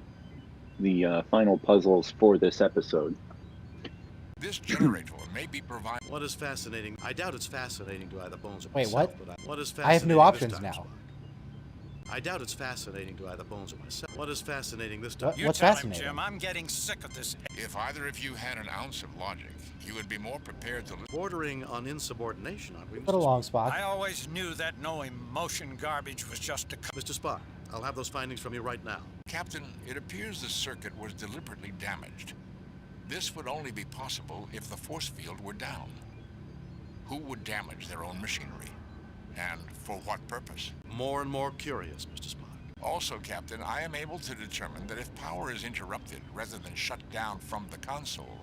S5: final puzzles for this episode.
S9: This generator may be provided.
S6: What is fascinating? I doubt it's fascinating to either Bones or
S1: Wait,
S6: myself.
S1: what?
S6: But what is
S1: I have new
S6: fascinating this
S1: options
S6: time,
S1: now.
S6: I doubt it's fascinating to either Bones or myself. What is fascinating this time?
S10: You
S1: What's
S10: tell
S1: fascinating?
S10: him, Jim. I'm getting sick of this.
S9: If either of you had an ounce of logic, you would be more prepared to.
S6: Bordering on insubordination, aren't we,
S1: Put a long Spock.
S10: I always knew that no emotion garbage was just a...
S6: Mr. Spock, I'll have those findings from you right now.
S9: Captain, it appears the circuit was deliberately damaged. This would only be possible if the force field were down. Who would damage their own machinery? And for what purpose?
S6: More and more curious, Mr. Spock.
S9: Also, Captain, I am able to determine that if power is interrupted rather than shut down from the console,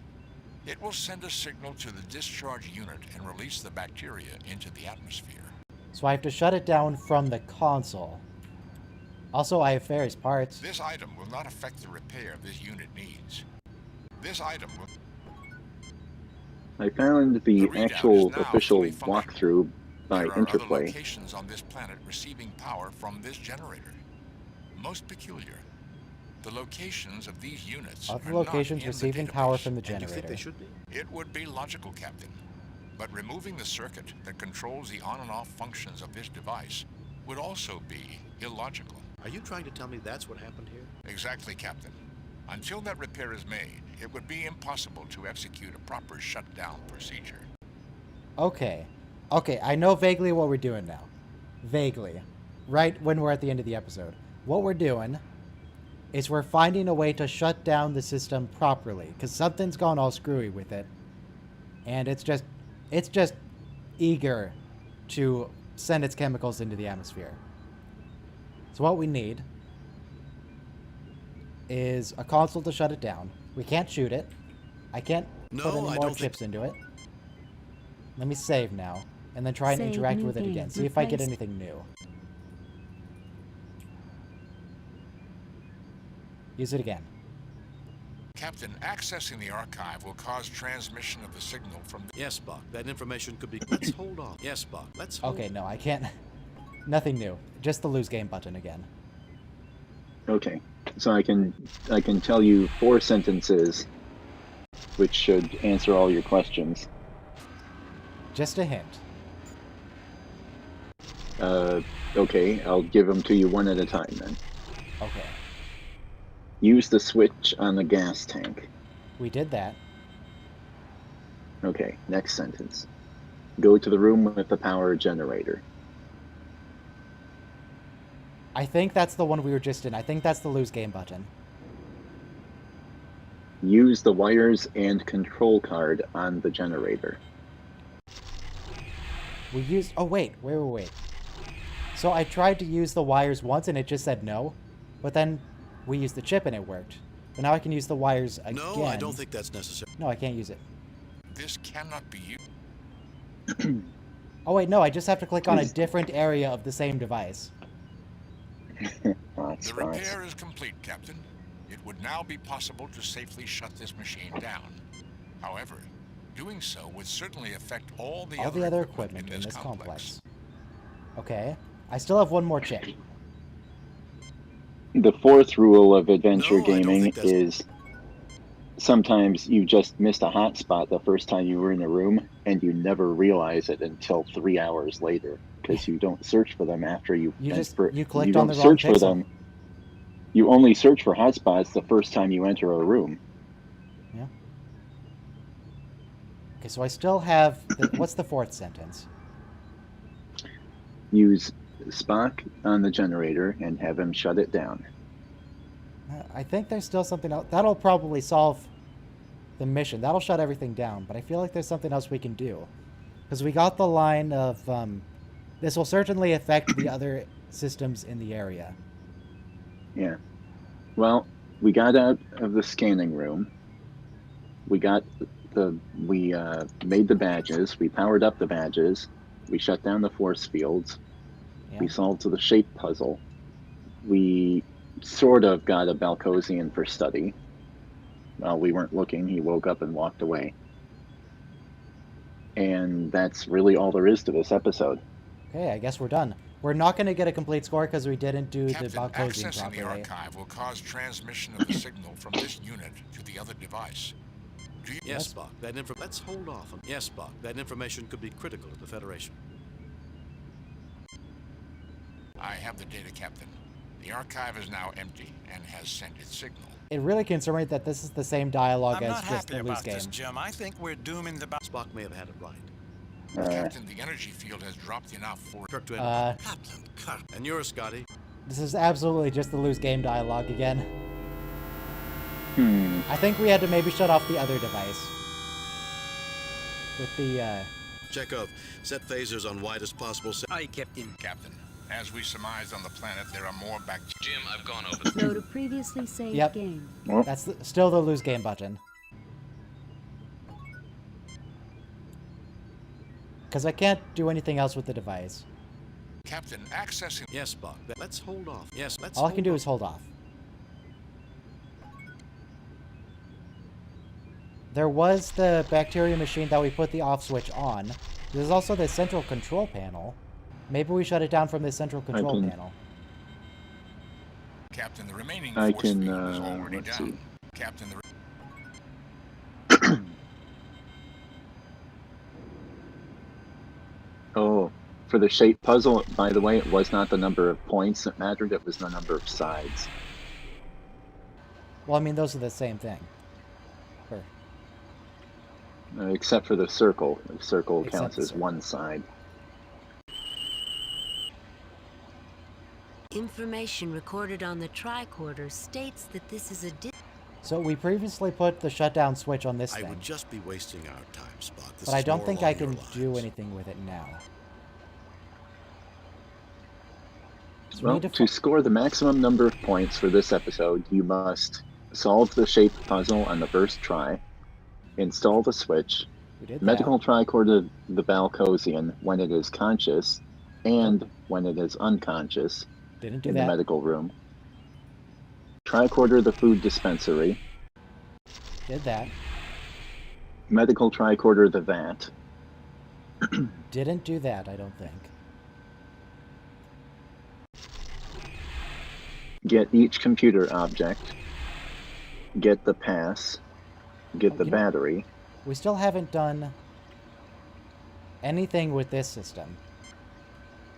S9: it will send a signal to the discharge unit and release the bacteria into the atmosphere.
S1: So I have to shut it down from the console. Also, I have various parts.
S9: This item will not affect the repair this unit needs. This item will...
S5: I found the
S9: readout
S5: actual
S9: is now
S5: official
S9: fully functional.
S5: walkthrough by
S9: There are other
S5: Interplay.
S9: locations on this planet receiving power from this generator. Most peculiar. The locations of these units
S1: Other
S9: are not
S1: locations
S9: in
S1: receiving
S9: the
S1: power
S9: database.
S1: from the
S6: And you think
S1: generator.
S6: they should be?
S9: It would be logical, Captain. But removing the circuit that controls the on and off functions of this device would also be illogical.
S6: Are you trying to tell me that's what happened here?
S9: Exactly, Captain. Until that repair is made, it would be impossible to execute a proper shutdown procedure.
S1: Okay. Okay, I know vaguely what we're doing now. Vaguely. Right when we're at the end of the episode. What we're doing is we're finding a way to shut down the system properly, because something's gone all screwy with it. And it's just eager to send its chemicals into the atmosphere. So what we need is a console to shut it down. We can't shoot it. I can't
S6: No,
S1: put any
S6: I
S1: more
S6: don't think-
S1: chips into it. Let me save now, and then try and
S11: Save
S1: interact
S11: new
S1: with it
S11: game.
S1: again. See if I get
S11: Replace.
S1: anything new. Use it again.
S9: Captain, accessing the archive will cause transmission of the signal from the...
S6: Yes, Spock. That information could be... Let's hold on. Yes, Spock. Let's hold
S1: Okay, no, I can't. Nothing new. Just the lose game button again.
S5: Okay, so I can tell you 4 sentences, which should answer all your questions.
S1: Just a hint.
S5: Okay, I'll give them to you one at a time then.
S1: Okay.
S5: Use the switch on the gas tank.
S1: We did that.
S5: Okay, next sentence. Go to the room with the power generator.
S1: I think that's the one we were just in. I think that's the lose game button.
S5: Use the wires and control card on the generator.
S1: We used... Oh, wait. Wait. So I tried to use the wires once and it just said no. But then we used the chip and it worked. But now I can use the wires again.
S6: No, I don't think that's necessary.
S1: No, I can't use it.
S9: This cannot be used.
S1: Oh, wait, no. I just have to click on a different area of the same device.
S9: The repair is complete, Captain. It would now be possible to safely shut this machine down. However, doing so would certainly affect all the
S1: other equipment in this complex. Okay. I still have one more chip.
S5: The 4th rule of adventure gaming is sometimes you just missed a hotspot the first time you were in a room, and you never realize it until 3 hours later, because you don't search for them after you.
S1: You
S5: you
S1: clicked
S5: don't
S1: on the wrong
S5: search for
S1: pixel.
S5: them. You only search for hotspots the first time you enter a room.
S1: Yeah. Okay, so I still have... what's the fourth sentence?
S5: Use Spock on the generator and have him shut it down.
S1: I think there's still something else. That'll probably solve the mission. That'll shut everything down, but I feel like there's something else we can do. Because we got the line of, this will certainly affect the other systems in the area.
S5: Yeah. Well, we got out of the scanning room. We made the badges. We powered up the badges. We shut down the force fields.
S1: Yeah.
S5: We solved the shape puzzle. We sort of got a Balcosian for study. Well, we weren't looking. He woke up and walked away. And that's really all there is to this episode.
S1: Okay, I guess we're done. We're not going to get a complete score because we didn't do
S9: Captain,
S1: the Balcosian
S9: accessing the
S1: properly.
S9: archive will cause transmission of the signal from this unit to the other device. Do you...
S6: Yes, Spock. Let's hold off. Yes, Spock. That information could be critical to the Federation.
S9: I have the data, Captain. The archive is now empty and has sent its signal.
S1: It really concerns me that this is the same dialogue
S10: I'm
S1: as
S10: not
S1: just
S10: happy
S1: the loose
S10: about
S1: game.
S10: this, Jim. I think we're dooming the...
S6: Spock may have had it right.
S9: Captain, the energy field has dropped enough for...
S6: Captain, and yours, Scotty.
S1: This is absolutely just the loose game dialogue again.
S5: Hmm.
S1: I think we had to maybe shut off the other device. With the,
S6: Chekhov, set phasers on widest possible...
S10: Aye, Captain.
S9: Captain, as we surmised on the planet, there are more bacteria...
S7: Jim, I've gone over this.
S11: Go to previously saved
S1: Yep.
S11: game.
S1: That's still the lose game button. Because I can't do anything else with the device.
S9: Captain, accessing...
S6: Yes, Spock. Let's hold off. Yes, let's
S1: All I can do is hold off. There was the bacteria machine that we put the off switch on. There's also the central control panel. Maybe we shut it down from the central control panel.
S9: Captain, the remaining
S5: I
S9: force
S5: can,
S9: field is already
S5: let's
S9: down.
S5: see.
S9: Captain, the...
S5: Oh, for the shape puzzle, by the way, it was not the number of points that mattered, it was the number of sides.
S1: Well, I mean, those are the same thing. Or,
S5: Except for the circle. The circle
S1: Except
S5: counts
S1: the
S5: as
S1: circle.
S5: one side.
S11: Information recorded on the tricorder states that this is a
S1: so we previously put the shutdown switch on this
S6: I
S1: thing.
S6: would just be wasting our time, Spock. This
S1: But I
S6: is
S1: don't
S6: more
S1: think I
S6: along your
S1: can
S6: lines.
S1: do anything with it now. So we
S5: Well,
S1: need
S5: to score the maximum number of points for this episode, you must solve the shape puzzle on the first try, install the switch,
S1: We did
S5: medical tricorder the Balcosian when it is conscious, and when it is unconscious
S1: Didn't do
S5: in
S1: that.
S5: the medical room. Tricorder the food dispensary,
S1: Did that.
S5: medical tricorder the vat,
S1: Didn't do that, I don't think.
S5: get each computer object, get the pass, get the
S1: you know-
S5: battery.
S1: We still haven't done anything with this system.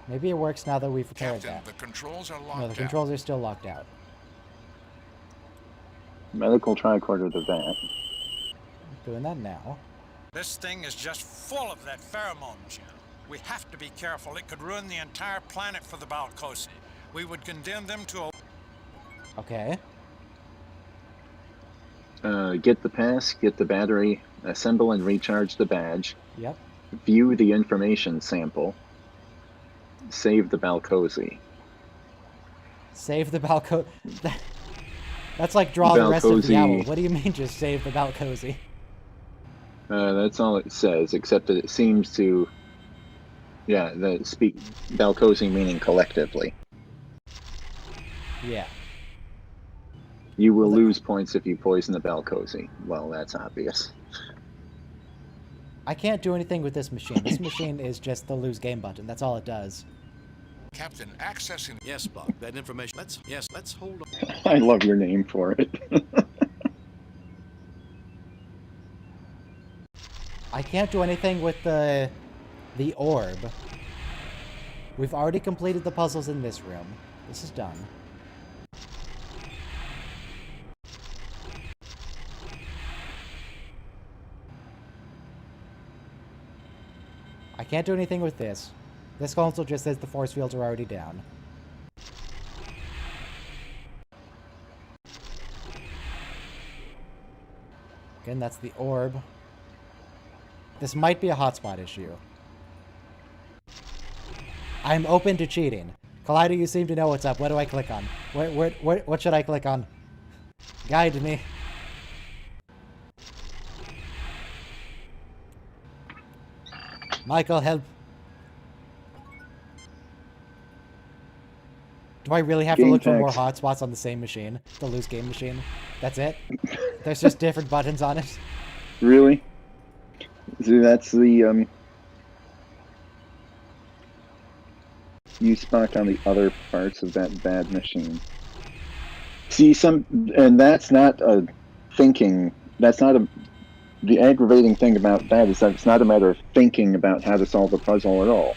S1: Maybe it works now that we've repaired
S9: Captain,
S1: that.
S9: the controls are locked
S1: No, the
S9: out.
S1: controls are still locked out.
S5: Medical tricorder the vat.
S1: Doing that now.
S10: This thing is just full of that pheromone, Jim. We have to be careful. It could ruin the entire planet for the Balcosi. We would condemn them to a...
S1: Okay.
S5: Get the pass, get the battery, assemble and recharge the badge,
S1: Yep.
S5: view the information sample, save the Balcosi.
S1: Save the Balco... That's like draw the rest of the
S5: Balcosi.
S1: owl. What do you mean just save the Balcosi?
S5: That's all it says, except that it seems to... Yeah, speak Balcosi meaning collectively.
S1: Yeah.
S5: You will lose points if you poison the Balcosi. Well, that's obvious.
S1: I can't do anything with this machine. This machine is just the lose game button. That's all it does.
S9: Captain, accessing...
S6: Yes, Spock. That information... Let's hold on.
S5: I love your name for it.
S1: I can't do anything with the orb. We've already completed the puzzles in this room. This is done. I can't do anything with this. This console just says the force fields are already down. Again, that's the orb. This might be a hotspot issue. I'm open to cheating. Collider, you seem to know what's up. What do I click on? What should I click on? Guide me. Michael, help. Do I really have to look for more hotspots on the same machine? The loose game machine? That's it? There's just different buttons on it?
S5: Really? See, that's the, use Spock on the other parts of that bad machine. See, and that's not a thinking, that's not a, the aggravating thing about that is that it's not a matter of thinking about how to solve a puzzle at all.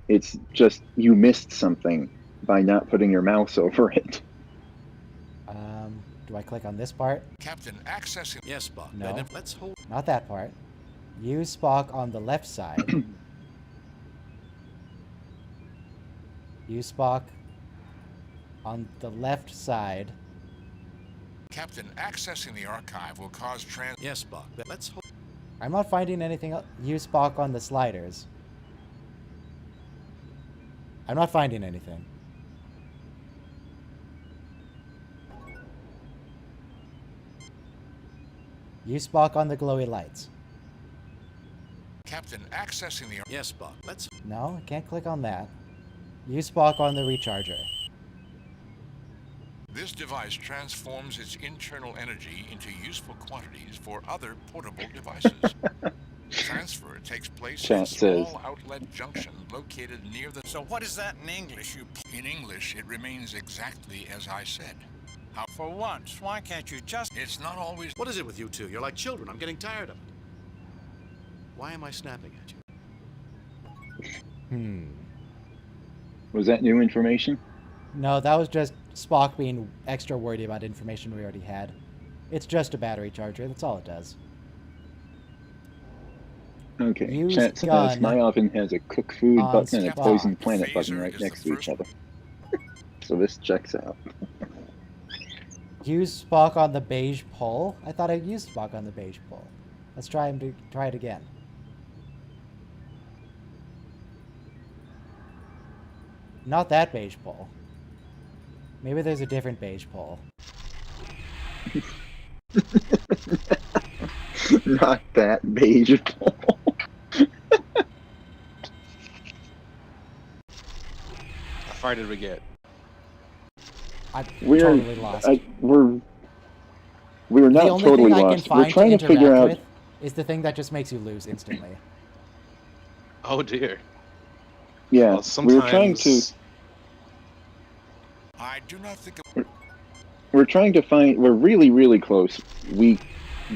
S5: It's just, you missed something by not putting your mouse over it.
S1: Do I click on this part?
S9: Captain, accessing...
S6: Yes, Spock.
S1: No,
S6: Let's hold...
S1: not that part. Use Spock on the left side. Use Spock on the left side.
S9: Captain, accessing the archive will cause
S6: Yes, Spock. Let's hold...
S1: I'm not finding anything else. Use Spock on the sliders. I'm not finding anything. Use Spock on the glowy lights.
S9: Captain, accessing the...
S6: Yes, Spock. Let's...
S1: No, I can't click on that. Use Spock on the recharger.
S9: This device transforms its internal energy into useful quantities for other portable devices. Transfer takes place in a small outlet junction located near the...
S10: So what is that in English, you...
S9: In English, it remains exactly as I said. How...
S10: For once, why can't you just...
S9: It's not always...
S6: What is it with you two? You're like children. I'm getting tired of it. Why am I snapping at you?
S5: Was that new information?
S1: No, that was just Spock being extra worried about information we already had. It's just a battery charger. That's all it does.
S5: Okay.
S1: Use
S5: Chat says
S1: gun
S5: my oven has a cook food
S1: on
S5: button and a
S1: Spock.
S5: poison planet button right next to each other. So this checks out.
S1: Use Spock on the beige pole? I thought I used Spock on the beige pole. Let's try it again. Not that beige pole. Maybe there's a different beige pole.
S5: Not that beige pole.
S17: How far did we get?
S1: I'm totally lost.
S5: We're not
S1: the only
S5: totally
S1: thing
S5: lost.
S1: I can
S5: We're
S1: find
S5: trying to figure out.
S1: with is the thing that just makes you lose instantly.
S17: Oh dear.
S5: Yeah,
S17: Well,
S5: we were trying to.
S9: I do not think...
S5: We're trying to find. We're really, really close. We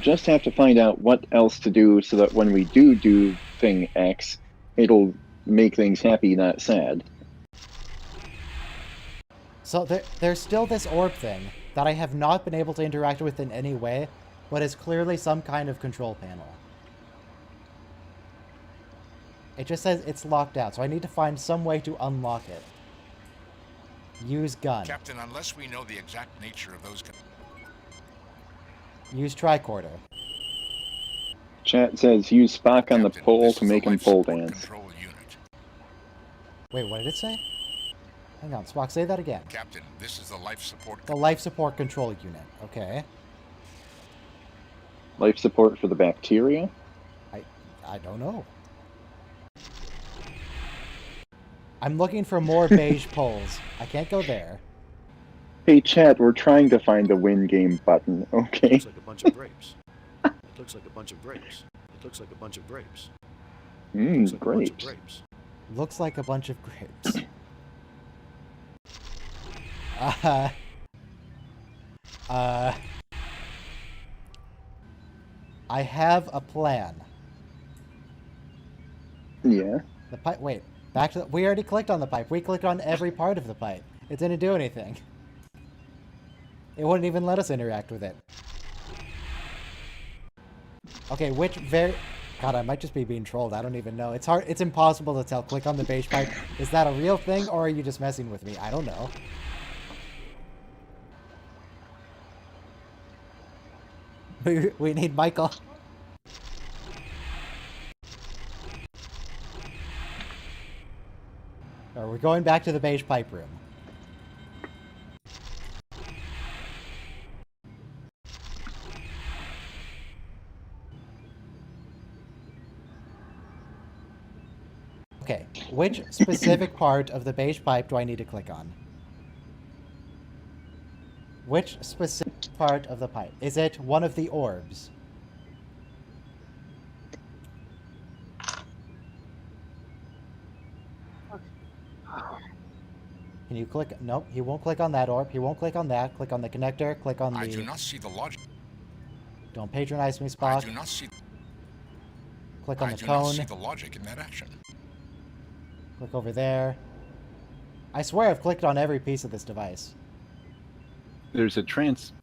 S5: just have to find out what else to do so that when we do thing X, it'll make things happy, not sad.
S1: So there's still this orb thing that I have not been able to interact with in any way, but is clearly some kind of control panel. It just says it's locked out, so I need to find some way to unlock it. Use gun.
S9: Captain, unless we know the exact nature of those...
S1: Use tricorder.
S5: Chat says use Spock on the pole to make him pole dance.
S1: Wait, what did it say? Hang on, Spock, say that again.
S9: Captain, this is the life support...
S1: The life support control unit. Okay.
S5: Life support for the bacteria?
S1: I don't know. I'm looking for more beige poles. I can't go there.
S5: Hey, chat, we're trying to find the win game button, okay?
S6: Looks like a bunch of grapes. It looks like a bunch of grapes. It looks like a bunch of grapes.
S5: Mmm,
S6: grapes.
S1: Looks like a bunch of grapes. I have a plan.
S5: Yeah.
S1: Wait. Back to we already clicked on the pipe. We clicked on every part of the pipe. It didn't do anything. It wouldn't even let us interact with it. Okay, which God, I might just be being trolled. I don't even know. It's hard. It's impossible to tell. Click on the beige pipe. Is that a real thing, or are you just messing with me? I don't know. We need Michael. Alright, we're going back to the beige pipe room. Okay, which specific part of the beige pipe do I need to click on? Which specific part of the pipe? Is it one of the orbs? Can you click? Nope, he won't click on that orb. He won't click on that. Click on the connector. Click on the...
S9: I do not see the logic.
S1: Don't patronize me, Spock.
S9: I do not see...
S1: Click on the
S9: I do
S1: cone.
S9: not see the logic in that action.
S1: Click over there. I swear I've clicked on every piece of this device.
S5: There's a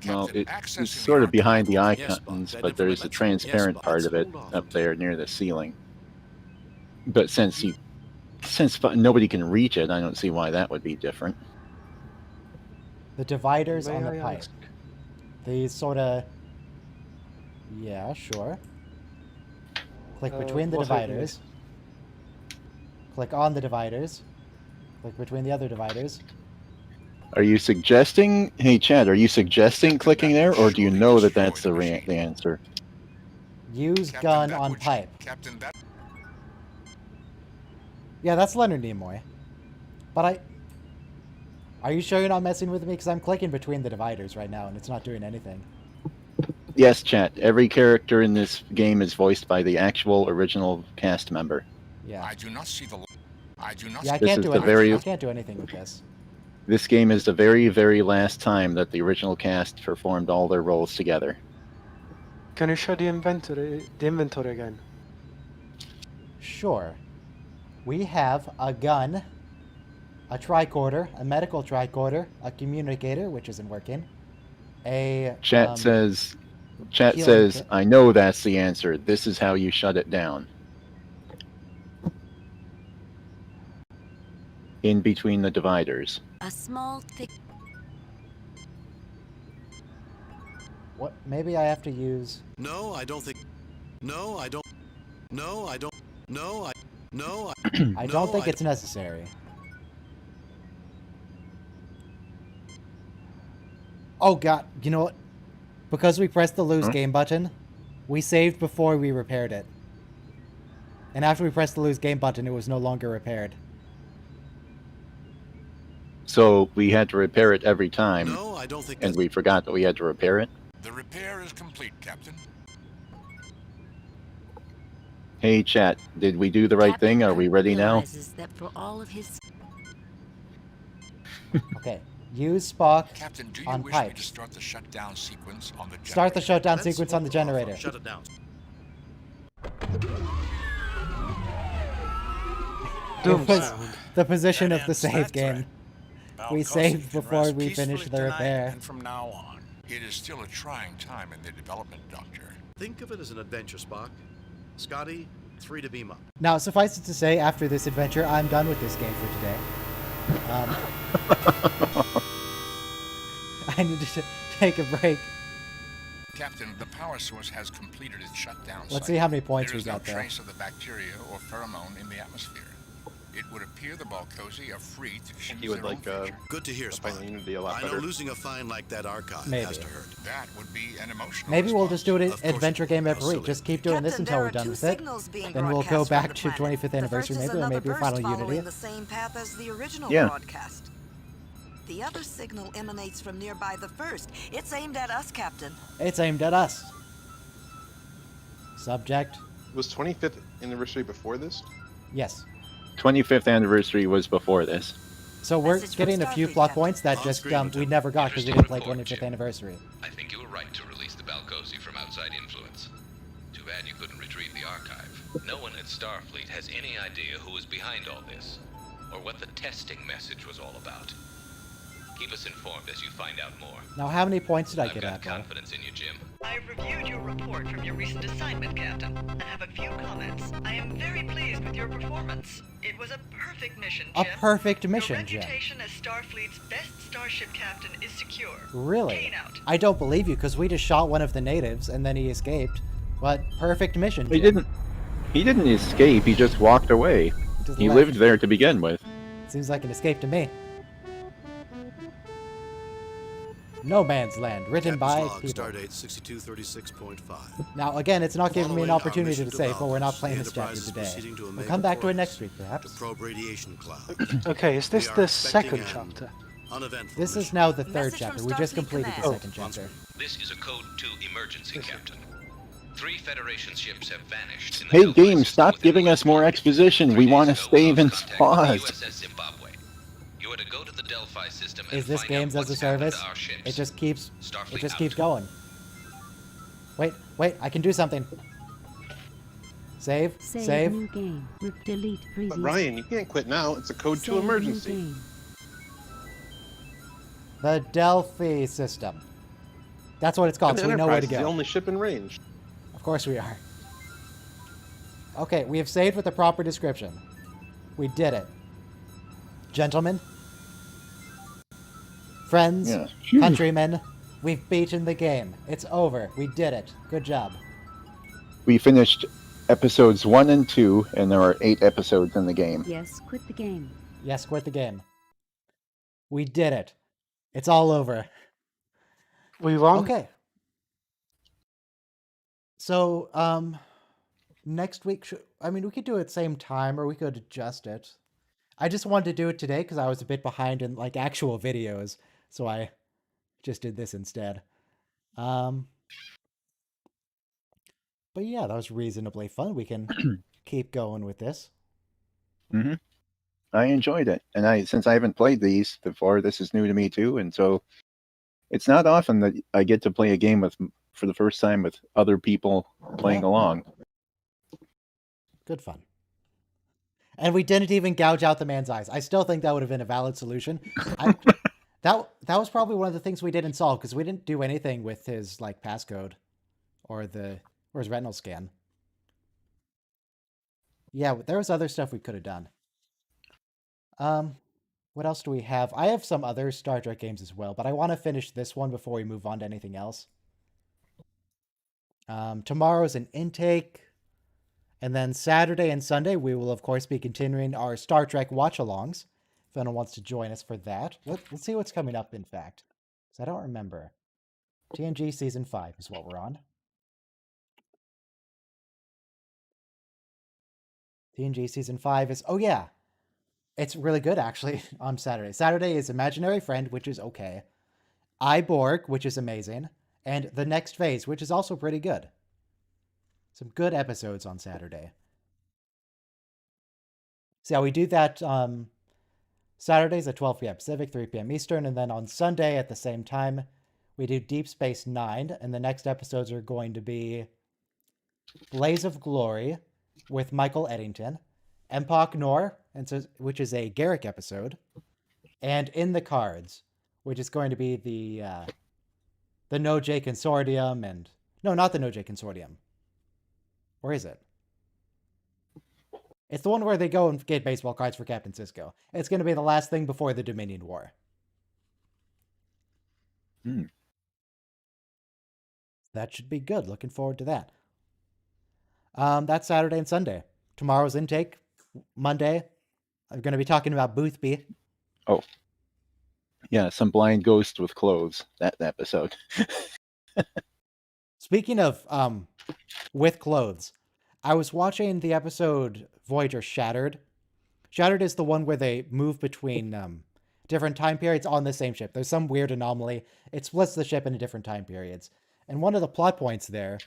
S5: well, it's sort of behind the icons, but there's a transparent part of it up there near the ceiling. But since nobody can reach it, I don't see why that would be different.
S1: The dividers
S3: May
S1: on the
S3: I
S1: pipe.
S3: ask?
S1: These sort of... Yeah, sure. Click between the
S3: what I
S1: dividers. Click on the dividers. Click between the other dividers.
S5: Are you suggesting, hey Chad, are you suggesting clicking there, or do you know that that's the answer?
S1: Use gun on pipe.
S9: Captain, that...
S1: Yeah, that's Leonard Nimoy. But are you sure you're not messing with me? Because I'm clicking between the dividers right now, and it's not doing anything.
S5: Yes, Chad. Every character in this game is voiced by the actual original cast member.
S1: Yeah.
S9: I do not see the... I do not
S1: Yeah, I
S9: see...
S1: can't do anything. I can't do anything with this.
S5: This game is the very, very last time that the original cast performed all their roles together.
S3: Can you show the inventory again?
S1: Sure. We have a gun, a tricorder, a medical tricorder, a communicator, which isn't working, a...
S5: Chat says, I know that's the answer. This is how you shut it down. In between the dividers.
S11: A small, thick...
S1: What? Maybe I have to use...
S6: No, I don't think... No, I don't... No, I don't... No, I... No,
S1: I don't think it's necessary. Oh god, you know what? Because we pressed the lose game button, we saved before we repaired it. And after we pressed the lose game button, it was no longer repaired.
S5: So we had to repair it every time.
S6: No, I don't think
S5: and we forgot that we had to repair it.
S9: The repair is complete, Captain.
S5: Hey chat, did we do the right thing? Are we ready now?
S11: That for all of his...
S1: Okay, use Spock
S9: Captain, do you
S1: on
S9: wish me to
S1: pipes.
S9: start the shutdown sequence on the generator?
S1: Start the shutdown sequence on the generator.
S6: Shut it down.
S1: It was the position of the save game. We saved before we finished the repair.
S10: And from now on.
S9: It is still a trying time in the development, Doctor.
S6: Think of it as an adventure, Spock. Scotty, 3 to beam up.
S1: Now, suffice it to say, after this adventure, I'm done with this game for today. I need to take a break.
S9: Captain, the power source has completed its shutdown.
S1: Let's see how many points
S9: there
S1: we got
S9: no
S1: there.
S9: trace of the bacteria or pheromone in the atmosphere. It would appear the Balcosi are free to choose
S17: You would
S9: their
S17: like
S9: own future.
S6: Good to hear, Spock.
S17: Unity a lot
S6: I know
S17: better.
S6: losing a find like that archive
S1: Maybe.
S6: has to hurt.
S9: That would be an emotional
S1: Maybe we'll just do an
S6: Of course
S1: adventure game every week.
S6: silly.
S1: Just keep doing this
S18: Captain,
S1: until
S18: there
S1: we're
S18: are
S1: done
S18: two
S1: with it.
S18: signals being
S1: Then we'll go
S18: broadcast
S1: back
S18: from the
S1: to
S18: planet.
S1: 25th
S18: The
S1: anniversary,
S18: first is
S1: maybe, or
S18: another
S1: maybe
S18: burst
S1: Final
S18: following
S1: Unity.
S18: the same path as the original
S5: Yeah.
S18: broadcast. The other signal emanates from nearby the first. It's aimed at us, Captain.
S1: It's aimed at us. Subject.
S17: Was 25th anniversary before this?
S1: Yes.
S5: 25th anniversary was before this.
S1: So we're
S18: Message from
S1: getting a few
S18: Starfleet,
S1: plot
S18: Captain.
S1: points that
S6: On
S1: just
S6: screen,
S1: we never got because we didn't play 25th anniversary.
S12: I think you were right to release the Balcosi from outside influence. Too bad you couldn't retrieve the archive. No one at Starfleet has any
S2: idea who was behind all this? Or what the testing message was all about? Keep us informed as you find out more.
S1: Now, how many points did I
S2: I've
S1: get
S2: got
S1: at, though?
S2: confidence in you, Jim.
S8: I've reviewed your report from your recent assignment, Captain, and have a few comments. I am very pleased with your performance. It was a perfect mission,
S1: A
S8: Jim.
S1: perfect
S8: Your
S1: mission, Jim.
S8: reputation as Starfleet's best starship captain is secure.
S1: Really?
S8: Kane out.
S1: I don't believe you, because we just shot one of the natives, and then he escaped. But perfect mission,
S5: He
S1: Jim.
S5: didn't escape. He just walked away.
S1: Just
S5: He
S1: left.
S5: lived there to begin with.
S1: Seems like an escape to me. No Man's Land, written by
S6: Log,
S1: people.
S6: Stardate 6236.5.
S1: Now, again, it's not giving me an
S6: Following our
S1: opportunity to
S6: mission
S1: save, but we're not
S6: developments,
S1: playing
S6: the
S1: this chapter
S6: Enterprise is
S1: today.
S6: proceeding to
S1: We'll
S6: Omega
S1: come back to it
S6: Quarters
S1: next week, perhaps.
S6: To probe radiation cloud.
S3: Okay, is this
S6: We are
S3: the
S6: expecting
S3: second
S6: an
S3: chapter?
S6: Uneventful
S1: This is now the third
S18: Message from
S1: chapter. We just
S18: Starfleet
S1: completed the
S18: Command.
S1: second chapter.
S2: This is a Code 2 emergency, Captain. 3 Federation ships have vanished. In the
S5: Hey,
S2: Delphi
S5: game,
S2: system
S5: stop
S2: within
S5: giving us more exposition. We want to save and pause.
S2: USS Zimbabwe. You are to go to the Delphi system and
S1: Is this
S2: find out
S1: games as a
S2: what's happened
S1: service?
S2: to our ships.
S1: It just keeps
S2: Starfleet out.
S1: going. Wait, I can do something. Save.
S11: New game. Delete previous.
S17: But Ryan, you can't quit now. It's a Code 2 emergency.
S1: The Delphi system. That's what it's called,
S17: And
S1: so we know where to
S17: Enterprise is
S1: go.
S17: the only ship in range.
S1: Of course we are. Okay, we have saved with the proper description. We did it. Gentlemen, friends,
S5: Yeah.
S1: countrymen, we've beaten the game. It's over. We did it. Good job.
S5: We finished episodes 1 and 2, and there are 8 episodes in the game.
S11: Yes, quit the game.
S1: Yes, quit the game. We did it. It's all over.
S3: We won?
S1: Okay. So, next week, we could do it same time, or we could adjust it. I just wanted to do it today because I was a bit behind in like actual videos, so I just did this instead. But yeah, that was reasonably fun. We can keep going with this.
S5: hmm I enjoyed it, and since I haven't played these before, this is new to me too, and so it's not often that I get to play a game for the first time with other people playing along.
S1: Good fun. And we didn't even gouge out the man's eyes. I still think that would have been a valid solution. That was probably one of the things we didn't solve because we didn't do anything with his like passcode or his retinal scan. Yeah, there was other stuff we could have done. What else do we have? I have some other Star Trek games as well, but I want to finish this one before we move on to anything else. Tomorrow's an intake. And then Saturday and Sunday, we will, of course, be continuing our Star Trek watch-alongs. If anyone wants to join us for that. Let's see what's coming up, in fact. Because I don't remember. TNG Season 5 is what we're on. TNG Season 5 is... Oh, yeah. It's really good, actually, on Saturday. Saturday is Imaginary Friend, which is okay. Borg, which is amazing. And The Next Phase, which is also pretty good. Some good episodes on Saturday. So yeah, we do that Saturdays at 12 p.m. Pacific, 3 p.m. Eastern, and then on Sunday at the same time, we do Deep Space Nine, and the next episodes are going to be Blaze of Glory with Michael Eddington, Empok Nor, which is a Garrick episode, and In the Cards, which is going to be the No J Consortium, and... No, not the No J Consortium. Where is it? It's the one where they go and get baseball cards for Captain Sisko. It's going to be the last thing before the Dominion War. That should be good. Looking forward to that. That's Saturday and Sunday. Tomorrow's intake, Monday. I'm going to be talking about Boothby.
S5: Oh. Yeah, some blind ghost with clothes. That episode.
S1: Speaking of with clothes, I was watching the episode Voyager Shattered. Shattered is the one where they move between different time periods on the same ship. There's some weird anomaly. It splits the ship into different time periods. And one of the plot points there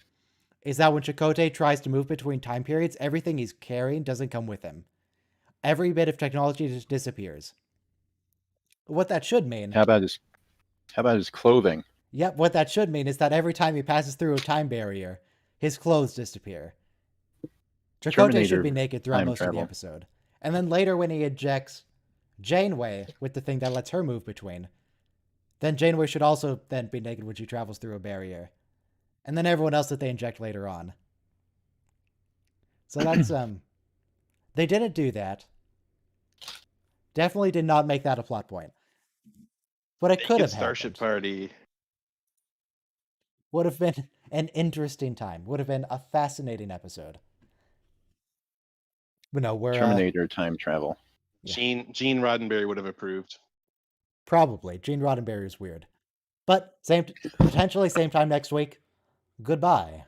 S1: is that when Chakotay tries to move between time periods, everything he's carrying doesn't come with him. Every bit of technology just disappears. What that should mean...
S5: How about his clothing?
S1: Yep, what that should mean is that every time he passes through a time barrier, his clothes disappear. Chakotay should be
S5: Terminator
S1: naked throughout
S5: time
S1: most of
S5: travel.
S1: the episode. And then later when he injects Janeway with the thing that lets her move between, then Janeway should also then be naked when she travels through a barrier. And then everyone else that they inject later on. So that's, they didn't do that. Definitely did not make that a plot point. But it could
S17: Naked
S1: have
S17: Starship
S1: happened.
S17: Party.
S1: Would have been an interesting time. Would have been a fascinating episode. But no, we're
S5: Terminator time travel.
S17: Gene Roddenberry would have approved.
S1: probably. Gene Roddenberry is weird. But potentially same time next week. Goodbye.